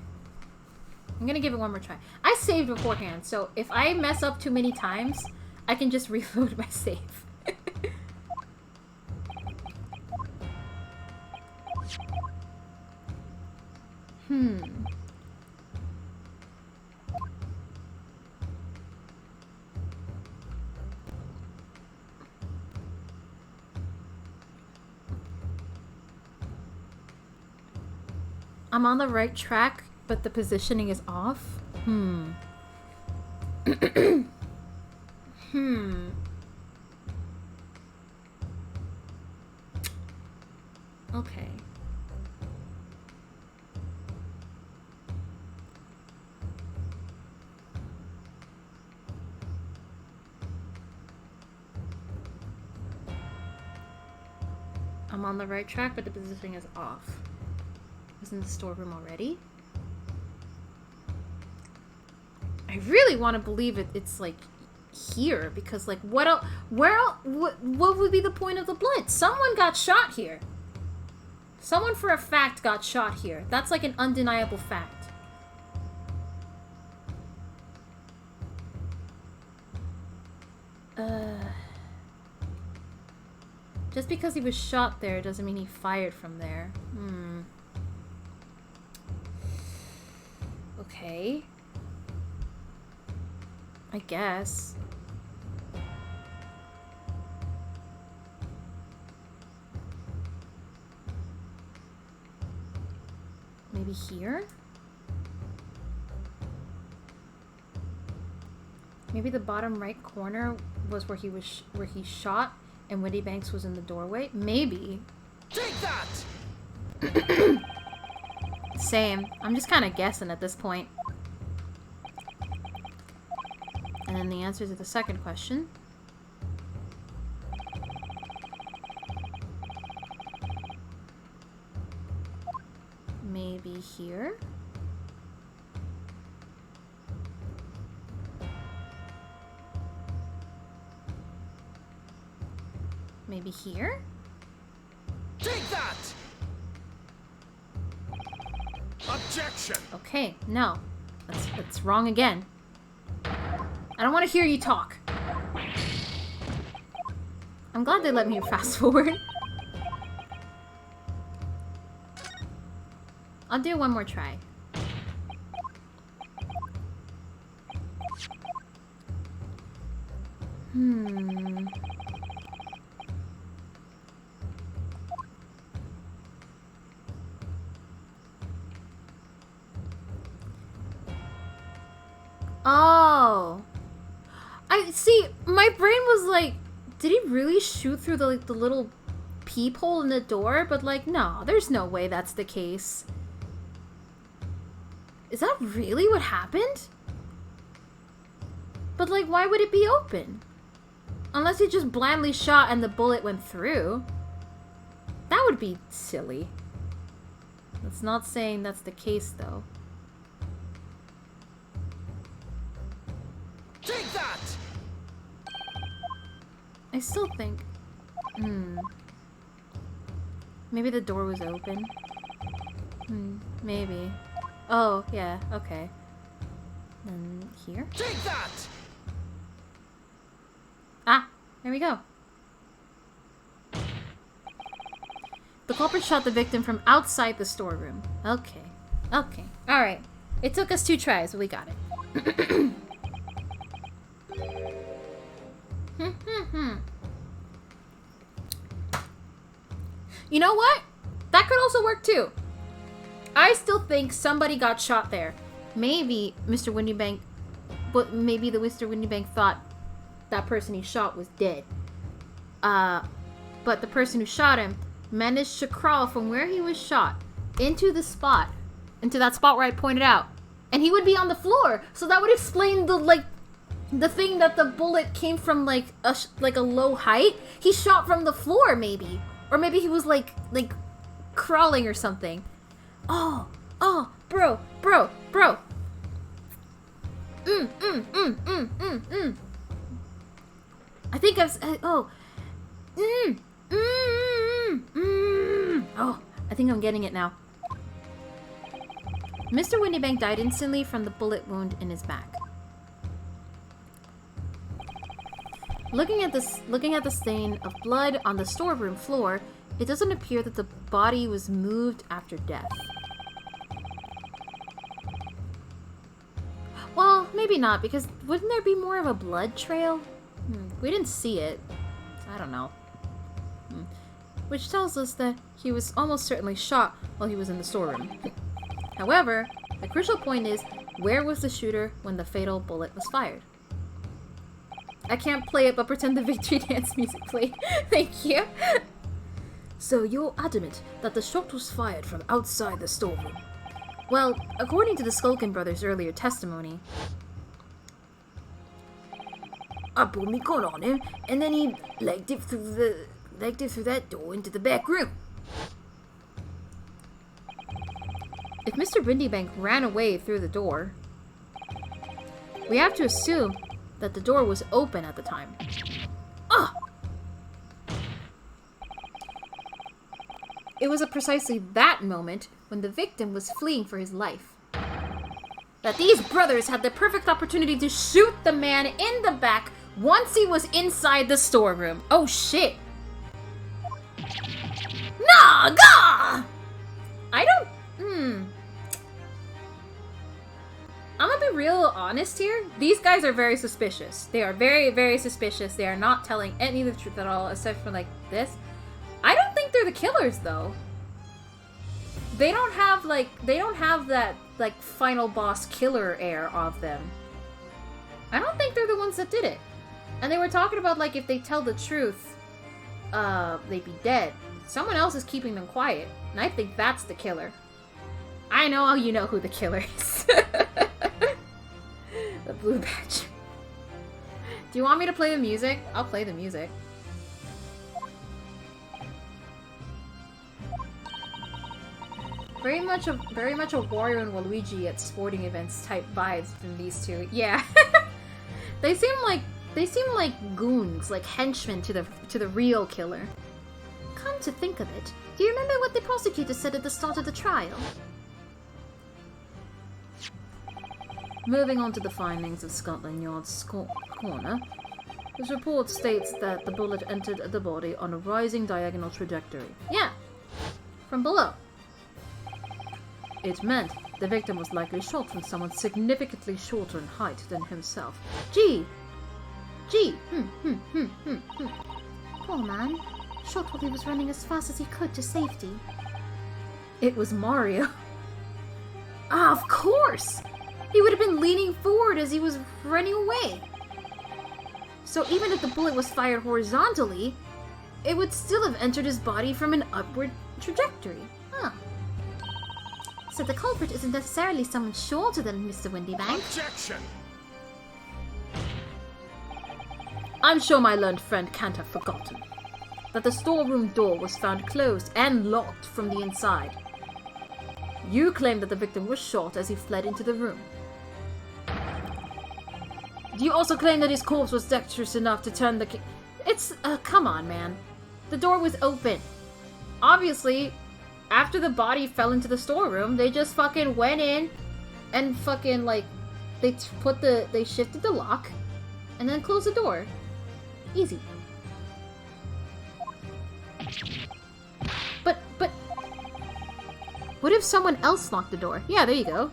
I'm gonna give it one more try. I saved beforehand, so if I mess up too many times, I can just reload my save. I'm on the right track, but the positioning is off? Okay. I'm on the right track, but the positioning is off. Was in the storeroom already? I really want to believe it's like here, because like what else, what would be the point of the blood? Someone got shot here. Someone for a fact got shot here. That's like an undeniable fact. Just because he was shot there doesn't mean he fired from there. Okay. I guess. Maybe here? Maybe the bottom right corner was where he shot and Wendy Banks was in the doorway? Maybe. Take that! Same. I'm just kind of guessing at this point. And then the answer to the second question. Maybe here? Maybe here? Take that! Objection! Okay, no. That's wrong again. I don't want to hear you talk. I'm glad they let me fast forward. I'll do one more try. Oh. I see, my brain was like, did he really shoot through the little peephole in the door? But like, no, there's no way that's the case. Is that really what happened? But like, why would it be open? Unless he just blindly shot and the bullet went through. That would be silly. That's not saying that's the case though. Take that! I still think... Maybe the door was open? Maybe. Oh, yeah, okay. Then here? Take that! Ah, there we go. The culprit shot the victim from outside the storeroom. Okay. Okay. Alright. It took us 2 tries, but we got it. You know what? That could also work too. I still think somebody got shot there. Maybe Mr. Windybank, but maybe the Mr. Windybank thought that person he shot was dead. But the person who shot him managed to crawl from where he was shot into that spot where I pointed out, and he would be on the floor. So that would explain the thing that the bullet came from, like a low height. He shot from the floor, maybe, or maybe he was like crawling or something. Oh, bro. I think I think I'm getting it now. Mr. Windybank died instantly from the bullet wound in his back. Looking at the stain of blood on the storeroom floor, it doesn't appear that the body was moved after death. Well, maybe not, because wouldn't there be more of a blood trail? We didn't see it. I don't know. Which tells us that he was almost certainly shot while he was in the storeroom. However, the crucial point is, where was the shooter when the fatal bullet was fired? I can't play it, but pretend the victory dance music played. Thank you. So you're adamant that the shot was fired from outside the storeroom? Well, according to the Skullcan Brothers' earlier testimony, I pulled me gun on him, and then he legged it through that door into the back room. if Mr. Windybank ran away through the door, we have to assume that the door was open at the time. Ah! It was at precisely that moment, when the victim was fleeing for his life, that these brothers had the perfect opportunity to shoot the man in the back once he was inside the storeroom. Oh shit! Nah, gah! I don't... I'm gonna be real honest here. These guys are very suspicious. They are very, very suspicious. They are not telling any of the truth at all, except for, like, this. I don't think they're the killers, though. They don't have that, like, final boss killer air of them. I don't think they're the ones that did it. And they were talking about, like, if they tell the truth, they'd be dead. Someone else is keeping them quiet, and I think that's the killer. I know you know who the killer is. The blue badge. Do you want me to play the music? I'll play the music. Very much a Wario and Waluigi at sporting events type vibes from these two. Yeah. They seem like goons, like henchmen to the real killer. Come to think of it, do you remember what the prosecutor said at the start of the trial? Moving on to the findings of Scotland Yard's coroner, his report states that the bullet entered the body on a rising diagonal trajectory. Yeah, from below. It meant the victim was likely shot from someone significantly shorter in height than himself. Poor man. Shot while he was running as fast as he could to safety. It was Mario. Ah, of course! He would have been leaning forward as he was running away. So even if the bullet was fired horizontally, it would still have entered his body from an upward trajectory. Huh. So the culprit isn't necessarily someone shorter than Mr. Windybank. Objection! I'm sure my learned friend can't have forgotten that the storeroom door was found closed and locked from the inside. You claim that the victim was shot as he fled into the room. Do you also claim that his corpse was dexterous enough to turn the come on, man. The door was open. obviously, after the body fell into the storeroom, they just fucking went in and fucking, like, they shifted the lock and then closed the door. Easy. But, what if someone else locked the door? Yeah, there you go.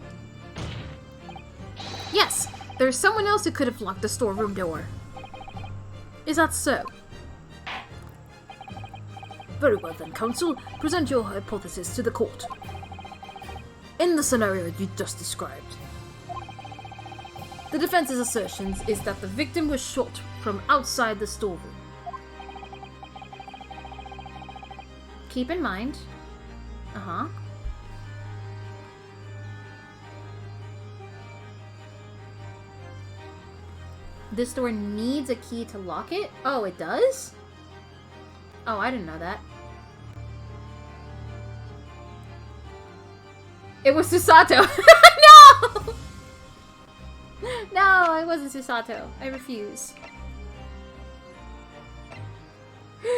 Yes, there's someone else who could have locked the storeroom door. Is that so? Very well then, counsel. Present your hypothesis to the court. In the scenario you just described, the defense's assertions is that the victim was shot from outside the storeroom. Keep in mind. Uh-huh. This door needs a key to lock it? Oh, it does? Oh, I didn't know that. It was Susato! No! No, it wasn't Susato. I refuse.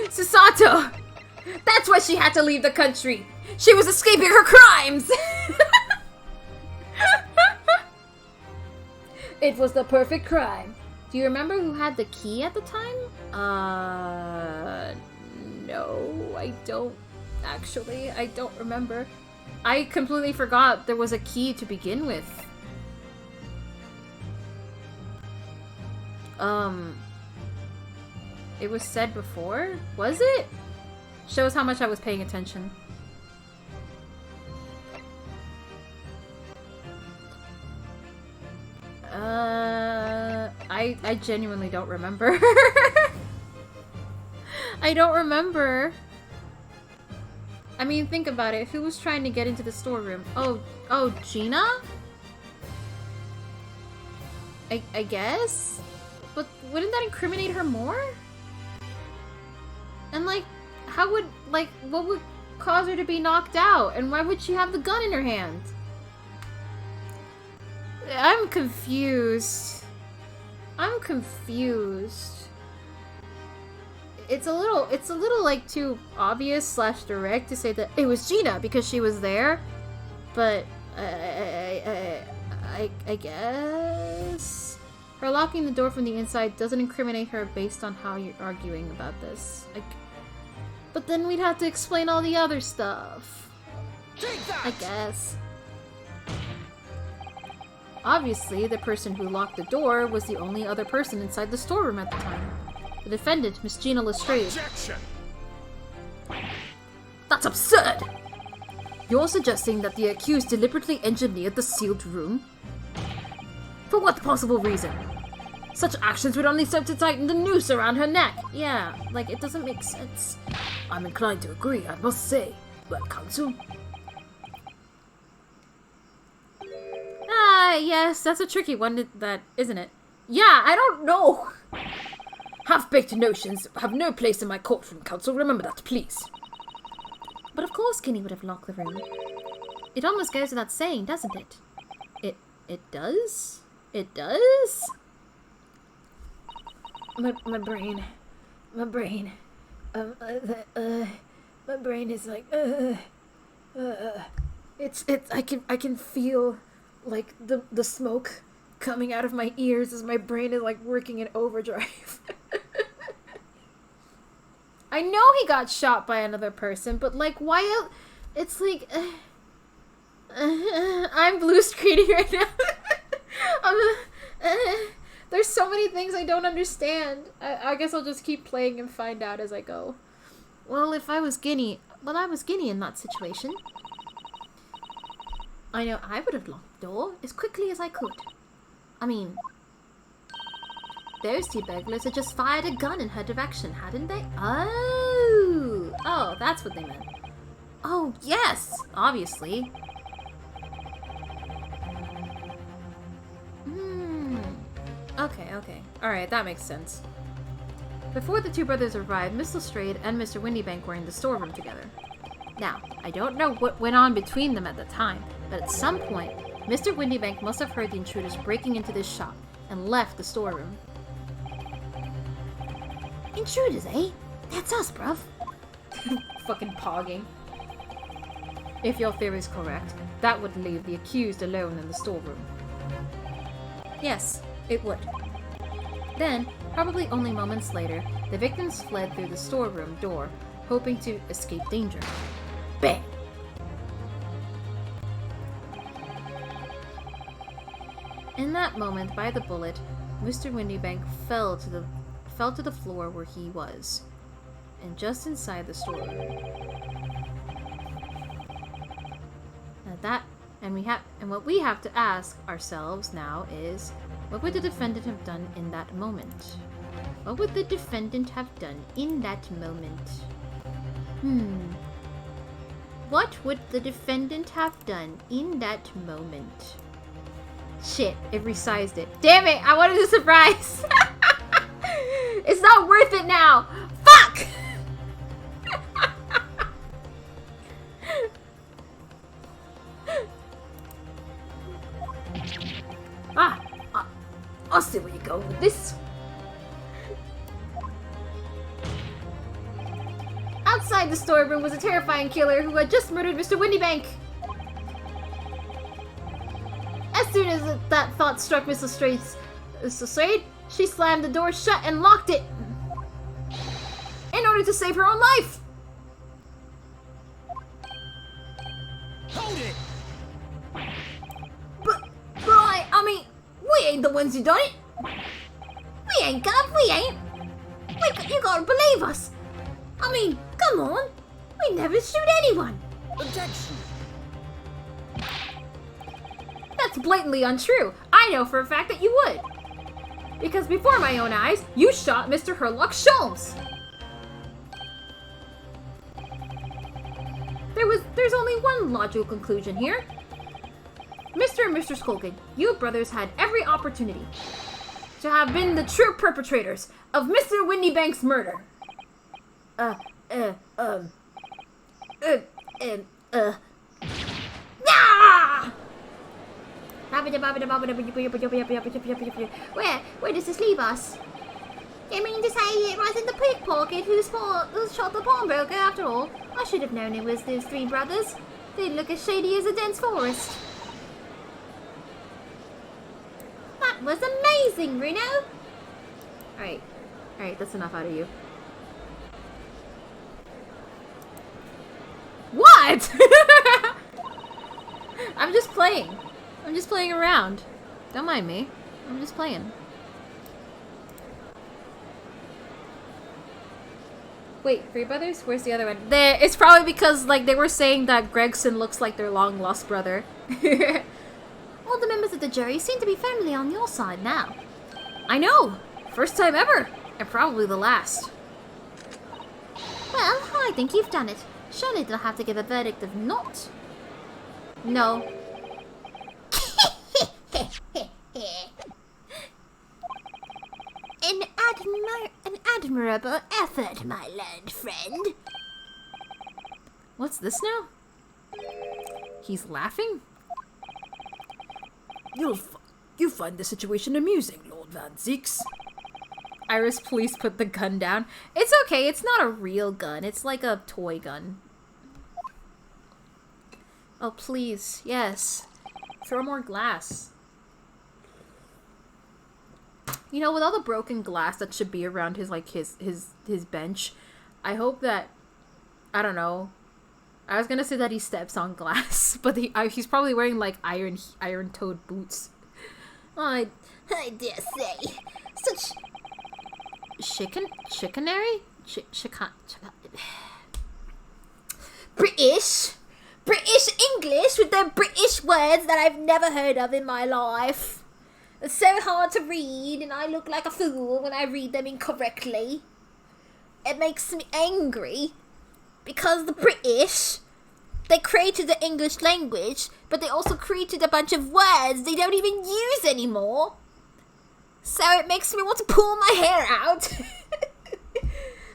Susato! That's why she had to leave the country! She was escaping her crimes! It was the perfect crime. Do you remember who had the key at the time? No, I don't. Actually, I don't remember. I completely forgot there was a key to begin with. It was said before? Was it? Shows how much I was paying attention. I genuinely don't remember. I don't remember. I mean, think about it. Who was trying to get into the storeroom? Oh, Gina? I guess? But wouldn't that incriminate her more? And like, how would, like, what would cause her to be knocked out? And why would she have the gun in her hand? I'm confused. I'm confused. It's a little like too obvious / direct to say that it was Gina because she was there, but I guess her locking the door from the inside doesn't incriminate her based on how you're arguing about this. But then we'd have to explain all the other stuff. Take that! I guess. Obviously, the person who locked the door was the only other person inside the storeroom at the time. The defendant, Miss Gina Lestrade. Objection! That's absurd! You're suggesting that the accused deliberately engineered the sealed room? For what possible reason? Such actions would only serve to tighten the noose around her neck. Yeah, like, it doesn't make sense. I'm inclined to agree, I must say. Well, counsel? Yes, that's a tricky one, that, isn't it? Yeah, I don't know. Half-baked notions have no place in my courtroom, counsel. Remember that, please. But of course Ginny would have locked the room. It almost goes without saying, doesn't it? It does? It does? My brain. My brain is like, I can feel, like, the smoke coming out of my ears as my brain is, like, working in overdrive. I know he got shot by another person, but, like, why else? It's like, I'm blue screening right now. There's so many things I don't understand. I guess I'll just keep playing and find out as I go. Well, if I was Ginny, I was Ginny in that situation. I know I would have locked the door as quickly as I could. I mean, those two burglars had just fired a gun in her direction, hadn't they? Oh, that's what they meant. Oh, yes, obviously. Okay. Alright, that makes sense. Before the two brothers arrived, Miss Lestrade and Mr. Windybank were in the storeroom together. Now, I don't know what went on between them at the time, but at some point, Mr. Windybank must have heard the intruders breaking into this shop and left the storeroom. Intruders, eh? That's us, bruv. fucking pogging. If your theory is correct, that would leave the accused alone in the storeroom. Yes, it would. Then, probably only moments later, the victims fled through the storeroom door, hoping to escape danger. Bang! In that moment, by the bullet, Mr. Windybank fell to the floor where he was, and just inside the storeroom. And what we have to ask ourselves now is, what would the defendant have done in that moment? What would the defendant have done in that moment? What would the defendant have done in that moment? Shit, it resized it. Damn it, I wanted a surprise! It's not worth it now! Fuck! I'll see where you go with this. Outside the storeroom was a terrifying killer who had just murdered Mr. Windybank. As soon as that thought struck Mrs. Strayed, she slammed the door shut and locked it in order to save her own life. Hold it! But I mean, we ain't the ones who done it. We ain't, Gov, we ain't. You gotta believe us. I mean, come on. We never shoot anyone. Objection! That's blatantly untrue. I know for a fact that you would. Because before my own eyes, you shot Mr. Herlock Sholmes. There's only one logical conclusion here. Mr. and Mr. Skullcan, you brothers had every opportunity to have been the true perpetrators of Mr. Windybank's murder. Where does this leave us? You mean to say it wasn't the pickpocket who shot the pawnbroker after all? I should have known it was those three brothers. They look as shady as a dense forest. That was amazing, Reno! Alright, that's enough out of you. What? I'm just playing. I'm just playing around. Don't mind me. I'm just playing. Wait, three brothers? Where's the other one? There. It's probably because like they were saying that Gregson looks like their long lost brother. All the members of the jury seem to be firmly on your side now. I know. First time ever, and probably the last. Well, I think you've done it. Surely they'll have to give a verdict of not. No. An admirable effort, my learned friend. What's this now? He's laughing? You find the situation amusing, Lord Van Zeeks. Iris, please put the gun down. It's okay, it's not a real gun. It's like a toy gun. Oh, please. Yes. Throw more glass. You know, with all the broken glass that should be around his, like, his bench, I hope that, I don't know, I was gonna say that he steps on glass, but he's probably wearing, like, iron-toed boots. I dare say. Such... Chicanery? British English with their British words that I've never heard of in my life. It's so hard to read, and I look like a fool when I read them incorrectly. It makes me angry, because the British, they created the English language, but they also created a bunch of words they don't even use anymore. So it makes me want to pull my hair out.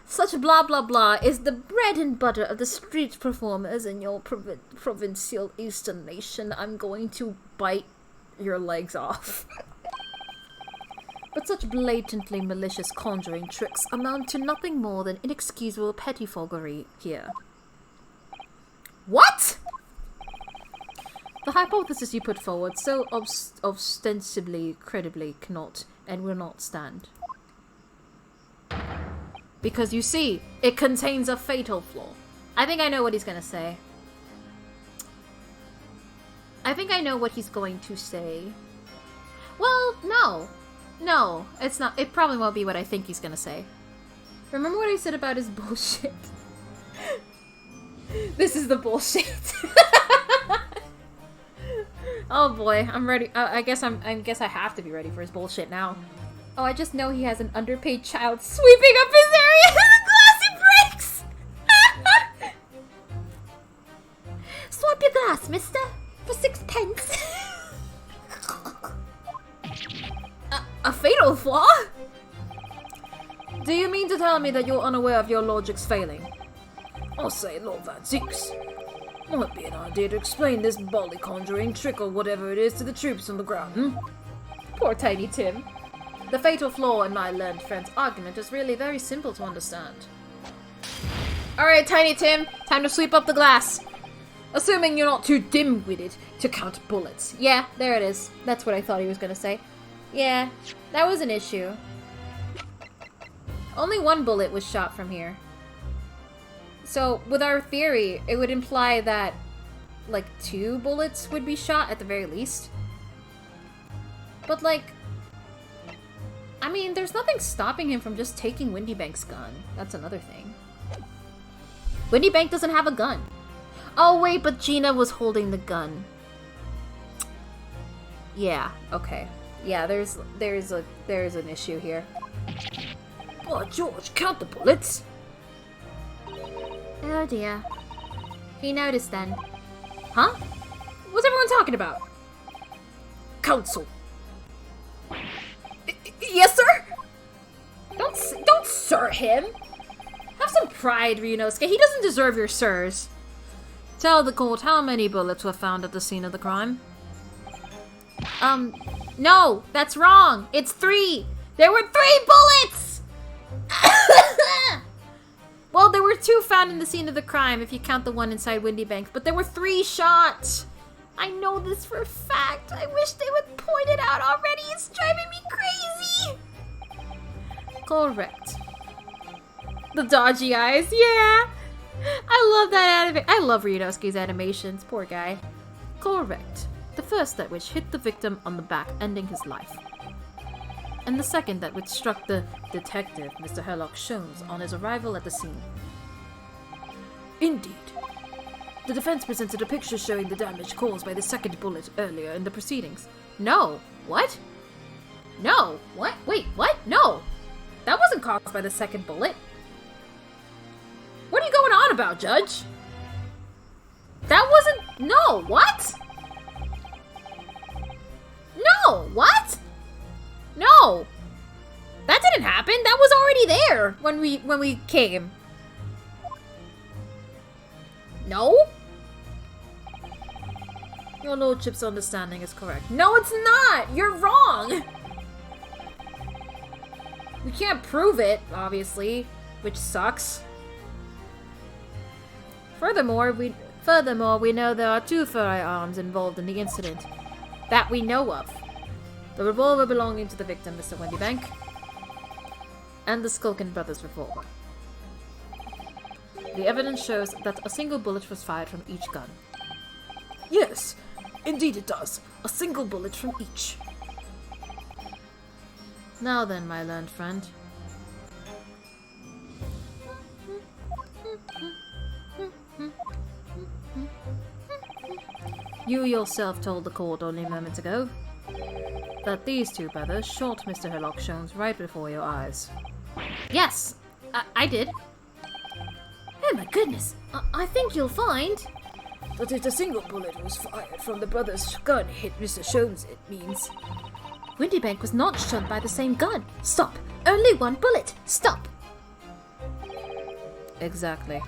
Such blah blah blah is the bread and butter of the street performers in your provincial eastern nation. I'm going to bite your legs off. But such blatantly malicious conjuring tricks amount to nothing more than inexcusable pettifoggery here. What? The hypothesis you put forward so ostensibly, credibly cannot and will not stand. Because you see, it contains a fatal flaw. I think I know what he's gonna say. I think I know what he's going to say. Well, no. No, it's not. It probably won't be what I think he's gonna say. Remember what I said about his bullshit? This is the bullshit. Oh boy, I'm ready. I guess I have to be ready for his bullshit now. Oh, I just know he has an underpaid child sweeping up his area and the glass it breaks. Swipe your glass, mister, for 6 pence. A fatal flaw? Do you mean to tell me that you're unaware of your logic's failing? I'll say, Lord Van Zeeks. Might be an idea to explain this bolly conjuring trick or whatever it is to the troops on the ground, hmm? Poor Tiny Tim. The fatal flaw in my learned friend's argument is really very simple to understand. Alright, Tiny Tim, time to sweep up the glass. Assuming you're not too dim-witted to count bullets. Yeah, there it is. That's what I thought he was gonna say. Yeah, that was an issue. Only one bullet was shot from here. So, with our theory, it would imply that, like, 2 bullets would be shot at the very least. But, like, I mean, there's nothing stopping him from just taking Windybank's gun. That's another thing. Windybank doesn't have a gun. Oh, wait, but Gina was holding the gun. Yeah, okay. Yeah, there's an issue here. Oh, George, count the bullets. Oh dear. He noticed then. Huh? What's everyone talking about? Counsel. Yes, sir? Don't sir him. Have some pride, Ryunosuke. He doesn't deserve your sirs. Tell the court how many bullets were found at the scene of the crime. No, that's wrong. It's 3. There were 3 bullets! Well, there were 2 found in the scene of the crime if you count the one inside Windybank, but there were 3 shots. I know this for a fact. I wish they would point it out already. It's driving me crazy. Correct. The dodgy eyes, yeah. I love that anime. I love Ryunosuke's animations. Poor guy. Correct. The first that which hit the victim on the back, ending his life. And the second that which struck the detective, Mr. Herlock Sholmes, on his arrival at the scene. Indeed. The defense presented a picture showing the damage caused by the second bullet earlier in the proceedings. No. What? No. What? Wait, what? No. That wasn't caused by the second bullet. What are you going on about, Judge? That wasn't... No, what? No, what? No. That didn't happen. That was already there when we came. No? Your lordship's understanding is correct. No, it's not! You're wrong! We can't prove it, obviously, which sucks. Furthermore, we know there are 2 firearms involved in the incident. That we know of. The revolver belonging to the victim, Mr. Windybank, and the Skullcan Brothers revolver. The evidence shows that a single bullet was fired from each gun. Yes, indeed it does. A single bullet from each. Now then, my learned friend. You yourself told the court only moments ago that these 2 brothers shot Mr. Herlock Sholmes right before your eyes. Yes, I did. Oh my goodness, I think you'll find... That if a single bullet was fired from the brother's gun hit Mr. Sholmes, it means... Windybank was not shot by the same gun. Stop. Only 1 bullet. Stop. Exactly.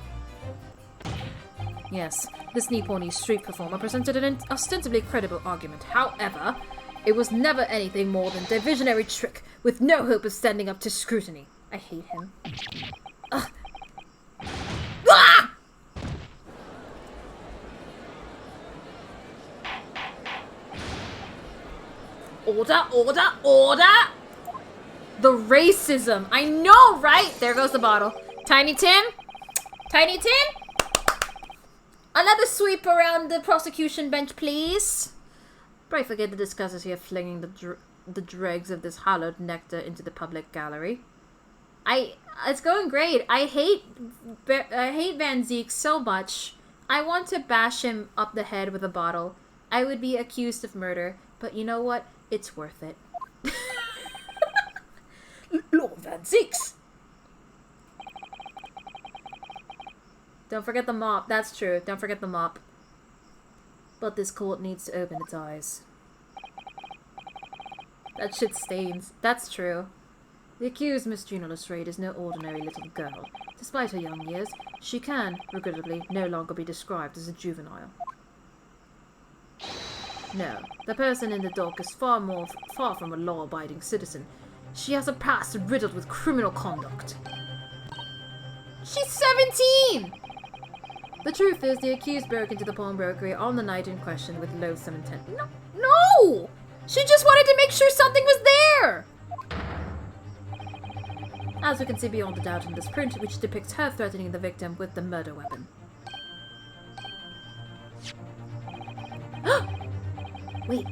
Yes, this Nipponi street performer presented an ostensibly credible argument. However, it was never anything more than a visionary trick with no hope of standing up to scrutiny. I hate him. Ugh. Ah! Order, order, order! The racism. I know, right? There goes the bottle. Tiny Tim? Tiny Tim? Another sweep around the prosecution bench, please. Pray forget to discuss as here flinging the dregs of this hallowed nectar into the public gallery. It's going great. I hate Van Zeke so much. I want to bash him up the head with a bottle. I would be accused of murder, but you know what? It's worth it. Lord Van Zeeks! Don't forget the mop. That's true. Don't forget the mop. But this court needs to open its eyes. That shit stains. That's true. The accused, Miss Juno Lestrade, is no ordinary little girl. Despite her young years, she can, regrettably, no longer be described as a juvenile. No, the person in the dock is far from a law-abiding citizen. She has a past riddled with criminal conduct. She's 17! The truth is, the accused broke into the pawnbrokery on the night in question with loathsome intent. No! She just wanted to make sure something was there! As we can see beyond a doubt in this print, which depicts her threatening the victim with the murder weapon. Wait.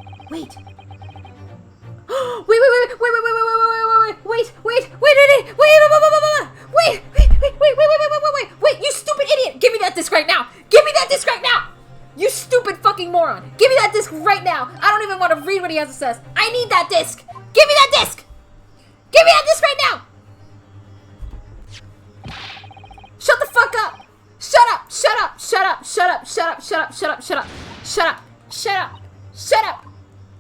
Wait, you stupid idiot! Give me that disc right now! Give me that disc right now! You stupid fucking moron! Give me that disc right now! I don't even want to read what he has to say. I need that disc! Give me that disc! Give me that disc right now! Shut the fuck up! Shut up! Shut up! Shut up! Shut up! Shut up! Shut up! Shut up! Shut up! Shut up! Shut up! Shut up!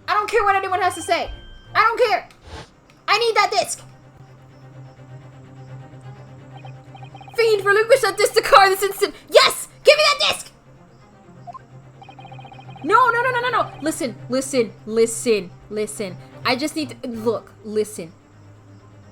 I don't care what anyone has to say. I don't care. I need that disc. Fiend, relinquish that disc to Car this instant. Yes! Give me that disc! No. Listen. I just need to... Look, listen.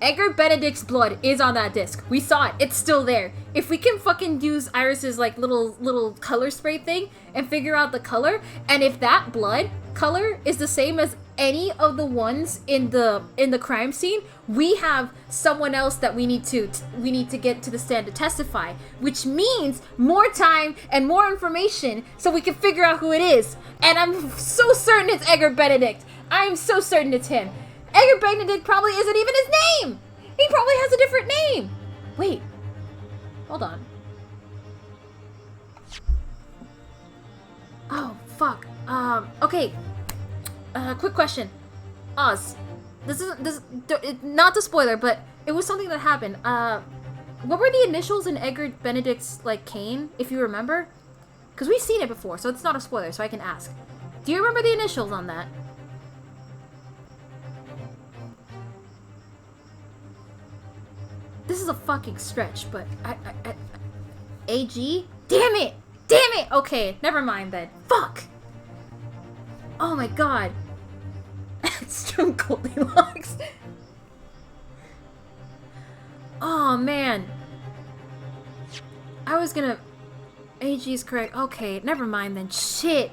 Edgar Benedict's blood is on that disc. We saw it. It's still there. If we can fucking use Iris's, like, little color spray thing and figure out the color, and if that blood color is the same as any of the ones in the crime scene, we have someone else that we need to get to the stand to testify, which means more time and more information so we can figure out who it is. And I'm so certain it's Edgar Benedict. I'm so certain it's him. Edgar Benedict probably isn't even his name! He probably has a different name! Wait. Hold on. Oh, fuck. Okay. Quick question. Oz. This not a spoiler, but it was something that happened. What were the initials in Edgar Benedict's, like, cane, if you remember? Because we've seen it before, so it's not a spoiler, so I can ask. Do you remember the initials on that? This is a fucking stretch, but AG? Damn it! Okay, never mind then. Fuck! Oh my god. It's from Goldilocks. Oh man. I was gonna... AG's correct. Okay, never mind then. Shit.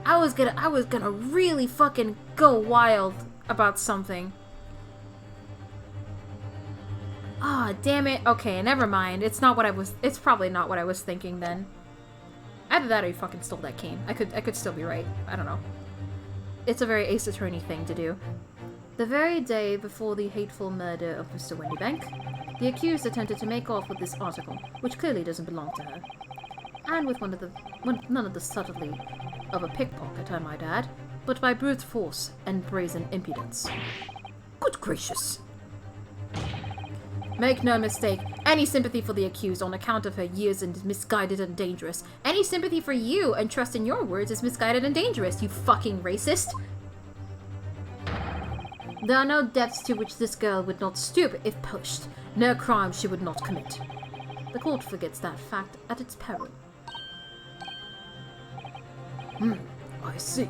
I was gonna really fucking go wild about something. Ah, oh, damn it. Okay, never mind. It's probably not what I was thinking then. Either that or you fucking stole that cane. I could still be right. I don't know. It's a very Ace Attorney thing to do. The very day before the hateful murder of Mr. Wendybank, the accused attempted to make off with this article, which clearly doesn't belong to her. And with none of the subtlety of a pickpocket, I might add, but by brute force and brazen impudence. Good gracious. Make no mistake, any sympathy for the accused on account of her years is misguided and dangerous. Any sympathy for you and trust in your words is misguided and dangerous, you fucking racist. There are no depths to which this girl would not stoop if pushed, no crime she would not commit. The court forgets that fact at its peril. I see.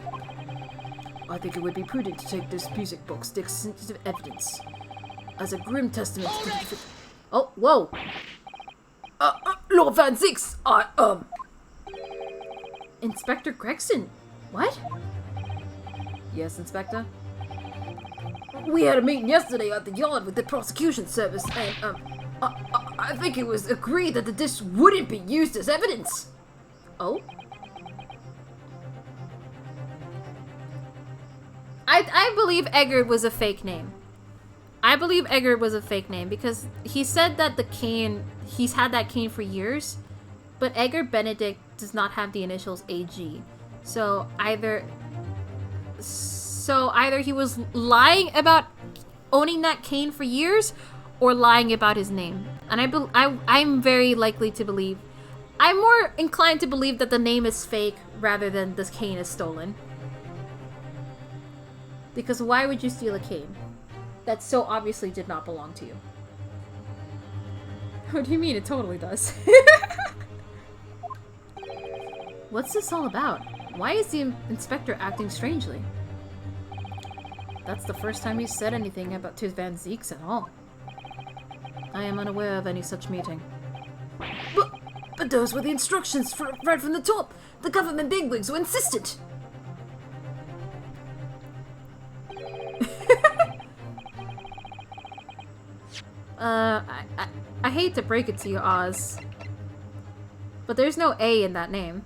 I think it would be prudent to take this music box to sensitive evidence. As a grim testament to the... Oh, whoa! Lord Van Zeeks, Inspector Gregson? What? Yes, Inspector? We had a meeting yesterday at the yard with the prosecution service, and, I think it was agreed that the disc wouldn't be used as evidence. Oh? I believe Eggert was a fake name. I believe Eggert was a fake name because he said that the cane, he's had that cane for years, but Eggert Benedict does not have the initials AG. So either he was lying about owning that cane for years or lying about his name. And I'm very likely to believe, I'm more inclined to believe that the name is fake rather than the cane is stolen. Because why would you steal a cane that so obviously did not belong to you? What do you mean? It totally does. What's this all about? Why is the inspector acting strangely? That's the first time he's said anything about to Van Zeeks at all. I am unaware of any such meeting. But those were the instructions right from the top. The government bigwigs who insisted. I hate to break it to you, Oz, but there's no A in that name.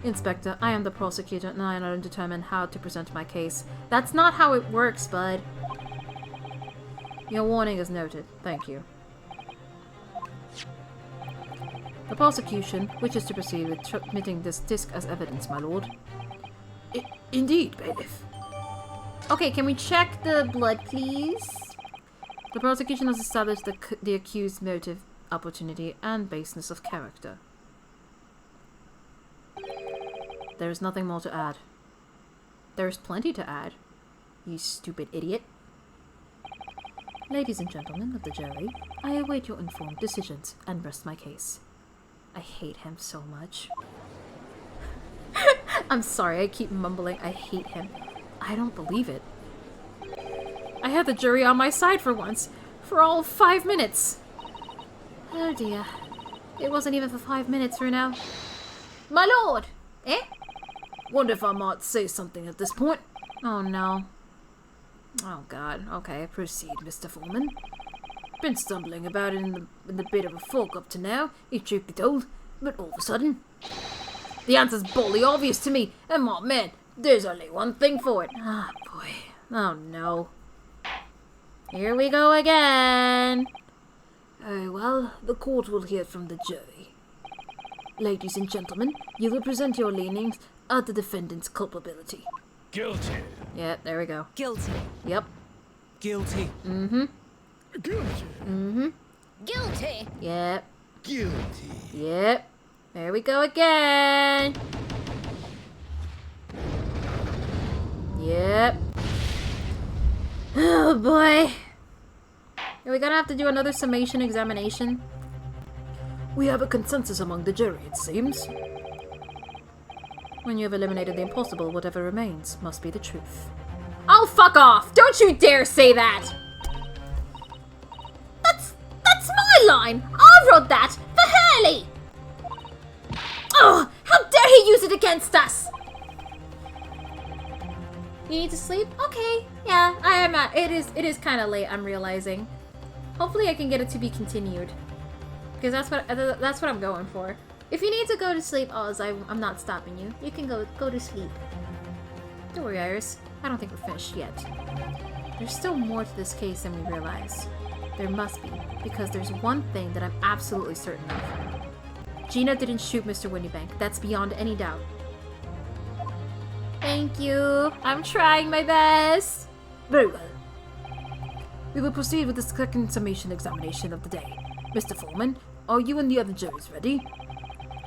Inspector, I am the prosecutor and I am determined how to present my case. That's not how it works, bud. Your warning is noted. Thank you. The prosecution wishes to proceed with submitting this disc as evidence, my lord. Indeed, bailiff. Okay, can we check the blood, please? The prosecution has established the accused's motive, opportunity, and baseness of character. There is nothing more to add. There is plenty to add, you stupid idiot. Ladies and gentlemen of the jury, I await your informed decisions and rest my case. I hate him so much. I'm sorry, I keep mumbling, I hate him. I don't believe it. I had the jury on my side for once, for all of 5 minutes. Oh dear. It wasn't even for 5 minutes for now. My lord! Eh? Wonder if I might say something at this point. Oh no. Oh god. Okay, proceed, Mr. Foreman. Been stumbling about in the bit of a fog up to now, if truth be told, but all of a sudden... The answer's boldly obvious to me, and my man, there's only one thing for it. Ah, boy. Oh no. Here we go again. Oh well, the court will hear from the jury. Ladies and gentlemen, you will present your leanings at the defendant's culpability. Guilty. Yeah, there we go. Guilty. Yep. Guilty. Mm-hmm. Guilty. Mm-hmm. Guilty. Yep. Guilty. Yep. There we go again. Yep. Oh boy. Are we gonna have to do another summation examination? We have a consensus among the jury, it seems. When you have eliminated the impossible, whatever remains must be the truth. Oh, fuck off! Don't you dare say that! That's my line. I wrote that for Hurley. Oh, how dare he use it against us! You need to sleep? Okay. Yeah, I am at it is kind of late, I'm realizing. Hopefully I can get it to be continued. Because that's what I'm going for. If you need to go to sleep, Oz, I'm not stopping you. You can go to sleep. Don't worry, Iris. I don't think we're finished yet. There's still more to this case than we realize. There must be, because there's one thing that I'm absolutely certain of. Gina didn't shoot Mr. Windybank. That's beyond any doubt. Thank you. I'm trying my best. Very well. We will proceed with the second summation examination of the day. Mr. Foreman, are you and the other jurors ready?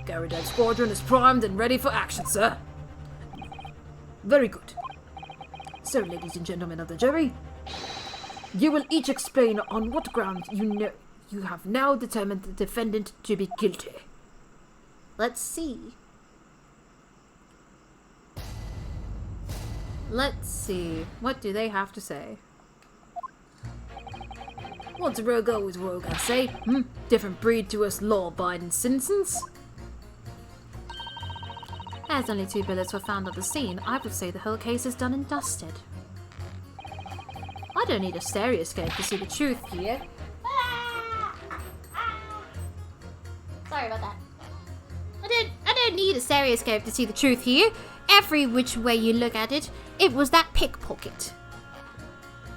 Garridad Squadron is primed and ready for action, sir. Very good. So, ladies and gentlemen of the jury, you will each explain on what grounds you have now determined the defendant to be guilty. Let's see. Let's see. What do they have to say? Once a rogue, always rogue, I say. Different breed to us law-abiding citizens. As only 2 bullets were found at the scene, I would say the whole case is done and dusted. I don't need a stereoscope to see the truth here. Sorry about that. I don't need a stereoscope to see the truth here. Every which way you look at it, it was that pickpocket.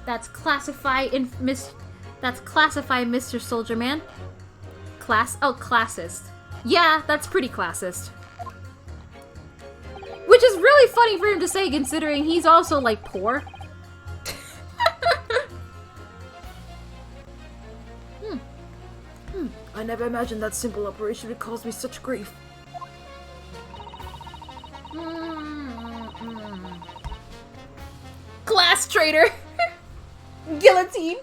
That's classified, Mr. Soldier Man. Classist. Yeah, that's pretty classist. Which is really funny for him to say, considering he's also, like, poor. I never imagined that simple operation would cause me such grief. Class traitor! Guillotine!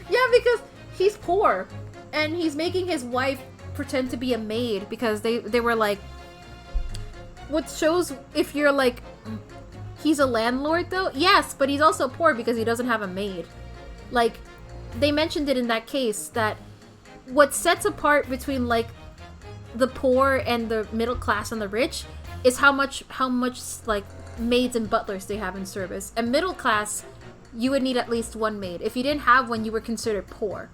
Yeah, because he's poor. And he's making his wife pretend to be a maid because they were like... What shows if you're like... He's a landlord though? Yes, but he's also poor because he doesn't have a maid. Like, they mentioned it in that case that what sets apart between like the poor and the middle class and the rich is how much like maids and butlers they have in service. And middle class, you would need at least 1 maid. If you didn't have one, you were considered poor.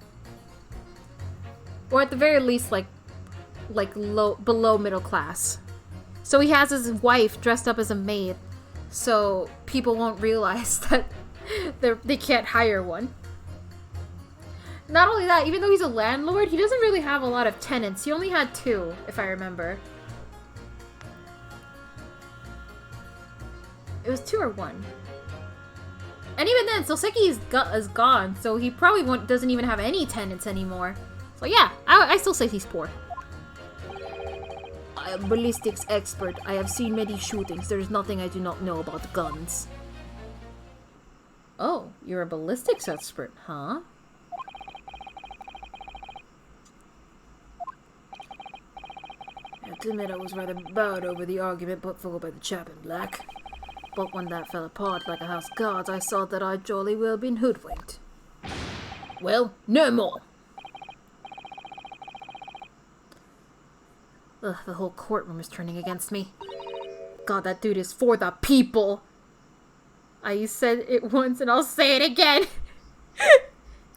Or at the very least like below middle class. So he has his wife dressed up as a maid, so people won't realize that they can't hire one. Not only that, even though he's a landlord, he doesn't really have a lot of tenants. He only had 2, if I remember. It was 2 or 1. And even then, Soseki is gone, so he probably doesn't even have any tenants anymore. So yeah, I still say he's poor. I am ballistics expert. I have seen many shootings. There is nothing I do not know about guns. Oh, you're a ballistics expert, huh? I have to admit I was rather bowed over the argument put forward by the chap in black. But when that fell apart like a house of cards, I saw that I'd jolly well been hoodwinked. Well, no more! Ugh, the whole courtroom is turning against me. God, that dude is for the people! I said it once and I'll say it again!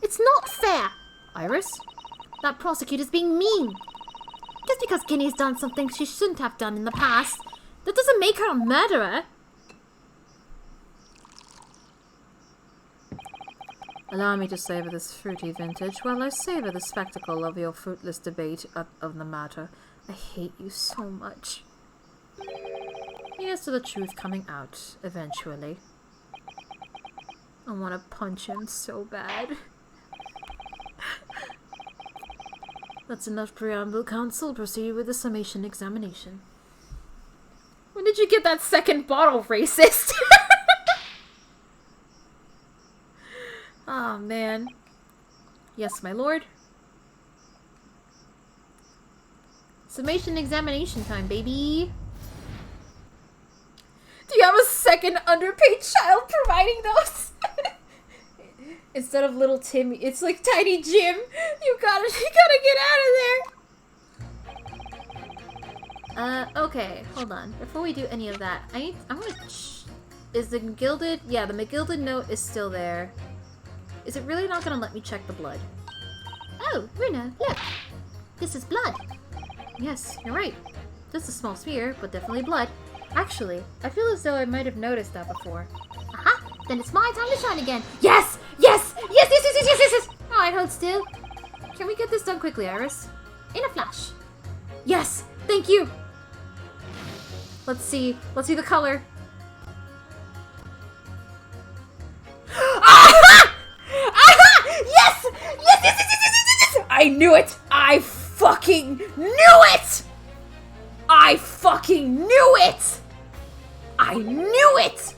It's not fair! Iris? That prosecutor's being mean. Just because Ginny's done something she shouldn't have done in the past, that doesn't make her a murderer. Allow me to savor this fruity vintage while I savor the spectacle of your fruitless debate of the matter. I hate you so much. Here's to the truth coming out, eventually. I want to punch him so bad. That's enough preamble, counsel. Proceed with the summation examination. When did you get that second bottle, racist? Oh, man. Yes, my lord. Summation examination time, baby. Do you have a second underpaid child providing those? Instead of little Timmy, it's like Tiny Jim. You gotta get out of there. Okay, hold on. Before we do any of that, I'm gonna is the gilded? Yeah, the McGilded note is still there. Is it really not gonna let me check the blood? Oh, Runa, look. This is blood. Yes, you're right. Just a small sphere, but definitely blood. Actually, I feel as though I might have noticed that before. Aha! Then it's my time to shine again. Yes! Yes! Yes! Yes! Yes! Yes! Yes! Yes! Yes! Alright, hold still. Can we get this done quickly, Iris? In a flash. Yes! Thank you! Let's see the color. Aha! Aha! Yes! Yes! Yes! Yes! Yes! Yes! Yes! I knew it! I fucking knew it! I fucking knew it! I knew it!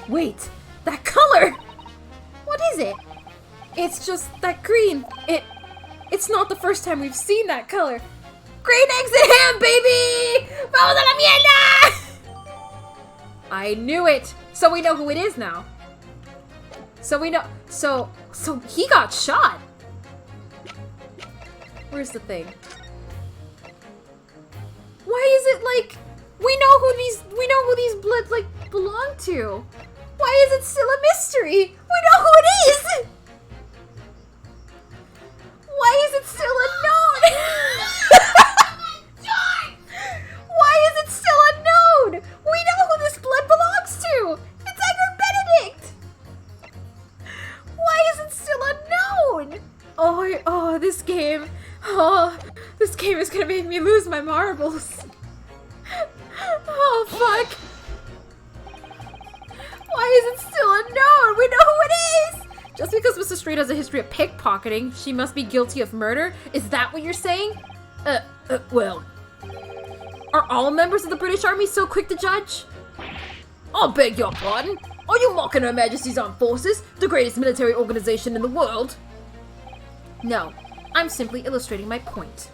Wait, that color! What is it? It's just that green. It's not the first time we've seen that color. Green eggs and ham, baby! Vamos a la mierda! I knew it! So we know who it is now. So we know. So he got shot. Where's the thing? Why is it like We know who these bloods, like, belong to. Why is it still a mystery? We know who it is! Why is it still unknown? Why is it still unknown? We know who this blood belongs to! It's Edward Benedict! Why is it still unknown? This game. Oh, this game is gonna make me lose my marbles. Oh, fuck. Why is it still unknown? We know who it is! Just because Mrs. Straight has a history of pickpocketing, she must be guilty of murder? Is that what you're saying? Well... Are all members of the British Army so quick to judge? I beg your pardon? Are you mocking Her Majesty's Armed Forces, the greatest military organization in the world? No, I'm simply illustrating my point.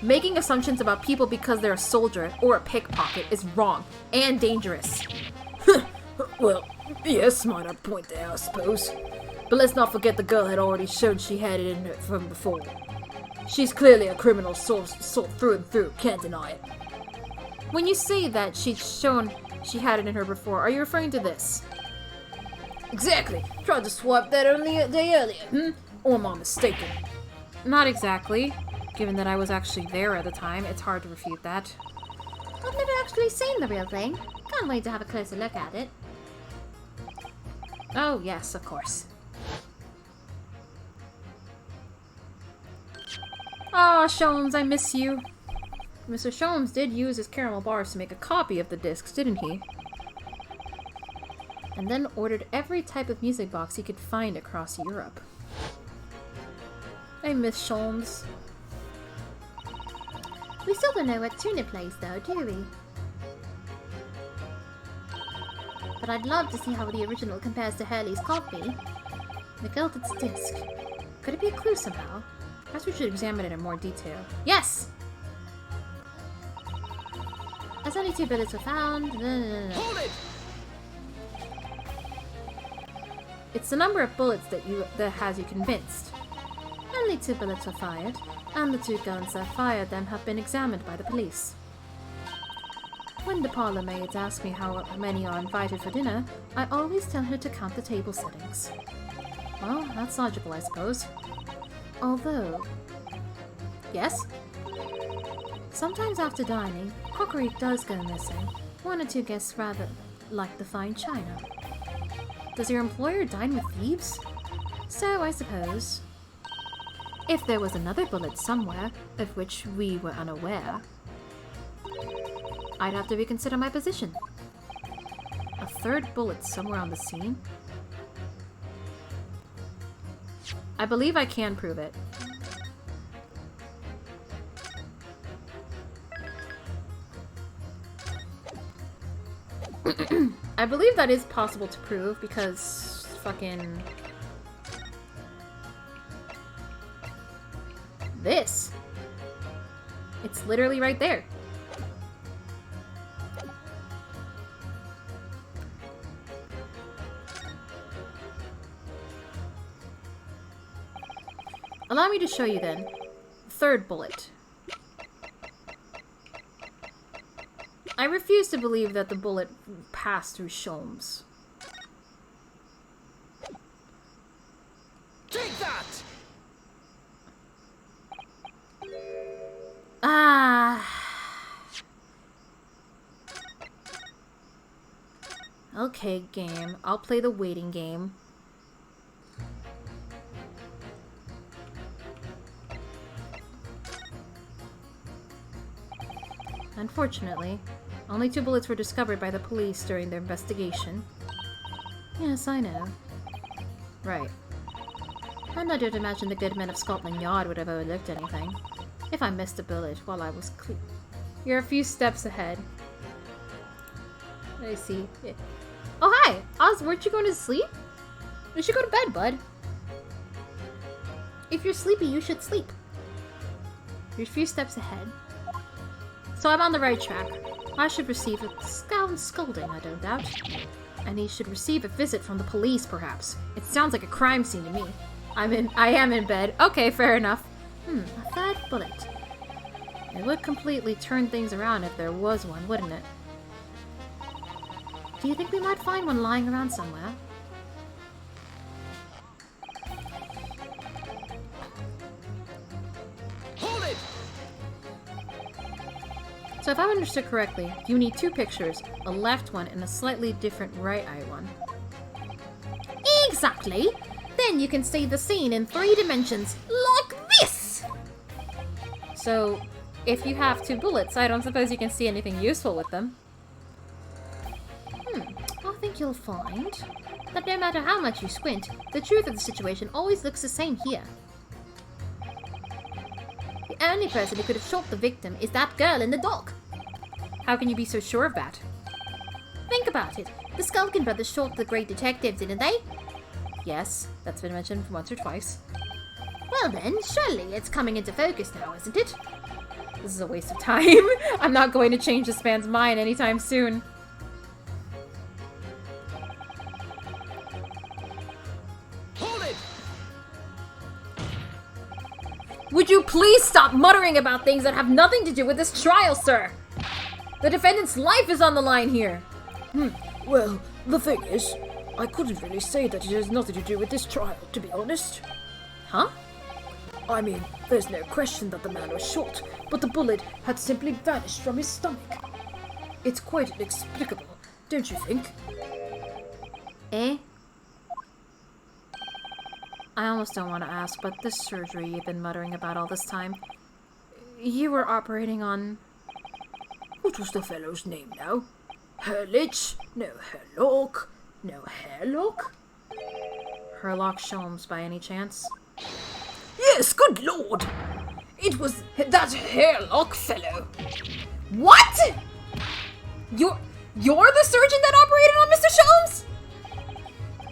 Making assumptions about people because they're a soldier or a pickpocket is wrong and dangerous. Well, yes, minor point there, I suppose. But let's not forget the girl had already shown she had it in her from before. She's clearly a criminal sort through and through, can't deny it. When you say that she's shown she had it in her before, are you referring to this? Exactly. Tried to swipe that only a day earlier, Or am I mistaken? Not exactly. Given that I was actually there at the time, it's hard to refute that. I've never actually seen the real thing. Can't wait to have a closer look at it. Oh, yes, of course. Ah, Sholmes, I miss you. Mr. Sholmes did use his caramel bars to make a copy of the discs, didn't he? And then ordered every type of music box he could find across Europe. I miss Sholmes. We still don't know what tune it plays though, do we? But I'd love to see how the original compares to Hurley's copy. The gilded disc. Could it be a clue somehow? Perhaps we should examine it in more detail. Yes! As only 2 bullets were found. Hold it! It's the number of bullets that has you convinced. Only 2 bullets were fired, and the 2 guns that fired them have been examined by the police. When the parlor maids ask me how many are invited for dinner, I always tell her to count the table settings. Well, that's logical, I suppose. Although... Yes? Sometimes after dining, crockery does go missing. 1 or 2 guests rather like the fine china. Does your employer dine with thieves? So, I suppose. If there was another bullet somewhere, of which we were unaware, I'd have to reconsider my position. A 3rd bullet somewhere on the scene? I believe I can prove it. I believe that is possible to prove because fucking... this. It's literally right there. Allow me to show you then. 3rd bullet. I refuse to believe that the bullet passed through Sholmes. Take that! Okay, game. I'll play the waiting game. Unfortunately, only 2 bullets were discovered by the police during their investigation. Yes, I know. Right. And I don't imagine the good men of Scotland Yard would have overlooked anything. If I missed a bullet while I was You're a few steps ahead. I see. Oh, hi! Oz, weren't you going to sleep? You should go to bed, bud. If you're sleepy, you should sleep. You're a few steps ahead. So I'm on the right track. I should receive a scolding, I don't doubt. And he should receive a visit from the police, perhaps. It sounds like a crime scene to me. I am in bed. Okay, fair enough. A 3rd bullet. It would completely turn things around if there was one, wouldn't it? Do you think we might find one lying around somewhere? Hold it! So if I understood correctly, you need two pictures, a left one and a slightly different right eye one. Exactly! Then you can see the scene in 3 dimensions, like this! So, if you have 2 bullets, I don't suppose you can see anything useful with them. I think you'll find that no matter how much you squint, the truth of the situation always looks the same here. The only person who could have shot the victim is that girl in the dock. How can you be so sure of that? Think about it. The Skullcan Brothers shot the great detective, didn't they? Yes, that's been mentioned once or twice. Well then, surely it's coming into focus now, isn't it? This is a waste of time. I'm not going to change this man's mind anytime soon. Hold it! Would you please stop muttering about things that have nothing to do with this trial, sir? The defendant's life is on the line here. Well, the thing is, I couldn't really say that it has nothing to do with this trial, to be honest. Huh? I mean, there's no question that the man was shot, but the bullet had simply vanished from his stomach. It's quite inexplicable, don't you think? Eh? I almost don't want to ask, but this surgery you've been muttering about all this time, you were operating on... What was the fellow's name now? Herlich? No, Herlock? No, Hairlock? Herlock Sholmes, by any chance? Yes, good lord! It was that Hairlock fellow. What?! You're the surgeon that operated on Mr. Sholmes?!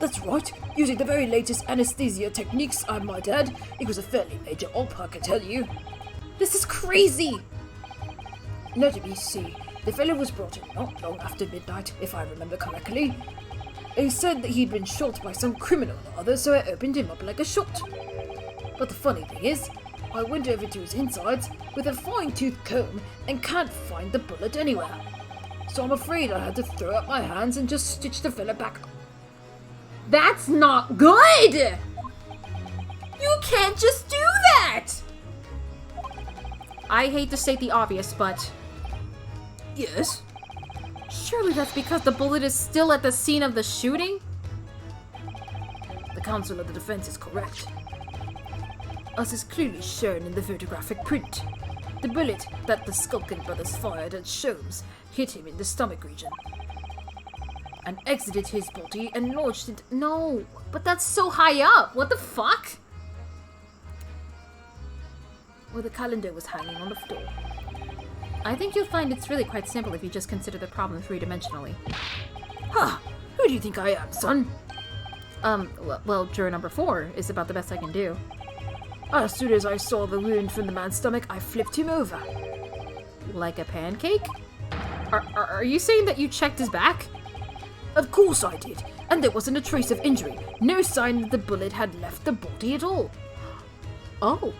That's right, using the very latest anesthesia techniques, I might add. It was a fairly major op, I can tell you. This is crazy! Let me see. The fellow was brought in not long after midnight, if I remember correctly. He said that he'd been shot by some criminal or other, so I opened him up like a shot. But the funny thing is, I went over to his insides with a fine-tooth comb and can't find the bullet anywhere. So I'm afraid I had to throw up my hands and just stitch the fella back. That's not good! You can't just do that! I hate to state the obvious, but... Yes? Surely that's because the bullet is still at the scene of the shooting? The counsel of the defense is correct. As is clearly shown in the photographic print, the bullet that the Skullcan Brothers fired at Sholmes hit him in the stomach region and exited his body and lodged it. No, but that's so high up. What the fuck? Where the calendar was hanging on the floor. I think you'll find it's really quite simple if you just consider the problem 3-dimensionally. Huh, who do you think I am, son? Well, juror number 4 is about the best I can do. As soon as I saw the wound from the man's stomach, I flipped him over. Like a pancake? Are you saying that you checked his back? Of course I did, and there wasn't a trace of injury. No sign that the bullet had left the body at all. Oh.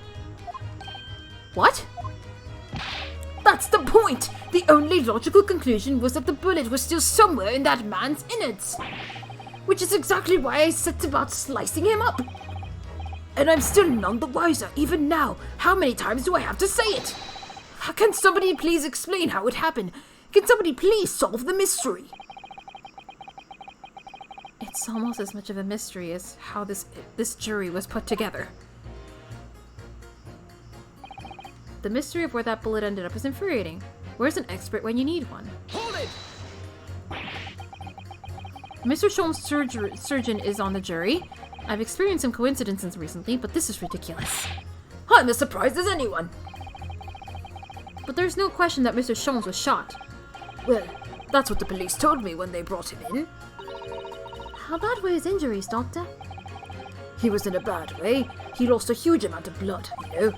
What? That's the point! The only logical conclusion was that the bullet was still somewhere in that man's innards. Which is exactly why I set about slicing him up. And I'm still none the wiser, even now. How many times do I have to say it? Can somebody please explain how it happened? Can somebody please solve the mystery? It's almost as much of a mystery as how this jury was put together. The mystery of where that bullet ended up is infuriating. Where's an expert when you need one? Hold it! Mr. Sholmes' surgeon is on the jury. I've experienced some coincidences recently, but this is ridiculous. I'm as surprised as anyone. But there's no question that Mr. Sholmes was shot. Well, that's what the police told me when they brought him in. How bad were his injuries, Doctor? He was in a bad way. He lost a huge amount of blood, you know.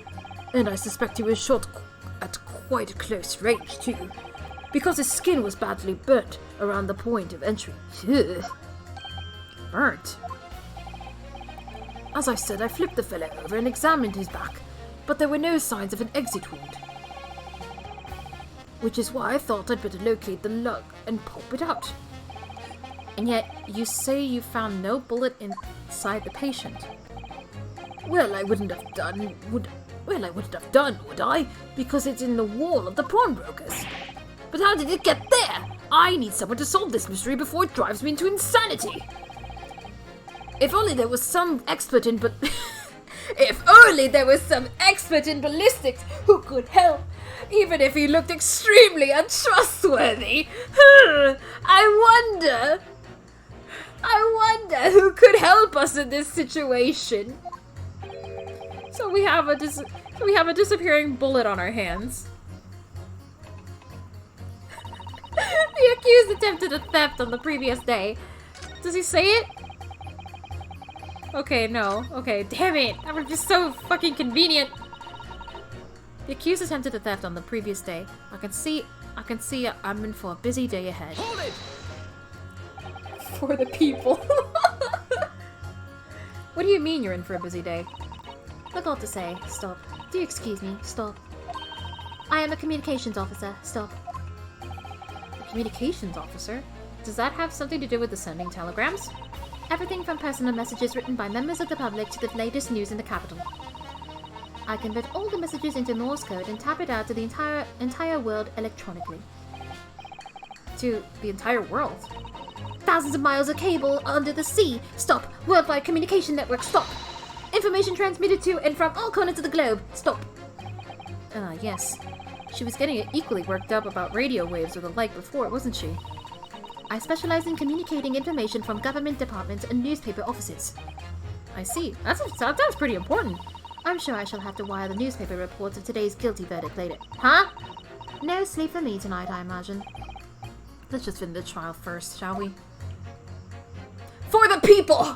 And I suspect he was shot at quite close range, too. Because his skin was badly burnt around the point of entry. Ugh. Burnt? As I said, I flipped the fellow over and examined his back, but there were no signs of an exit wound. which is why I thought I'd better locate the lug and pop it out. And yet, you say you found no bullet inside the patient. Well, I wouldn't have done, would I? Because it's in the wall of the pawnbrokers. But how did it get there? I need someone to solve this mystery before it drives me into insanity. If only there was some expert in If only there was some expert in ballistics who could help, even if he looked extremely untrustworthy. I wonder who could help us in this situation. So we have a disappearing bullet on our hands. The accused attempted a theft on the previous day. Does he say it? Okay, no. Okay, damn it. That was just so fucking convenient. The accused attempted a theft on the previous day. I can see I'm in for a busy day ahead. Hold it! For the people. What do you mean you're in for a busy day? Forgot to say. Stop. Do excuse me. Stop. I am a communications officer. Stop. A communications officer? Does that have something to do with the sending telegrams? Everything from personal messages written by members of the public to the latest news in the capital. I convert all the messages into Morse code and tap it out to the entire world electronically. To the entire world? Thousands of miles of cable under the sea. Stop. Worldwide communication network. Stop. Information transmitted to and from all corners of the globe. Stop. Yes. She was getting equally worked up about radio waves or the like before, wasn't she? I specialize in communicating information from government departments and newspaper offices. I see. That sounds pretty important. I'm sure I shall have to wire the newspaper reports of today's guilty verdict later. Huh? No sleep for me tonight, I imagine. Let's just finish the trial first, shall we? For the people!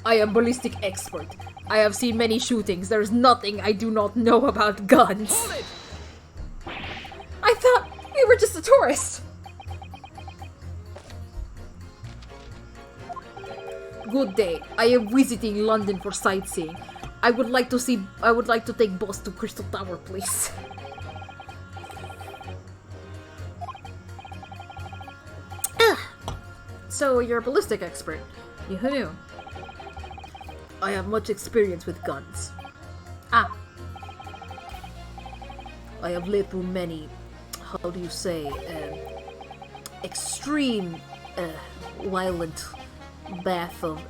I am ballistic expert. I have seen many shootings. There is nothing I do not know about guns. Hold it! I thought we were just a tourist. Good day. I am visiting London for sightseeing. I would like to take boss to Crystal Tower, please. So you're a ballistic expert. Who knew? I have much experience with guns. Ah, I have lived through many, how do you say, extreme, violent bath of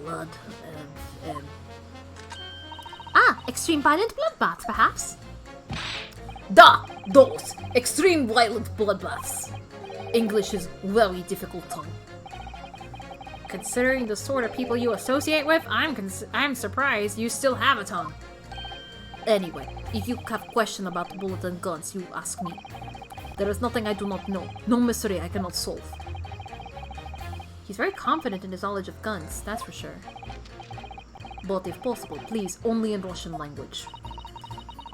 blood. Extreme violent bloodbaths, perhaps? Those extreme violent bloodbaths. English is very difficult tongue. considering the sort of people you associate with, I'm surprised you still have a tongue. Anyway, if you have question about bullets and guns, you ask me. There is nothing I do not know. No mystery I cannot solve. He's very confident in his knowledge of guns, that's for sure. But if possible, please, only in Russian language.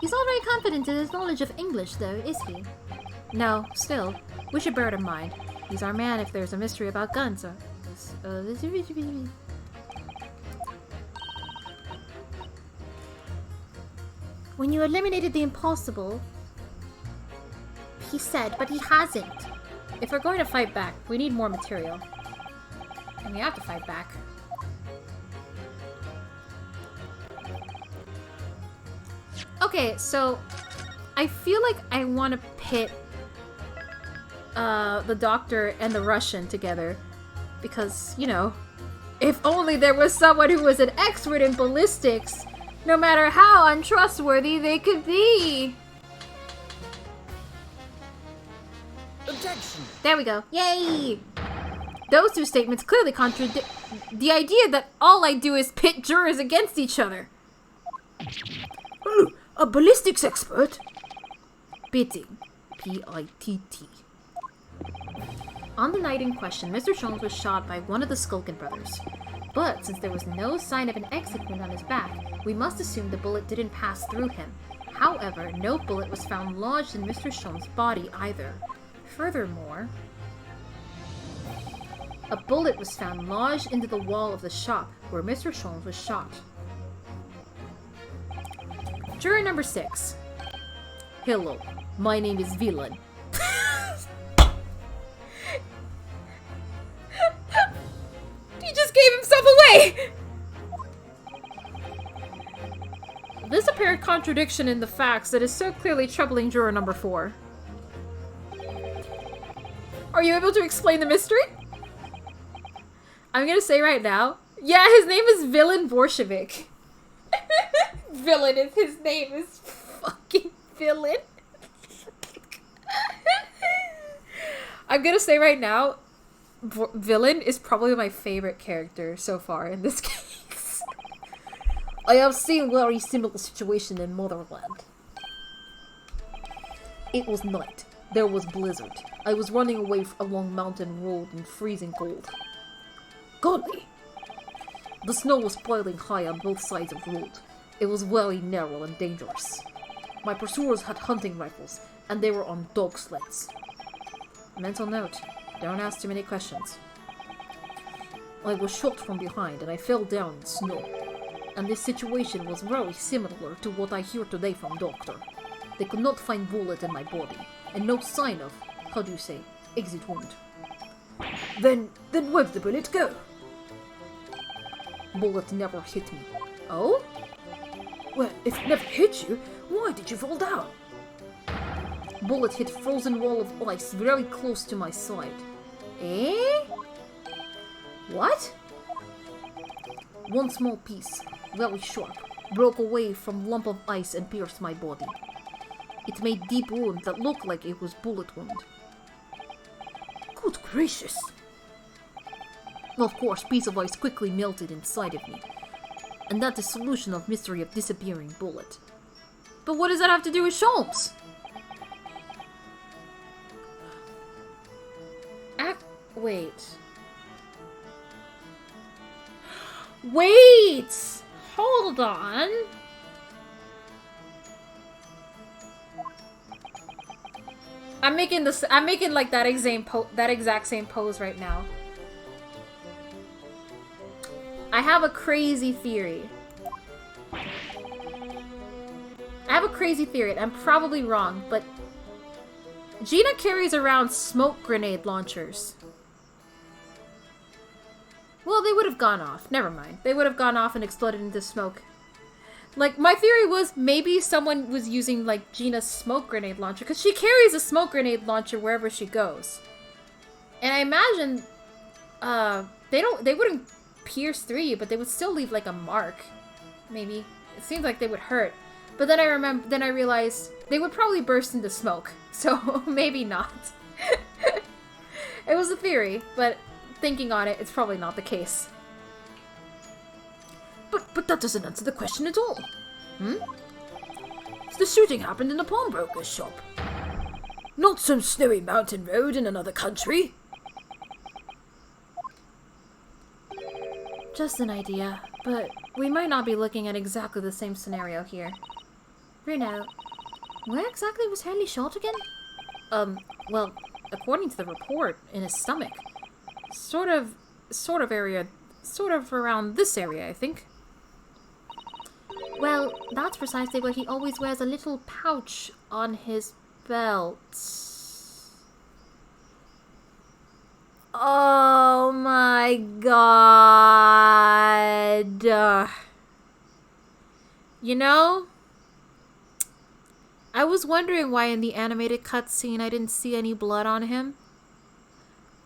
He's not very confident in his knowledge of English, though, is he? No, still, we should bear it in mind. He's our man if there's a mystery about guns. When you eliminated the impossible, he said, but he hasn't. If we're going to fight back, we need more material. And we have to fight back. Okay, so I feel like I want to pit the doctor and the Russian together because, you know, if only there was someone who was an expert in ballistics, no matter how untrustworthy they could be. Objection! There we go. Yay! Those two statements clearly contradict the idea that all I do is pit jurors against each other. Oh, a ballistics expert? Pitting. P-I-T-T. On the night in question, Mr. Sholmes was shot by one of the Skullcan brothers. But since there was no sign of an exit wound on his back, we must assume the bullet didn't pass through him. However, no bullet was found lodged in Mr. Sholmes' body either. Furthermore, a bullet was found lodged into the wall of the shop where Mr. Sholmes was shot. Juror number 6. Hello, my name is Villain. He just gave himself away! This apparent contradiction in the facts that is so clearly troubling juror number 4. Are you able to explain the mystery? I'm gonna say right now, yeah, his name is Villain Borshevik. Villain is his name is fucking Villain. I'm gonna say right now, Villain is probably my favorite character so far in this case. I have seen very similar situation in Motherland. It was night. There was blizzard. I was running away along mountain road in freezing cold. Golly! The snow was piling high on both sides of the road. It was very narrow and dangerous. My pursuers had hunting rifles, and they were on dog sleds. Mental note, don't ask too many questions. I was shot from behind and I fell down in snow. And this situation was very similar to what I hear today from doctor. They could not find bullet in my body, and no sign of, how do you say, exit wound. Then where'd the bullet go? Bullet never hit me. Oh? Well, if it never hit you, why did you fall down? Bullet hit frozen wall of ice very close to my side. Eh? What? One small piece, very sharp, broke away from lump of ice and pierced my body. It made deep wound that looked like it was bullet wound. Good gracious! Of course, piece of ice quickly melted inside of me. And that's the solution of mystery of disappearing bullet. But what does that have to do with Sholmes? Wait. Wait! Hold on. I'm making like that exact same pose right now. I have a crazy theory. I'm probably wrong, but Gina carries around smoke grenade launchers. Well, they would have gone off. Never mind. They would have gone off and exploded into smoke. Like, my theory was maybe someone was using, like, Gina's smoke grenade launcher, because she carries a smoke grenade launcher wherever she goes. And I imagine, they wouldn't pierce through you, but they would still leave, like, a mark. Maybe. It seems like they would hurt. But then I realized they would probably burst into smoke. So, maybe not. It was a theory, but thinking on it, it's probably not the case. But that doesn't answer the question at all. The shooting happened in a pawnbroker's shop. Not some snowy mountain road in another country. Just an idea, but we might not be looking at exactly the same scenario here. Bruno, where exactly was Henley shot again? Well, according to the report, in his stomach. Sort of around this area, I think. Well, that's precisely where he always wears a little pouch on his belt. Oh my god. You know, I was wondering why in the animated cutscene I didn't see any blood on him.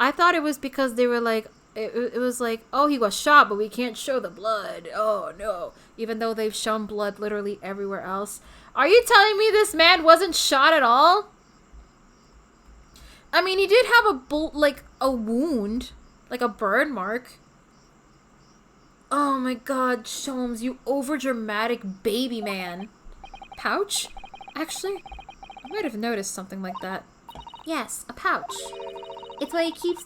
I thought it was because they were like, it was like, oh, he was shot, but we can't show the blood. Oh, no. Even though they've shown blood literally everywhere else. Are you telling me this man wasn't shot at all? I mean, he did have a wound. Like a burn mark. Oh my god, Sholmes, you overdramatic baby man. Pouch? Actually, I might have noticed something like that. Yes, a pouch. It's where he keeps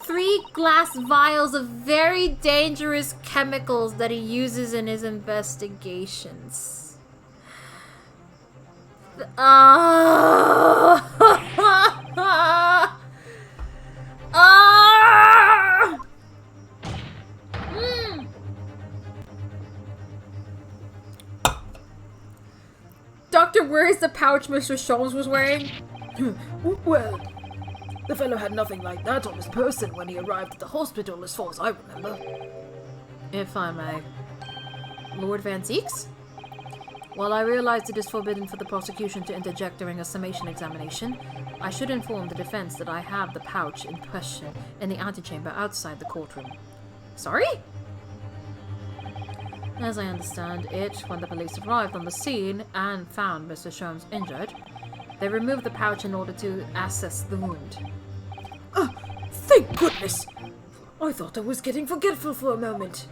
3 glass vials of very dangerous chemicals that he uses in his investigations. Doctor, where is the pouch pouch Mr. Sholmes was wearing? Well, the fellow had nothing like that on his person when he arrived at the hospital, as far as I remember. If I may. Lord Van Zeeks? While I realize it is forbidden for the prosecution to interject during a summation examination, I should inform the defense that I have the pouch in question in the antechamber outside the courtroom. Sorry? As I understand it, when the police arrived on the scene and found Mr. Sholmes injured, they removed the pouch in order to assess the wound. Thank goodness! I thought I was getting forgetful for a moment.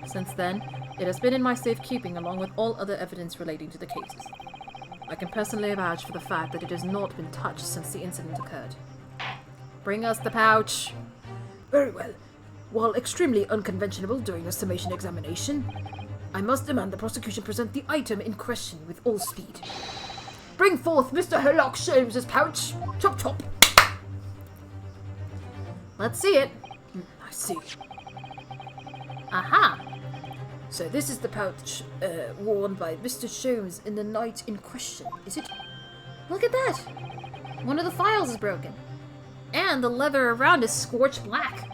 Since then, it has been in my safekeeping along with all other evidence relating to the cases. I can personally vouch for the fact that it has not been touched since the incident occurred. Bring us the pouch. Very well. While extremely unconventional during a summation examination, I must demand the prosecution present the item in question with all speed. Bring forth Mr. Herlock Sholmes' pouch. Chop chop. Let's see it. I see. Aha! So this is the pouch worn by Mr. Sholmes in the night in question, is it? Look at that! One of the files is broken. And the leather around is scorched black.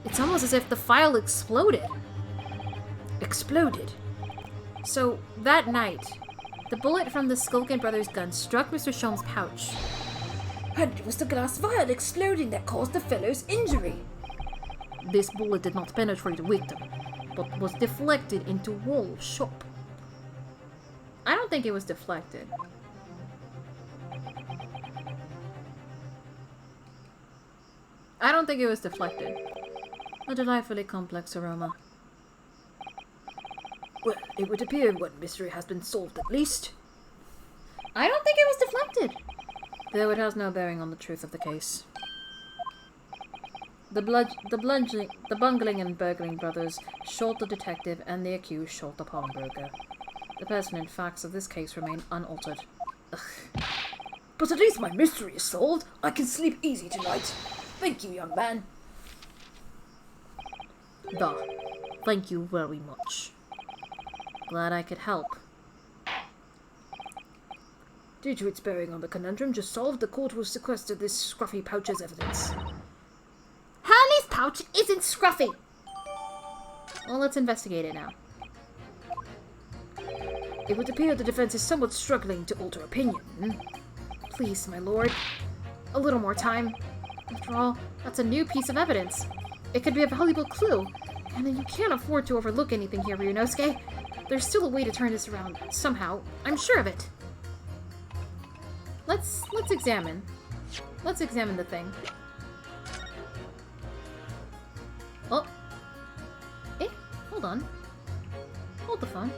It's almost as if the file exploded. Exploded? So, that night, the bullet from the Skullcan Brothers Gun struck Mr. Sholmes' pouch. And it was the glass vial exploding that caused the fellow's injury. This bullet did not penetrate the victim, but was deflected into wall of shop. I don't think it was deflected. I don't think it was deflected. A delightfully complex aroma. Well, it would appear one mystery has been solved at least. I don't think it was deflected. Though it has no bearing on the truth of the case. The bungling and burgling brothers shot the detective and the accused shot the pawnbroker. The pertinent facts of this case remain unaltered. Ugh. But at least my mystery is solved. I can sleep easy tonight. Thank you, young man. Thank you very much. Glad I could help. Due to its bearing on the conundrum just solved, the court will sequester this scruffy pouch as evidence. Hurley's pouch isn't scruffy. Well, let's investigate it now. It would appear the defense is somewhat struggling to alter opinion. Please, my lord. A little more time. After all, that's a new piece of evidence. It could be a valuable clue. And you can't afford to overlook anything here, Ryunosuke. There's still a way to turn this around, somehow. I'm sure of it. Let's examine. Let's examine the thing. Oh. Eh, hold on. Hold the phone.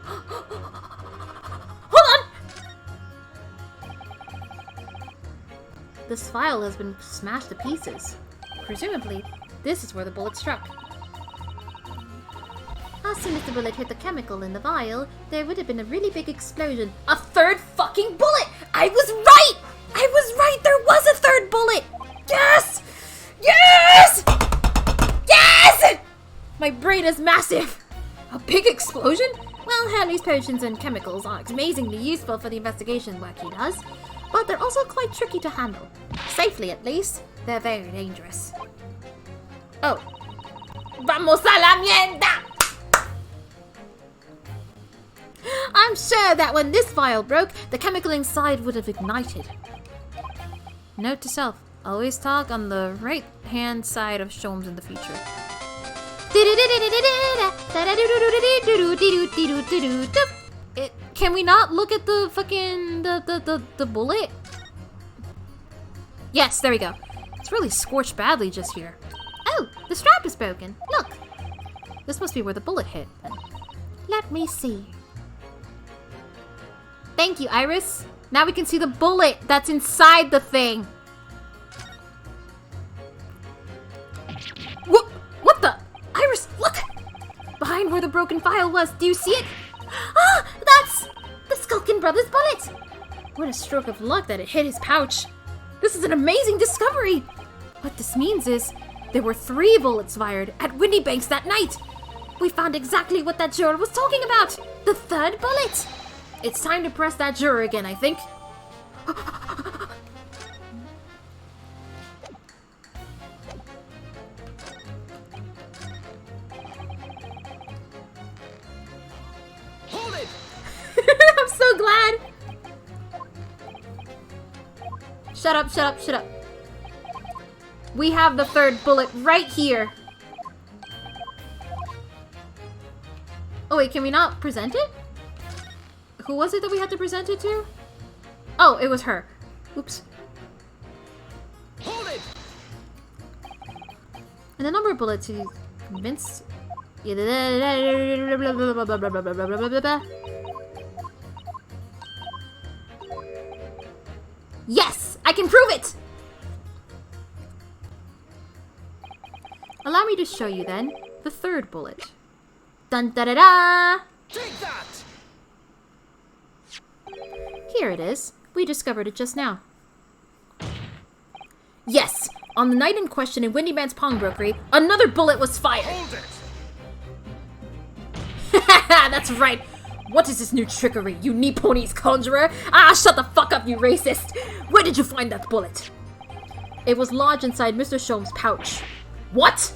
Hold on! This file has been smashed to pieces. Presumably, this is where the bullet struck. As soon as the bullet hit the chemical in the vial, there would have been a really big explosion. A third fucking bullet! I was right! I was right! There was a third bullet! Yes! Yes! Yes! My brain is massive! A big explosion? Well, Hurley's potions and chemicals are amazingly useful for the investigation work he does, but they're also quite tricky to handle. Safely, at least. They're very dangerous. Oh. Vamos a la mierda! I'm sure that when this vial broke, the chemical inside would have ignited. Note to self, always talk on the right-hand side of Sholmes in the future. Can we not look at the fucking, the bullet? Yes, there we go. It's really scorched badly just here. Oh, the strap is broken. Look. This must be where the bullet hit. Let me see. Thank you, Iris. Now we can see the bullet that's inside the thing. What the? Iris, look! Behind where the broken file was, do you see it? Ah, that's the Skullcan Brothers bullet. What a stroke of luck that it hit his pouch. This is an amazing discovery. What this means is there were 3 bullets fired at Windy Banks that night. We found exactly what that juror was talking about. The third bullet. It's time to press that juror again, I think. Hold it! I'm so glad. Shut up, shut up, shut up. We have the third bullet right here. Oh wait, can we not present it? Who was it that we had to present it to? Oh, it was her. Oops. Hold it! And the number of bullets he's convinced. Yes! I can prove it! Allow me to show you then the third bullet. Dun da da da! Take that! Here it is. We discovered it just now. Yes! On the night in question in Windy Man's pawnbrokery, another bullet was fired! Hold it! That's right! What is this new trickery, you Nipponi's conjurer? Ah, shut the fuck up, you racist! Where did you find that bullet? It was lodged inside Mr. Shom's pouch. What?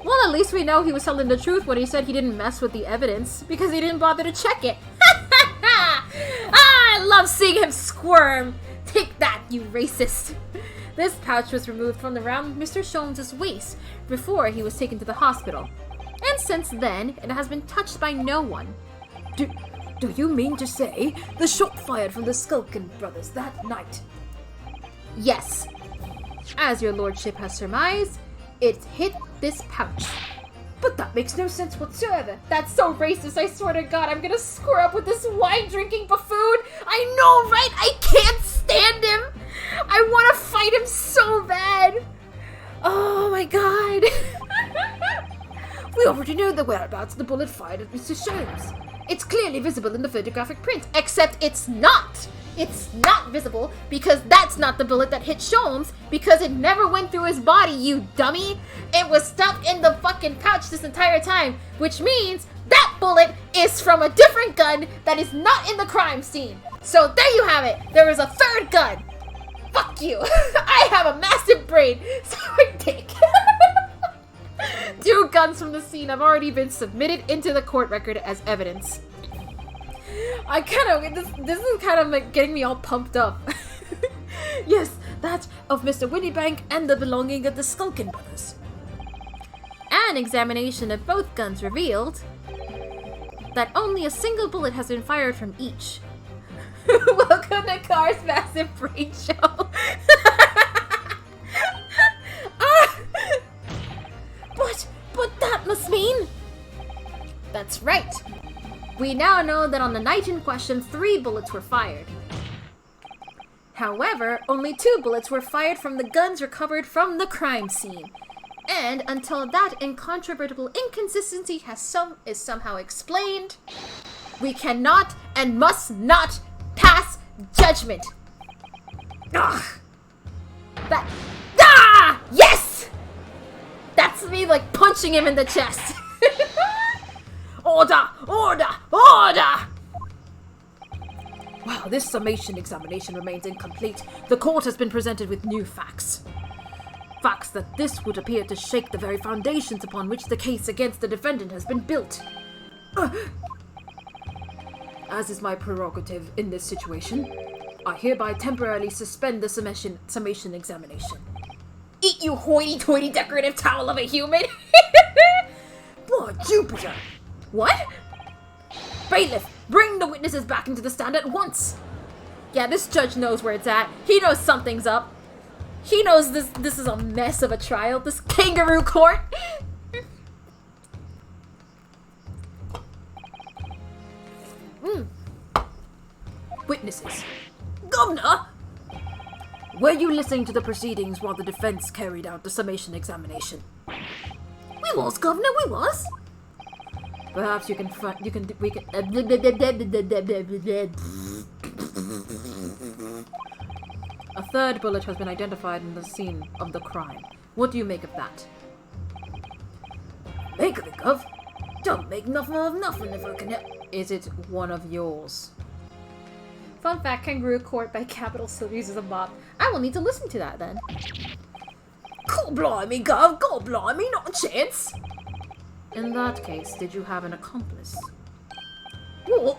Well, at least we know he was telling the truth when he said he didn't mess with the evidence, because he didn't bother to check it. I love seeing him squirm! Take that, you racist! This pouch was removed from around Mr. Shom's waist before he was taken to the hospital. And since then, it has been touched by no one. Do you mean to say the shot fired from the Skullcan Brothers that night? Yes. As your lordship has surmised, it hit this pouch. But that makes no sense whatsoever. That's so racist, I swear to God, I'm gonna square up with this wine-drinking buffoon! I know, right? I can't stand him! I wanna fight him so bad! Oh my God! We already know the whereabouts of the bullet fired at Mr. Sholmes. It's clearly visible in the photographic print. Except it's not! It's not visible because that's not the bullet that hit Sholmes because it never went through his body, you dummy! It was stuck in the fucking pouch this entire time, which means that bullet is from a different gun that is not in the crime scene. So there you have it! There is a third gun! Fuck you! I have a massive brain, so I take. 2 guns from the scene have already been submitted into the court record as evidence. This is kind of like getting me all pumped up. Yes, that of Mr. Winniebank and the belonging of the Skullcan Brothers. An examination of both guns revealed that only a single bullet has been fired from each. Welcome to Car's Massive Brain Show. But that must mean... That's right. We now know that on the night in question, 3 bullets were fired. However, only 2 bullets were fired from the guns recovered from the crime scene. And until that incontrovertible inconsistency is somehow explained, we cannot and must not pass judgment. Ugh. Yes! That's me like punching him in the chest. Order! Order! Order! Wow, this summation examination remains incomplete. The court has been presented with new facts. Facts that this would appear to shake the very foundations upon which the case against the defendant has been built. As is my prerogative in this situation, I hereby temporarily suspend the summation examination. Eat, you hoity-toity decorative towel of a human! By Jupiter! What? Bailiff, bring the witnesses back into the stand at once! Yeah, this judge knows where it's at. He knows something's up. He knows this is a mess of a trial. This kangaroo court. Witnesses. Governor! Were you listening to the proceedings while the defense carried out the summation examination? We was, Governor, we was. Perhaps we can. A third bullet has been identified in the scene of the crime. What do you make of that? Make of it, Gov? Don't make nothing of nothing if I can help. Is it one of yours? Fun fact, kangaroo court by capital still uses a mop. I will need to listen to that then. God blimey, Gov, God blimey, not a chance. In that case, did you have an accomplice? What?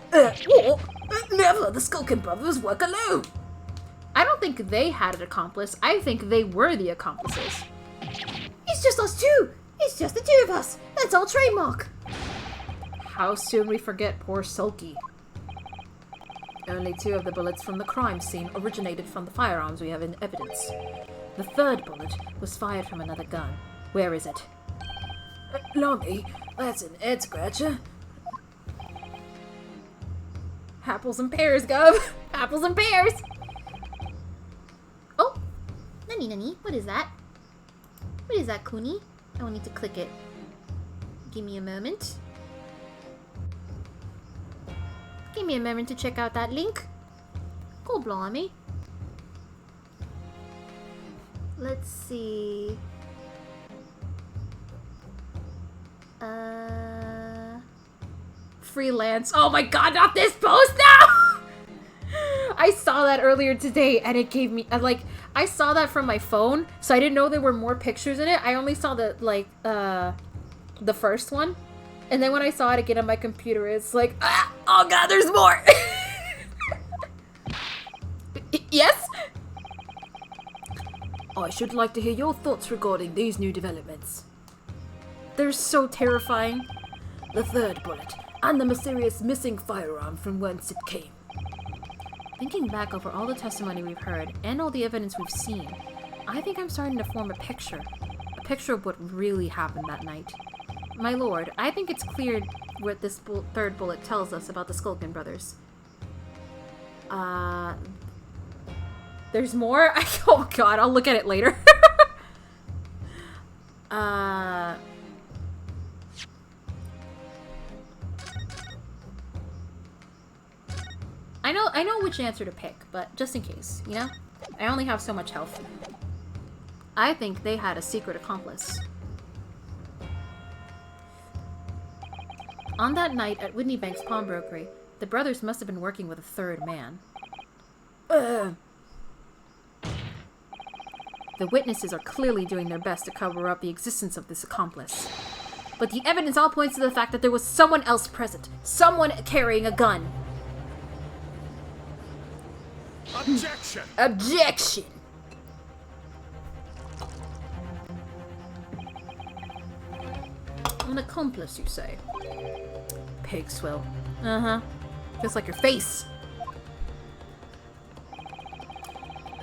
Never! The Skullcan Brothers work alone! I don't think they had an accomplice. I think they were the accomplices. It's just us two. It's just the two of us. That's our trademark. How soon we forget poor Sulky. Only 2 of the bullets from the crime scene originated from the firearms we have in evidence. The 3rd bullet was fired from another gun. Where is it? Lummy, that's an head scratcher. Apples and pears, Gov. Apples and pears. Oh, nani, what is that? What is that, Kuni? I will need to click it. Give me a moment. Give me a moment to check out that link. Go blimey. Let's see. Freelance. Oh my god, not this post now! I saw that earlier today and it gave me, I saw that from my phone, so I didn't know there were more pictures in it. I only saw the first one. And then when I saw it again on my computer, it's like, oh god, there's more! Yes? I should like to hear your thoughts regarding these new developments. They're so terrifying. The 3rd bullet, and the mysterious missing firearm from whence it came. Thinking back over all the testimony we've heard, and all the evidence we've seen, I think I'm starting to form a picture of what really happened that night. My lord, I think it's clear what this 3rd bullet tells us about the Skullcan brothers. There's more? Oh god, I'll look at it later. I know which answer to pick, but just in case, you know? I only have so much health. I think they had a secret accomplice. On that night at Whitney Bank's pawnbrokery, the brothers must have been working with a 3rd man. The witnesses are clearly doing their best to cover up the existence of this accomplice. But the evidence all points to the fact that there was someone else present. Someone carrying a gun. Objection! Objection! An accomplice, you say? Pig swill. Uh-huh. Just like your face.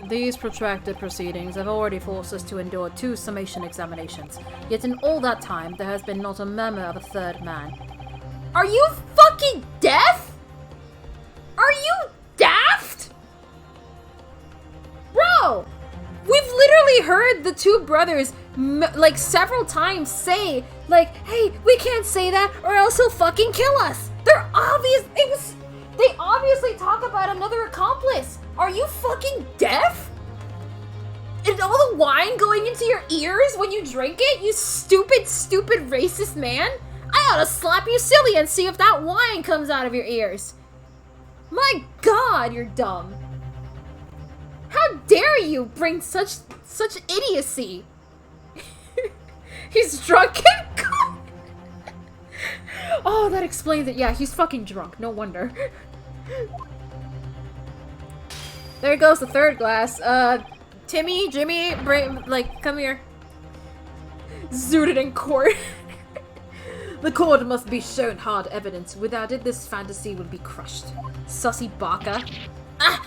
These protracted proceedings have already forced us to endure 2 summation examinations. Yet in all that time, there has been not a murmur of a 3rd man. Are you fucking deaf? Are you daft? Bro! We've literally heard the 2 brothers, several times say, hey, we can't say that or else he'll fucking kill us. They obviously talk about another accomplice. Are you fucking deaf? And all the wine going into your ears when you drink it, you stupid, stupid racist man? I ought to slap you silly and see if that wine comes out of your ears. My god, you're dumb. How dare you bring such idiocy? He's drunk and gone. Oh, that explains it. Yeah, he's fucking drunk. No wonder. There goes the 3rd glass. Timmy, Jimmy, come here. Zooted in court. The court must be shown hard evidence. Without it, this fantasy would be crushed. Sussy baka. Ah!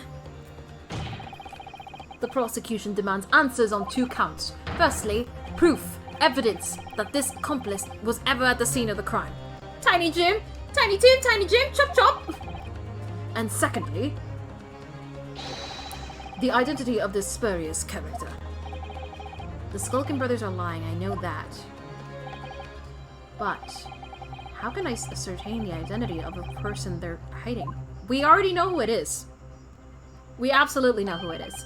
The prosecution demands answers on 2 counts. Firstly, proof, evidence that this accomplice was ever at the scene of the crime. Tiny Jim, Tiny Tim, Tiny Jim, chop chop. And secondly, the identity of this spurious character. The Skullcan brothers are lying, I know that. But how can I ascertain the identity of a person they're hiding? We already know who it is. We absolutely know who it is.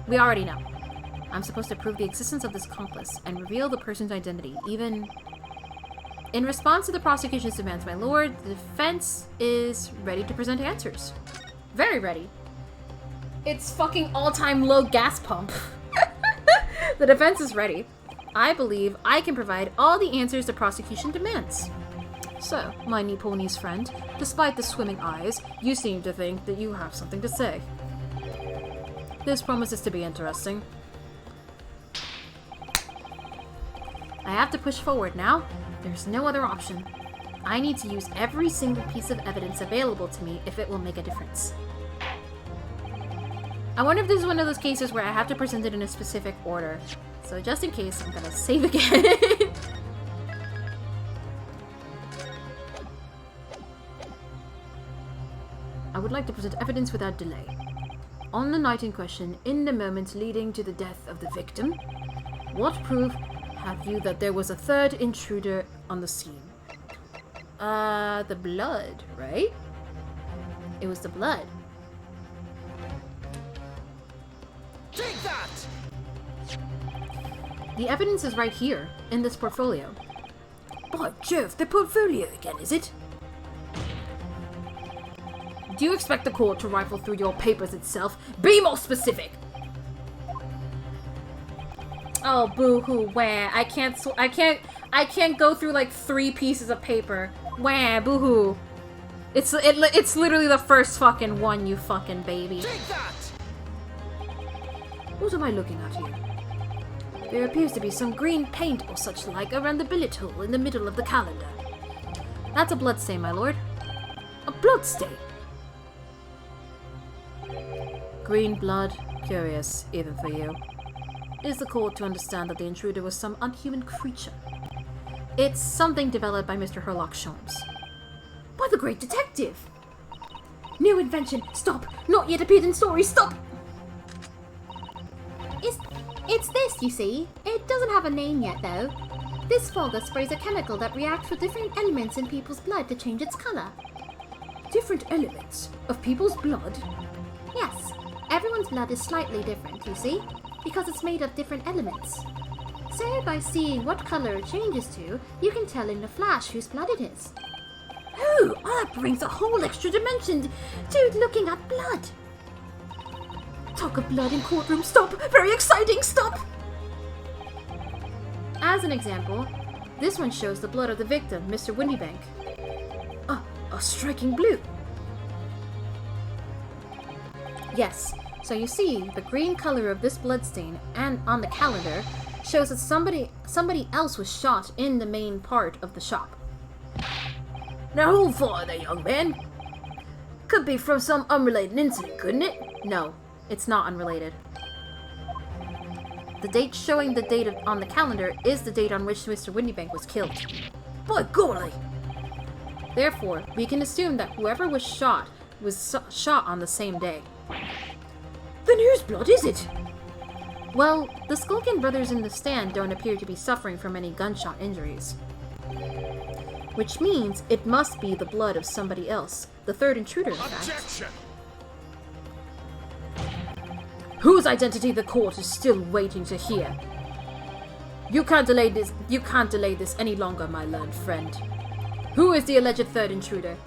We already know. I'm supposed to prove the existence of this accomplice and reveal the person's identity, even In response to the prosecution's demands, my lord, the defense is ready to present answers. Very ready. It's fucking all-time low gas pump. The defense is ready. I believe I can provide all the answers the prosecution demands. So, my Nipponiese friend, despite the swimming eyes, you seem to think that you have something to say. This promises to be interesting. I have to push forward now. There's no other option. I need to use every single piece of evidence available to me if it will make a difference. I wonder if this is one of those cases where I have to present it in a specific order. So just in case, I'm gonna save again. I would like to present evidence without delay. On the night in question, in the moments leading to the death of the victim, what proof have you that there was a third intruder on the scene? The blood, right? It was the blood. Take that! The evidence is right here, in this portfolio. By Jove, the portfolio again, is it? Do you expect the court to rifle through your papers itself? Be more specific! Oh, boo-hoo, wah. I can't go through like 3 pieces of paper. Wah, boo-hoo. It's literally the first fucking one, you fucking baby. Take that! What am I looking at here? There appears to be some green paint or such like around the billet hole in the middle of the calendar. That's a bloodstain, my lord. A bloodstain? Green blood, curious, even for you. Is the court to understand that the intruder was some unhuman creature? It's something developed by Mr. Herlock Sholmes. By the great detective! New invention! Stop! Not yet appeared in story! Stop! It's this, you see. It doesn't have a name yet, though. This fogger sprays a chemical that reacts with different elements in people's blood to change its color. Different elements of people's blood? Yes, everyone's blood is slightly different, you see, because it's made of different elements. So by seeing what color it changes to, you can tell in a flash whose blood it is. Oh, that brings a whole extra dimension to looking at blood. Talk of blood in courtroom, stop! Very exciting, stop! As an example, this one shows the blood of the victim, Mr. Windybank. A striking blue. Yes, so you see, the green color of this bloodstain and on the calendar shows that somebody else was shot in the main part of the shop. Now hold fire there, young man. Could be from some unrelated incident, couldn't it? No, it's not unrelated. The date showing the date on the calendar is the date on which Mr. Windybank was killed. By golly! Therefore, we can assume that whoever was shot shot on the same day. Then whose blood is it? Well, the Skullcan brothers in the stand don't appear to be suffering from any gunshot injuries. Which means it must be the blood of somebody else, the third intruder, in fact. Objection! Whose identity the court is still waiting to hear. You can't delay this any longer, my learned friend. Who is the alleged third intruder?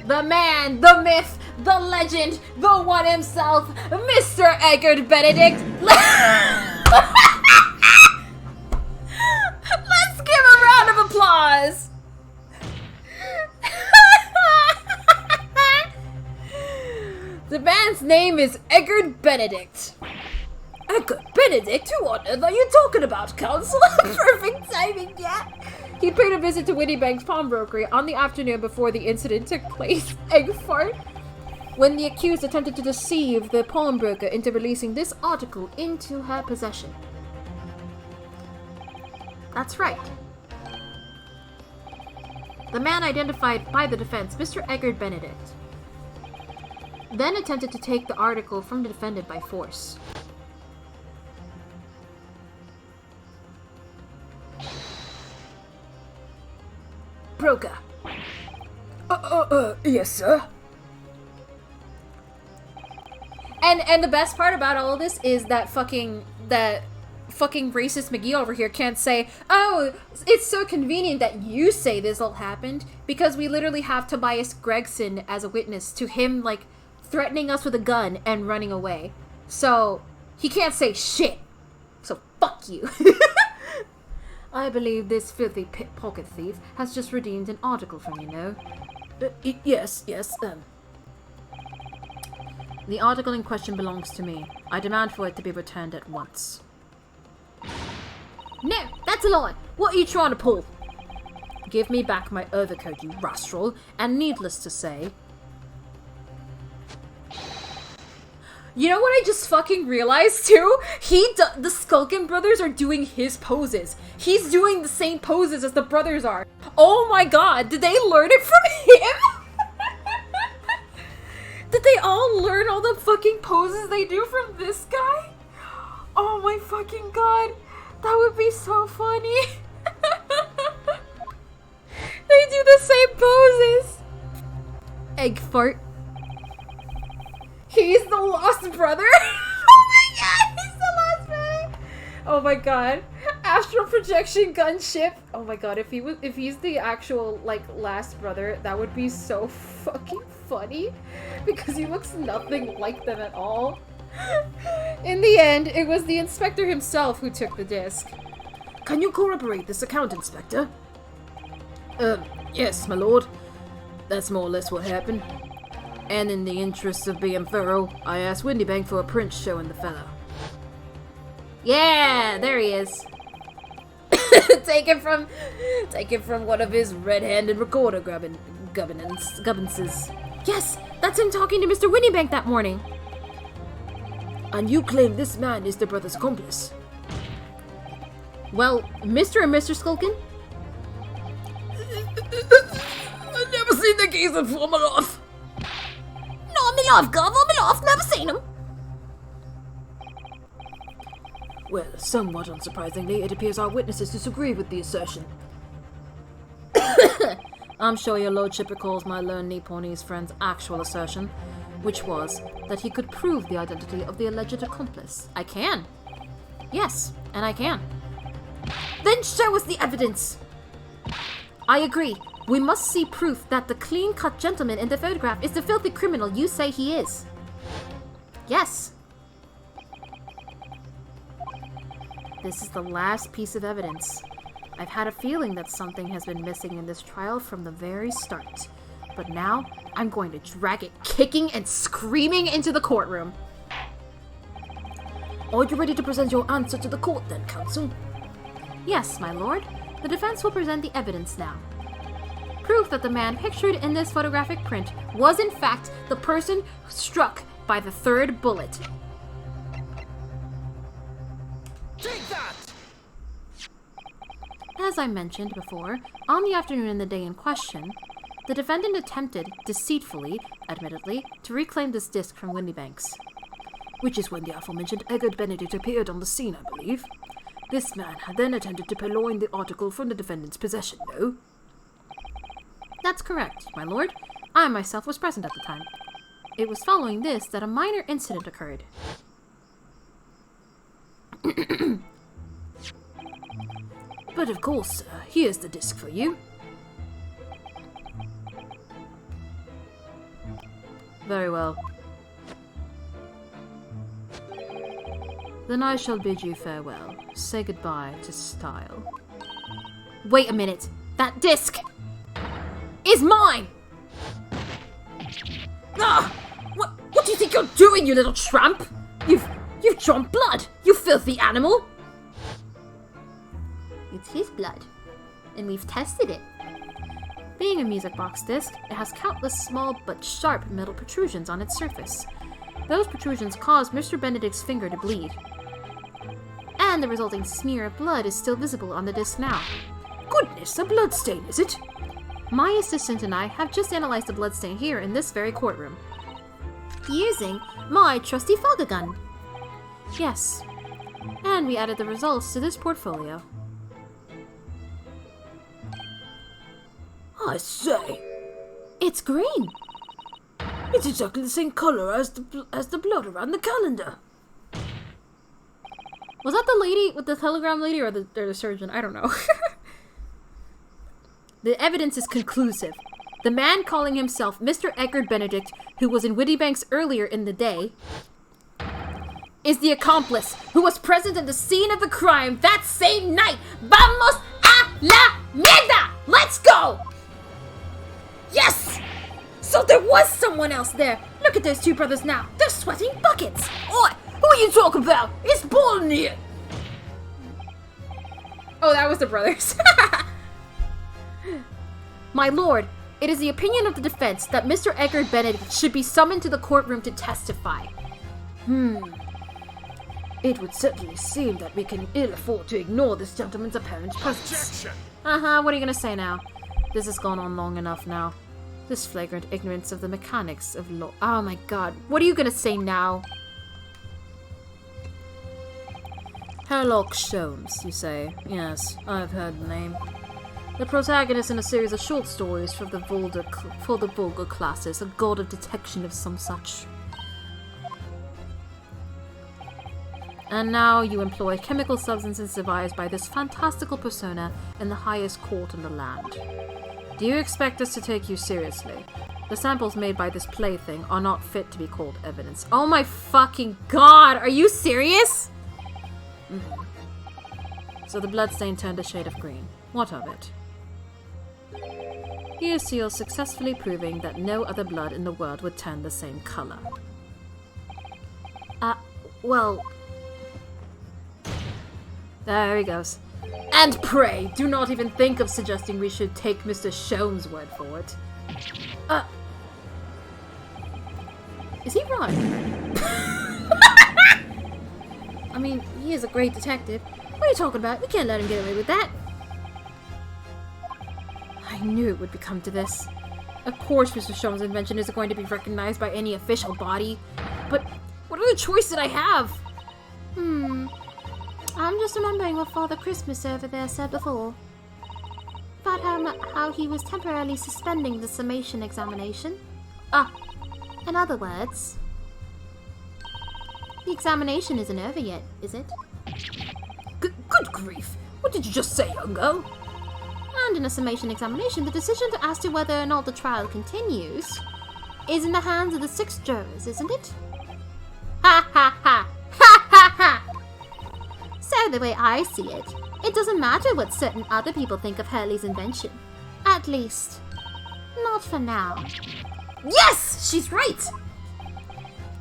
The man, the myth, the legend, the one himself, Mr. Eggert Benedict. Let's give a round of applause. The man's name is Eggert Benedict. Eggert Benedict? Who on earth are you talking about, counsel? Perfect timing, yeah. He paid a visit to Windybank's pawnbrokery on the afternoon before the incident took place. Egg fart. When the accused attempted to deceive the pawnbroker into releasing this article into her possession. That's right. The man identified by the defense, Mr. Eggert Benedict, then attempted to take the article from the defendant by force. Broker. Yes, sir. And the best part about all of this is that fucking racist McGee over here can't say, oh, it's so convenient that you say this all happened, because we literally have Tobias Gregson as a witness to him, like, threatening us with a gun and running away. So, he can't say shit. So, fuck you. I believe this filthy pocket thief has just redeemed an article from you, no? Yes. The article in question belongs to me. I demand for it to be returned at once. No, that's a lie. What are you trying to pull? Give me back my overcoat, you rascal, and needless to say... You know what I just fucking realized too? The Skullcan Brothers are doing his poses. He's doing the same poses as the brothers are. Oh my god, did they learn it from him? Did they all learn all the fucking poses they do from this guy? Oh my fucking god, that would be so funny. They do the same poses. Egg fart. He's the lost brother. Oh my god, he's the lost brother. Oh my god, astral projection gunship. Oh my god, if he's the actual like last brother, that would be so fucking funny because he looks nothing like them at all. In the end, it was the inspector himself who took the disc. Can you corroborate this account, Inspector? Yes, my lord. That's more or less what happened. And in the interest of being thorough, I asked Windybank for a print showing the fella. Yeah, there he is. Take it from one of his red-handed recorder gubbances. Yes, that's him talking to Mr. Windybank that morning. And you claim this man is the brother's accomplice? Well, Mr. and Mr. Skullcan? I've never seen the geezer before my life. Not in my life, Gov, all my life, never seen him. Well, somewhat unsurprisingly, it appears our witnesses disagree with the assertion. I'm sure your lordship recalls my learned Nipponese friend's actual assertion, which was that he could prove the identity of the alleged accomplice. I can. Yes, and I can. Then show us the evidence. I agree. We must see proof that the clean-cut gentleman in the photograph is the filthy criminal you say he is. Yes. This is the last piece of evidence. I've had a feeling that something has been missing in this trial from the very start. But now, I'm going to drag it kicking and screaming into the courtroom. Are you ready to present your answer to the court then, counsel? Yes, my lord. The defense will present the evidence now. Proof that the man pictured in this photographic print was in fact the person struck by the third bullet. Take that! As I mentioned before, on the afternoon and the day in question, the defendant attempted, deceitfully, admittedly, to reclaim this disc from Windybanks. Which is when the aforementioned Eggert Benedict appeared on the scene, I believe. This man had then attempted to purloin the article from the defendant's possession, no? That's correct, my lord. I myself was present at the time. It was following this that a minor incident occurred. But of course, sir, here's the disc for you. Very well. Then I shall bid you farewell. Say goodbye to style. Wait a minute. That disc is mine! Ah! What do you think you're doing, you little tramp? You've drawn blood, you filthy animal! It's his blood, and we've tested it. Being a music box disc, it has countless small but sharp metal protrusions on its surface. Those protrusions caused Mr. Benedict's finger to bleed. And the resulting smear of blood is still visible on the disc now. Goodness, a bloodstain, is it? My assistant and I have just analyzed the bloodstain here in this very courtroom. Using my trusty fogger gun. Yes. And we added the results to this portfolio. I say, It's green! it's exactly the same colour as the blood around the calendar. Was that the lady with the telegram lady or the surgeon? I don't know. The evidence is conclusive. The man calling himself Mr. Edgar Benedict, who was in Wittybanks earlier in the day, is the accomplice who was present at the scene of the crime that same night. Vamos a la mierda! Let's go! Yes! So there was someone else there. Look at those two brothers now. They're sweating buckets. Oi! Who are you talking about? It's boiling here! Oh, that was the brothers. My lord, it is the opinion of the defense that Mr. Edgar Benedict should be summoned to the courtroom to testify. It would certainly seem that we can ill afford to ignore this gentleman's apparent presence. Objection! What are you gonna say now? This has gone on long enough now. This flagrant ignorance of the mechanics of law. Oh my god. What are you gonna say now? Herlock Sholmes, you say? Yes, I've heard the name. The protagonist in a series of short stories for the vulgar classes, a god of detection of some such. And now you employ chemical substances devised by this fantastical persona in the highest court in the land. Do you expect us to take you seriously? The samples made by this plaything are not fit to be called evidence. Oh my fucking god, are you serious? So the bloodstain turned a shade of green. What of it? Here seal successfully proving that no other blood in the world would turn the same color. Well... There he goes. And pray, do not even think of suggesting we should take Mr. Sholmes' word for it. Is he right? I mean, he is a great detective. What are you talking about? We can't let him get away with that. I knew it would come to this. Of course Mr. Sholmes' invention isn't going to be recognized by any official body. But what other choice did I have? I'm just remembering what Father Christmas over there said before. About how he was temporarily suspending the summation examination. In other words, the examination isn't over yet, is it? Good grief! What did you just say, young girl? And in a summation examination, the decision as to whether or not the trial continues is in the hands of the 6 jurors, isn't it? Ha ha ha! Ha ha ha! So the way I see it, it doesn't matter what certain other people think of Hurley's invention. At least, not for now. Yes! She's right!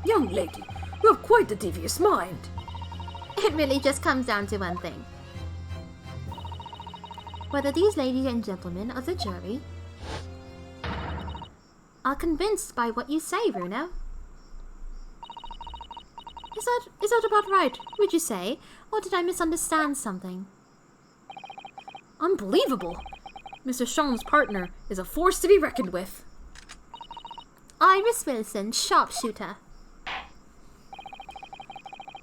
Young lady, you have quite a devious mind. It really just comes down to one thing. Whether these ladies and gentlemen of the jury are convinced by what you say, Bruno. Is that about right, would you say? Or did I misunderstand something? Unbelievable! Mr. Sholmes' partner is a force to be reckoned with. Iris Wilson, sharpshooter.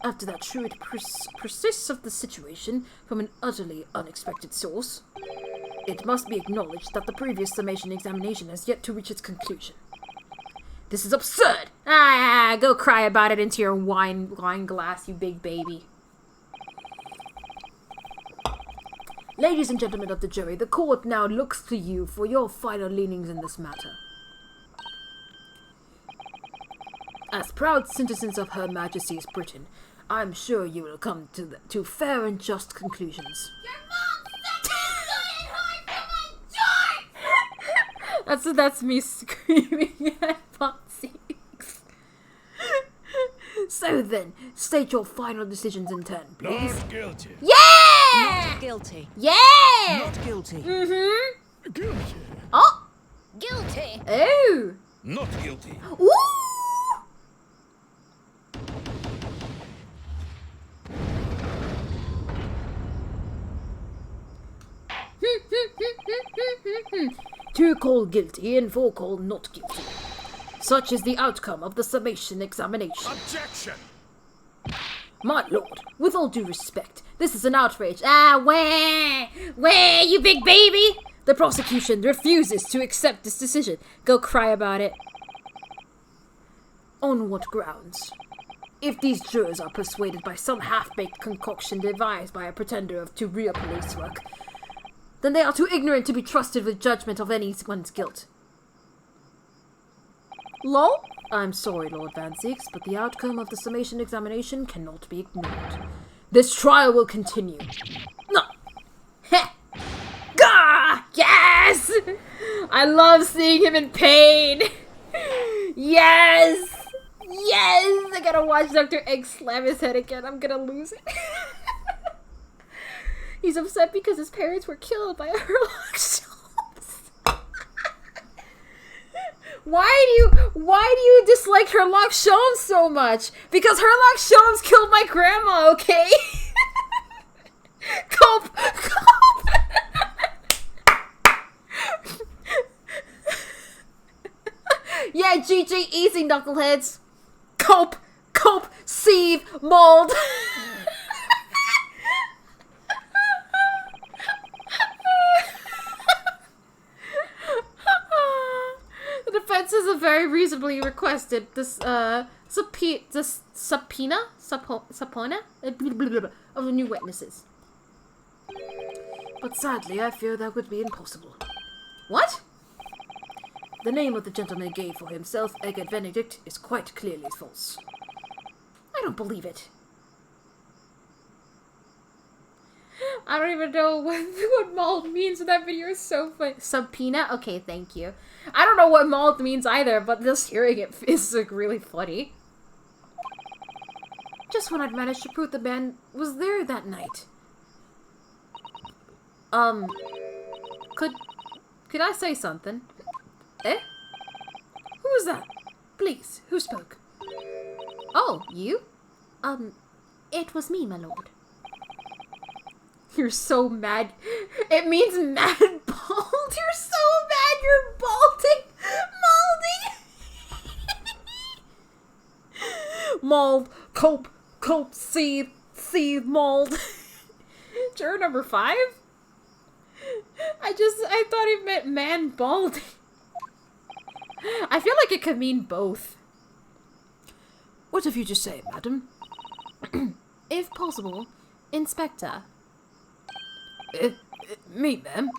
After that shrewd persists of the situation from an utterly unexpected source, it must be acknowledged that the previous summation examination has yet to reach its conclusion. This is absurd! Go cry about it into your wine glass, you big baby. Ladies and gentlemen of the jury, the court now looks to you for your final leanings in this matter. As proud citizens of Her Majesty's Britain, I'm sure you will come to fair and just conclusions. Your mom said you so That's me screaming at Foxy. So then, state your final decisions in turn, please. Not guilty. Yeah! Not guilty. Yeah! Not guilty. Mm-hmm. Guilty. Oh! guilty. Oh! Not guilty. Ooh! Two called guilty and 4 called not guilty. Such is the outcome of the summation examination. Objection. My lord, with all due respect, this is an outrage. Where, you big baby? The prosecution refuses to accept this decision. Go cry about it. On what grounds? If these jurors are persuaded by some half-baked concoction devised by a pretender to real police work, then they are too ignorant to be trusted with judgment of anyone's guilt. Lol? I'm sorry, Lord Van Zieks, but the outcome of the summation examination cannot be ignored. This trial will continue. No! Heh! Gah! Yes! I love seeing him in pain! Yes! Yes! I gotta watch Dr. Egg slam his head again. I'm gonna lose it. He's upset because his parents were killed by a Herlock Sholmes. Why do you dislike Herlock Sholmes so much? Because Herlock Sholmes killed my grandma, okay? Cope! Cope! Yeah, GG, easy, knuckleheads. Cope, sieve, mold. The defense is a very reasonably requested subpoena of new witnesses. But sadly, I fear that would be impossible. What? The name of the gentleman gave for himself, Egad Benedict, is quite clearly false. I don't believe it. I don't even know what mauled means, but that video is so funny. Subpoena? Okay, thank you. I don't know what mauled means either, but just hearing it is like really funny. Just when I'd managed to prove the man was there that night. Could I say something? Eh? Who was that? Please, who spoke? Oh, you? It was me, my lord. You're so mad. It means mad bald. You're so mad you're balding. Molding. Mold. Cope. Seethe. Mold. Juror number 5? I thought he meant man balding. I feel like it could mean both. What have you to say, madam? If possible, Inspector. Me, ma'am?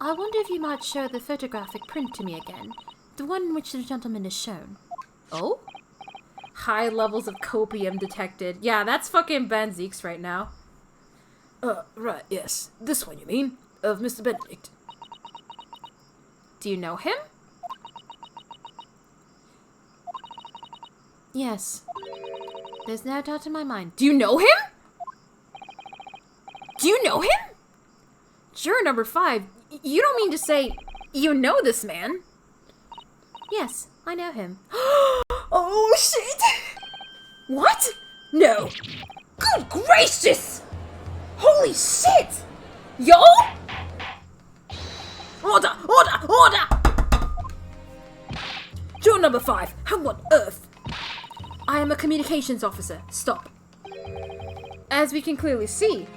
I wonder if you might show the photographic print to me again. The one in which the gentleman is shown. Oh? High levels of copium detected. Yeah, that's fucking Van Zieks right now. Right, yes. This one, you mean? Of Mr. Benedict. Do you know him? Yes. There's no doubt in my mind. Do you know him? Do you know him? Juror number 5, you don't mean to say you know this man? Yes, I know him. Oh, shit! What? No. Good gracious! Holy shit! Yo? Order! Juror number 5, how on earth? I am a communications officer. Stop. As we can clearly see,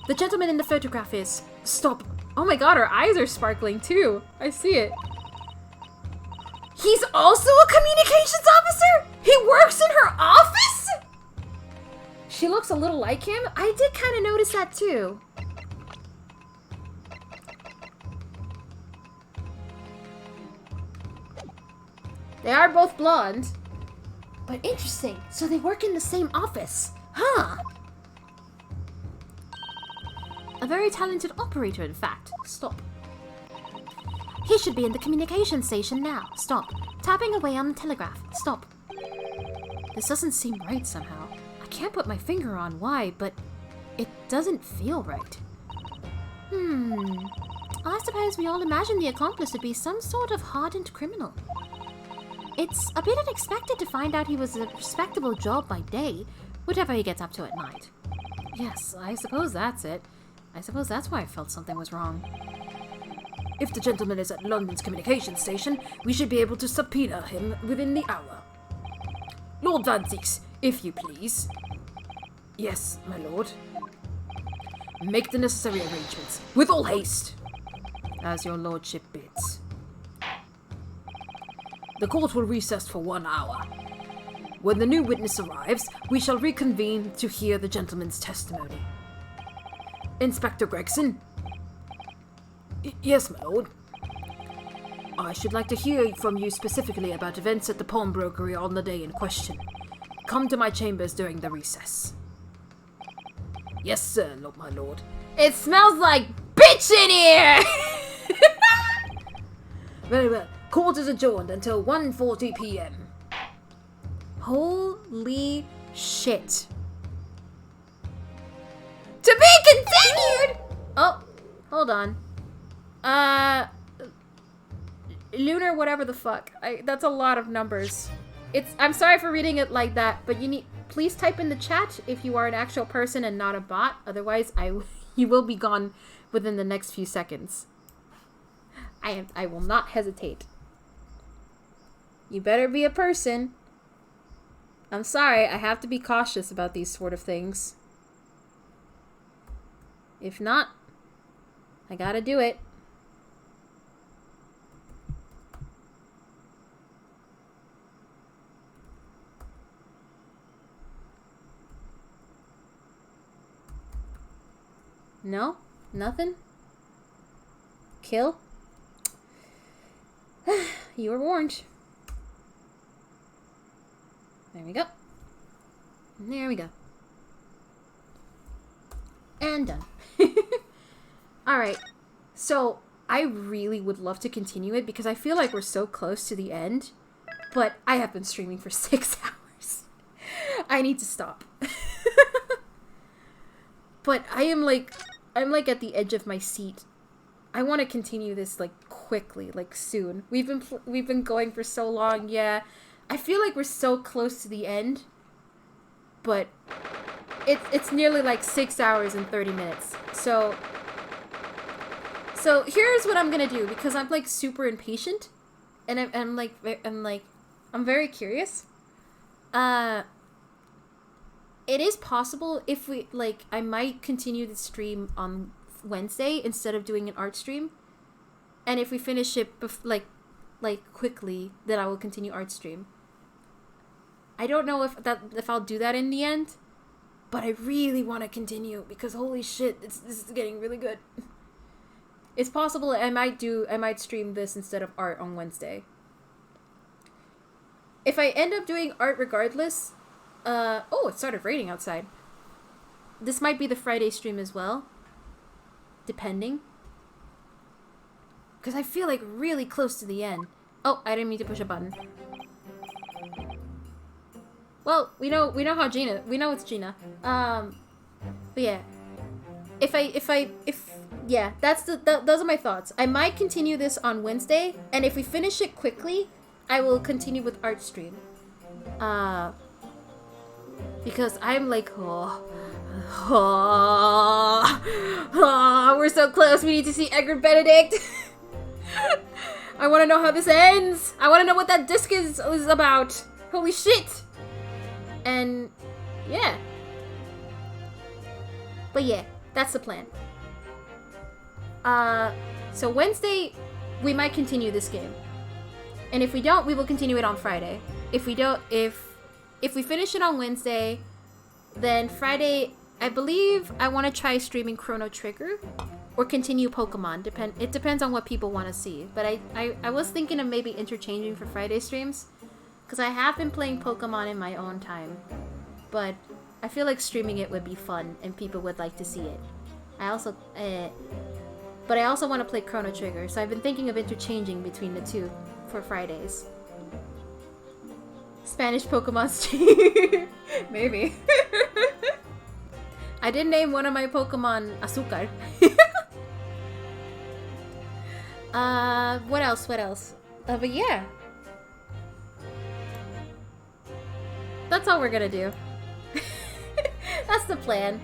the gentleman in the photograph is... Stop. Oh my god, her eyes are sparkling too. I see it. He's also a communications officer? He works in her office? She looks a little like him. I did kind of notice that too. They are both blonde. But interesting. So they work in the same office. Huh. A very talented operator, in fact. Stop. He should be in the communication station now. Stop. Tapping away on the telegraph. Stop. This doesn't seem right somehow. I can't put my finger on why, but it doesn't feel right. I suppose we all imagine the accomplice to be some sort of hardened criminal. It's a bit unexpected to find out he was a respectable job by day, whatever he gets up to at night. Yes, I suppose that's it. I suppose that's why I felt something was wrong. If the gentleman is at London's communication station, we should be able to subpoena him within the hour. Lord Van Zieks, if you please. Yes, my lord. Make the necessary arrangements, with all haste. As your lordship bids. The court will recess for 1 hour. When the new witness arrives, we shall reconvene to hear the gentleman's testimony. Inspector Gregson? Yes, my lord. I should like to hear from you specifically about events at the pawnbrokery on the day in question. Come to my chambers during the recess. Yes, sir, my lord. It smells like bitch in here! Very well. Court is adjourned until 1:40 p.m. Holy shit. To be continued! Oh, hold on. Lunar whatever the fuck. That's a lot of numbers. I'm sorry for reading it like that, but please type in the chat if you are an actual person and not a bot. Otherwise, you will be gone within the next few seconds. I will not hesitate. You better be a person. I'm sorry, I have to be cautious about these sort of things. If not, I gotta do it. No? Nothing? Kill? You were warned. There we go. There we go. And done. Alright. So, I really would love to continue it because I feel like we're so close to the end. But I have been streaming for 6 hours. I need to stop. But I'm like at the edge of my seat. I want to continue this like quickly, like soon. We've been going for so long. Yeah, I feel like we're so close to the end, but it's nearly like 6 hours and 30 minutes. So here's what I'm gonna do because I'm like super impatient, and I'm very curious. It is possible if I might continue the stream on Wednesday instead of doing an art stream. And if we finish it quickly, then I will continue art stream. I don't know if I'll do that in the end, but I really want to continue because holy shit, this is getting really good. It's possible I might stream this instead of art on Wednesday. If I end up doing art regardless, oh, it started raining outside. This might be the Friday stream as well. Depending. Because I feel like really close to the end. Oh, I didn't mean to push a button. Well, we know how Gina, we know it's Gina. But yeah. Yeah, those are my thoughts. I might continue this on Wednesday, and if we finish it quickly, I will continue with art stream. Because I'm like, we're so close. We need to see Edgar Benedict. I want to know how this ends. I want to know what that disc is about. Holy shit. And yeah. But yeah, that's the plan. So Wednesday, we might continue this game. And if we don't, we will continue it on Friday. If we don't, if we finish it on Wednesday, then Friday, I believe I want to try streaming Chrono Trigger or continue Pokemon. It depends on what people want to see. But I was thinking of maybe interchanging for Friday streams because I have been playing Pokemon in my own time. But I feel like streaming it would be fun and people would like to see it. But I also want to play Chrono Trigger, so I've been thinking of interchanging between the two for Fridays. Spanish Pokemon stream. Maybe. I did name one of my Pokemon Azúcar. What else? But yeah. That's all we're gonna do. That's the plan.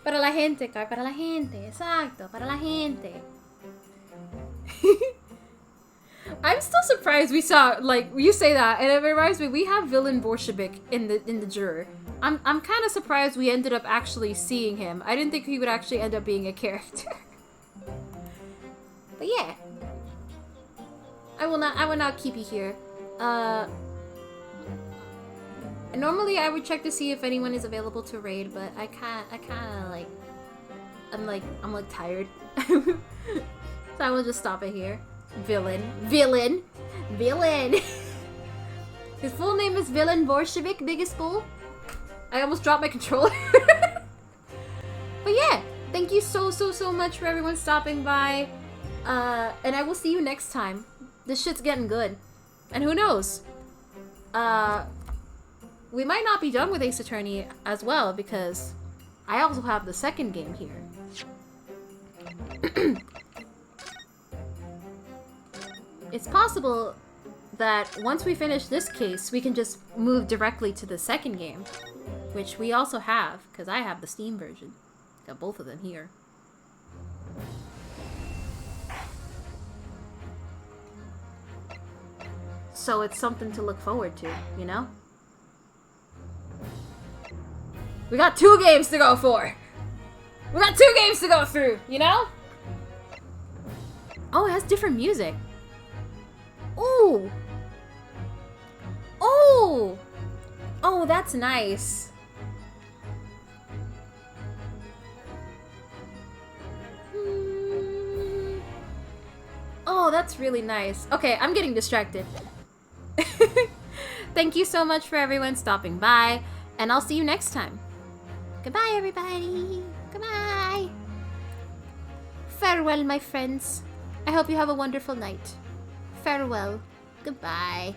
Para la gente, Kai, para la gente. Exacto, para la gente. I'm still surprised we saw, like, you say that, and it reminds me, we have Villain Bolshevik in the juror. I'm kind of surprised we ended up actually seeing him. I didn't think he would actually end up being a character. But yeah. I will not keep you here. Normally I would check to see if anyone is available to raid, but I kinda like, I'm like tired. So I will just stop it here. Villain. His full name is Villain Bolshevik, biggest bull. I almost dropped my controller. But yeah, thank you so much for everyone stopping by. And I will see you next time. This shit's getting good. And who knows? We might not be done with Ace Attorney as well, because I also have the second game here. It's possible that once we finish this case, we can just move directly to the second game, which we also have, because I have the Steam version. Got both of them here. So it's something to look forward to, you know? We got 2 games to go for! We got 2 games to go through, you know? Oh, it has different music. Ooh! Oh! Oh, that's nice. Oh, that's really nice. Okay, I'm getting distracted. Thank you so much for everyone stopping by, and I'll see you next time. Goodbye, everybody. Goodbye. Farewell, my friends. I hope you have a wonderful night. Farewell. Goodbye.